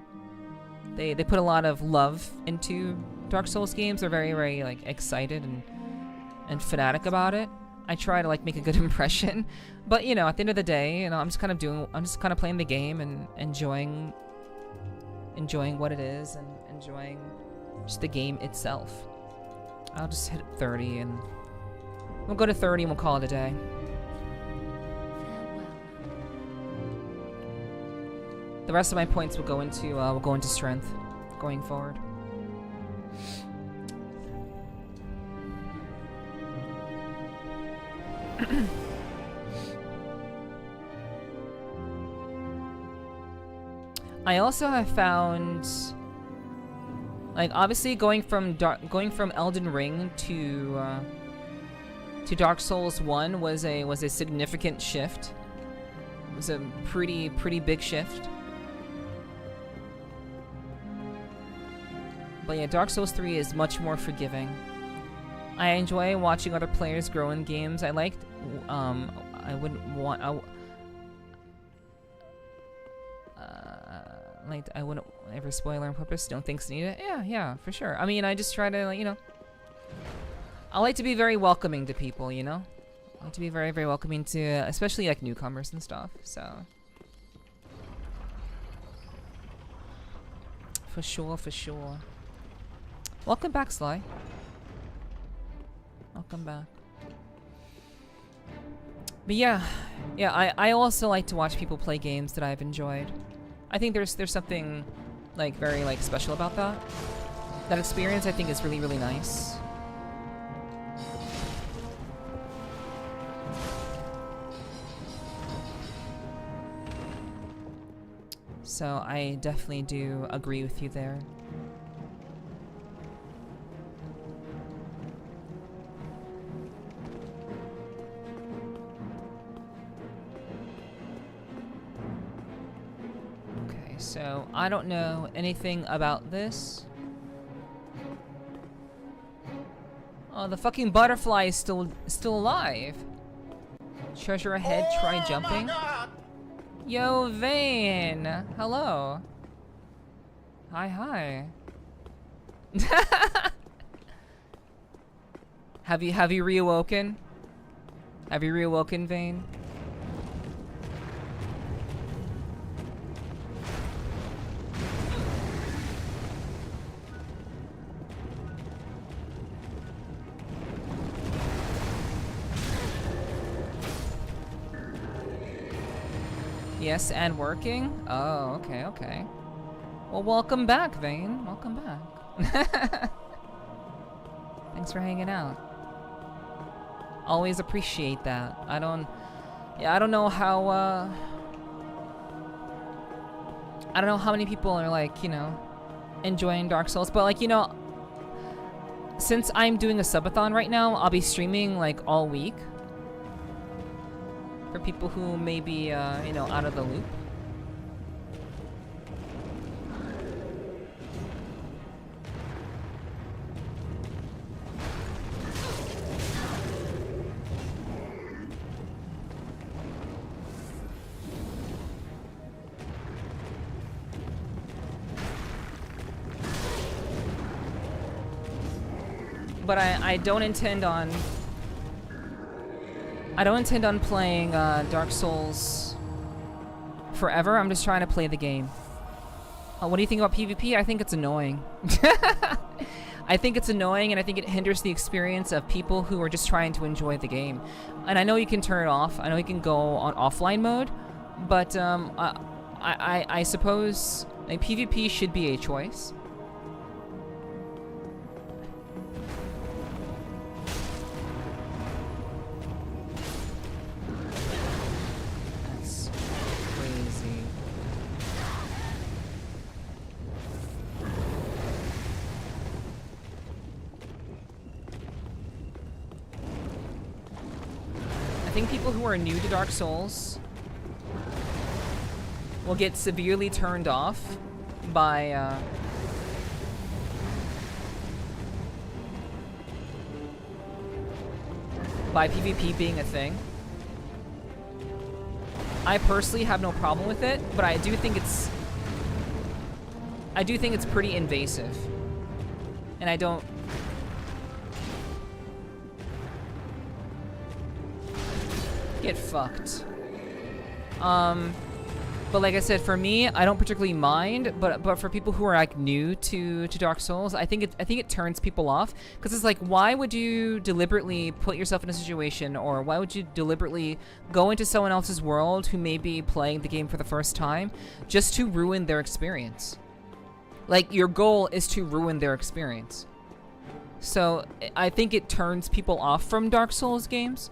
they put a lot of love into Dark Souls games. They're very like excited and fanatic about it. I try to like make a good impression, but you know, at the end of the day, you know, I'm just kind of playing the game and enjoying what it is and enjoying just the game itself. I'll just hit 30 and we'll go to 30 and we'll call it a day. The rest of my points will go into strength going forward. I also have found, like, obviously going from Elden Ring to Dark Souls 1 was a significant shift. It was a pretty big shift. But yeah, Dark Souls 3 is much more forgiving. I enjoy watching other players grow in games. I liked, I wouldn't want, like, I wouldn't ever spoiler on purpose. Don't think so, need it. Yeah, for sure. I mean, I just try to, like, you know, I like to be very welcoming to people, you know? I like to be very welcoming to, especially, like, newcomers and stuff, so. For sure, for sure. Welcome back, Sly. Welcome back. But yeah, I also like to watch people play games that I've enjoyed. I think there's something like very like special about that. That experience I think is really, really nice. So I definitely do agree with you there. Okay, so I don't know anything about this. Oh, the fucking butterfly is still alive. Treasure ahead, try jumping. Yo, Vane! Hello. Hi. Have you reawoken? Have you reawoken, Vane? Yes, and working? Oh, okay. Well, welcome back, Vane. Welcome back. Thanks for hanging out. Always appreciate that. I don't know how, I don't know how many people are like, you know, enjoying Dark Souls, but like, you know, since I'm doing a subathon right now, I'll be streaming like all week. For people who may be, you know, out of the loop. But I don't intend on... I don't intend on playing Dark Souls forever. I'm just trying to play the game. What do you think about PvP? I think it's annoying. I think it's annoying, and I think it hinders the experience of people who are just trying to enjoy the game. And I know you can turn it off. I know you can go on offline mode, but I suppose like, PvP should be a choice. I think people who are new to Dark Souls will get severely turned off by PvP being a thing. I personally have no problem with it, but I do think it's pretty invasive. And I don't... Get fucked. But like I said, for me, I don't particularly mind. But for people who are like new to Dark Souls, I think it turns people off because it's like, why would you deliberately put yourself in a situation, or why would you deliberately go into someone else's world who may be playing the game for the first time just to ruin their experience? Like, your goal is to ruin their experience. So I think it turns people off from Dark Souls games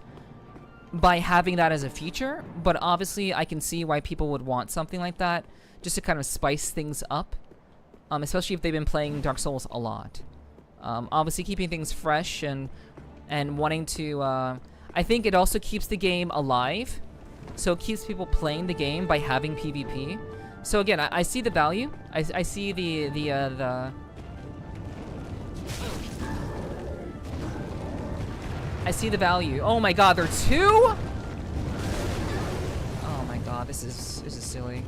by having that as a feature, but obviously I can see why people would want something like that just to kind of spice things up, especially if they've been playing Dark Souls a lot. Obviously keeping things fresh and wanting to, I think it also keeps the game alive, so it keeps people playing the game by having PvP. So again, I see the value. I see the I see the value. Oh my god, there are two? Oh my god, this is silly.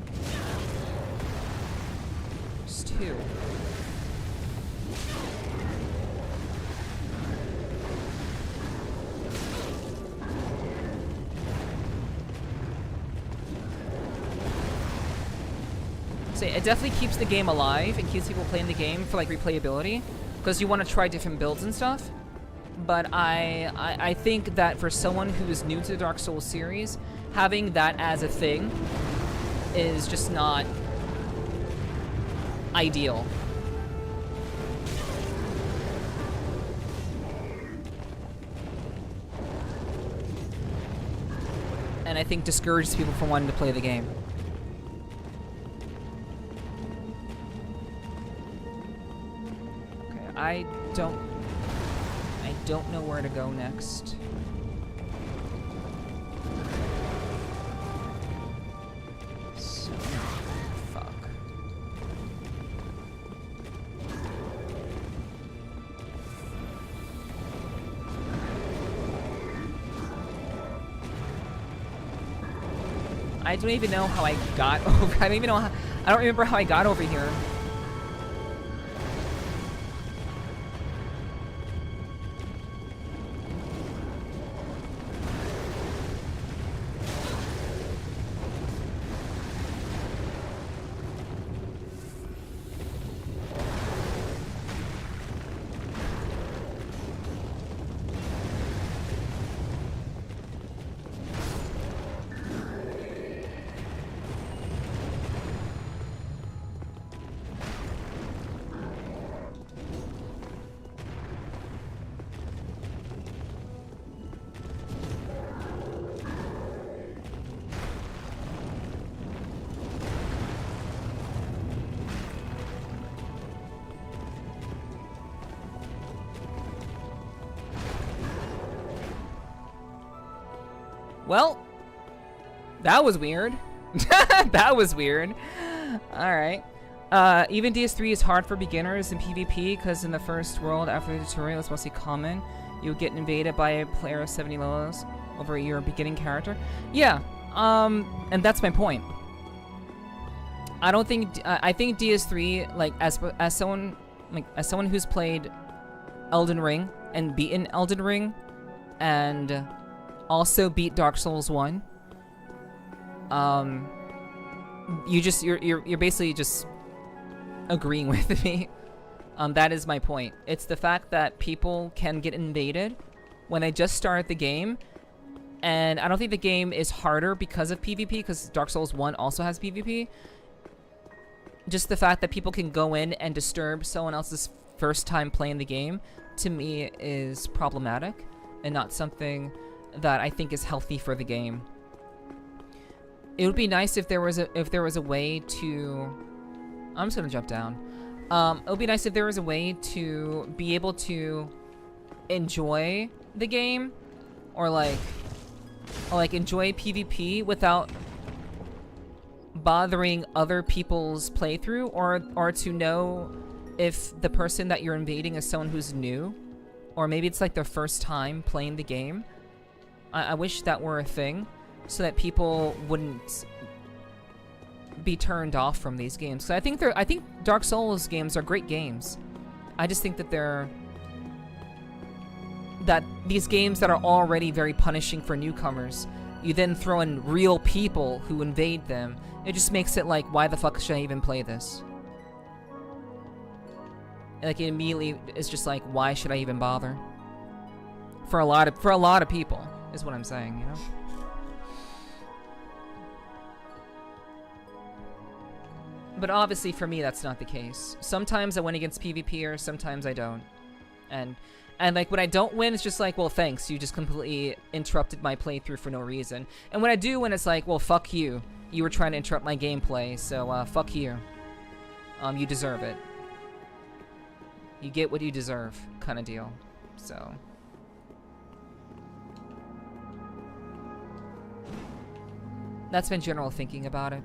There's two. say it definitely keeps the game alive and keeps people playing the game for like replayability, because you want to try different builds and stuff. But I think that for someone who is new to the Dark Souls series, having that as a thing is just not ideal. And I think discourages people from wanting to play the game. Okay, I don't know where to go next. So, fuck. I don't even know how I got over. I don't even know how. I don't remember how I got over here. Well, that was weird. That was weird. Alright. Even DS3 is hard for beginners in PvP, because in the first world, after the tutorial, it's mostly common. You would get invaded by a player of 70 levels over your beginning character. Yeah, and that's my point. I don't think, I think DS3, like, as someone who's played Elden Ring and beaten Elden Ring, and also beat Dark Souls 1. You're basically just agreeing with me. That is my point. It's the fact that people can get invaded when they just start the game, and I don't think the game is harder because of PvP, because Dark Souls 1 also has PvP. Just the fact that people can go in and disturb someone else's first time playing the game, to me, is problematic and not something that I think is healthy for the game. It would be nice if there was a way to. I'm just gonna jump down. It would be nice if there was a way to be able to enjoy the game, or like enjoy PvP without bothering other people's playthrough, or to know if the person that you're invading is someone who's new, or maybe it's like their first time playing the game. I wish that were a thing, so that people wouldn't be turned off from these games. So I think Dark Souls games are great games. I just think that these games that are already very punishing for newcomers, you then throw in real people who invade them. It just makes it like, why the fuck should I even play this? Like, it immediately is just like, why should I even bother? For a lot of people, is what I'm saying, you know? But obviously for me that's not the case. Sometimes I win against PvPers, sometimes I don't. And like when I don't win, it's just like, well, thanks, you just completely interrupted my playthrough for no reason. And when I do win, it's like, well, fuck you. You were trying to interrupt my gameplay, so fuck you. You deserve it. You get what you deserve, kind of deal. So that's been general thinking about it.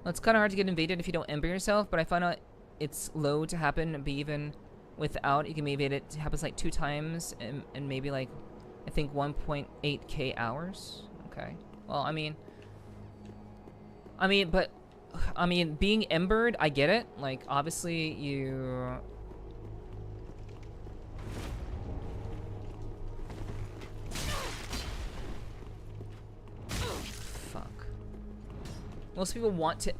Well, it's kind of hard to get invaded if you don't ember yourself, but I found out it's low to happen, be even without. You can be invaded. It happens like 2 times, and maybe like, I think 1.8k hours. Okay. Well, I mean, being embered, I get it. Like, obviously, Most people want to.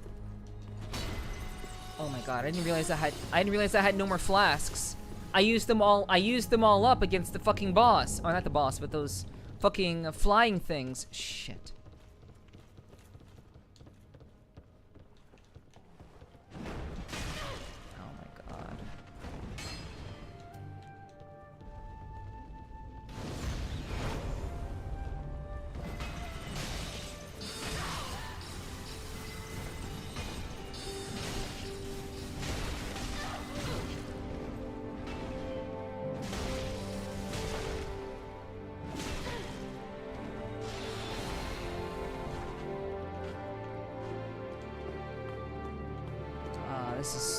Oh my god! I didn't realize I had no more flasks. I used them all up against the fucking boss. Oh, not the boss, but those fucking flying things. Shit. Oh my god.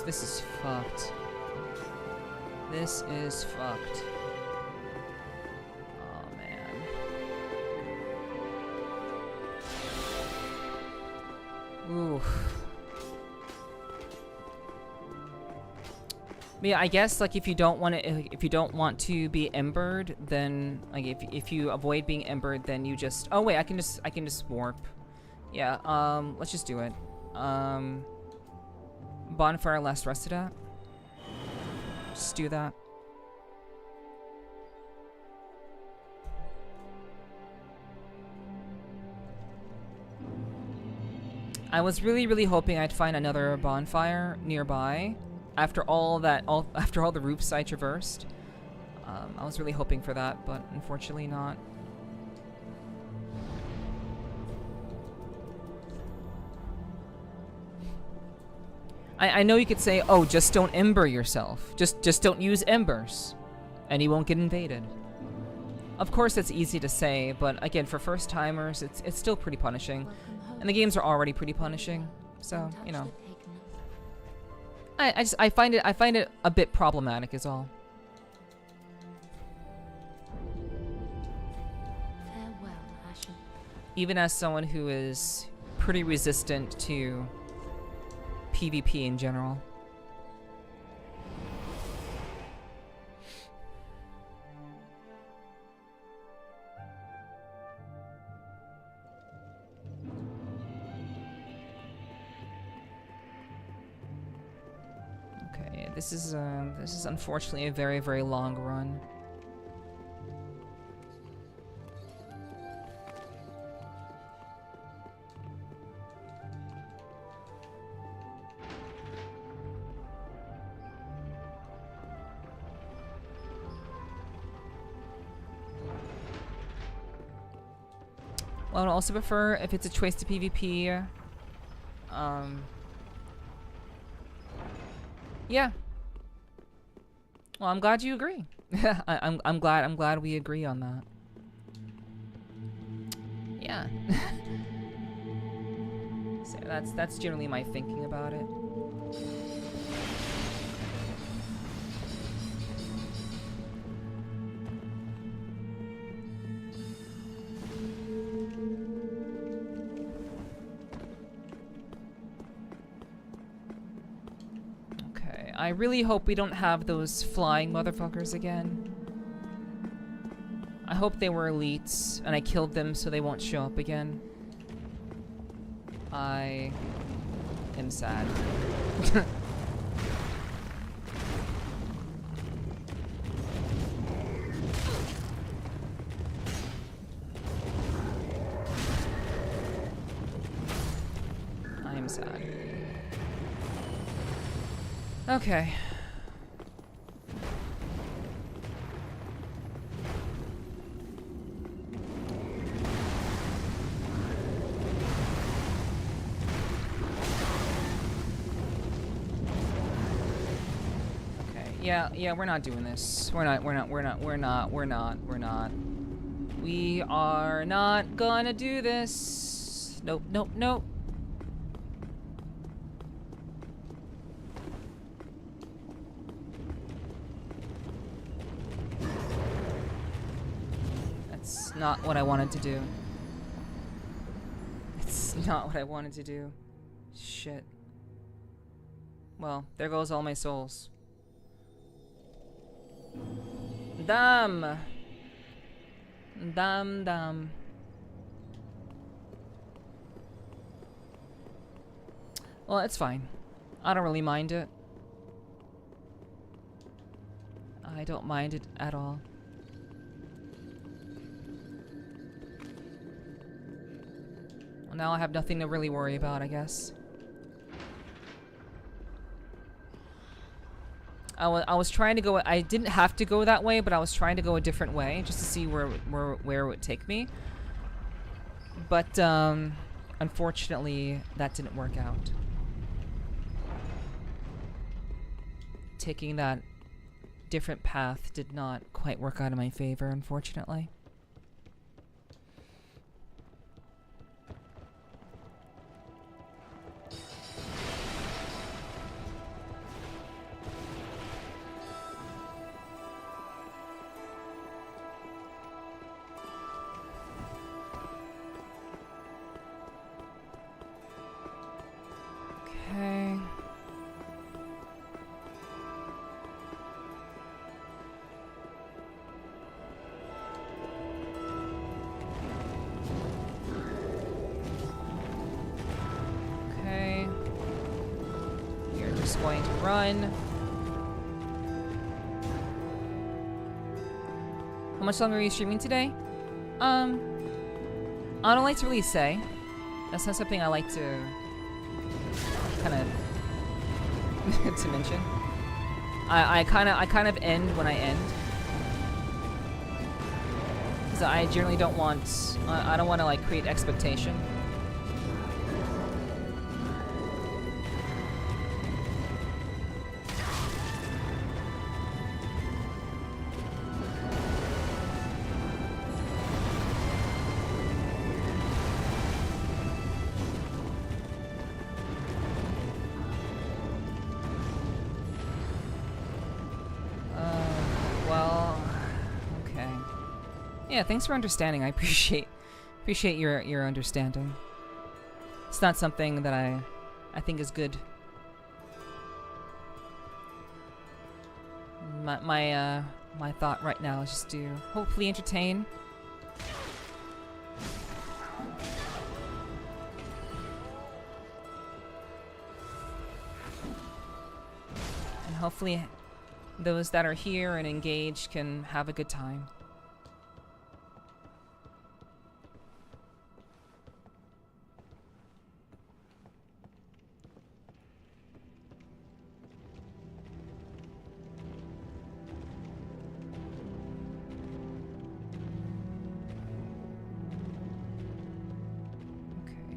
This is fucked. This is fucked. Oh man. Ooh. Yeah, I guess like if you don't want to be embered, then like if you avoid being embered, then you just. Oh wait, I can just warp. Yeah. Let's just do it. Bonfire last rested at. Just do that. I was really hoping I'd find another bonfire nearby after all the roofs I traversed. I was really hoping for that, but unfortunately not. I know you could say, oh, just don't ember yourself. Just don't use embers, and you won't get invaded. Of course, it's easy to say, but again, for first timers, it's still pretty punishing, and the games are already pretty punishing. So you know, I find it a bit problematic, is all. Farewell, Ashen. Even as someone who is pretty resistant to PvP in general. Okay, this is unfortunately a very long run. Well, I would also prefer if it's a choice to PvP. Yeah. Well, I'm glad you agree. I'm glad we agree on that. Yeah. So that's generally my thinking about it. I really hope we don't have those flying motherfuckers again. I hope they were elites and I killed them so they won't show up again. I am sad. I am sad. Okay. Yeah, we're not doing this. We are not gonna do this. Nope. That's not what I wanted to do. It's not what I wanted to do. Shit. Well, there goes all my souls. Damn. Well, it's fine. I don't really mind it. I don't mind it at all. Well, now I have nothing to really worry about, I guess. I was trying to go. I didn't have to go that way, but I was trying to go a different way just to see where it would take me. But unfortunately, that didn't work out. Taking that different path did not quite work out in my favor, unfortunately. Okay. Okay. You're just going to run. How much longer are you streaming today? I don't like to really say. That's not something I like to kind of to mention. I kind of end when I end, because I generally don't want. I don't want to like create expectation. Yeah, thanks for understanding. I appreciate your understanding. It's not something that I think is good. My thought right now is just to hopefully entertain. And hopefully those that are here and engaged can have a good time.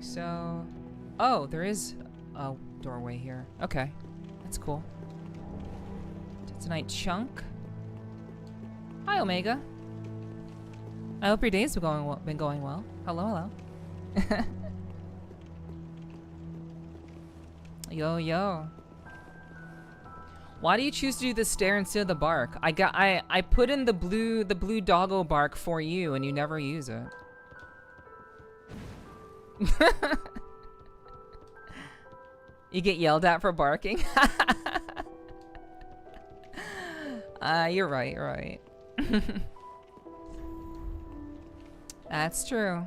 So, oh, there is a doorway here. Okay, that's cool. Tonight chunk. Hi, Omega. I hope your day's been going well. Hello, hello. Yo, yo. Why do you choose to do the stare instead of the bark? I put in the blue doggo bark for you, and you never use it. You get yelled at for barking? You're right, you're right. That's true.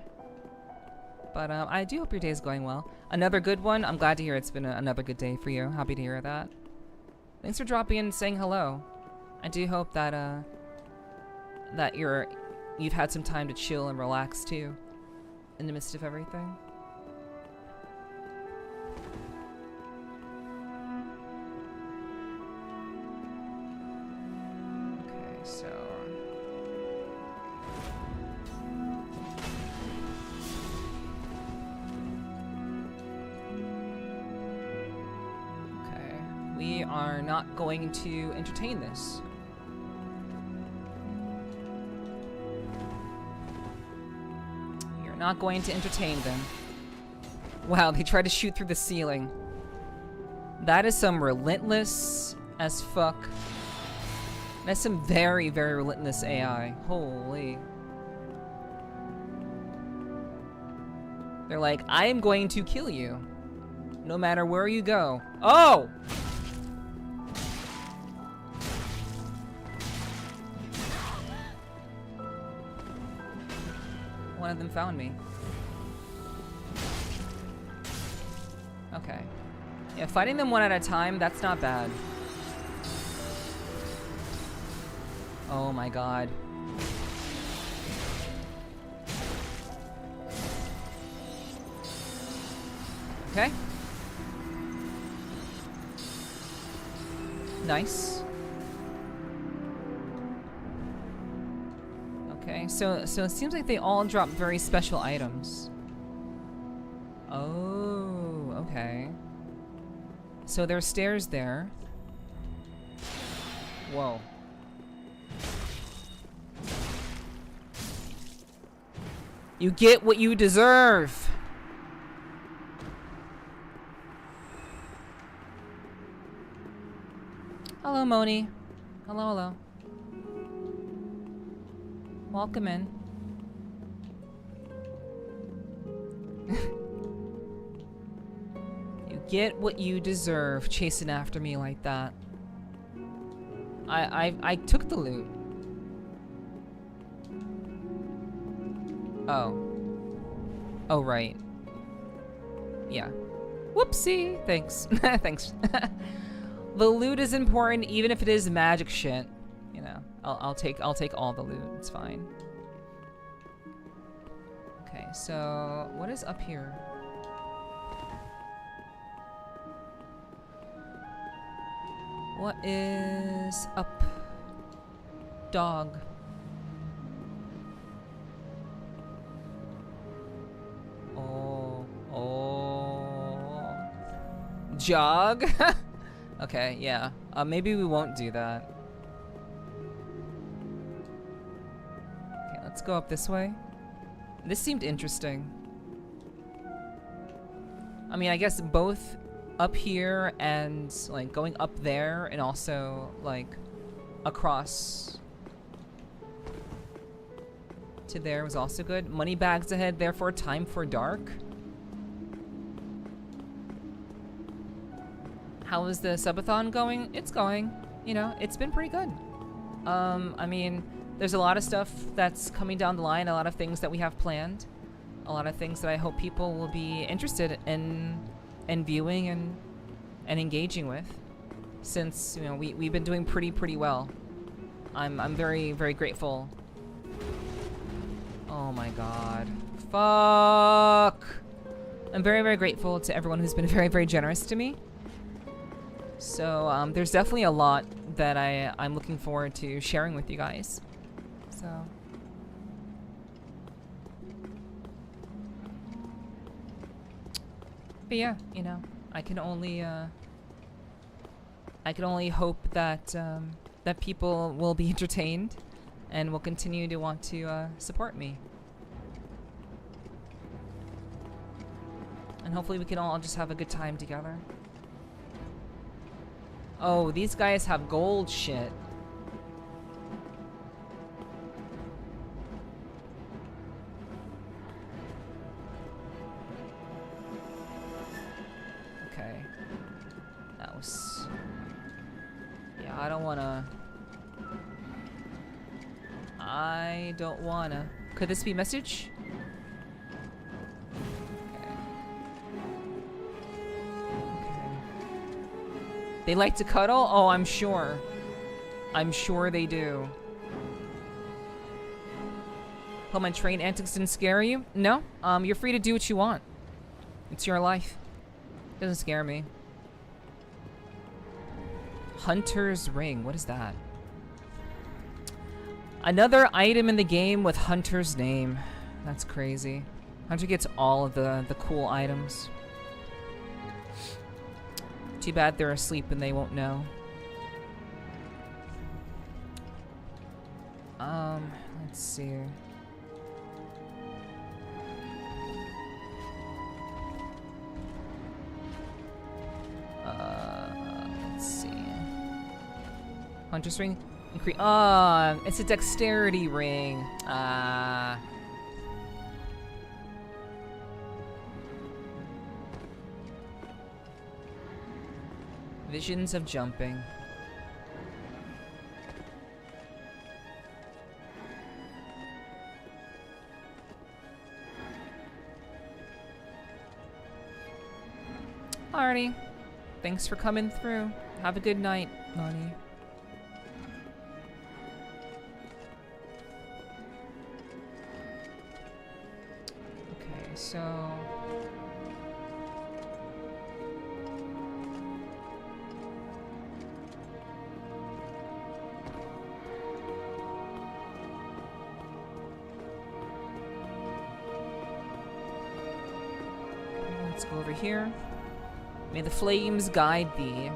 But I do hope your day's going well. Another good one. I'm glad to hear it's been another good day for you. Happy to hear that. Thanks for dropping in and saying hello. I do hope that that you've had some time to chill and relax too, in the midst of everything. Okay, so okay, we are not going to entertain this. Not going to entertain them. Wow, they tried to shoot through the ceiling. That is some relentless as fuck. That's some very, very relentless AI. Holy. They're like, I am going to kill you. No matter where you go. Oh! One of them found me. Okay. Yeah, fighting them one at a time, that's not bad. Oh my god. Okay. Nice. Okay, so it seems like they all drop very special items. Oh, okay. So there's stairs there. Whoa. You get what you deserve. Hello, Moni. Hello, hello. Welcome in. You get what you deserve, chasing after me like that. I took the loot. Oh. Oh, right. Yeah. Whoopsie. Thanks. Thanks. The loot is important, even if it is magic shit. You know, I'll take all the loot. It's fine. Okay, so what is up here? What is up, dog? Oh, jog. Okay, yeah. Maybe we won't do that. Okay, let's go up this way. This seemed interesting. I mean, I guess both up here and like going up there and also like across to there was also good. Money bags ahead, therefore time for dark. How is the subathon going? It's going. You know, it's been pretty good. I mean, there's a lot of stuff that's coming down the line, a lot of things that we have planned, a lot of things that I hope people will be interested in viewing and engaging with, since, you know, we've been doing pretty well. I'm very, very grateful. Oh my god. Fuck! I'm very, very grateful to everyone who's been very, very generous to me. So, there's definitely a lot that I'm looking forward to sharing with you guys. So. But yeah, you know, I can only hope that, that people will be entertained and will continue to want to, support me. And hopefully we can all just have a good time together. Oh, these guys have gold shit. Okay. That was... Yeah, I don't wanna... Could this be message? They like to cuddle? Oh, I'm sure. I'm sure they do. Hope my train antics didn't scare you? No. You're free to do what you want. It's your life. Doesn't scare me. Hunter's Ring. What is that? Another item in the game with Hunter's name. That's crazy. Hunter gets all of the cool items. Too bad they're asleep and they won't know. Let's see. Let's see. Hunter's Ring. It's a dexterity ring. Visions of jumping. Alrighty. Thanks for coming through. Have a good night, Money. Okay, so... let's go over here. May the flames guide thee.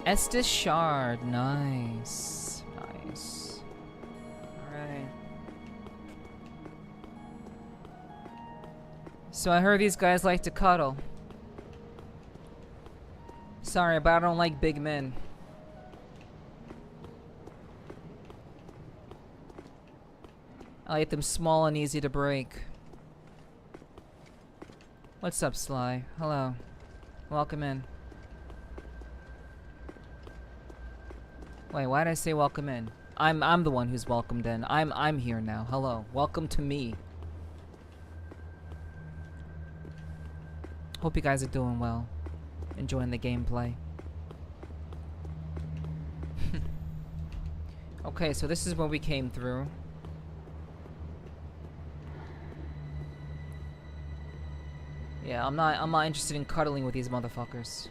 Estes Shard. Nice. Nice. Alright. So I heard these guys like to cuddle. Sorry, but I don't like big men. I like them small and easy to break. What's up, Sly? Hello. Welcome in. Wait, why did I say welcome in? I'm the one who's welcomed in. I'm here now. Hello. Welcome to me. Hope you guys are doing well. Enjoying the gameplay. Okay, so this is where we came through. Yeah, I'm not interested in cuddling with these motherfuckers.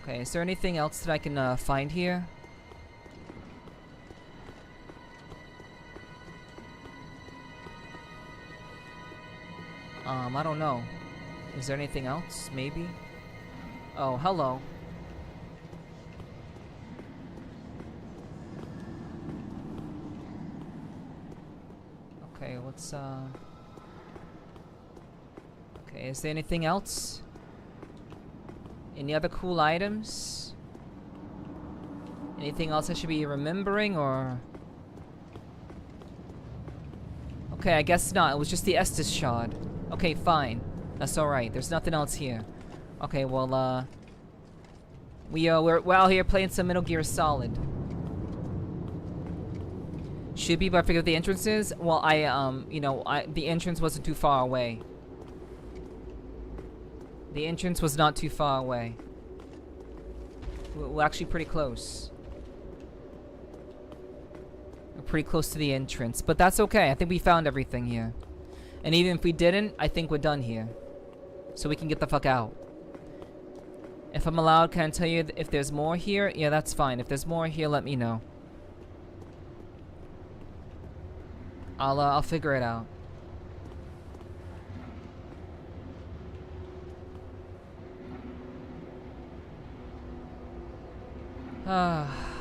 Okay, is there anything else that I can find here? I don't know. Is there anything else? Maybe? Oh, hello. Okay, what's okay, is there anything else? Any other cool items? Anything else I should be remembering, or... Okay, I guess not. It was just the Estes Shard. Okay, fine. That's alright. There's nothing else here. Okay, well, we're out here playing some Metal Gear Solid. Should be, but I forget what the entrance is. Well, the entrance wasn't too far away. The entrance was not too far away. We're actually pretty close. We're pretty close to the entrance, but that's okay. I think we found everything here. And even if we didn't, I think we're done here. So we can get the fuck out. If I'm allowed, can I tell you if there's more here? Yeah, that's fine. If there's more here, let me know. I'll figure it out.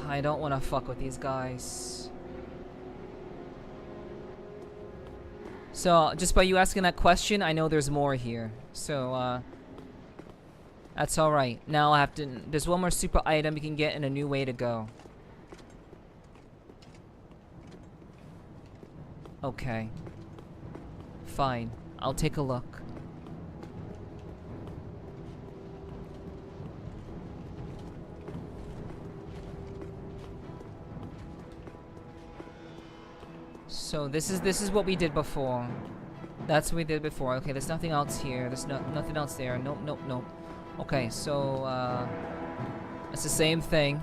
I don't want to fuck with these guys. So, just by you asking that question, I know there's more here. So, that's alright. Now I have to... There's one more super item you can get and a new way to go. Okay. Fine. I'll take a look. So this is what we did before. That's what we did before. Okay, there's nothing else here. There's nothing else there. Nope, nope, nope. Okay, so it's the same thing.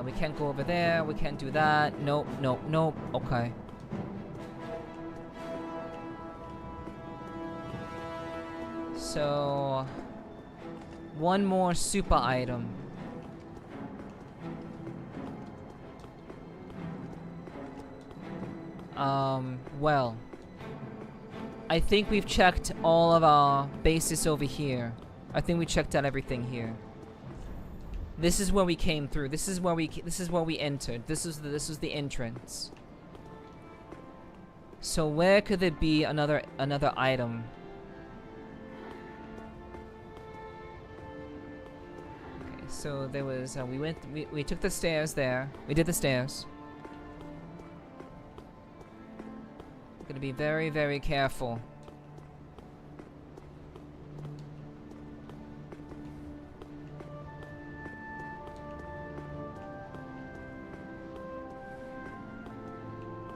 We can't go over there. We can't do that. Nope, nope, nope. Okay. So one more super item. Well, I think we've checked all of our bases over here. I think we checked out everything here. This is where we came through. This is where we entered. This was the entrance. So where could there be another item? Okay, so there was we took the stairs there. We did the stairs. Gonna be very, very careful.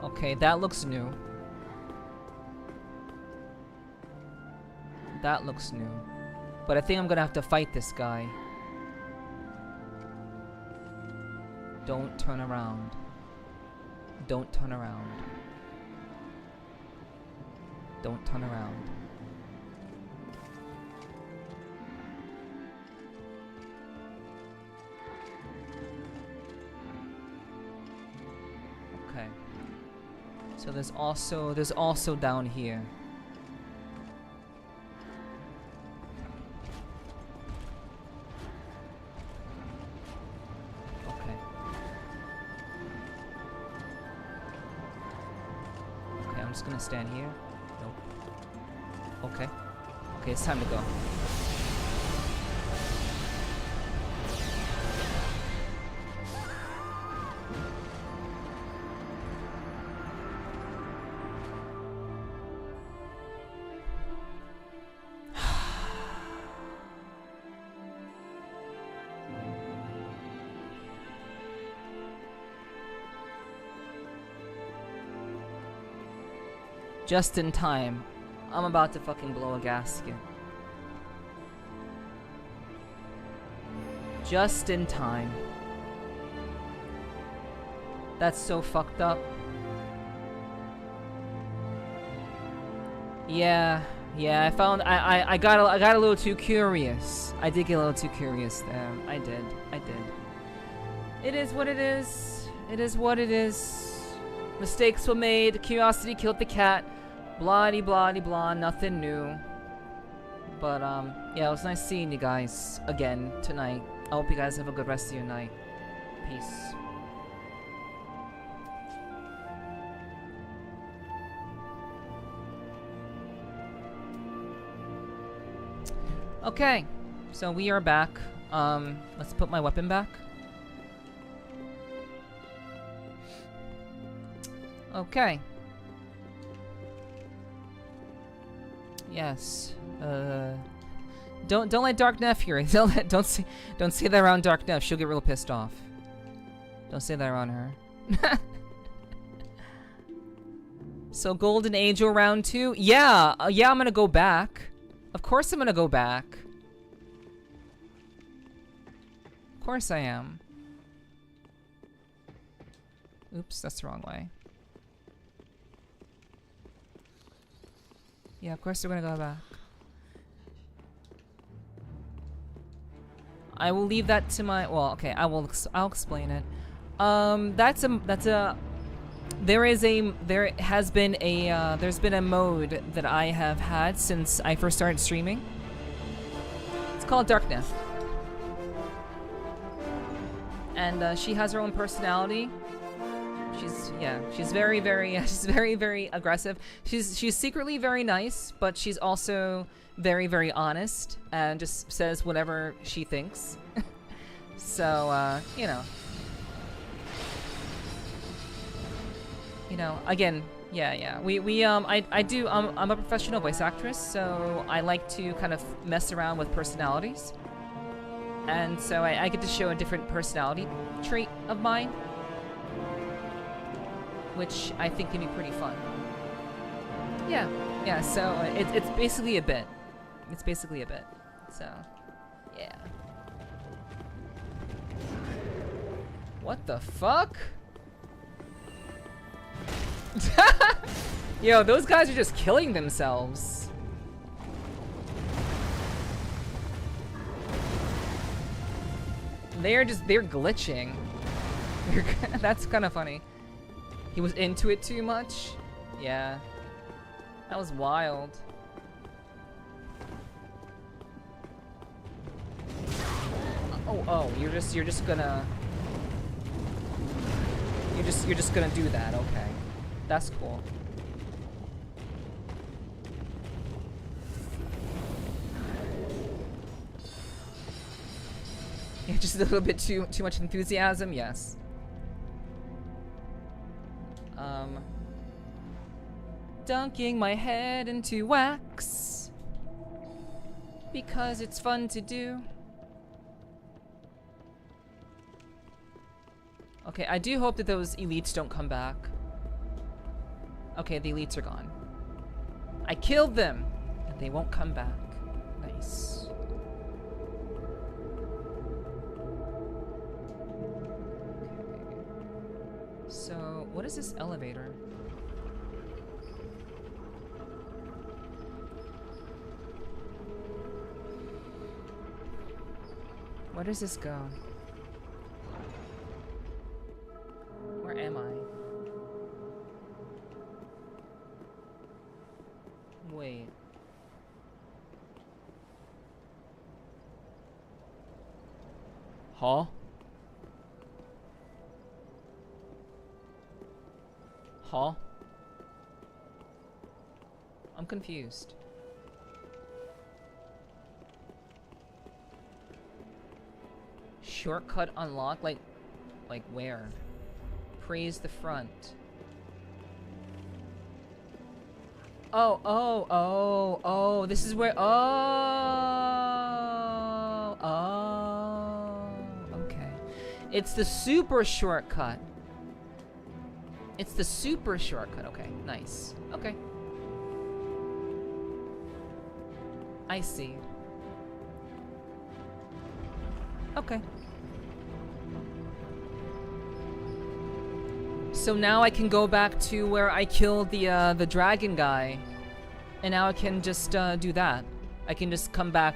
Okay, that looks new. That looks new. But I think I'm gonna have to fight this guy. Don't turn around. Don't turn around. Don't turn around. Okay. So there's also down here. Okay. Okay, I'm just gonna stand here. Nope. Okay. Okay, it's time to go. Just in time. I'm about to fucking blow a gasket. Just in time. That's so fucked up. Yeah, I got a little too curious. I did get a little too curious there. I did. It is what it is. It is what it is. Mistakes were made. Curiosity killed the cat. Blah blah blah. Nothing new. But yeah, it was nice seeing you guys again tonight. I hope you guys have a good rest of your night. Peace. Okay, so we are back. Let's put my weapon back. Okay. Yes. Don't let Dark Neff hear it. Don't say that around Dark Neff. She'll get real pissed off. Don't say that around her. So Golden Angel round 2. Yeah, yeah, I'm gonna go back. Of course I'm gonna go back. Of course I am. Oops, that's the wrong way. Yeah, of course we're gonna go back. I will leave that to my, well, okay, I'll explain it. There's been a mode that I have had since I first started streaming. It's called Dark Neff. And she has her own personality. She's very, very aggressive. She's secretly very nice, but she's also very, very honest and just says whatever she thinks. So, you know, again, yeah. I'm a professional voice actress, so I like to kind of mess around with personalities. And so I get to show a different personality trait of mine, which I think can be pretty fun. Yeah, so it's basically a bit. It's basically a bit. So, yeah. What the fuck? Yo, those guys are just killing themselves. They're glitching. That's kind of funny. He was into it too much? Yeah. That was wild. Oh, you're just gonna do that, okay. That's cool. Yeah, just a little bit too much enthusiasm, yes. Dunking my head into wax because it's fun to do. Okay, I do hope that those elites don't come back. Okay, the elites are gone. I killed them, and they won't come back. Nice. Okay. So, what is this elevator? Where does this go? Where am I? Wait. Huh? Huh? I'm confused. Shortcut unlocked? Like where? Praise the front. Oh, this is where, okay. It's the super shortcut. It's the super shortcut, okay, nice. Okay. I see. Okay. So now I can go back to where I killed the dragon guy, and now I can just do that. I can just come back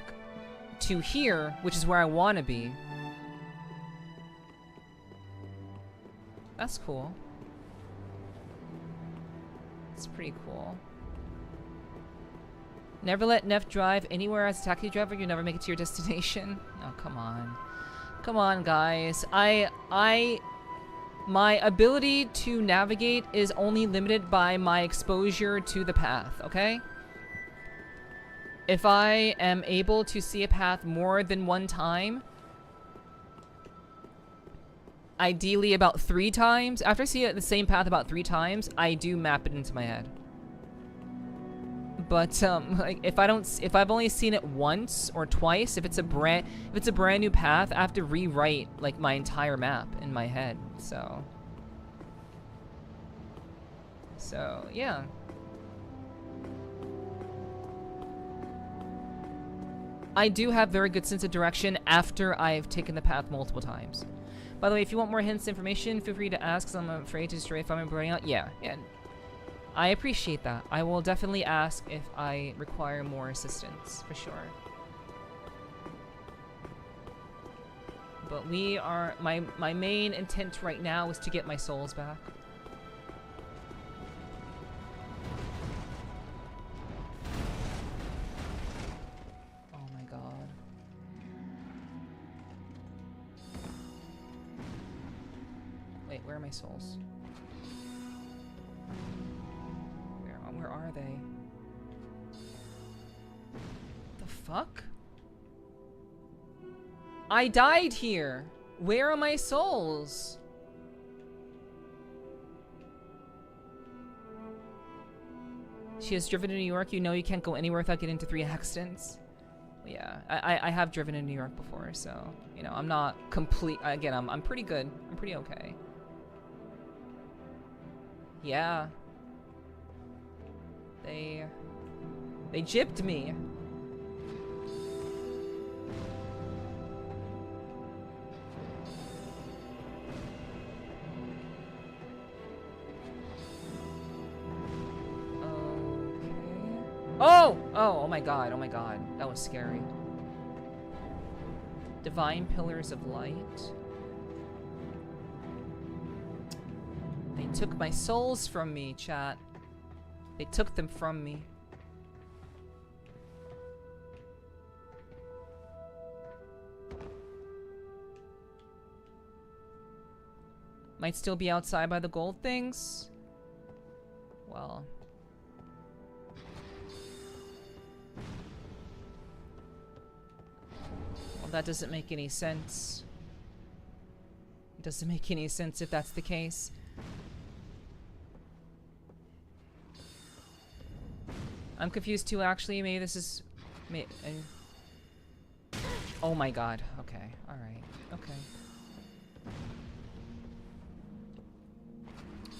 to here, which is where I want to be. That's cool. It's pretty cool. Never let Neph drive anywhere as a taxi driver. You never make it to your destination. Oh, come on. Come on, guys. My ability to navigate is only limited by my exposure to the path, okay? If I am able to see a path more than one time, ideally about 3 times, after I see the same path about 3 times, I do map it into my head. But like if I've only seen it once or twice, if it's a brand new path, I have to rewrite like my entire map in my head. So yeah. I do have very good sense of direction after I've taken the path multiple times. By the way, if you want more hints, information, feel free to ask, because I'm afraid to stray if I'm burning out. Yeah. I appreciate that. I will definitely ask if I require more assistance, for sure. But my main intent right now is to get my souls back. Oh my god. Wait, where are my souls? Where are they? The fuck? I died here! Where are my souls? She has driven to New York. You know you can't go anywhere without getting into 3 accidents. Yeah, I have driven in New York before, so, you know, I'm not complete. Again, I'm pretty good. I'm pretty okay. Yeah. They gypped me. Oh my god, that was scary. Divine Pillars of Light. They took my souls from me, chat. They took them from me. Might still be outside by the gold things. Well, that doesn't make any sense. It doesn't make any sense if that's the case. I'm confused too, actually. Maybe this is... oh my god. Okay. Alright. Okay.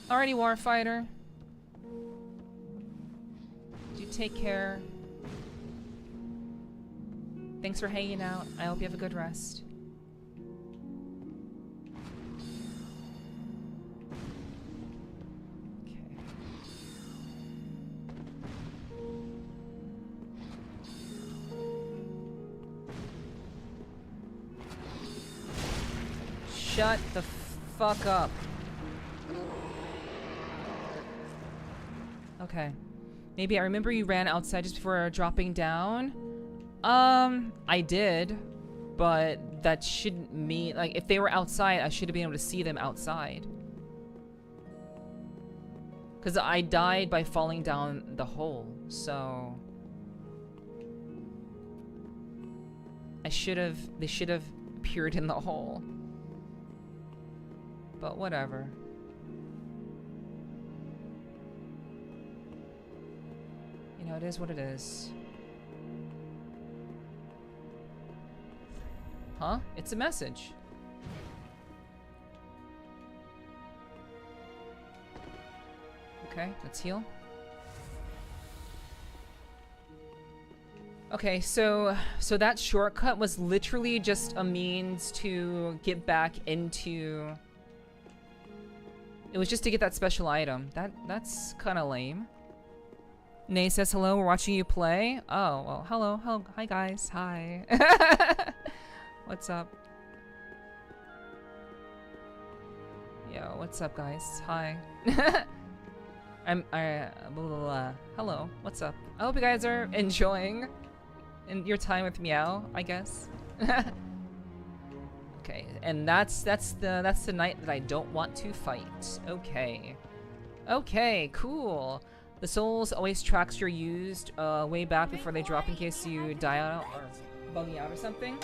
Alrighty, Warfighter. Do take care. Thanks for hanging out. I hope you have a good rest. Shut the fuck up. Okay. Maybe I remember you ran outside just before dropping down. I did, but that shouldn't mean, like, if they were outside, I should have been able to see them outside. Because I died by falling down the hole, so... they should have appeared in the hole. But whatever. You know, it is what it is. Huh? It's a message. Okay, let's heal. Okay, so that shortcut was literally just a means to get back into... It was just to get that special item. That's kind of lame. Nay says hello, we're watching you play. Oh, well, hello, hi guys, hi. What's up? Yo, what's up guys? Hi. Hello, what's up? I hope you guys are enjoying your time with Meow, I guess. Okay, and that's the night that I don't want to fight. Okay. Okay, cool. The souls always tracks your used way back before they drop in case you die out or bugging out or something.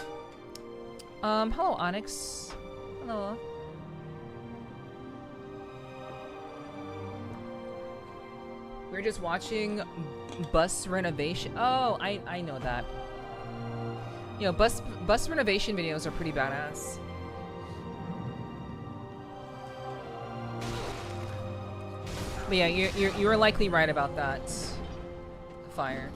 Hello Onyx. Hello. We're just watching bus renovation. Oh, I know that. You know, bus renovation videos are pretty badass. But yeah, you're likely right about that. Fire.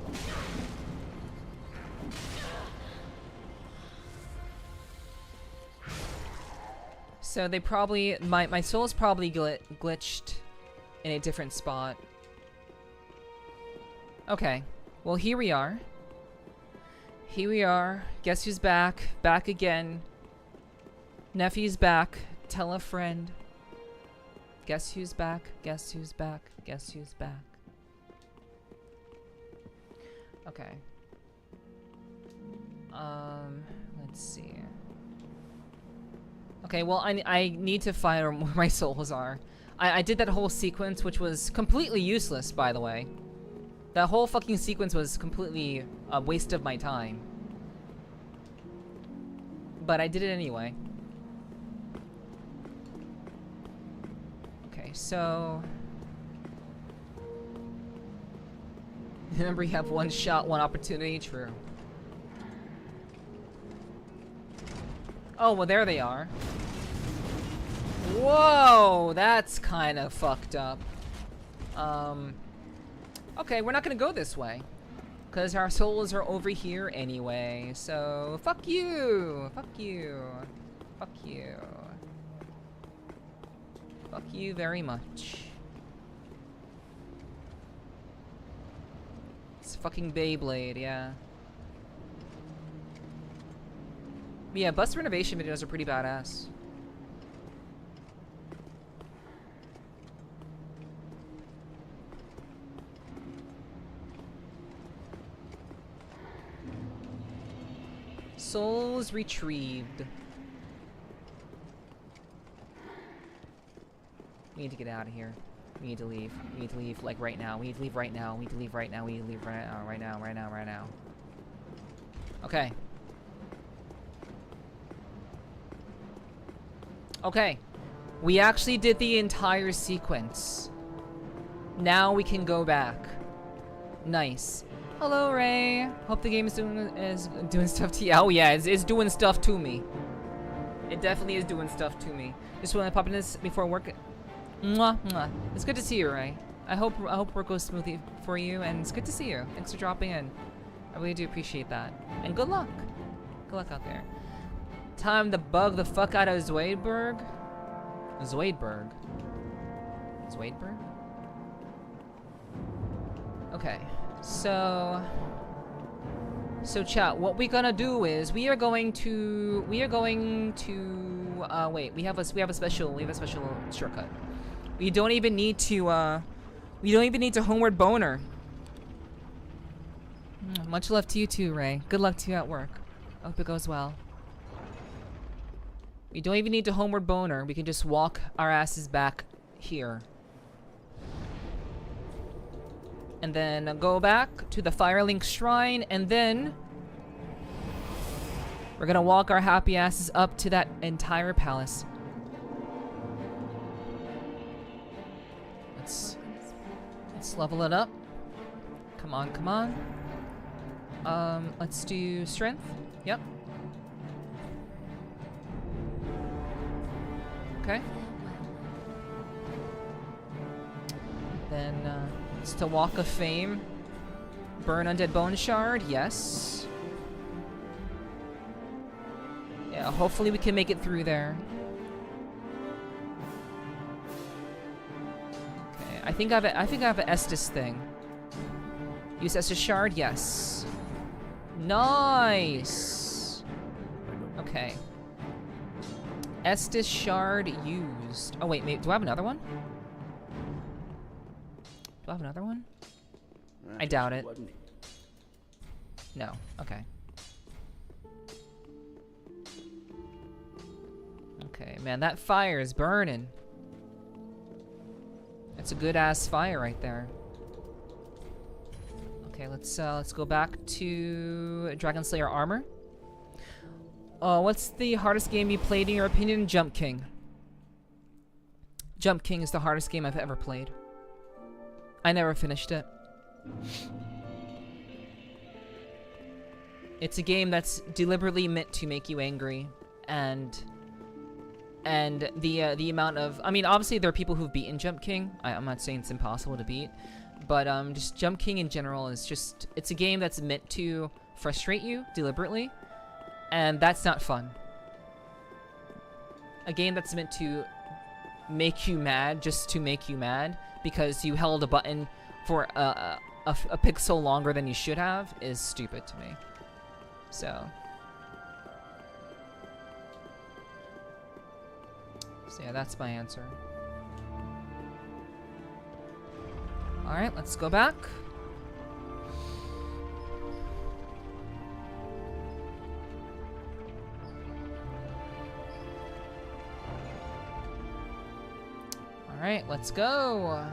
So they probably my soul's probably glitched in a different spot. Okay, well here we are. Here we are. Guess who's back? Back again. Nephew's back. Tell a friend. Guess who's back? Guess who's back? Guess who's back? Okay. Let's see. Okay, well, I need to find where my souls are. I did that whole sequence, which was completely useless, by the way. That whole fucking sequence was completely a waste of my time. But I did it anyway. Okay, so... remember, you have one shot, one opportunity. True. Oh, well, there they are. Whoa, that's kind of fucked up. Okay, we're not gonna go this way. Because our souls are over here anyway. So, fuck you! Fuck you. Fuck you. Fuck you very much. It's fucking Beyblade, yeah. But yeah, bus renovation videos are pretty badass. Souls retrieved. We need to get out of here. We need to leave. We need to leave, like, right now. We need to leave right now. We need to leave right now. We need to leave right now. Right now. Right now. Right now. Okay. Okay. We actually did the entire sequence. Now we can go back. Nice. Hello, Ray. Hope the game is doing stuff to you. Oh yeah, it's doing stuff to me. It definitely is doing stuff to me. Just want to pop in this before work. Mwah, mwah. It's good to see you, Ray. I hope work goes smoothly for you, and it's good to see you. Thanks for dropping in. I really do appreciate that. And good luck. Good luck out there. Time to bug the fuck out of Zoidberg. Zoidberg. Zoidberg? Okay. So chat, what we're gonna do is we are going to wait, we have a special shortcut. We don't even need to homeward boner. Much love to you too, Ray. Good luck to you at work. Hope it goes well. We don't even need to homeward boner. We can just walk our asses back here. And then go back to the Firelink Shrine, and then we're gonna walk our happy asses up to that entire palace. Let's level it up. Come on, come on. Let's do strength. Yep. Okay. Then, it's to Walk of Fame. Burn Undead Bone Shard, yes. Yeah, hopefully we can make it through there. Okay, I think I have an Estus thing. Use Estus Shard, yes. Nice! Okay. Estus Shard used. Oh wait, do I have another one? Do I have another one? I doubt it. No, okay. Okay, man, that fire is burning. That's a good ass fire right there. Okay, let's go back to Dragon Slayer armor. What's the hardest game you played in your opinion? Jump King. Jump King is the hardest game I've ever played. I never finished it. It's a game that's deliberately meant to make you angry, and the amount of, I mean, obviously there are people who've beaten Jump King. I'm not saying it's impossible to beat, but just Jump King in general is just, it's a game that's meant to frustrate you deliberately, and that's not fun. A game that's meant to make you mad just to make you mad because you held a button for a pixel longer than you should have is stupid to me. So yeah, that's my answer. Alright, let's go back. Alright, let's go.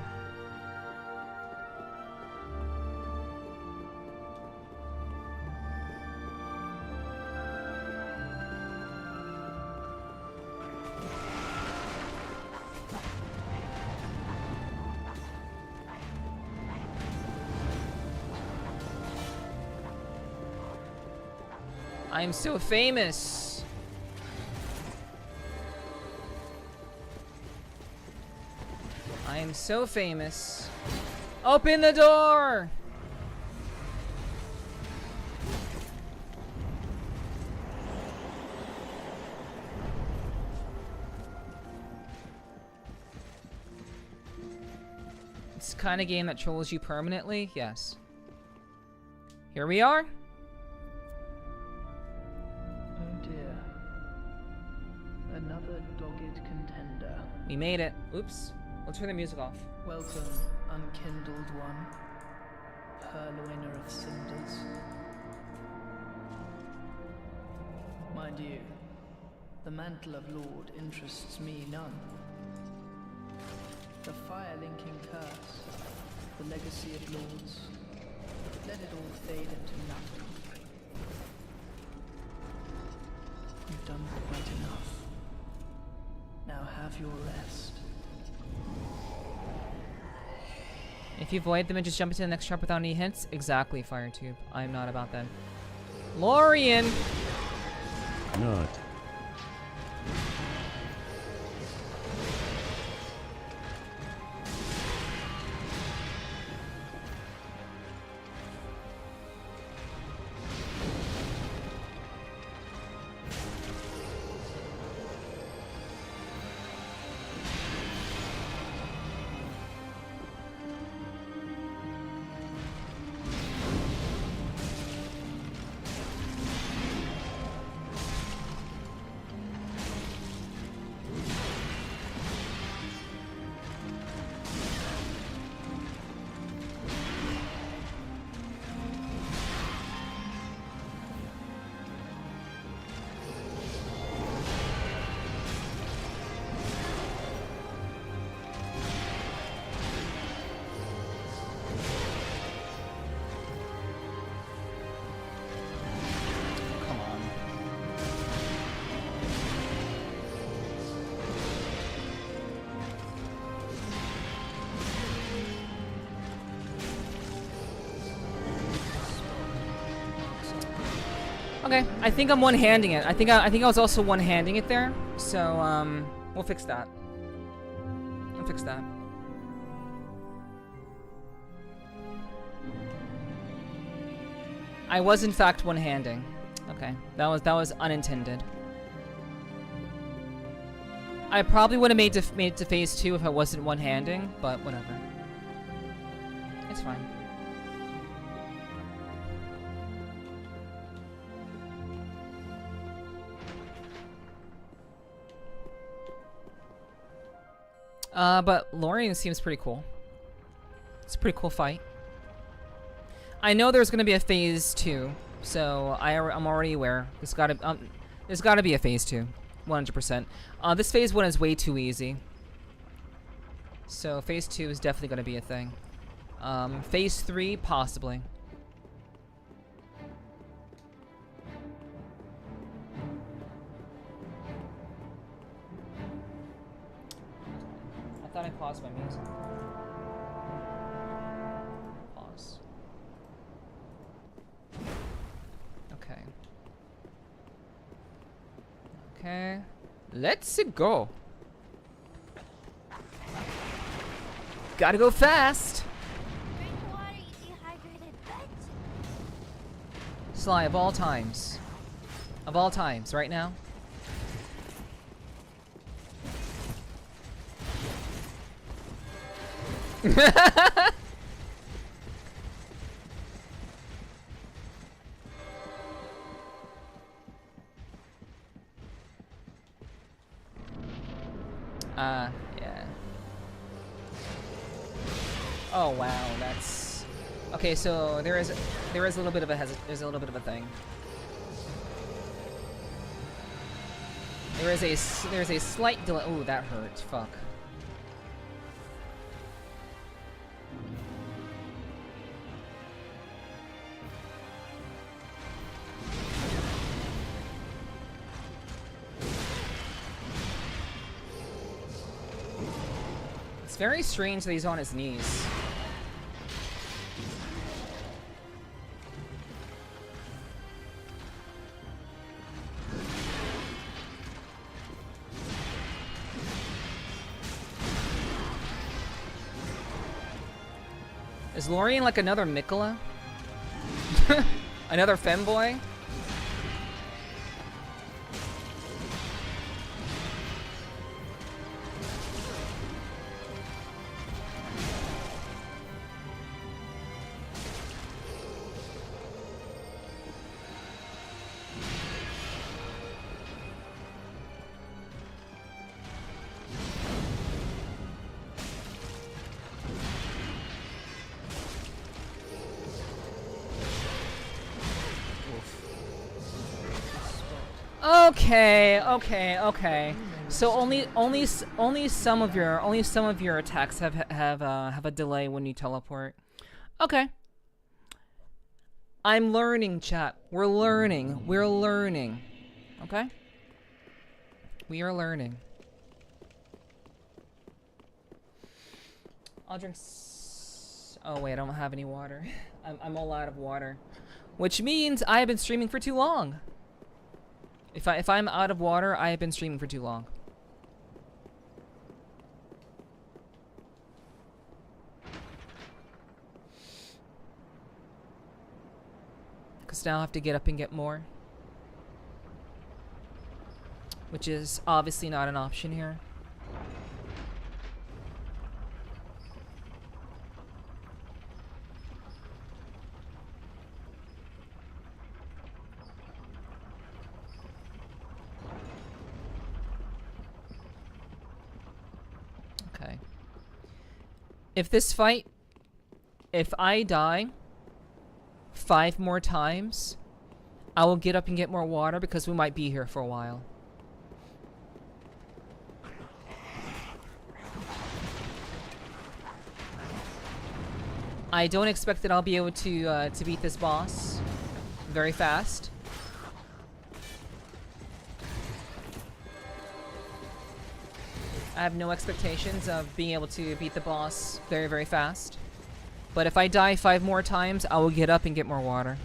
I'm so famous. I am so famous. Open the door! It's the kind of game that trolls you permanently? Yes. Here we are. Another dogged contender. We made it. Oops. Let's turn the music off. Welcome, unkindled one, purloiner of cinders. Mind you, the mantle of Lord interests me none. The fire-linking curse, the legacy of lords, let it all fade into nothing. You've done quite enough. Now have your rest. If you avoid them and just jump into the next trap without any hints, exactly, Firetube. I'm not about that. Lorian! Not. Okay, I think I'm one-handing it. I think I was also one-handing it there. So we'll fix that. We'll fix that. I was in fact one-handing. Okay, that was unintended. I probably would have made it to phase 2 if I wasn't one-handing, but whatever. It's fine. But Lorien seems pretty cool. It's a pretty cool fight. I know there's gonna be a phase 2, so I'm already aware. There's gotta be a phase 2, 100%. This phase 1 is way too easy, so phase 2 is definitely gonna be a thing. Phase 3 possibly. I thought I paused my music. Pause. Okay. Okay. Let's go. Gotta go fast. Drink water, you dehydrated bitch. Sly, of all times. Of all times, right now. Yeah. Oh wow, that's okay. So there is a little bit of a there's a little bit of a thing. There's a slight delay. Ooh, that hurt. Fuck. It's very strange that he's on his knees. Is Lorien like another Mikola? Another femboy? Okay. So only some of your attacks have a delay when you teleport. Okay. I'm learning, chat. We're learning. Okay? We are learning. I'll drink oh wait, I don't have any water. I'm all out of water. Which means I have been streaming for too long. If I'm out of water, I have been streaming for too long. Because now I have to get up and get more. Which is obviously not an option here. Okay. If this fight, if I die 5 more times, I will get up and get more water because we might be here for a while. I don't expect that I'll be able to beat this boss very fast. I have no expectations of being able to beat the boss very, very fast. But if I die 5 more times, I will get up and get more water.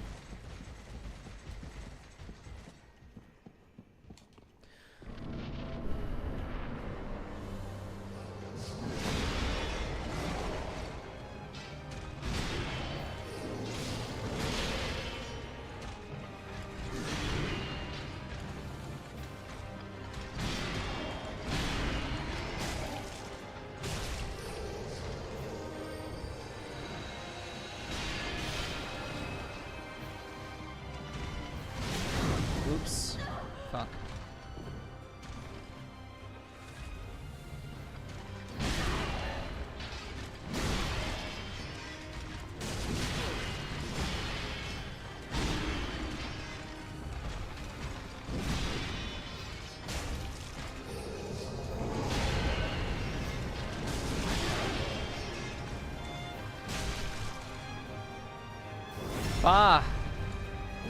Ah!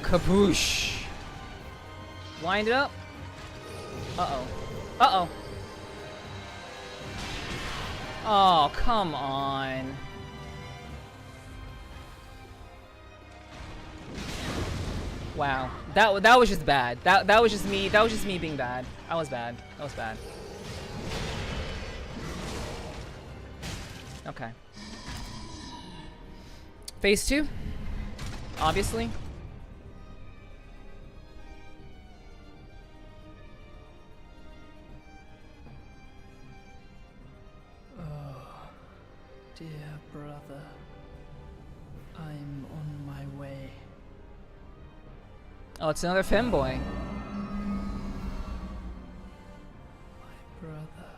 Kaboosh! Wind it up. Uh-oh. Uh-oh. Oh, come on. Wow. That was just bad. That was just me. That was just me being bad. That was bad. That was bad. Okay. Phase 2. Obviously. Dear brother, I'm on my way. Oh, it's another femboy. My brother,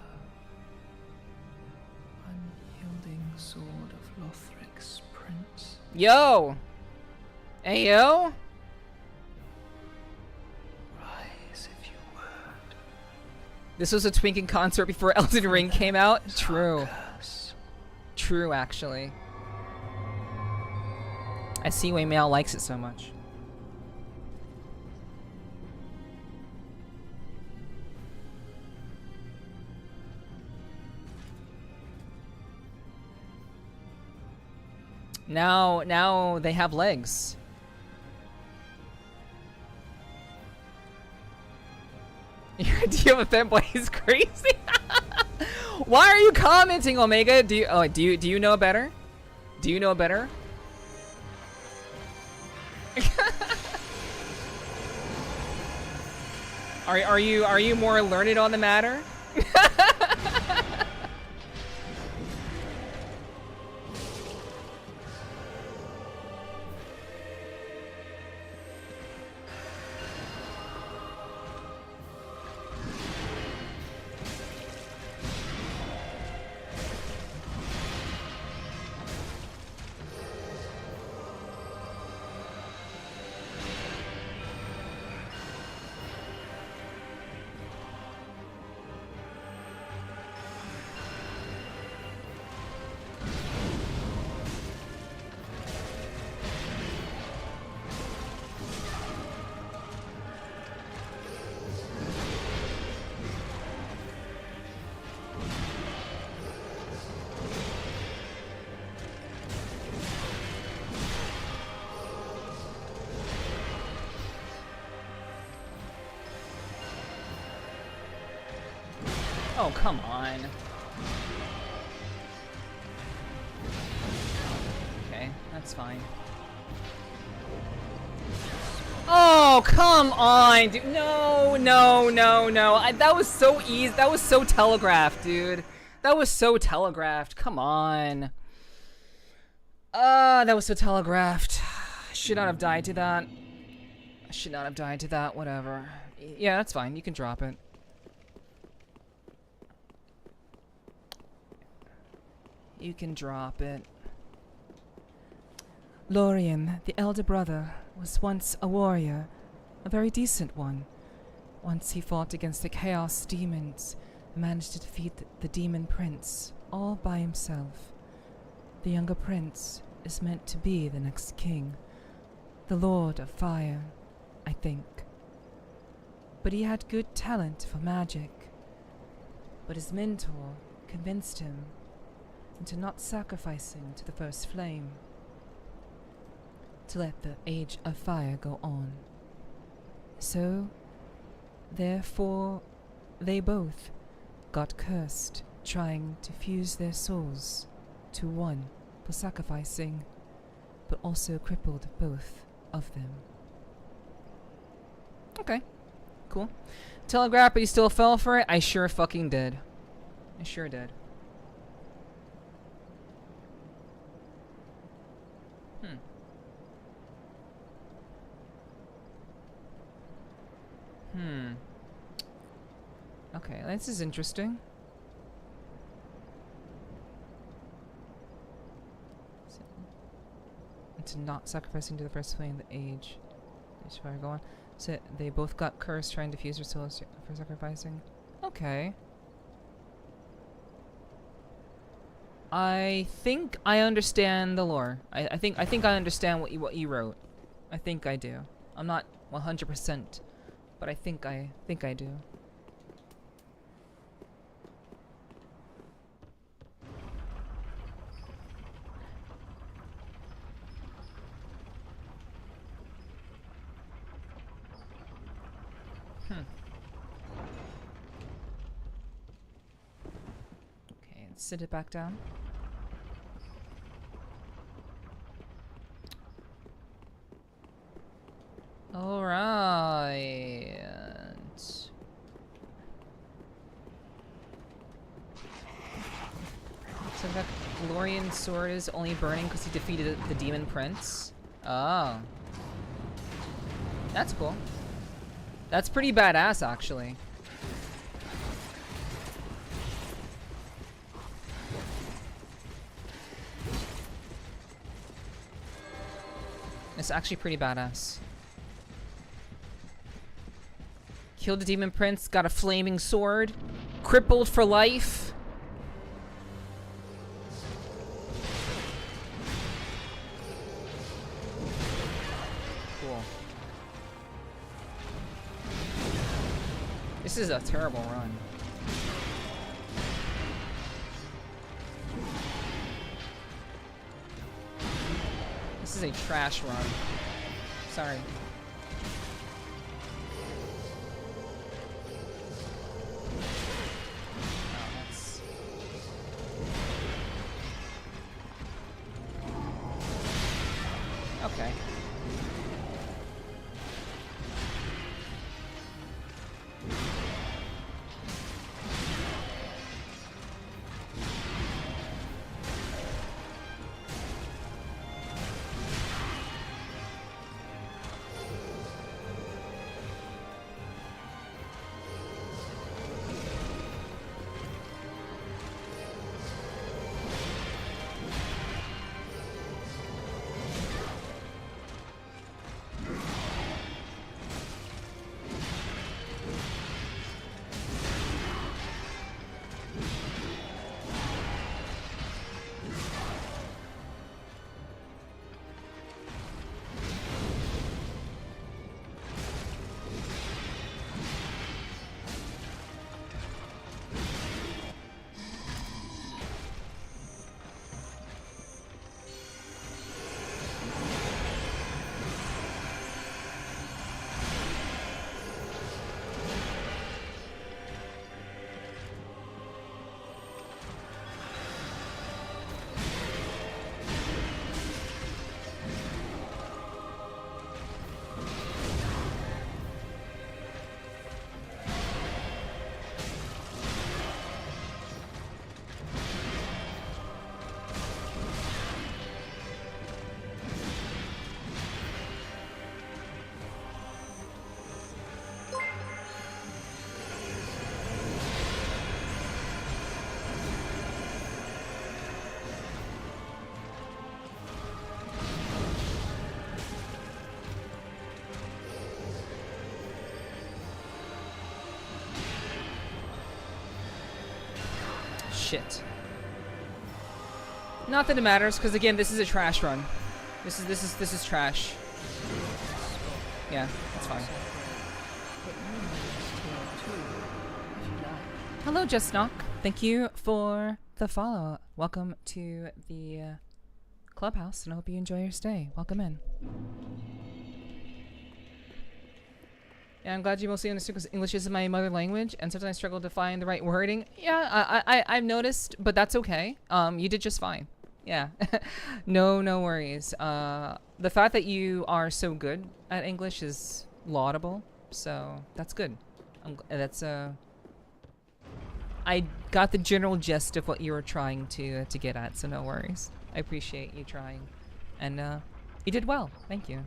unyielding sword of Lothric's prince. Yo! Hey, yo! Rise if you would. This was a Twinking concert before Elden Ring came out? True. Curse. True, actually. I see why Mail likes it so much. Now they have legs. Your idea of a femboy is crazy. Why are you commenting, Omega? Do you know better? Do you know better? Are you more learned on the matter? Oh, come on. Okay, that's fine. Oh, come on, dude. No. That was so easy. That was so telegraphed, dude. That was so telegraphed. Come on. That was so telegraphed. I should not have died to that. I should not have died to that. Whatever. Yeah, that's fine. You can drop it. You can drop it. Lorien, the elder brother, was once a warrior, a very decent one. Once he fought against the Chaos demons and managed to defeat the demon prince all by himself. The younger prince is meant to be the next king, the Lord of Fire, I think. But he had good talent for magic. But his mentor convinced him into not sacrificing to the first flame, to let the Age of Fire go on. So, therefore, they both got cursed, trying to fuse their souls to one for sacrificing, but also crippled both of them. Okay, cool. Telegraph, but you still fell for it? I sure fucking did. I sure did. Okay, this is interesting. It's not sacrificing to the first flame, the age. Fire go on. So they both got cursed trying to fuse their souls for sacrificing. Okay. I think I understand the lore. I think I understand what you wrote. I think I do. I'm not 100%, but I think I do. Okay, let's sit it back down. All right. So that Glorian sword is only burning because he defeated the demon prince. Oh. That's cool. That's pretty badass, actually. It's actually pretty badass. Killed the demon prince, got a flaming sword, crippled for life. Cool. This is a terrible run. This is a trash run. Sorry. Okay. Shit. Not that it matters, because again, this is a trash run. This is trash. Yeah, that's fine. Hello, Just Knock. Thank you for the follow. Welcome to the clubhouse, and I hope you enjoy your stay. Welcome in. Yeah, I'm glad you mostly understood because English is my mother language, and sometimes I struggle to find the right wording. Yeah, I've noticed, but that's okay. You did just fine. Yeah, no worries. The fact that you are so good at English is laudable, so that's good. I got the general gist of what you were trying to get at, so no worries. I appreciate you trying, and you did well. Thank you.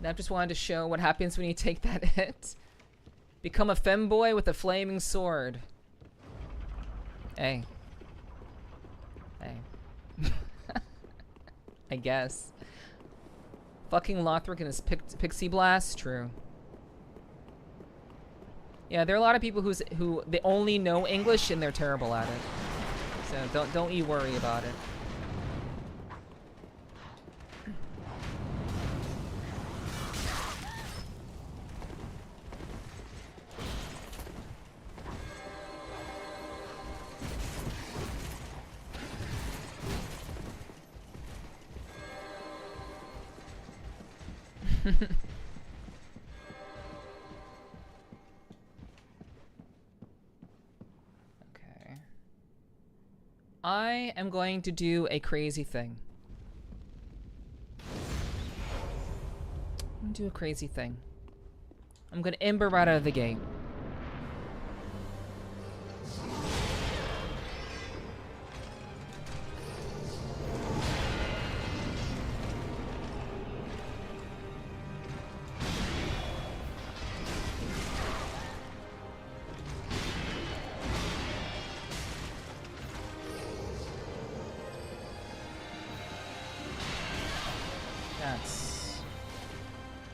I just wanted to show what happens when you take that hit. Become a femboy with a flaming sword. Hey. Hey. I guess. Fucking Lothric and his pixie blast? True. Yeah, there are a lot of people who they only know English and they're terrible at it. So don't you worry about it. Okay. I am going to do a crazy thing. I'm gonna do a crazy thing. I'm gonna Ember right out of the gate.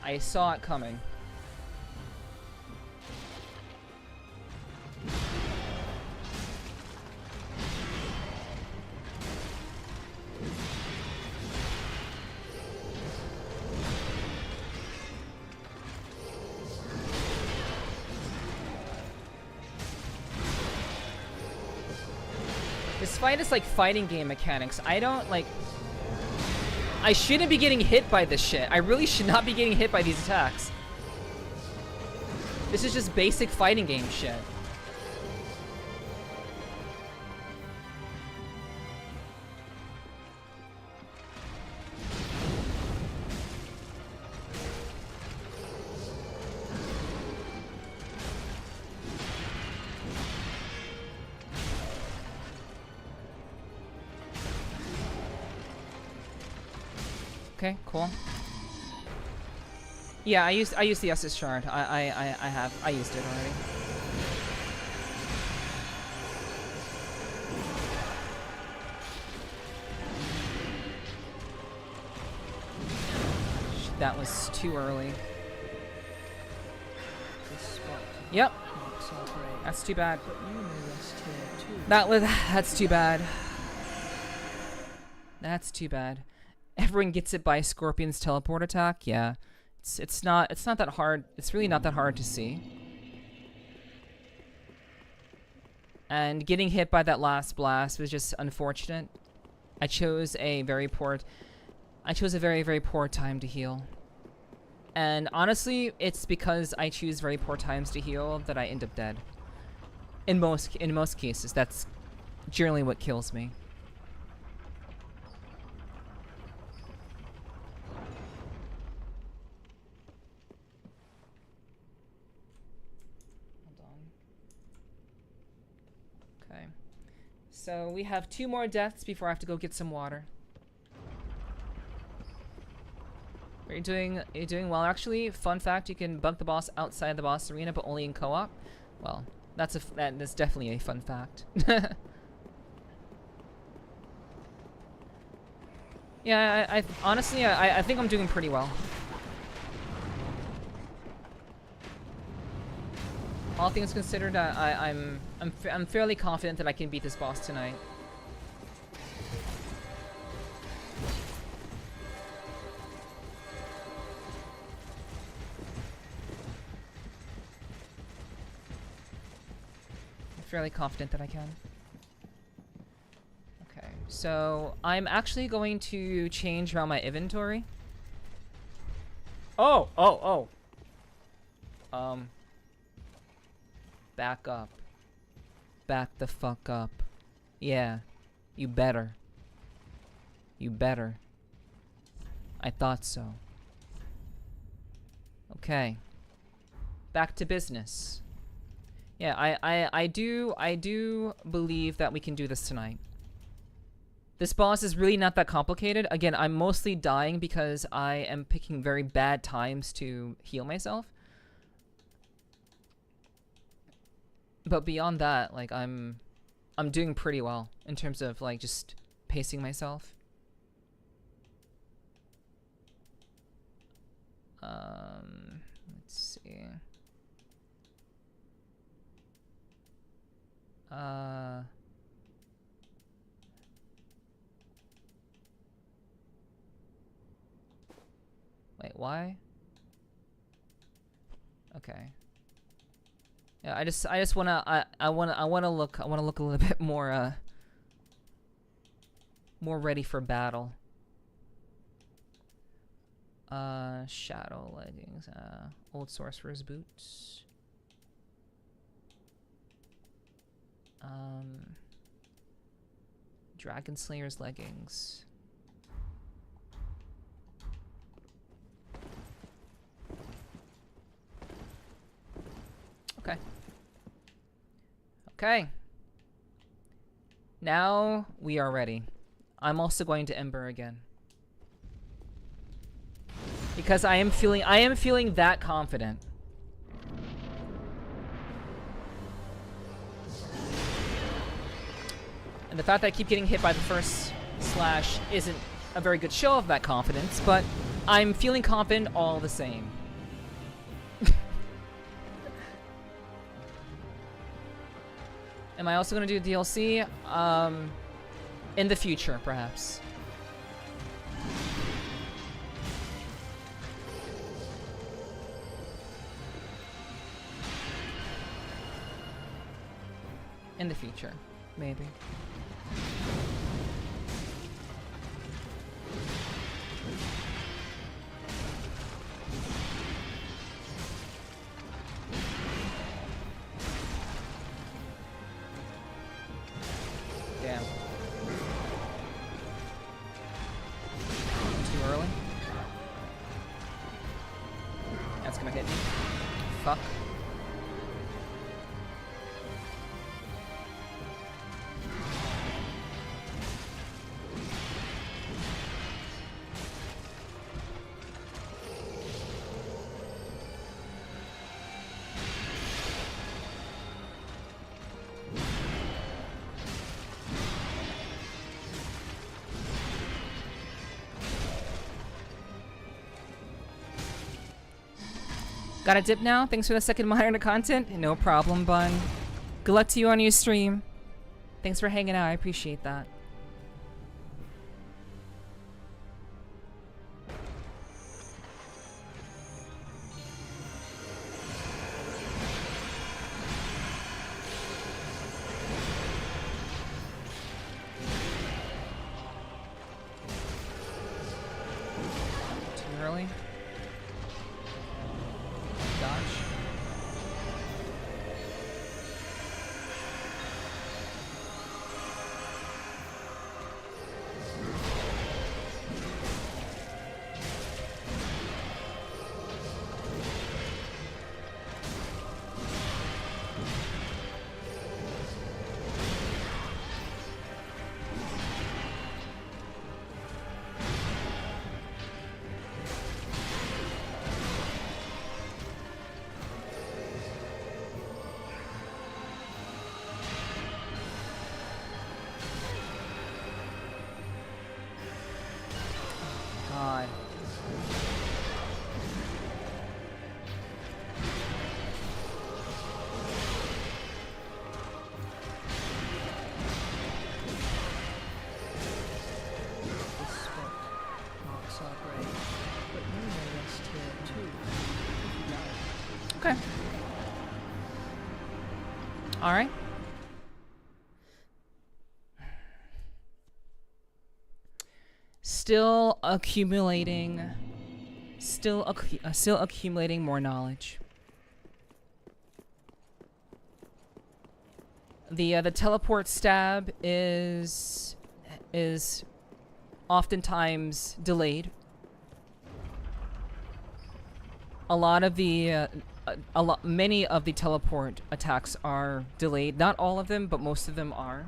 I saw it coming. This fight is like fighting game mechanics. I don't like... I shouldn't be getting hit by this shit. I really should not be getting hit by these attacks. This is just basic fighting game shit. Okay, cool. Yeah, I used the Estus shard. I used it already. That was too early. Yep. That's too bad. That's too bad. That's too bad. Everyone gets it by Scorpion's teleport attack. Yeah, it's not that hard. It's really not that hard to see. And getting hit by that last blast was just unfortunate. I chose a very very poor time to heal. And honestly, it's because I choose very poor times to heal that I end up dead. In most cases, that's generally what kills me. So we have 2 more deaths before I have to go get some water. Are you doing well? Actually, fun fact, you can bug the boss outside the boss arena, but only in co-op. Well, that's definitely a fun fact. Yeah, I honestly, I think I'm doing pretty well. All things considered, I'm fairly confident that I can beat this boss tonight. I'm fairly confident that I can. Okay, so I'm actually going to change around my inventory. Oh. Back up. Back the fuck up. Yeah. You better. You better. I thought so. Okay. Back to business. Yeah, I do believe that we can do this tonight. This boss is really not that complicated. Again, I'm mostly dying because I am picking very bad times to heal myself. But beyond that, like I'm doing pretty well in terms of like just pacing myself. Let's see. Wait, why? Okay. Yeah, I just wanna I wanna look a little bit more more ready for battle. Shadow leggings, old sorcerer's boots. Dragon Slayer's leggings. Okay. Okay. Now we are ready. I'm also going to Ember again. Because I am feeling that confident. And the fact that I keep getting hit by the first slash isn't a very good show of that confidence, but I'm feeling confident all the same. Am I also going to do DLC? In the future, perhaps. In the future, maybe. Damn. Too early? That's gonna hit me. Fuck. Gotta dip now. Thanks for the second monitor content. No problem, bun. Good luck to you on your stream. Thanks for hanging out. I appreciate that. Too early. Dodge. God. This spot marks our grave, but you may rest here too, if you like. Okay. All right. Still accumulating. Still accumulating more knowledge. The teleport stab is oftentimes delayed. A lot of the many of the teleport attacks are delayed. Not all of them, but most of them are.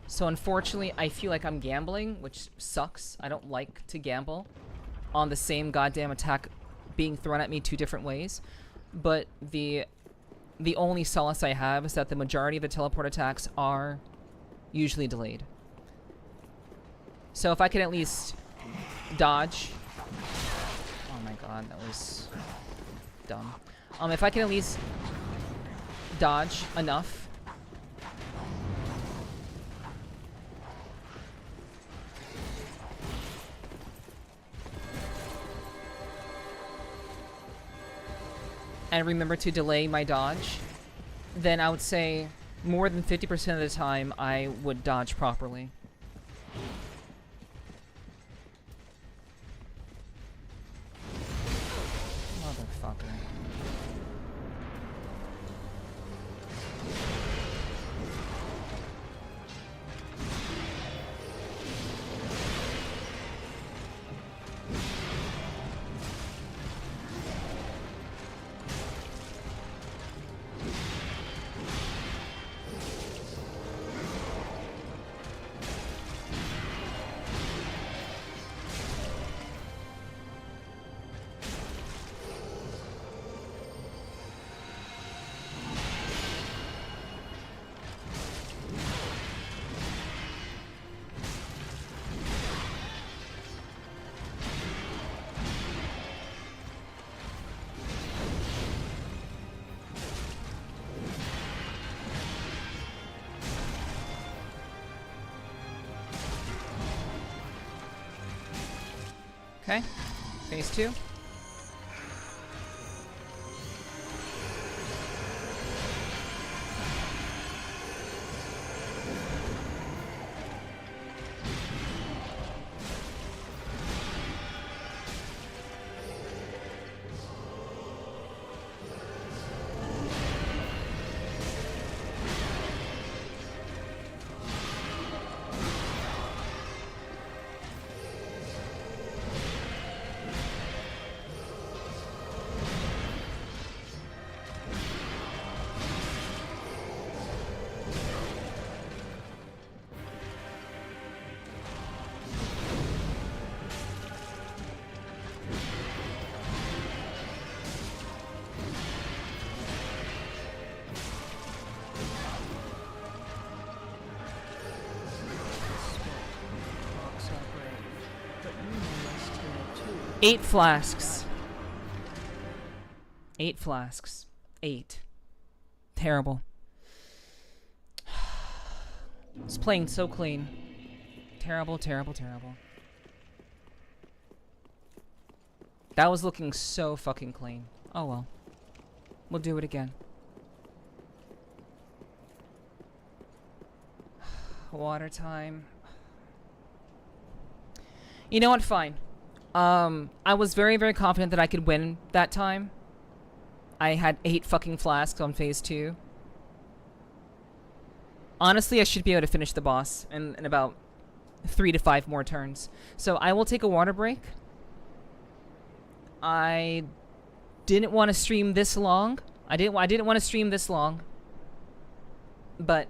So unfortunately, I feel like I'm gambling, which sucks. I don't like to gamble on the same goddamn attack being thrown at me two different ways. But the only solace I have is that the majority of the teleport attacks are usually delayed. So if I can at least dodge... Oh my god, that was dumb. If I can at least dodge enough and remember to delay my dodge, then I would say more than 50% of the time I would dodge properly. Motherfucker. Okay, phase 2. Marks our grave, but you may rest here too. 8 flasks. 8 flasks. 8. Terrible. It's playing so clean. Terrible, terrible, terrible. That was looking so fucking clean. Oh well. We'll do it again. Water time. You know what? Fine. I was very, very confident that I could win that time. I had 8 fucking flasks on phase 2. Honestly, I should be able to finish the boss in about 3 to 5 more turns. So I will take a water break. I didn't want to stream this long. I didn't want to stream this long. But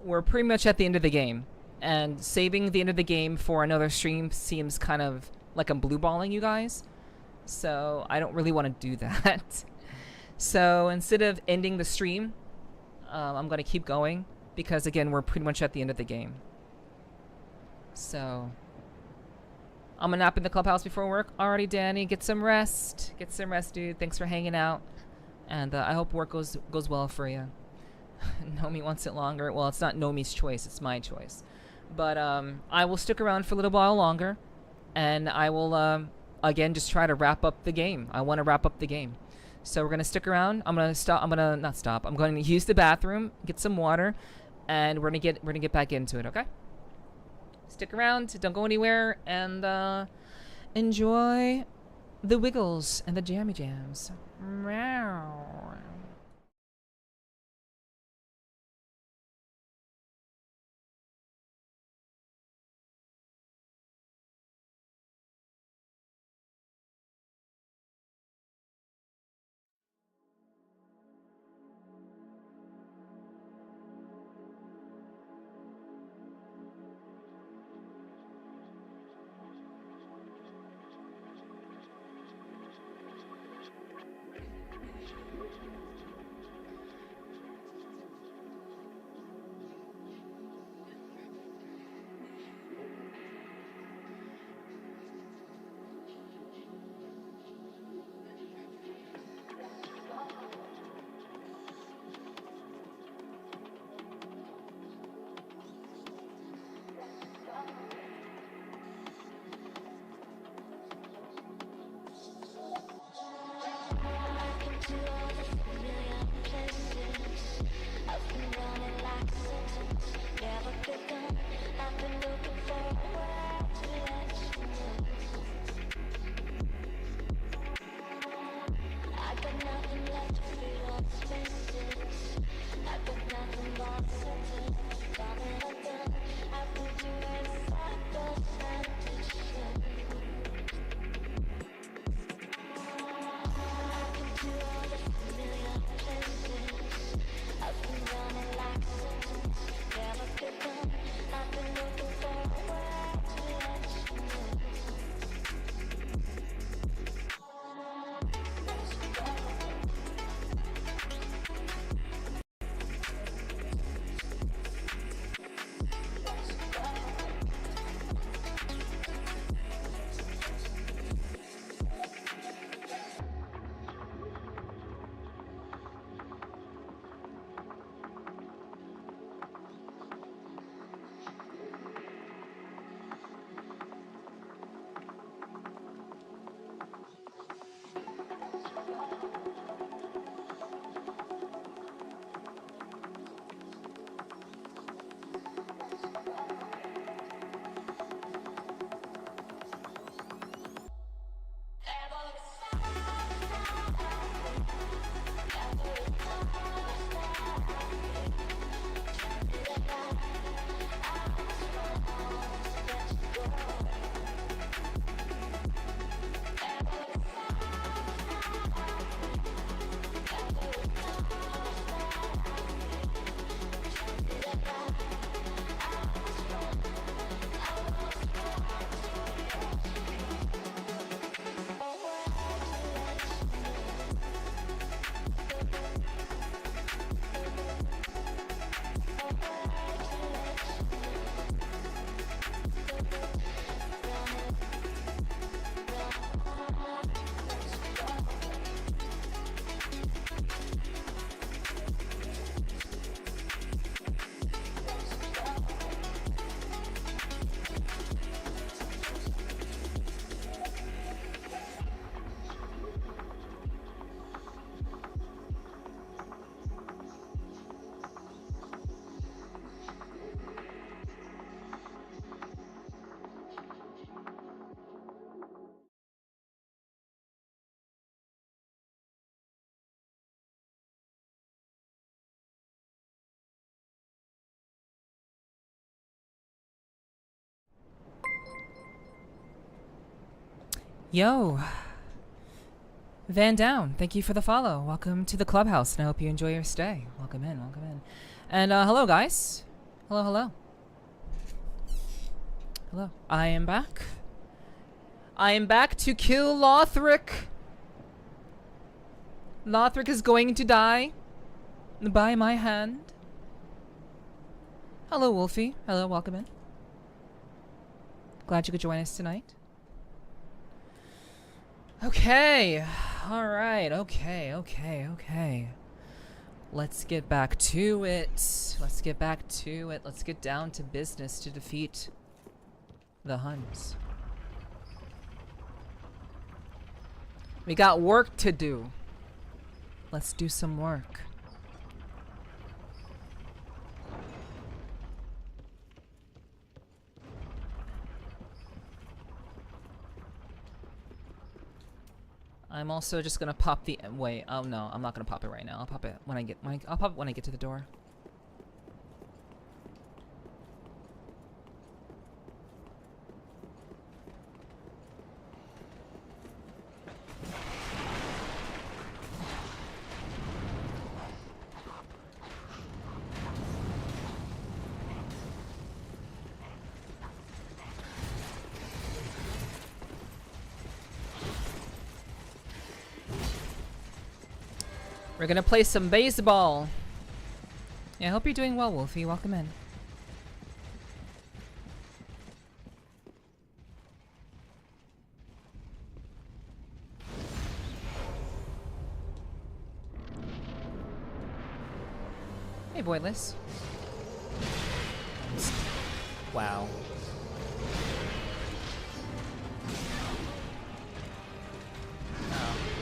we're pretty much at the end of the game. And saving the end of the game for another stream seems kind of like I'm blue-balling you guys. So I don't really want to do that. So instead of ending the stream, I'm going to keep going. Because again, we're pretty much at the end of the game. So I'm going to nap in the clubhouse before work. Alrighty, Danny. Get some rest. Get some rest, dude. Thanks for hanging out. And I hope work goes well for you. Nomi wants it longer. Well, it's not Nomi's choice. It's my choice. But I will stick around for a little while longer. And I will, again, just try to wrap up the game. I want to wrap up the game. So we're going to stick around. I'm going to stop. I'm going to not stop. I'm going to use the bathroom, get some water, and we're going to get back into it, okay? Stick around. Don't go anywhere. And enjoy the wiggles and the jammy jams. Meow. Yo, Van Down, thank you for the follow. Welcome to the clubhouse, and I hope you enjoy your stay. Welcome in, welcome in. And hello, guys. Hello, hello. Hello. I am back. I am back to kill Lothric. Lothric is going to die by my hand. Hello, Wolfie. Hello, welcome in. Glad you could join us tonight. Okay. Alright, okay. Let's get back to it. Let's get down to business to defeat the Huns. We got work to do. Let's do some work. I'm also just gonna pop the wait. Oh no, I'm not gonna pop it right now. I'll pop it when I'll pop it when I get to the door. We're gonna play some baseball. Yeah, I hope you're doing well, Wolfie. Welcome in. Hey, Boyless. Wow.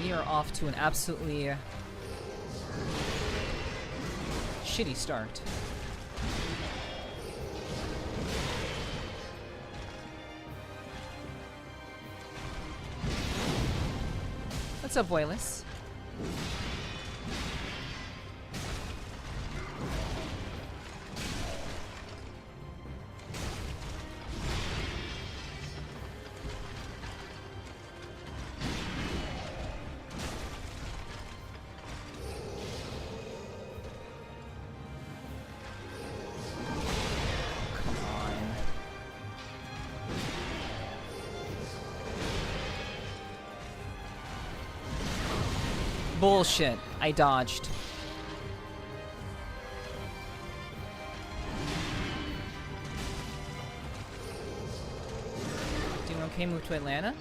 We are off to an absolutely shitty start. What's up, Boyless? Bullshit. I dodged. Doing okay? Move to Atlanta?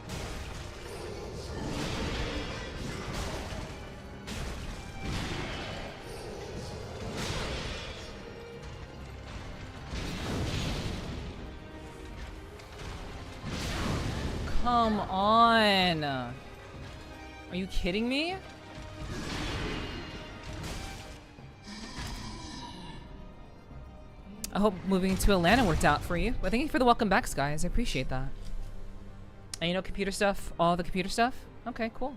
Come on. Are you kidding me? I hope moving to Atlanta worked out for you. But thank you for the welcome backs, guys. I appreciate that. And you know computer stuff? All the computer stuff? Okay, cool.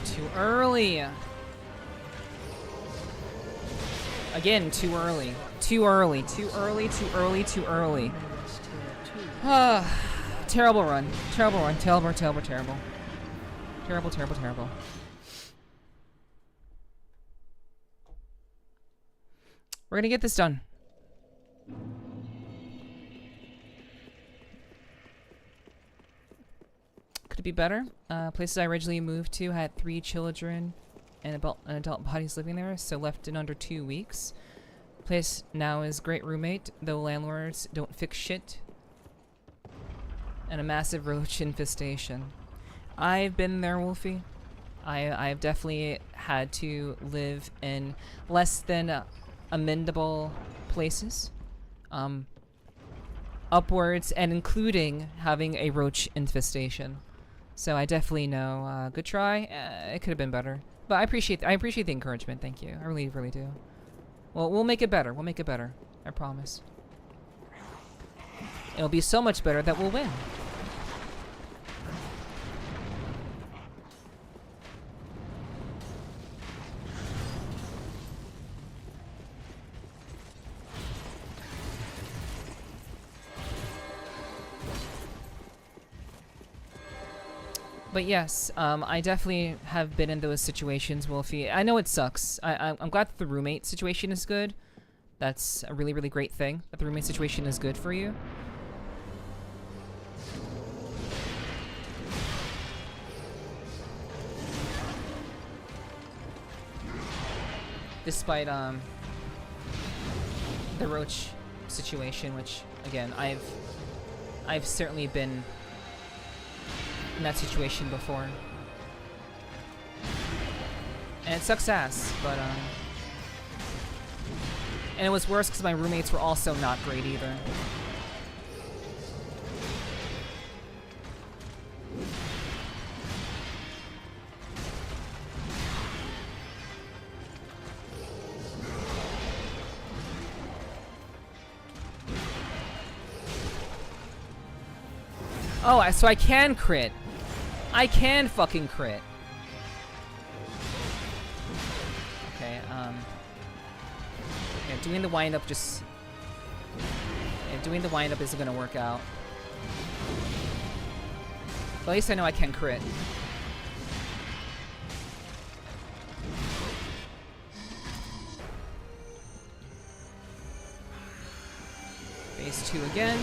Too early. Again, too early. Too early. Too early. Too early. Too early. Terrible run. Terrible run. Terrible. Terrible. Terrible. Terrible. Terrible. Terrible. We're gonna get this done. Could it be better? Places I originally moved to had 3 children and adult bodies living there, so left in under 2 weeks. Place now is great roommate, though landlords don't fix shit. And a massive roach infestation. I've been there, Wolfie. I've definitely had to live in less than amendable places, upwards and including having a roach infestation. So I definitely know. Good try. It could have been better, but I appreciate the encouragement. Thank you. I really really do. Well, we'll make it better. We'll make it better. I promise. It'll be so much better that we'll win. But yes, I definitely have been in those situations, Wolfie. I know it sucks. I'm glad that the roommate situation is good. That's a really, really great thing, that the roommate situation is good for you. Despite, the roach situation, which, again, I've certainly been in that situation before. And it sucks ass, but, and it was worse because my roommates were also not great either. Oh, so I can crit. I can fucking crit. Okay, yeah, doing the wind-up just... Yeah, doing the wind-up isn't gonna work out. But at least I know I can crit. Phase 2 again.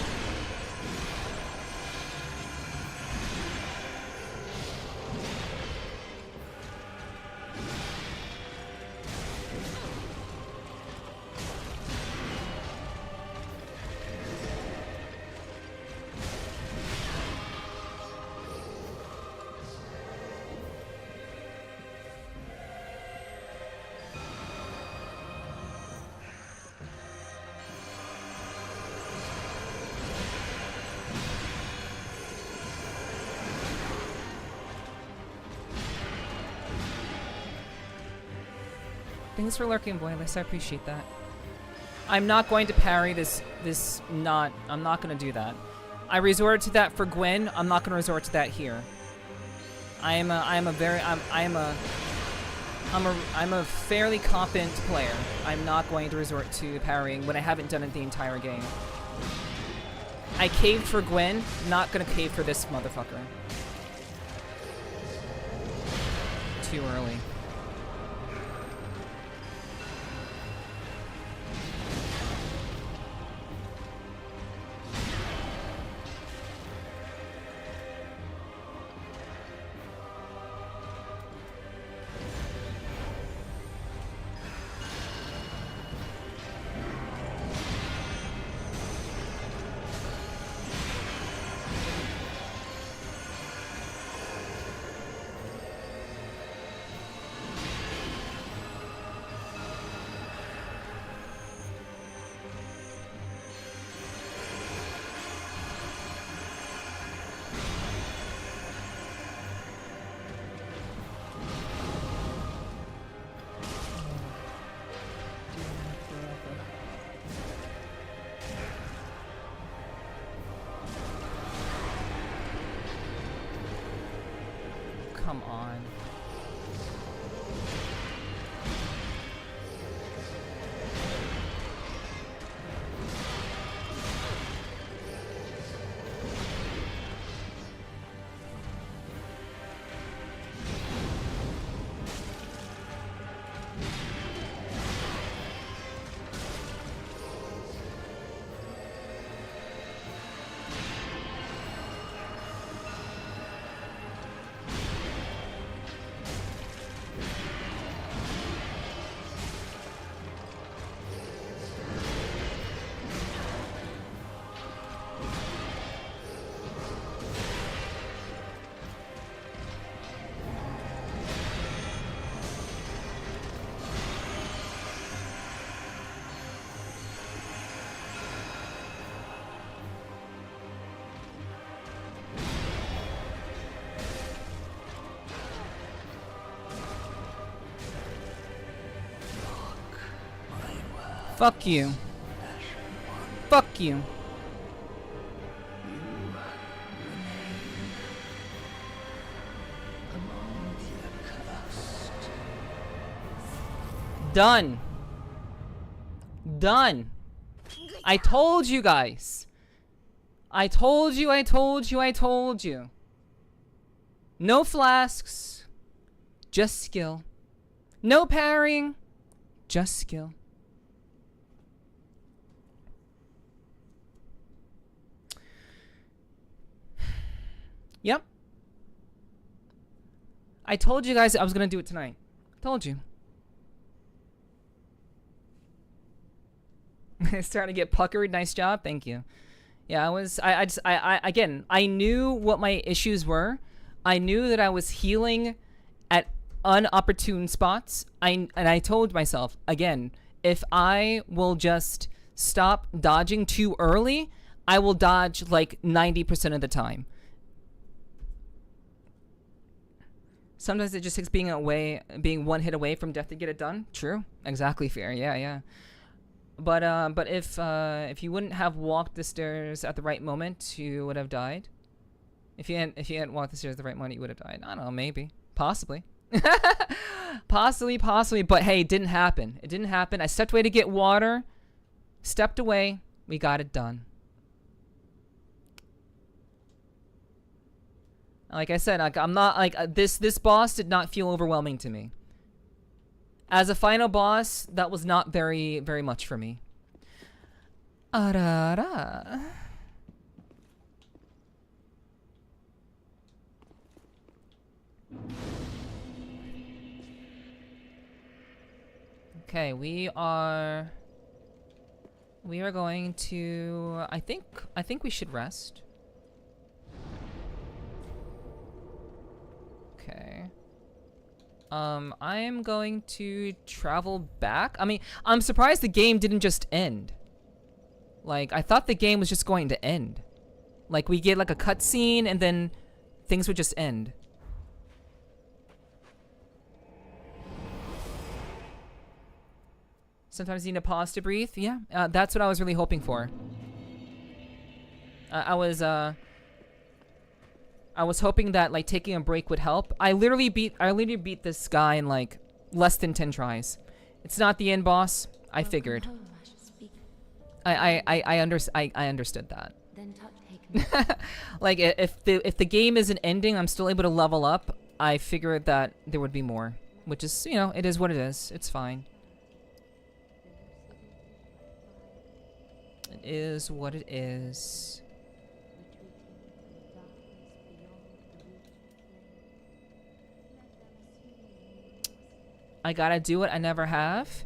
Thanks for lurking, Boyless. I appreciate that. I'm not going to parry this. I'm not going to do that. I resorted to that for Gwen. I'm not going to resort to that here. I'm a fairly competent player. I'm not going to resort to parrying when I haven't done it the entire game. I caved for Gwen. Not going to cave for this motherfucker. Too early. Come on. Fuck you. Fuck you. Done. Done. I told you guys. I told you, I told you, I told you. No flasks. Just skill. No parrying. Just skill. Yep. I told you guys I was gonna do it tonight. Told you. Starting to get puckered. Nice job. Thank you. Yeah, again, I knew what my issues were. I knew that I was healing at unopportune spots. And I told myself, again, if I will just stop dodging too early, I will dodge like 90% of the time. Sometimes it just takes being one hit away from death to get it done. True. Exactly fair. Yeah. But if you wouldn't have walked the stairs at the right moment, you would have died. If you hadn't walked the stairs at the right moment, you would have died. I don't know, maybe, possibly, possibly. But hey, it didn't happen. It didn't happen. I stepped away to get water. Stepped away. We got it done. Like I said, I'm not like this boss did not feel overwhelming to me. As a final boss, that was not very much for me. Arara. Okay, we are going to I think we should rest. Okay. I am going to travel back. I mean, I'm surprised the game didn't just end. Like, I thought the game was just going to end. Like, we get like a cutscene and then things would just end. Sometimes you need a pause to breathe. Yeah, that's what I was really hoping for. I was hoping that like taking a break would help. I literally beat this guy in like less than 10 tries. It's not the end boss. I figured. I understood that. Like if the game isn't ending, I'm still able to level up. I figured that there would be more, which is, you know, it is what it is. It's fine. It is what it is. I gotta do it. I never have.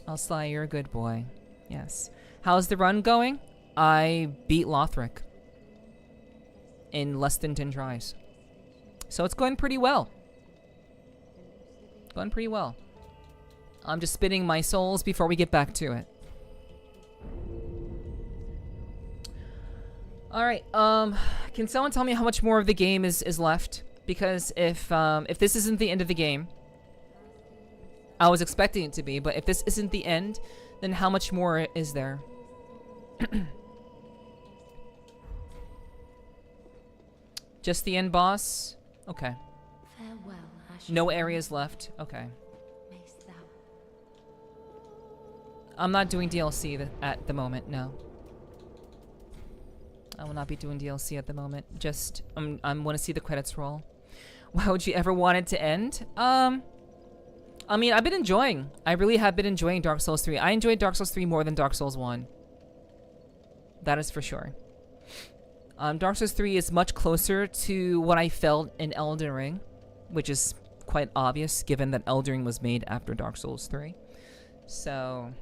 I'll Sly, you're a good boy. Yes. How's the run going? I beat Lothric in less than 10 tries. So it's going pretty well. Going pretty well. I'm just spinning my souls before we get back to it. Alright, can someone tell me how much more of the game is left? Because if this isn't the end of the game, I was expecting it to be, but if this isn't the end, then how much more is there? Just the end boss? Okay. Farewell, No areas left. Okay. mayst thou. I'm not doing DLC at the moment, no. I will not be doing DLC at the moment. Just, I want to see the credits roll. Why would you ever want it to end? I mean, I've been enjoying. I really have been enjoying Dark Souls 3. I enjoyed Dark Souls 3 more than Dark Souls 1. That is for sure. Dark Souls 3 is much closer to what I felt in Elden Ring, which is quite obvious given that Elden Ring was made after Dark Souls 3. So,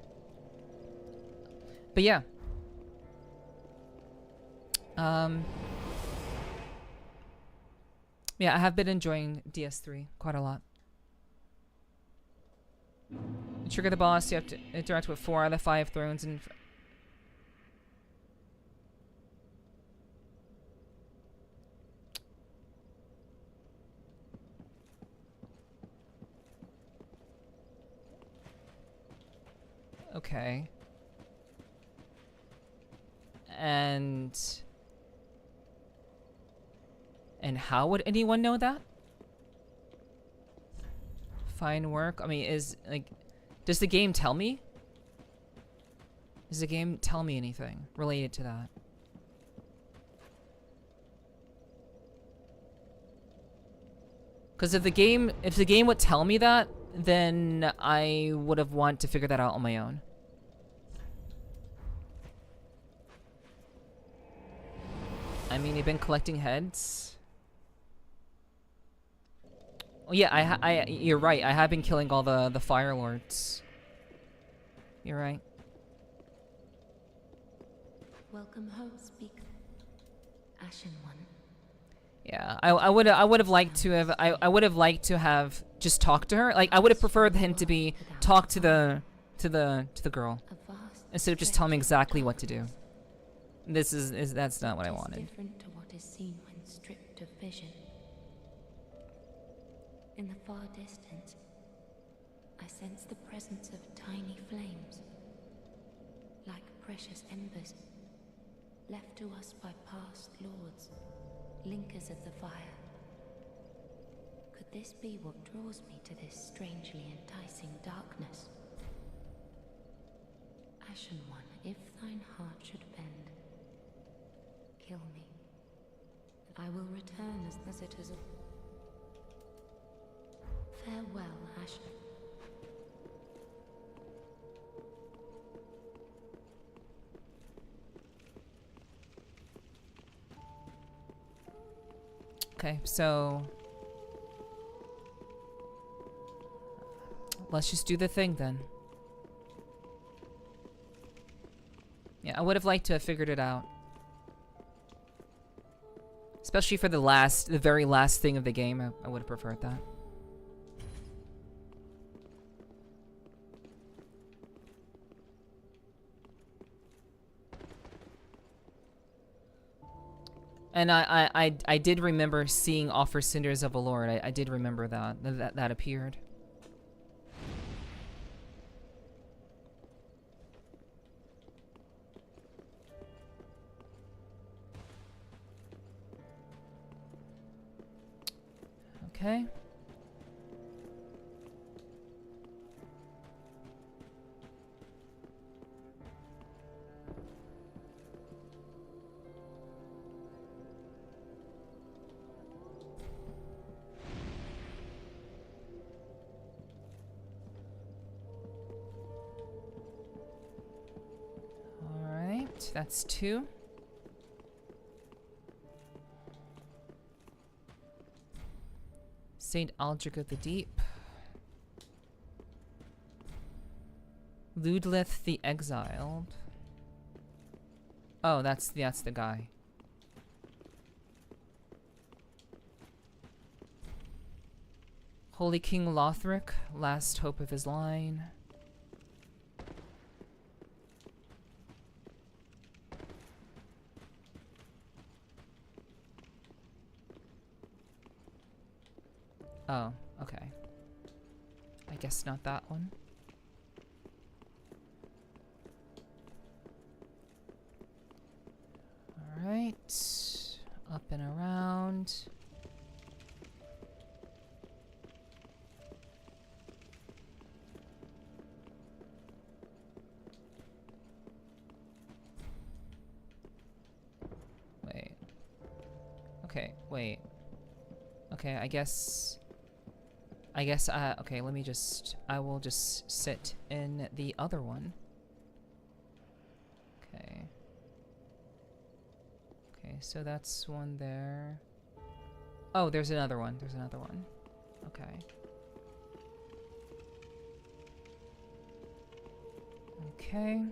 but yeah. Yeah, I have been enjoying DS3 quite a lot. You trigger the boss, you have to interact with 4 out of the 5 thrones and... Okay. And how would anyone know that? Fine work. I mean, does the game tell me? Does the game tell me anything related to that? Because if the game would tell me that, then I would have want to figure that out on my own. I mean, you've been collecting heads. Oh yeah, you're right. I have been killing all the Fire Lords. You're right. Welcome home, speak. Ashen One. Yeah, I would have liked to have I would have liked to have just talked to her. Like I would have preferred him to be talk to the girl instead of just telling me exactly what to do. That's not what I wanted. Different to what is seen when stripped of vision. In the far distance, I sense the presence of tiny flames, like precious embers, left to us by past lords, linkers of the fire. Could this be what draws me to this strangely enticing darkness? Ashen One, if thine heart should bend, kill me. I will return as it is. Farewell, Ashen. Okay, so let's just do the thing then. Yeah, I would have liked to have figured it out. Especially for the very last thing of the game, I would have preferred that. And I did remember seeing Offer Cinders of a Lord. I did remember that appeared. Okay. That's 2. Saint Aldrich of the Deep. Ludleth the Exiled. Oh, that's the guy. Holy King Lothric, last hope of his line. Oh, okay. I guess not that one. Alright. Up and around. Wait. Okay, wait. Okay, I guess, okay, I will just sit in the other one. Okay. Okay, so that's one there. Oh, there's another one. Okay. Okay.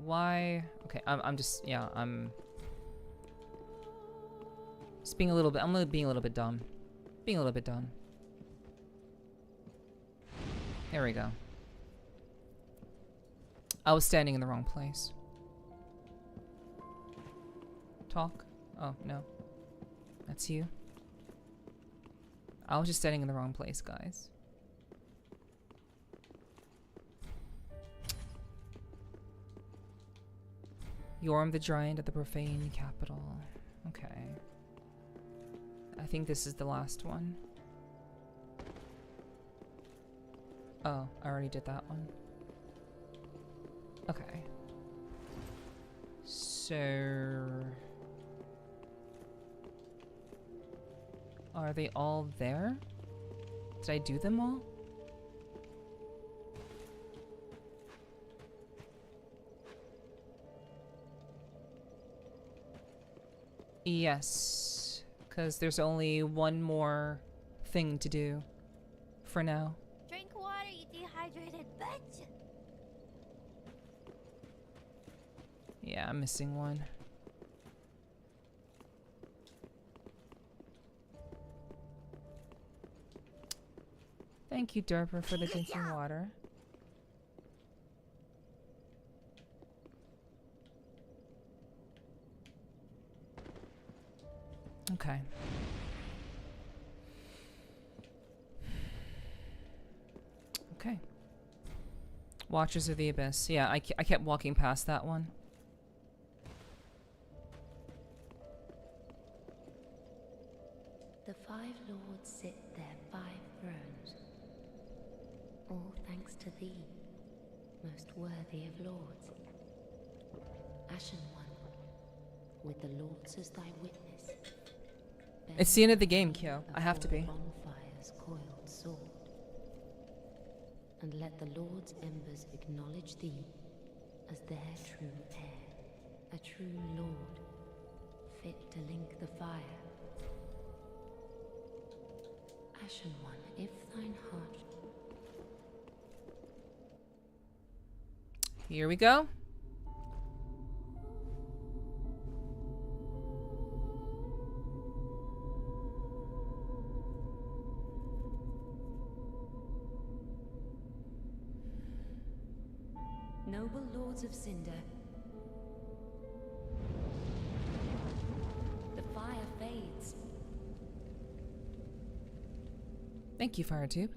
Why? Okay, I'm just, yeah, I'm just being a little bit, I'm being a little bit dumb. Here we go. I was standing in the wrong place. Talk? Oh, no. That's you. I was just standing in the wrong place, guys. Yorm the Giant at the Profane Capital. Okay. I think this is the last one. Oh, I already did that one. Okay. So... Are they all there? Did I do them all? Yes, because there's only one more thing to do for now. Drink water, you dehydrated bitch! Yeah, I'm missing one. Thank you, Derper, for the drinking water. Okay. Okay. Watchers of the Abyss. Yeah, I kept walking past that one. The 5 lords sit their 5 thrones. All thanks to thee, most worthy of lords. Ashen One, with the lords as thy witness. It's the end of the game, Kyo. I have to be. Bonfire's coiled sword. And let the lord's embers acknowledge thee as their true heir, a true lord, fit to link the fire. Ashen One, if thine heart... Here we go. Noble lords of Cinder, the fire fades. Thank you, FireTube.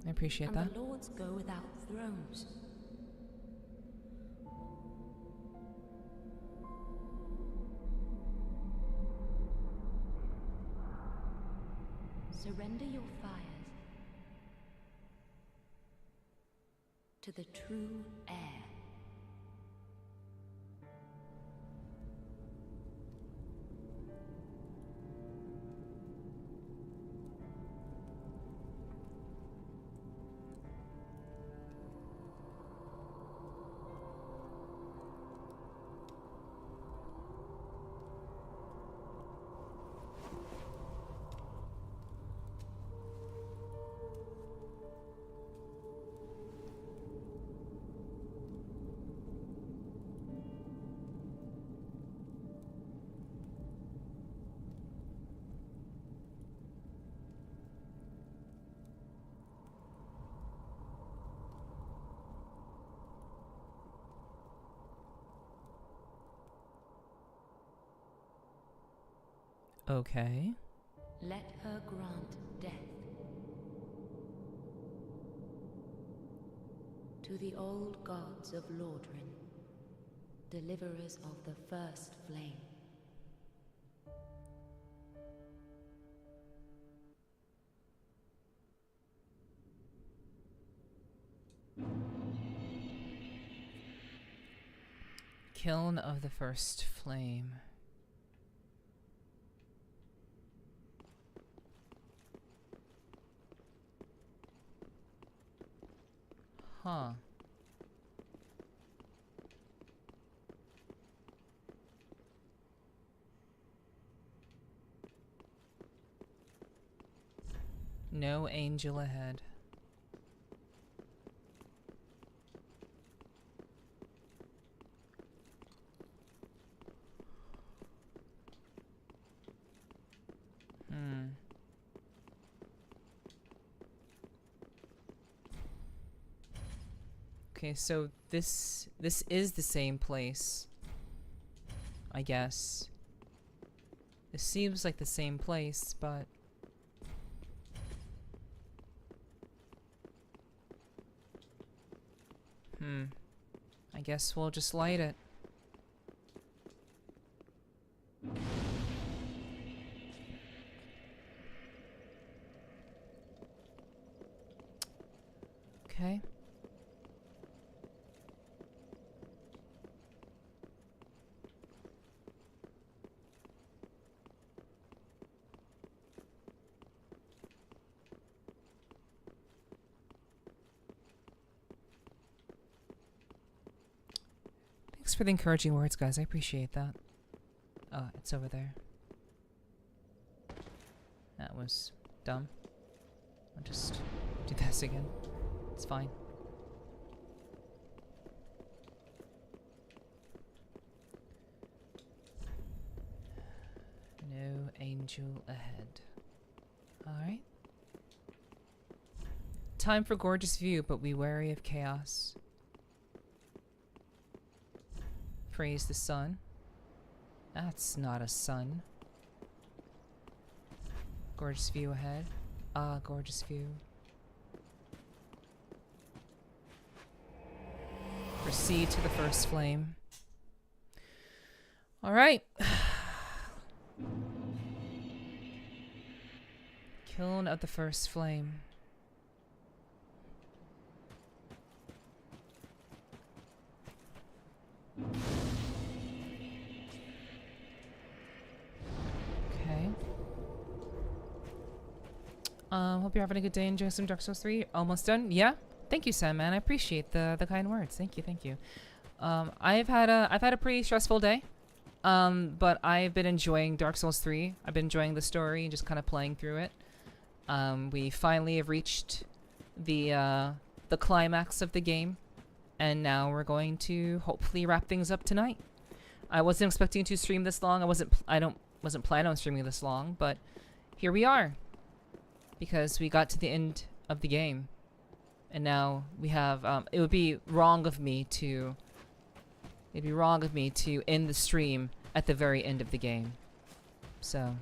I appreciate that. And the lords go without thrones. Surrender your fires to the true heir. Okay. Let her grant death to the old gods of Lordran, deliverers of the first flame. Kiln of the First Flame. Huh. No angel ahead. Okay, so this is the same place. I guess. It seems like the same place, but I guess we'll just light it. Okay. Thanks for the encouraging words, guys. I appreciate that. Oh, it's over there. That was dumb. I'll just do this again. It's fine. No angel ahead. Alright. Time for gorgeous view, but be wary of chaos. Praise the sun. That's not a sun. Gorgeous view ahead. Ah, gorgeous view. Proceed to the first flame. Alright. Kiln of the first flame. Okay. Hope you're having a good day enjoying some Dark Souls 3. Almost done? Yeah? Thank you, Sandman. I appreciate the kind words. Thank you, thank you. I've had a pretty stressful day. But I've been enjoying Dark Souls 3. I've been enjoying the story and just kind of playing through it. We finally have reached the climax of the game, and now we're going to hopefully wrap things up tonight. I wasn't expecting to stream this long. I wasn't planning on streaming this long, but here we are, because we got to the end of the game, and now we have. It would be wrong of me to end the stream at the very end of the game. So.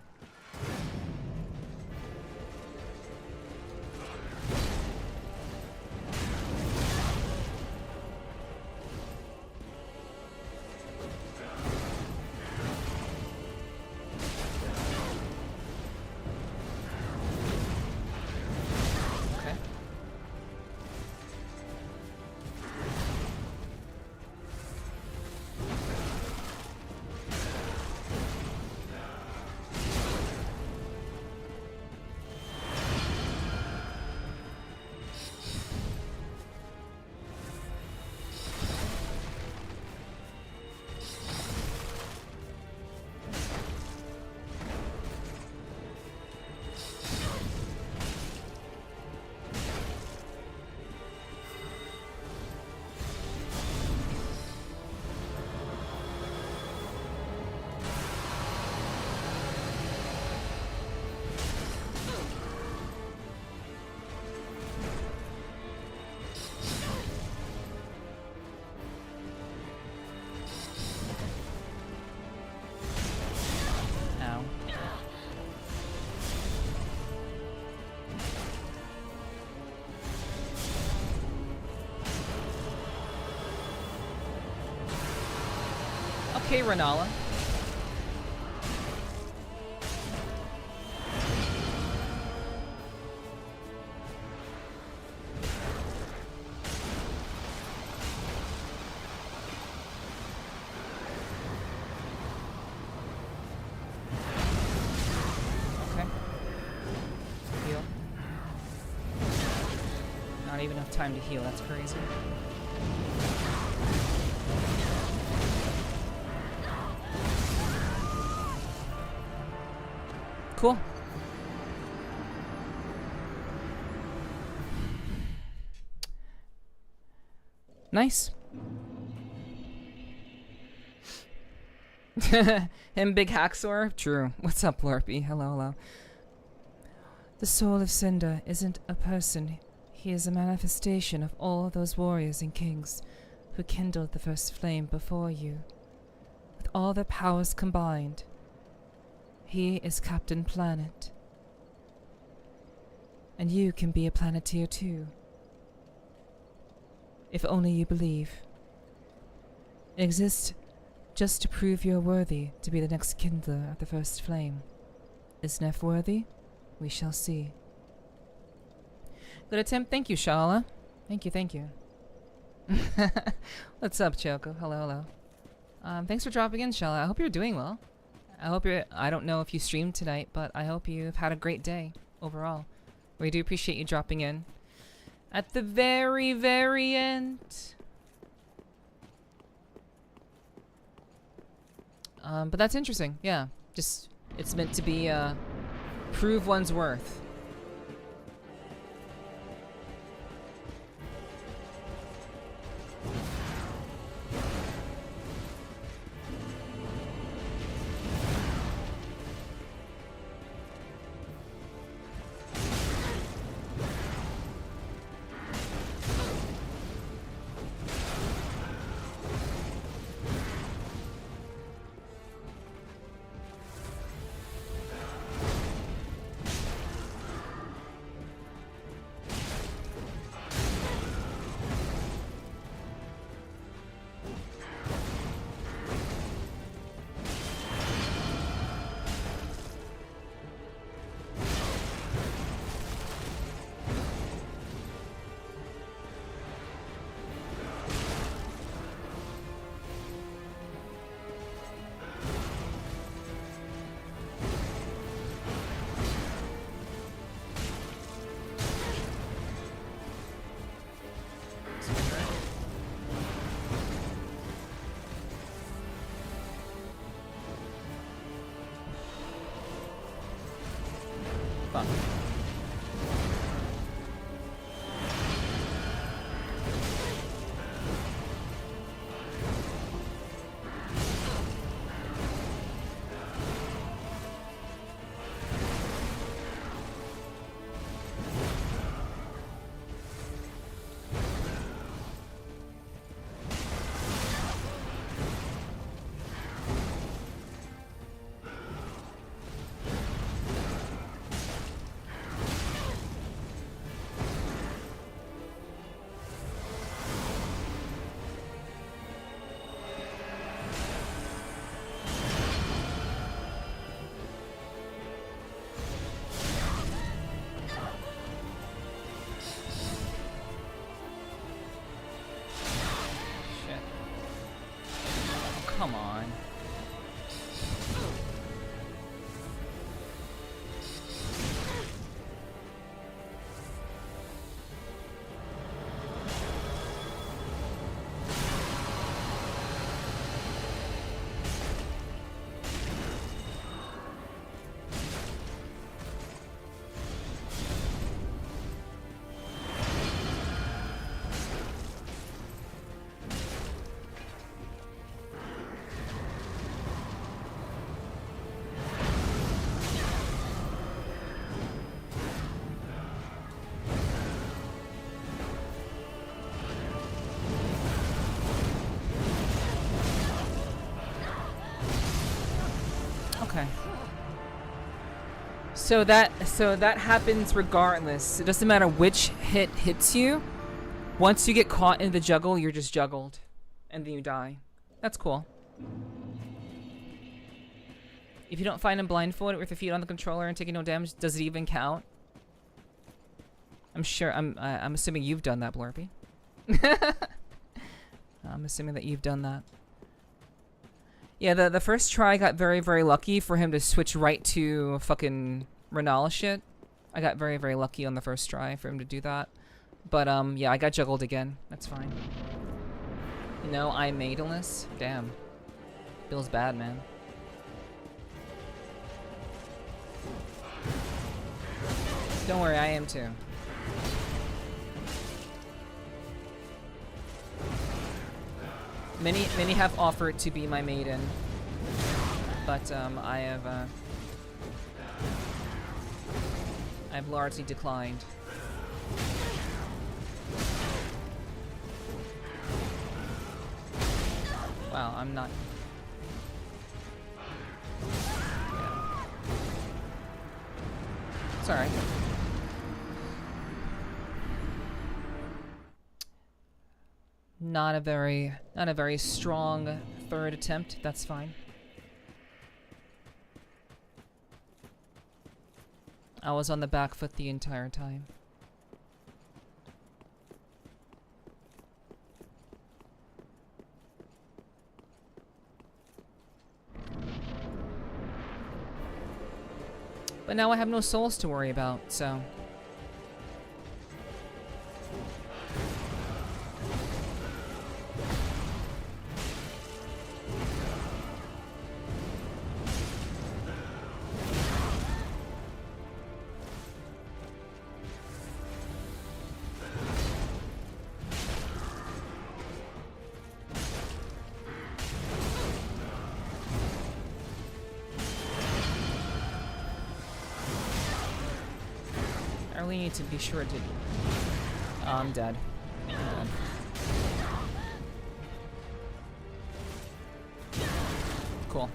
Okay, Renala. Okay. Heal. Not even enough time to heal, that's crazy. Cool. Nice. Him, Big Hacksaw? True. What's up, Lorpy? Hello, hello. The soul of Cinder isn't a person. He is a manifestation of all those warriors and kings who kindled the first flame before you. With all their powers combined, he is Captain Planet. And you can be a Planeteer too. If only you believe. It exists just to prove you're worthy to be the next kindler of the first flame. Is Neph worthy? We shall see. Good attempt. Thank you, Shala. Thank you, thank you. What's up, Choco? Hello, hello. Thanks for dropping in, Shala. I hope you're doing well. I don't know if you streamed tonight, but I hope you've had a great day overall. We do appreciate you dropping in. At the very, very end. But that's interesting, yeah. Just, it's meant to be, prove one's worth. Fuck. Come on. Okay. So that happens regardless. It doesn't matter which hit hits you. Once you get caught in the juggle, you're just juggled. And then you die. That's cool. If you don't find him blindfolded with your feet on the controller and taking no damage, does it even count? I'm assuming you've done that, Blurpy. I'm assuming that you've done that. Yeah, the first try I got very, very lucky for him to switch right to fucking Renala shit. I got very, very lucky on the first try for him to do that. But, yeah, I got juggled again. That's fine. You know, I'm maidenless. Damn. Feels bad, man. Don't worry, I am too. Many have offered to be my maiden, but I've largely declined. Wow, I'm not... Yeah. It's alright. Not a very strong third attempt. That's fine. I was on the back foot the entire time. But now I have no souls to worry about, so... I really need to be sure to... Oh, I'm dead. I'm dead. Cool.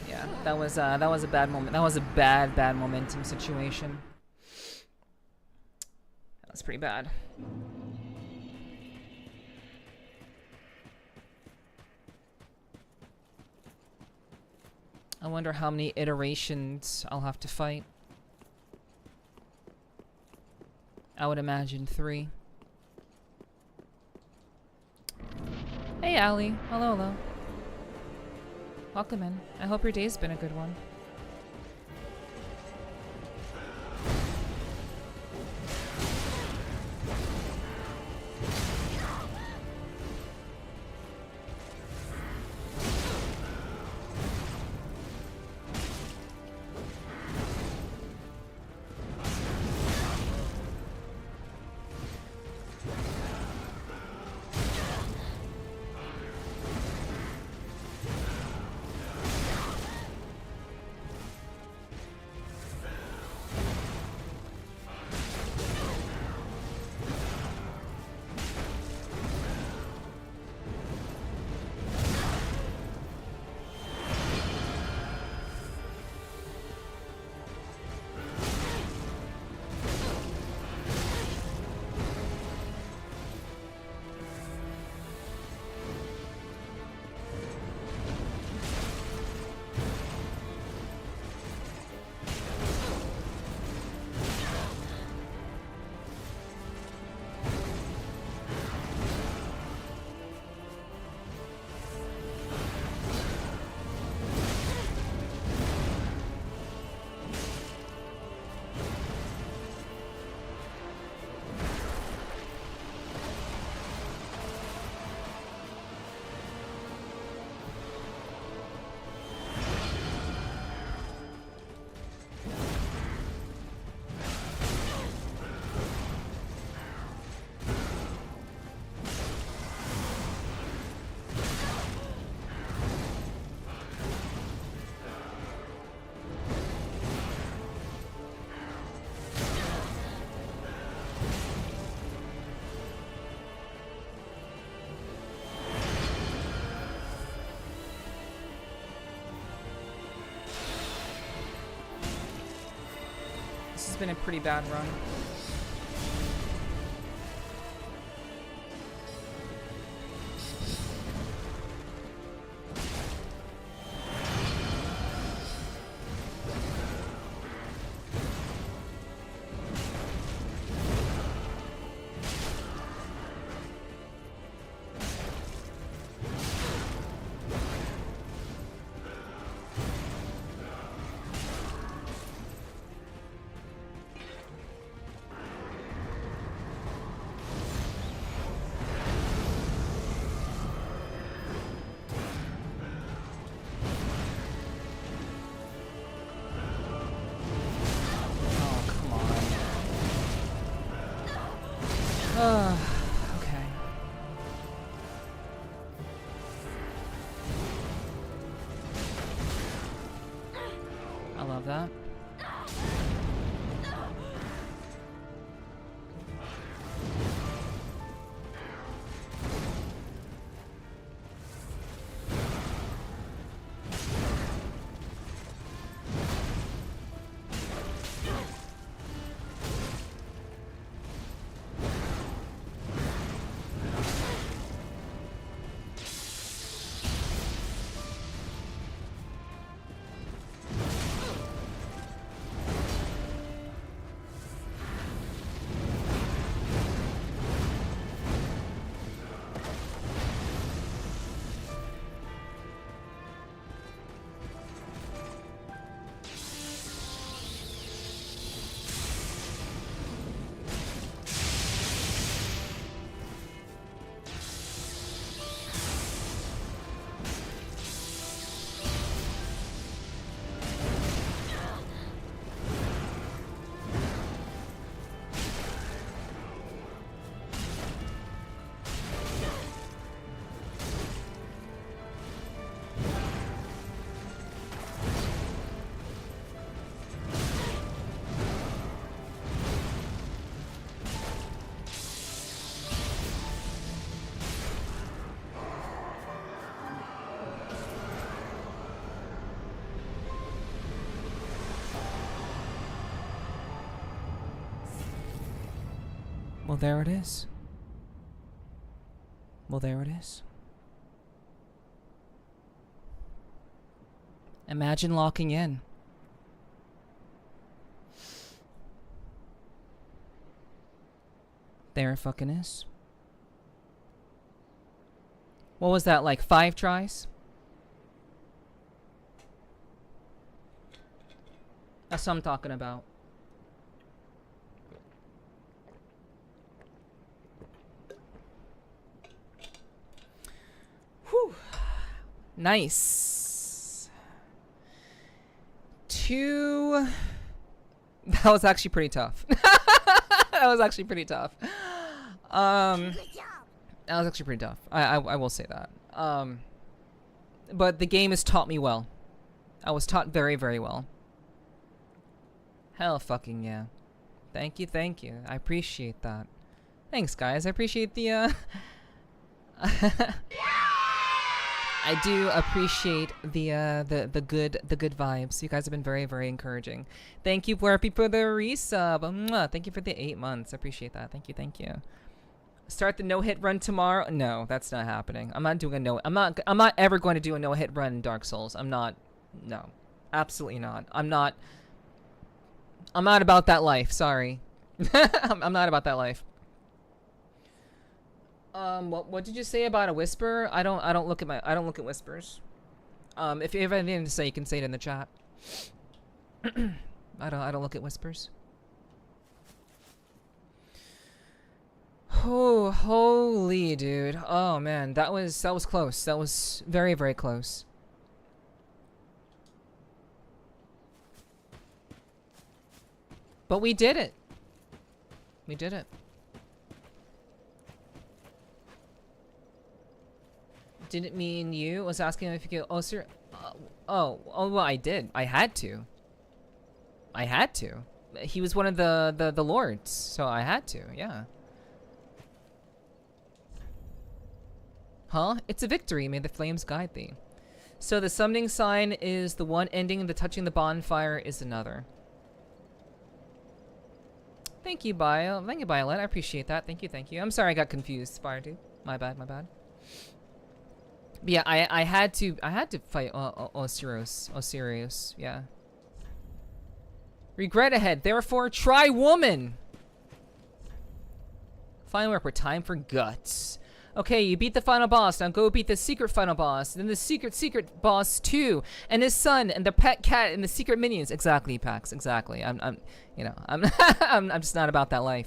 Yeah, that was a bad moment. That was a bad momentum situation. That was pretty bad. I wonder how many iterations I'll have to fight. I would imagine 3. Hey, Allie. Hello, hello. Welcome in. I hope your day's been a good one. This has been a pretty bad run. Okay. I love that. Well, there it is. Well, there it is. Imagine locking in. There it fucking is. What was that, like 5 tries? That's what I'm talking about. Whew. Nice. 2. That was actually pretty tough. That was actually pretty tough. That was actually pretty tough. I will say that. But the game has taught me well. I was taught very, very well. Hell fucking yeah. Thank you, thank you. I appreciate that. Thanks, guys. I appreciate the, I do appreciate the good vibes. You guys have been very, very encouraging. Thank you, Warpy, for the resub. Mwah. Thank you for the 8 months. I appreciate that. Thank you, thank you. Start the no-hit run tomorrow? No, that's not happening. I'm not doing a no. I'm not ever going to do a no-hit run in Dark Souls. I'm not. No, absolutely not. I'm not about that life. Sorry. I'm not about that life. What did you say about a whisper? I don't look at whispers. If you have anything to say, you can say it in the chat. I don't look at whispers. Oh, holy dude. Oh man, that was close. That was very, very close. But we did it. We did it. Didn't mean you. Was asking if you could. Oh, sir. Well, I did. I had to. I had to. He was one of the lords, so I had to. Yeah. Huh? It's a victory. May the flames guide thee. So the summoning sign is the one ending. The touching the bonfire is another. Thank you, Bio. Thank you, Violet. I appreciate that. Thank you, thank you. I'm sorry I got confused, Fire Dude. My bad, my bad. But yeah, I had to fight Osirius. Yeah. Regret ahead. Therefore, try woman. Final report. Time for guts. Okay, you beat the final boss. Now go beat the secret final boss. Then the secret boss too, and his son, and the pet cat, and the secret minions. Exactly, Pax. Exactly. I'm just not about that life.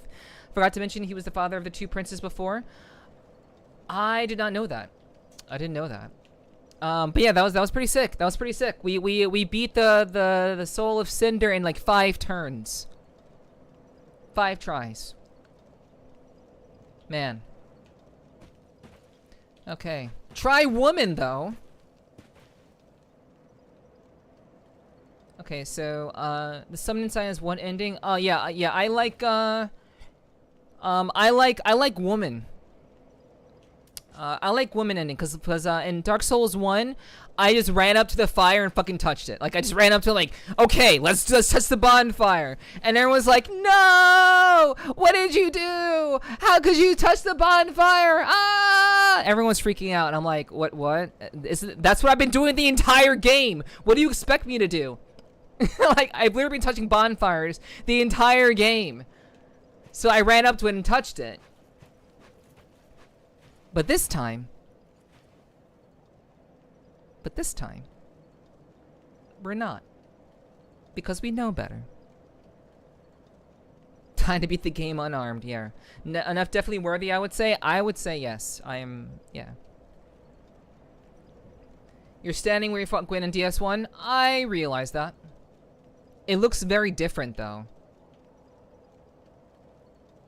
Forgot to mention he was the father of the 2 princes before. I did not know that. I didn't know that. But yeah, that was pretty sick. That was pretty sick. We beat the Soul of Cinder in like 5 turns. 5 tries. Man. Okay. Try woman though. Okay, so the summoning sign has 1 ending. Oh yeah, I like woman. I like woman ending because in Dark Souls 1, I just ran up to the fire and fucking touched it. Like I just ran up to like, okay, let's just touch the bonfire, and everyone's like, no, what did you do? How could you touch the bonfire? Ah! Everyone's freaking out, and I'm like, what? That's what I've been doing the entire game. What do you expect me to do? Like I've literally been touching bonfires the entire game, so I ran up to it and touched it. But this time, we're not. Because we know better. Time to beat the game unarmed, yeah. Enough definitely worthy, I would say. I would say yes. I am, yeah. You're standing where you fought Gwen in DS1? I realize that. It looks very different, though.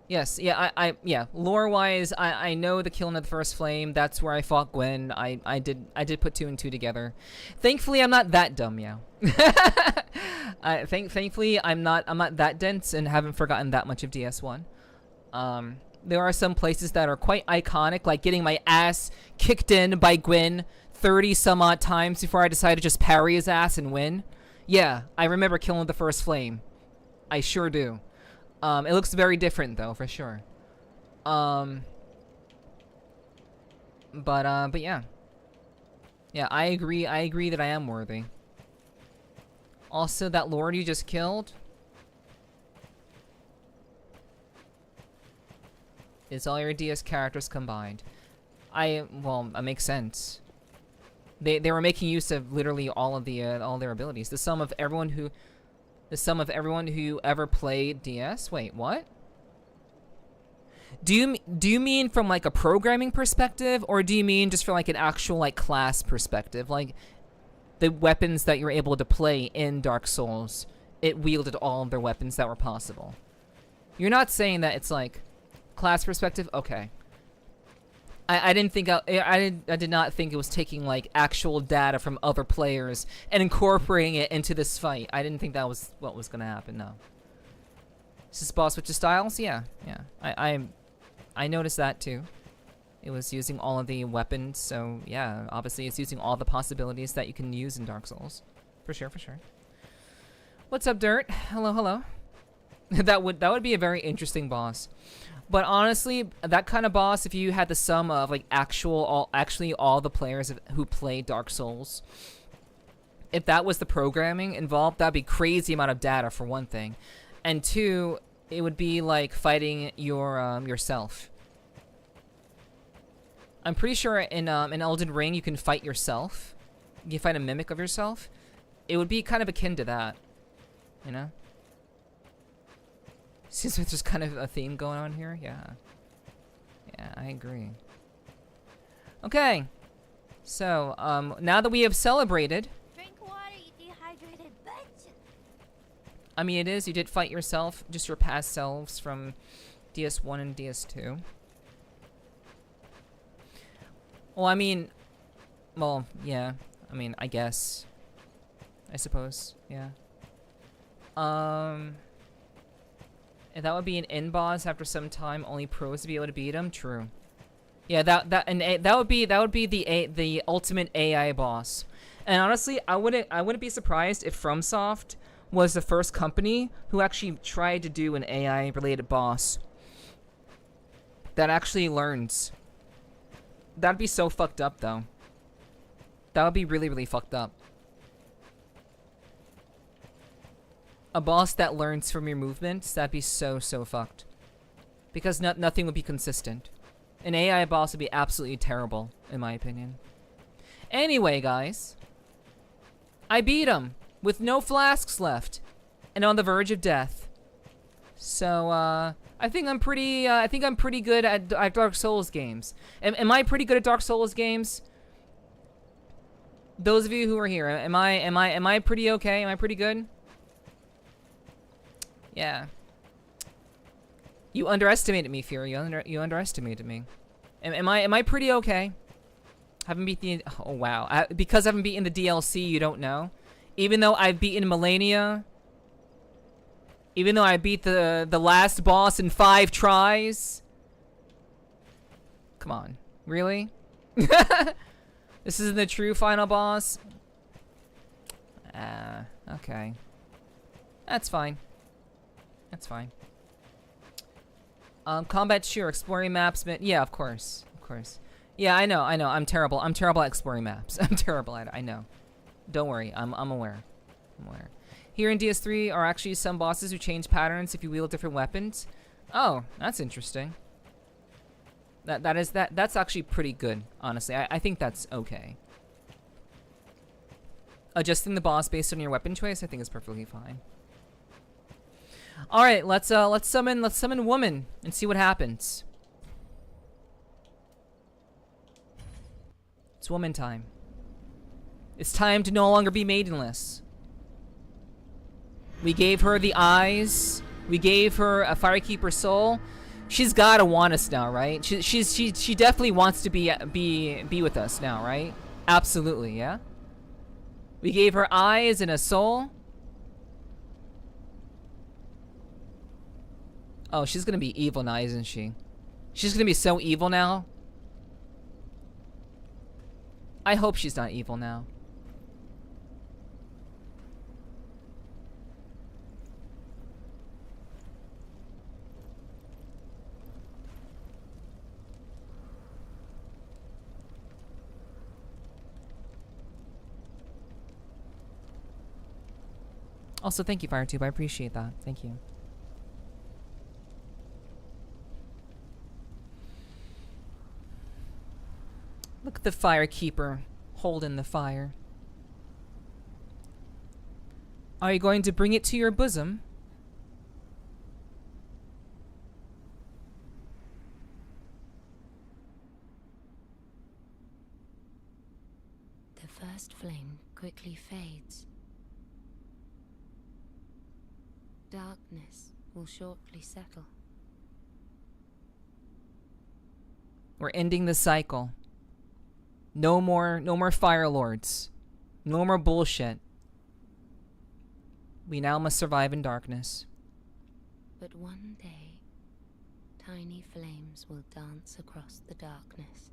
Yes, yeah, yeah. Lore-wise, I know the killing of the first flame. That's where I fought Gwen. I did put 2 and 2 together. Thankfully, I'm not that dumb, yeah. Thankfully, I'm not that dense and haven't forgotten that much of DS1. There are some places that are quite iconic, like getting my ass kicked in by Gwen 30 some odd times before I decided to just parry his ass and win. Yeah, I remember killing the first flame. I sure do. It looks very different though, for sure. But yeah. Yeah, I agree that I am worthy. Also, that lord you just killed is all your DS characters combined. Well, that makes sense. They were making use of literally all of the all their abilities. The sum of everyone who ever played DS. Wait, what? Do you mean from like a programming perspective, or do you mean just from like an actual like class perspective? Like the weapons that you're able to play in Dark Souls, it wielded all of their weapons that were possible. You're not saying that it's like class perspective? Okay. I did not think it was taking like actual data from other players and incorporating it into this fight. I didn't think that was what was gonna happen. No. Is this boss switches styles? Yeah. I noticed that too. It was using all of the weapons, so yeah, obviously it's using all the possibilities that you can use in Dark Souls. For sure. What's up, Dirt? Hello. that would be a very interesting boss. But honestly, that kind of boss, if you had the sum of like actually all the players who play Dark Souls, if that was the programming involved, that'd be crazy amount of data for one thing, and two, it would be like fighting yourself. I'm pretty sure in Elden Ring you can fight yourself. You can fight a mimic of yourself. It would be kind of akin to that, you know? Seems like there's kind of a theme going on here. Yeah, I agree. Okay, so now that we have celebrated, Drink water, you dehydrated bitch. I mean, it is, you did fight yourself, just your past selves from DS1 and DS2. Well, I mean, yeah, I mean, I guess, I suppose, yeah. And that would be an end boss after some time, only pros to be able to beat him. True. Yeah, that would be the ultimate AI boss. And honestly, I wouldn't be surprised if FromSoft was the first company who actually tried to do an AI related boss that actually learns. That'd be so fucked up though. That would be really fucked up. A boss that learns from your movements, that'd be so fucked. Because nothing would be consistent. An AI boss would be absolutely terrible, in my opinion. Anyway, guys. I beat him, with no flasks left, and on the verge of death. So, I think I'm pretty good at Dark Souls games. Am I pretty good at Dark Souls games? Those of you who are here, am I pretty okay? Am I pretty good? Yeah. You underestimated me, Fury. You underestimated me. Am I pretty okay? Haven't beat the... Oh, wow. Because I haven't beaten the DLC, you don't know? Even though I've beaten Millennia? Even though I beat the last boss in 5 tries? Come on. Really? This isn't the true final boss? Okay. That's fine. That's fine. Combat, sure. Exploring maps, yeah, of course. Yeah, I know. I'm terrible at exploring maps. I'm terrible at it, I know. Don't worry, I'm aware. Here in DS3 are actually some bosses who change patterns if you wield different weapons. Oh, that's interesting. That's actually pretty good, honestly. I think that's okay. Adjusting the boss based on your weapon choice, I think is perfectly fine. All right, let's summon woman and see what happens. It's woman time. It's time to no longer be maidenless. We gave her the eyes. We gave her a Firekeeper soul. She's gotta want us now, right? She definitely wants to be with us now, right? Absolutely, yeah. We gave her eyes and a soul. Oh, she's gonna be evil now, isn't she? She's gonna be so evil now. I hope she's not evil now. Also, thank you, FireTube. I appreciate that. Thank you. Look at the Firekeeper holding the fire. Are you going to bring it to your bosom? The first flame quickly fades. Darkness will shortly settle. We're ending the cycle. No more Fire Lords. No more bullshit. We now must survive in darkness. But one day, tiny flames will dance across the darkness.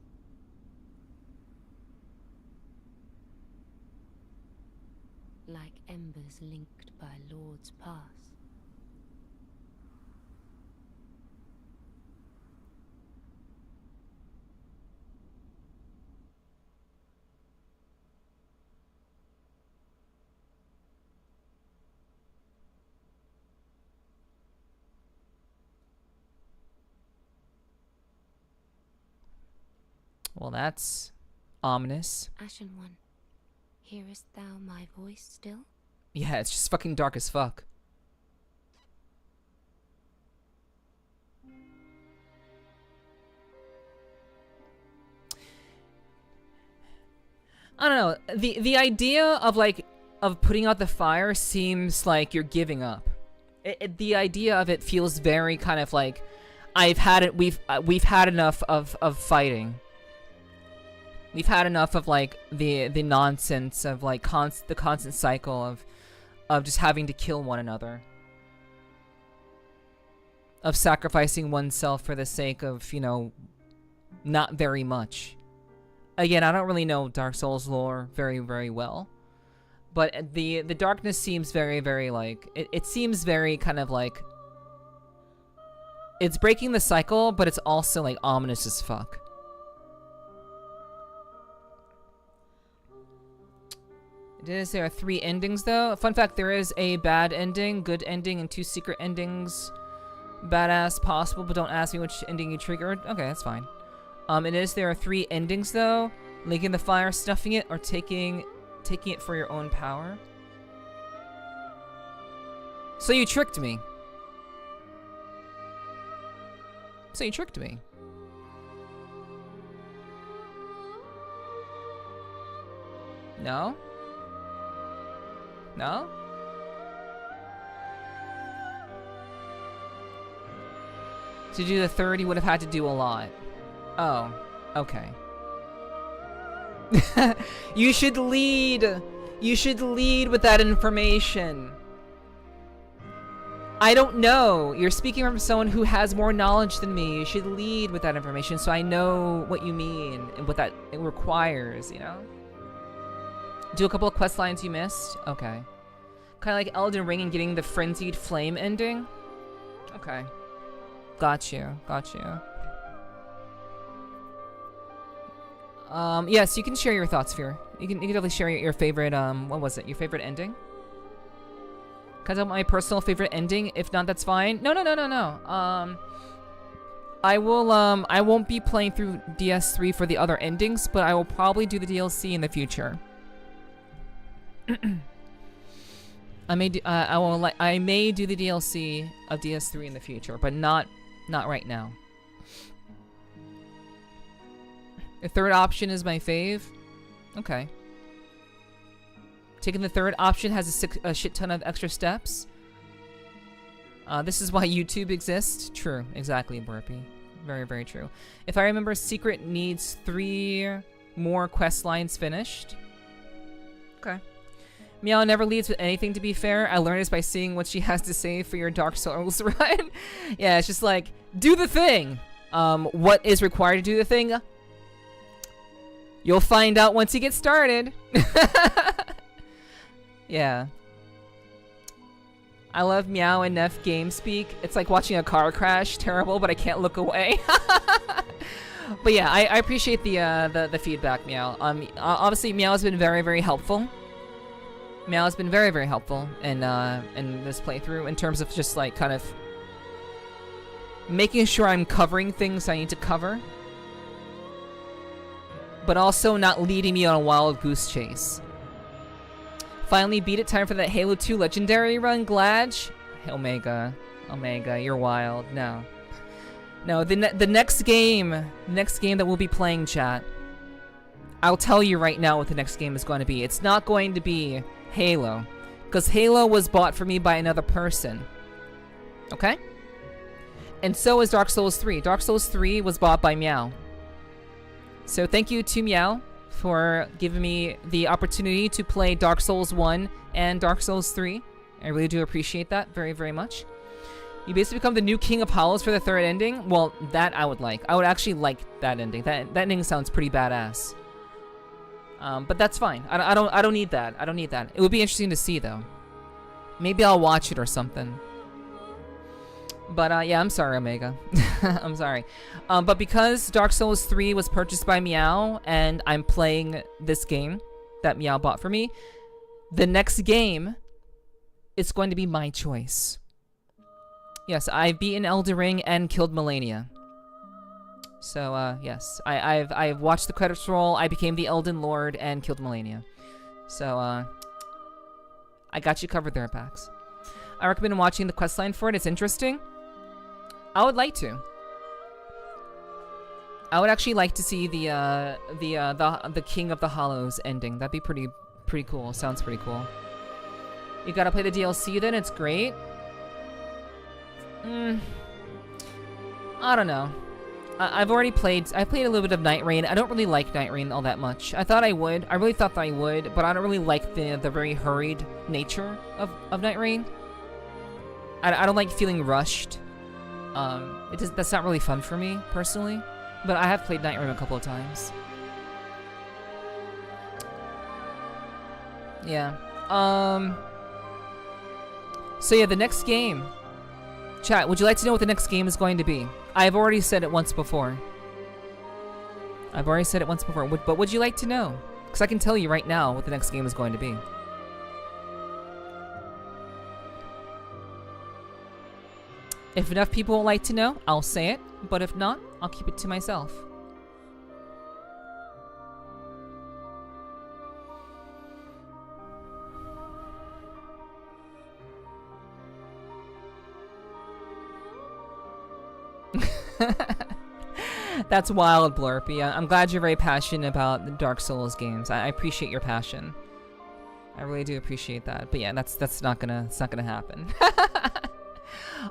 Like embers linked by Lord's Pass. Well, that's ominous. Ashen One, hearest thou my voice still? Yeah, it's just fucking dark as fuck. I don't know. The idea of putting out the fire seems like you're giving up. The idea of it feels very kind of like we've had enough of fighting. We've had enough of like the nonsense of like the constant cycle of just having to kill one another. Of sacrificing oneself for the sake of, you know, not very much. Again, I don't really know Dark Souls lore very, very well. But the darkness seems very, very like it seems very kind of like it's breaking the cycle, but it's also like ominous as fuck. There are 3 endings though. Fun fact, there is a bad ending, good ending, and 2 secret endings. Badass possible, but don't ask me which ending you triggered. Okay, that's fine. There are 3 endings though. Linking the fire, stuffing it, or taking it for your own power. So you tricked me. No? No? To do the 3rd, you would have had to do a lot. Oh, okay. You should lead. You should lead with that information. I don't know. You're speaking from someone who has more knowledge than me. You should lead with that information so I know what you mean and what that it requires, you know? Do a couple of quest lines you missed? Okay. Kind of like Elden Ring and getting the Frenzied Flame ending? Okay. Got you. Yes, you can share your thoughts, Fear. You can definitely share your favorite, what was it? Your favorite ending? Can I tell my personal favorite ending? If not, that's fine. No. I won't be playing through DS3 for the other endings, but I will probably do the DLC in the future. I may do the DLC of DS3 in the future, but not right now. The 3rd option is my fave. Okay. Taking the 3rd option has a shit ton of extra steps. This is why YouTube exists. True, exactly, Burpee. Very, very true. If I remember, Secret needs 3 more quest lines finished. Okay. Meow never leads with anything, to be fair. I learned this by seeing what she has to say for your Dark Souls run. Yeah, it's just like, do the thing. What is required to do the thing? You'll find out once you get started. Yeah. I love Meow and Neff game speak. It's like watching a car crash. Terrible, but I can't look away. But yeah, I appreciate the feedback, Meow. Obviously, Meow has been very, very helpful. Meow has been very, very helpful in this playthrough in terms of just like kind of making sure I'm covering things I need to cover, but also not leading me on a wild goose chase. Finally beat it. Time for that Halo 2 Legendary run, Gladge. Omega, you're wild. No, the next game that we'll be playing, chat. I'll tell you right now what the next game is going to be. It's not going to be Halo, because Halo was bought for me by another person. Okay? And so is Dark Souls 3. Dark Souls 3 was bought by Meow. So thank you to Meow for giving me the opportunity to play Dark Souls 1 and Dark Souls 3. I really do appreciate that very, very much. You basically become the new King of Hollows for the third ending. Well, that I would like. I would actually like that ending. That ending sounds pretty badass. But that's fine. I don't need that. I don't need that. It would be interesting to see though. Maybe I'll watch it or something. But yeah, I'm sorry, Omega. I'm sorry. But because Dark Souls 3 was purchased by Meow and I'm playing this game that Meow bought for me, the next game is going to be my choice. Yes, I've beaten Elden Ring and killed Melania. So, yes. I've watched the credits roll, I became the Elden Lord, and killed Melania. So, I got you covered there, Pax. I recommend watching the questline for it, it's interesting. I would like to. I would actually like to see the King of the Hollows ending. That'd be pretty cool. Sounds pretty cool. You gotta play the DLC then, it's great. I don't know. I played a little bit of Night Rain. I don't really like Night Rain all that much. I thought I would. I really thought that I would, but I don't really like the very hurried nature of Night Rain. I don't like feeling rushed. That's not really fun for me, personally. But I have played Night Rain a couple of times. Yeah. So yeah, the next game. Chat, would you like to know what the next game is going to be? I've already said it once before. But would you like to know? Because I can tell you right now what the next game is going to be. If enough people would like to know, I'll say it. But if not, I'll keep it to myself. That's wild, Blurpy. I'm glad you're very passionate about the Dark Souls games. I appreciate your passion. I really do appreciate that. But yeah, that's not gonna happen.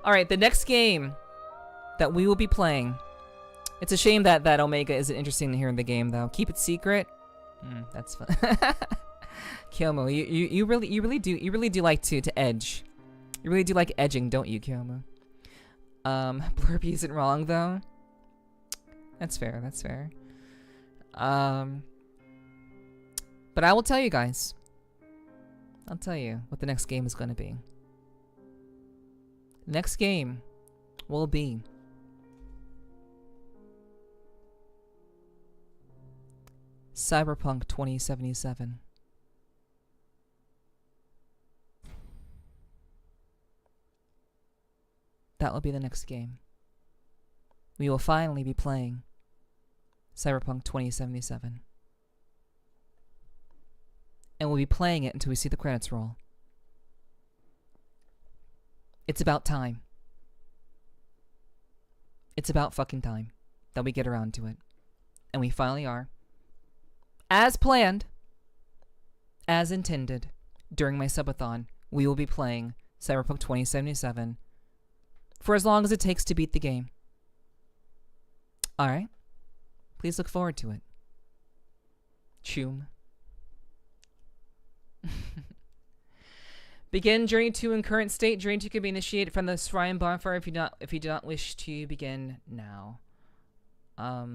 All right, the next game that we will be playing. It's a shame that Omega isn't interested in hearing the game though. Keep it secret. That's fun. Kyomo, you really do like to edge. You really do like edging, don't you, Kyomo? Blurpy isn't wrong though. That's fair. But I will tell you guys. I'll tell you what the next game is going to be. The next game will be Cyberpunk 2077. That will be the next game. We will finally be playing Cyberpunk 2077. And we'll be playing it until we see the credits roll. It's about time. It's about fucking time that we get around to it. And we finally are. As planned, as intended, during my subathon, we will be playing Cyberpunk 2077 for as long as it takes to beat the game. Alright? Please look forward to it. Choom. Begin Journey 2 in current state. Journey 2 can be initiated from the Shrine Bonfire if you do not wish to begin now. I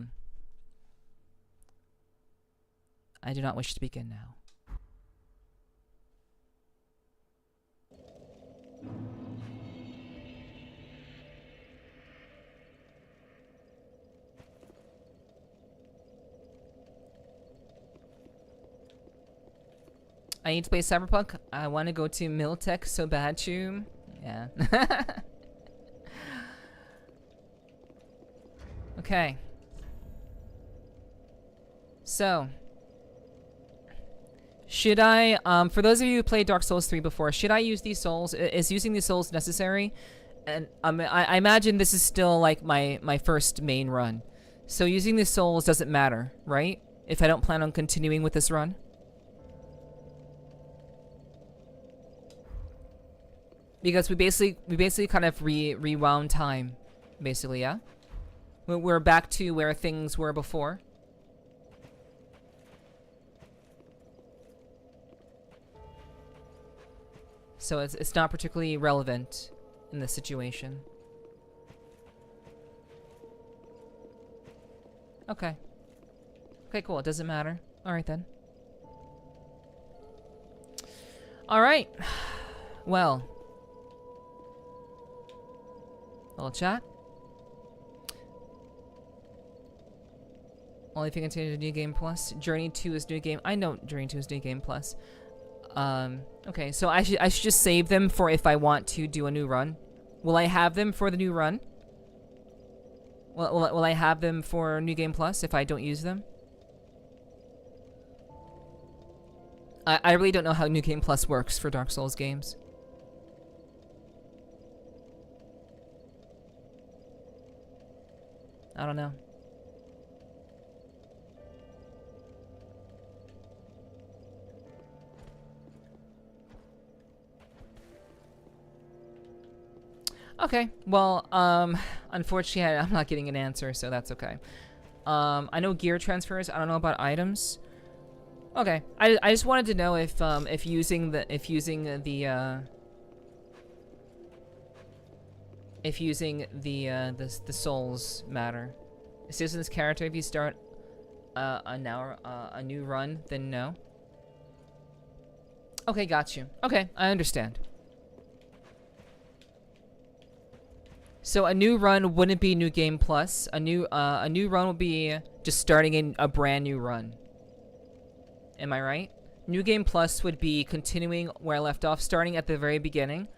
do not wish to begin now. I need to play Cyberpunk. I want to go to Miltech so bad, too. Yeah. Okay. So, should I, for those of you who played Dark Souls 3 before, should I use these souls? Is using these souls necessary? And I imagine this is still like my first main run. So using these souls doesn't matter, right? If I don't plan on continuing with this run. Because we basically kind of rewound time, basically, yeah? We're back to where things were before. So it's not particularly relevant in this situation. Okay. Okay, cool. It doesn't matter. Alright then. Alright. Well. Little chat. Only if you continue to New Game Plus. Journey 2 is New Game. I know Journey 2 is New Game Plus. Okay, so I should just save them for if I want to do a new run. Will I have them for the new run? Will I have them for New Game Plus if I don't use them? I really don't know how New Game Plus works for Dark Souls games. I don't know. Okay, well, unfortunately, I'm not getting an answer, so that's okay. I know gear transfers. I don't know about items. Okay, I just wanted to know if using the souls matter. Citizen's character. If you start a new run, then no. Okay, got you. Okay, I understand. So a new run wouldn't be New Game Plus. A new run would be just starting in a brand new run. Am I right? New Game Plus would be continuing where I left off, starting at the very beginning,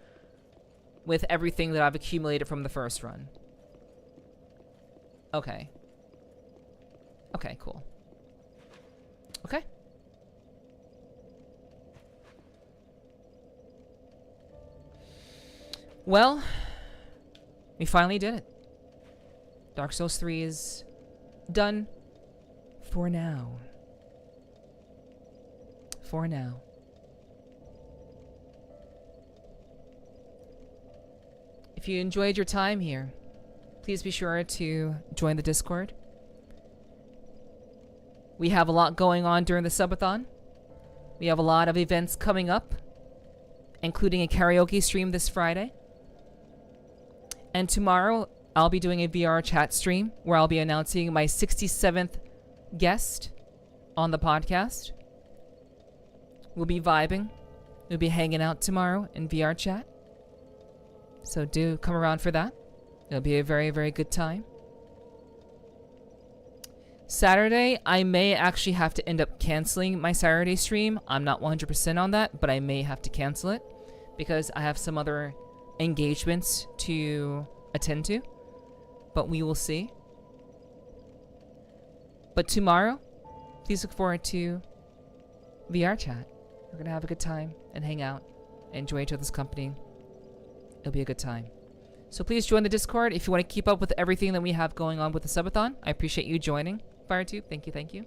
with everything that I've accumulated from the first run. Okay. Okay, cool. Okay. Well, we finally did it. Dark Souls 3 is done for now. For now. If you enjoyed your time here, please be sure to join the Discord. We have a lot going on during the subathon. We have a lot of events coming up, including a karaoke stream this Friday. And tomorrow, I'll be doing a VR chat stream where I'll be announcing my 67th guest on the podcast. We'll be vibing. We'll be hanging out tomorrow in VR chat. So do come around for that. It'll be a very, very good time. Saturday, I may actually have to end up canceling my Saturday stream. I'm not 100% on that, but I may have to cancel it because I have some other engagements to attend to, but we will see. But tomorrow, please look forward to VR chat. We're gonna have a good time and hang out, enjoy each other's company. It'll be a good time. So please join the Discord if you want to keep up with everything that we have going on with the subathon. I appreciate you joining, FireTube. Thank you, thank you.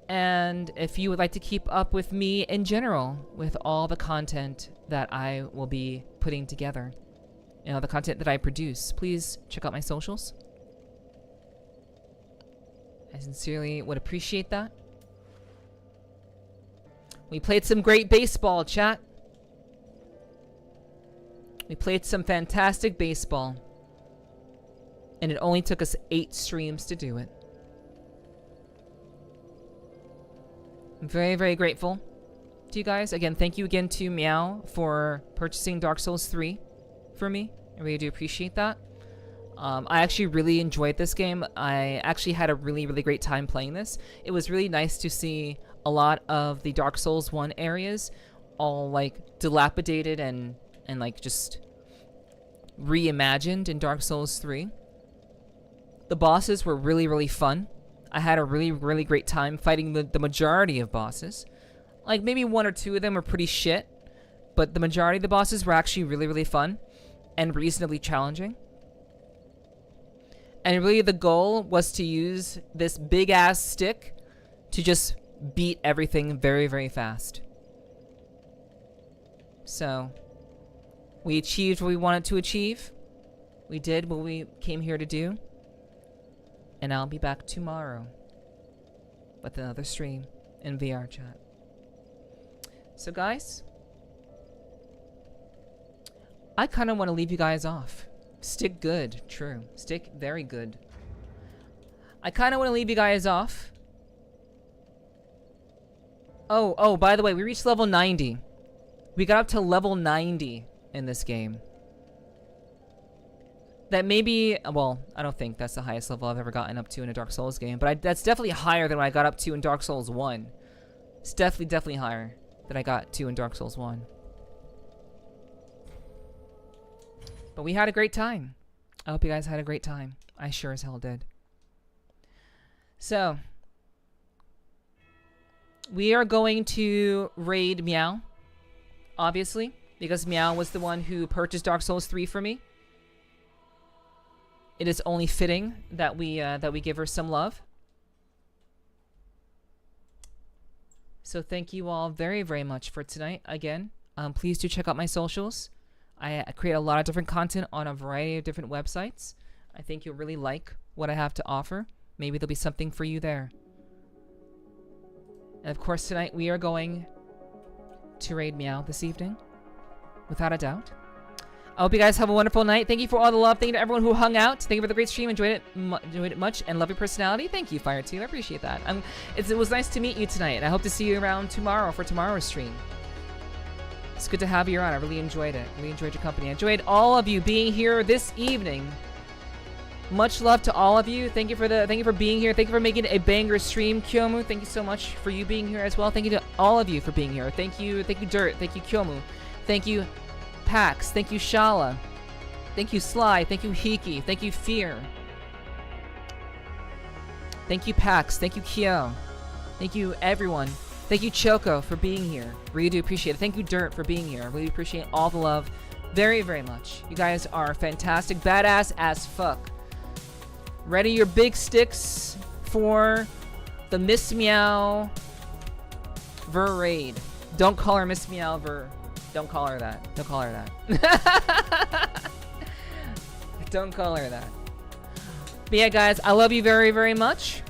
And if you would like to keep up with me in general, with all the content that I will be putting together, you know, the content that I produce, please check out my socials. I sincerely would appreciate that. We played some great baseball, chat. We played some fantastic baseball. And it only took us 8 streams to do it. I'm very, very grateful to you guys. Again, thank you again to Meow for purchasing Dark Souls 3 for me. I really do appreciate that. I actually really enjoyed this game. I actually had a really, really great time playing this. It was really nice to see a lot of the Dark Souls 1 areas all like dilapidated and like just reimagined in Dark Souls 3. The bosses were really, really fun. I had a really, really great time fighting the majority of bosses. Like, maybe 1 or 2 of them were pretty shit, but the majority of the bosses were actually really, really fun and reasonably challenging. And really the goal was to use this big-ass stick to just beat everything very, very fast. So, we achieved what we wanted to achieve. We did what we came here to do. And I'll be back tomorrow with another stream in VR chat. So guys, I kind of want to leave you guys off. Stick good, true. Stick very good. I kind of want to leave you guys off. Oh, by the way, we reached level 90. We got up to level 90 in this game. That maybe, well, I don't think that's the highest level I've ever gotten up to in a Dark Souls game, but that's definitely higher than what I got up to in Dark Souls 1. It's definitely higher than I got to in Dark Souls 1. But we had a great time. I hope you guys had a great time. I sure as hell did. So, we are going to raid Meow, obviously, because Meow was the one who purchased Dark Souls 3 for me. It is only fitting that we give her some love. So thank you all very, very much for tonight. Again, please do check out my socials. I create a lot of different content on a variety of different websites. I think you'll really like what I have to offer. Maybe there'll be something for you there. And of course, tonight we are going to raid Meow this evening, without a doubt. I hope you guys have a wonderful night. Thank you for all the love. Thank you to everyone who hung out. Thank you for the great stream. Enjoyed it much and love your personality. Thank you, Fire Team. I appreciate that. It was nice to meet you tonight, and I hope to see you around tomorrow for tomorrow's stream. It's good to have you around. I really enjoyed it. Really enjoyed your company. I enjoyed all of you being here this evening. Much love to all of you. Thank you for being here. Thank you for making it a banger stream, Kyomu. Thank you so much for you being here as well. Thank you to all of you for being here. Thank you, Dirt. Thank you, Kyomu. Thank you, Pax. Thank you, Shala. Thank you, Sly. Thank you, Hiki. Thank you, Fear. Thank you, Pax. Thank you, Kyo. Thank you, everyone. Thank you, Choco, for being here. Really do appreciate it. Thank you, Dirt, for being here. Really appreciate all the love very, very much. You guys are fantastic. Badass as fuck. Ready your big sticks for the Miss Meow Ver raid. Don't call her Miss Meow Ver. Don't call her that. Don't call her that. Don't call her that. But yeah, guys, I love you very, very much.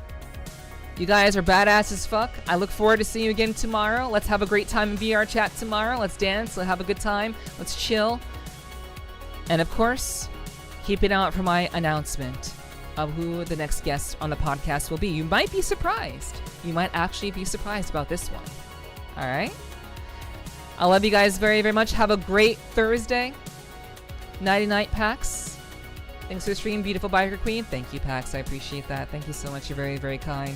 You guys are badass as fuck. I look forward to seeing you again tomorrow. Let's have a great time in VR chat tomorrow. Let's dance. Let's have a good time. Let's chill. And of course, keep an eye out for my announcement of who the next guest on the podcast will be. You might be surprised. You might actually be surprised about this one. All right? I love you guys very, very much. Have a great Thursday. Nighty-night, Pax. Thanks for the stream, beautiful biker queen. Thank you, Pax. I appreciate that. Thank you so much. You're very, very kind.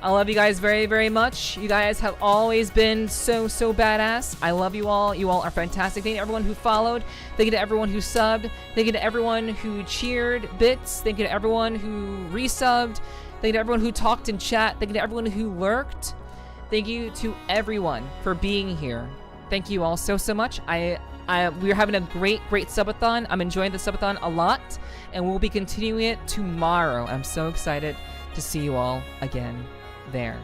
I love you guys very, very much. You guys have always been so, so badass. I love you all. You all are fantastic. Thank you to everyone who followed. Thank you to everyone who subbed. Thank you to everyone who cheered bits. Thank you to everyone who resubbed. Thank you to everyone who talked in chat. Thank you to everyone who lurked. Thank you to everyone for being here. Thank you all so, so much. We're having a great, great subathon. I'm enjoying the subathon a lot, and we'll be continuing it tomorrow. I'm so excited to see you all again there.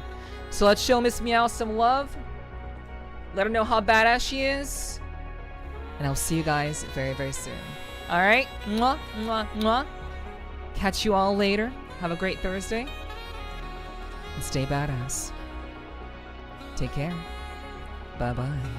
So let's show Miss Meow some love. Let her know how badass she is. And I'll see you guys very, very soon. All right? Mwah, mwah, mwah. Catch you all later. Have a great Thursday. And stay badass. Take care. Bye-bye.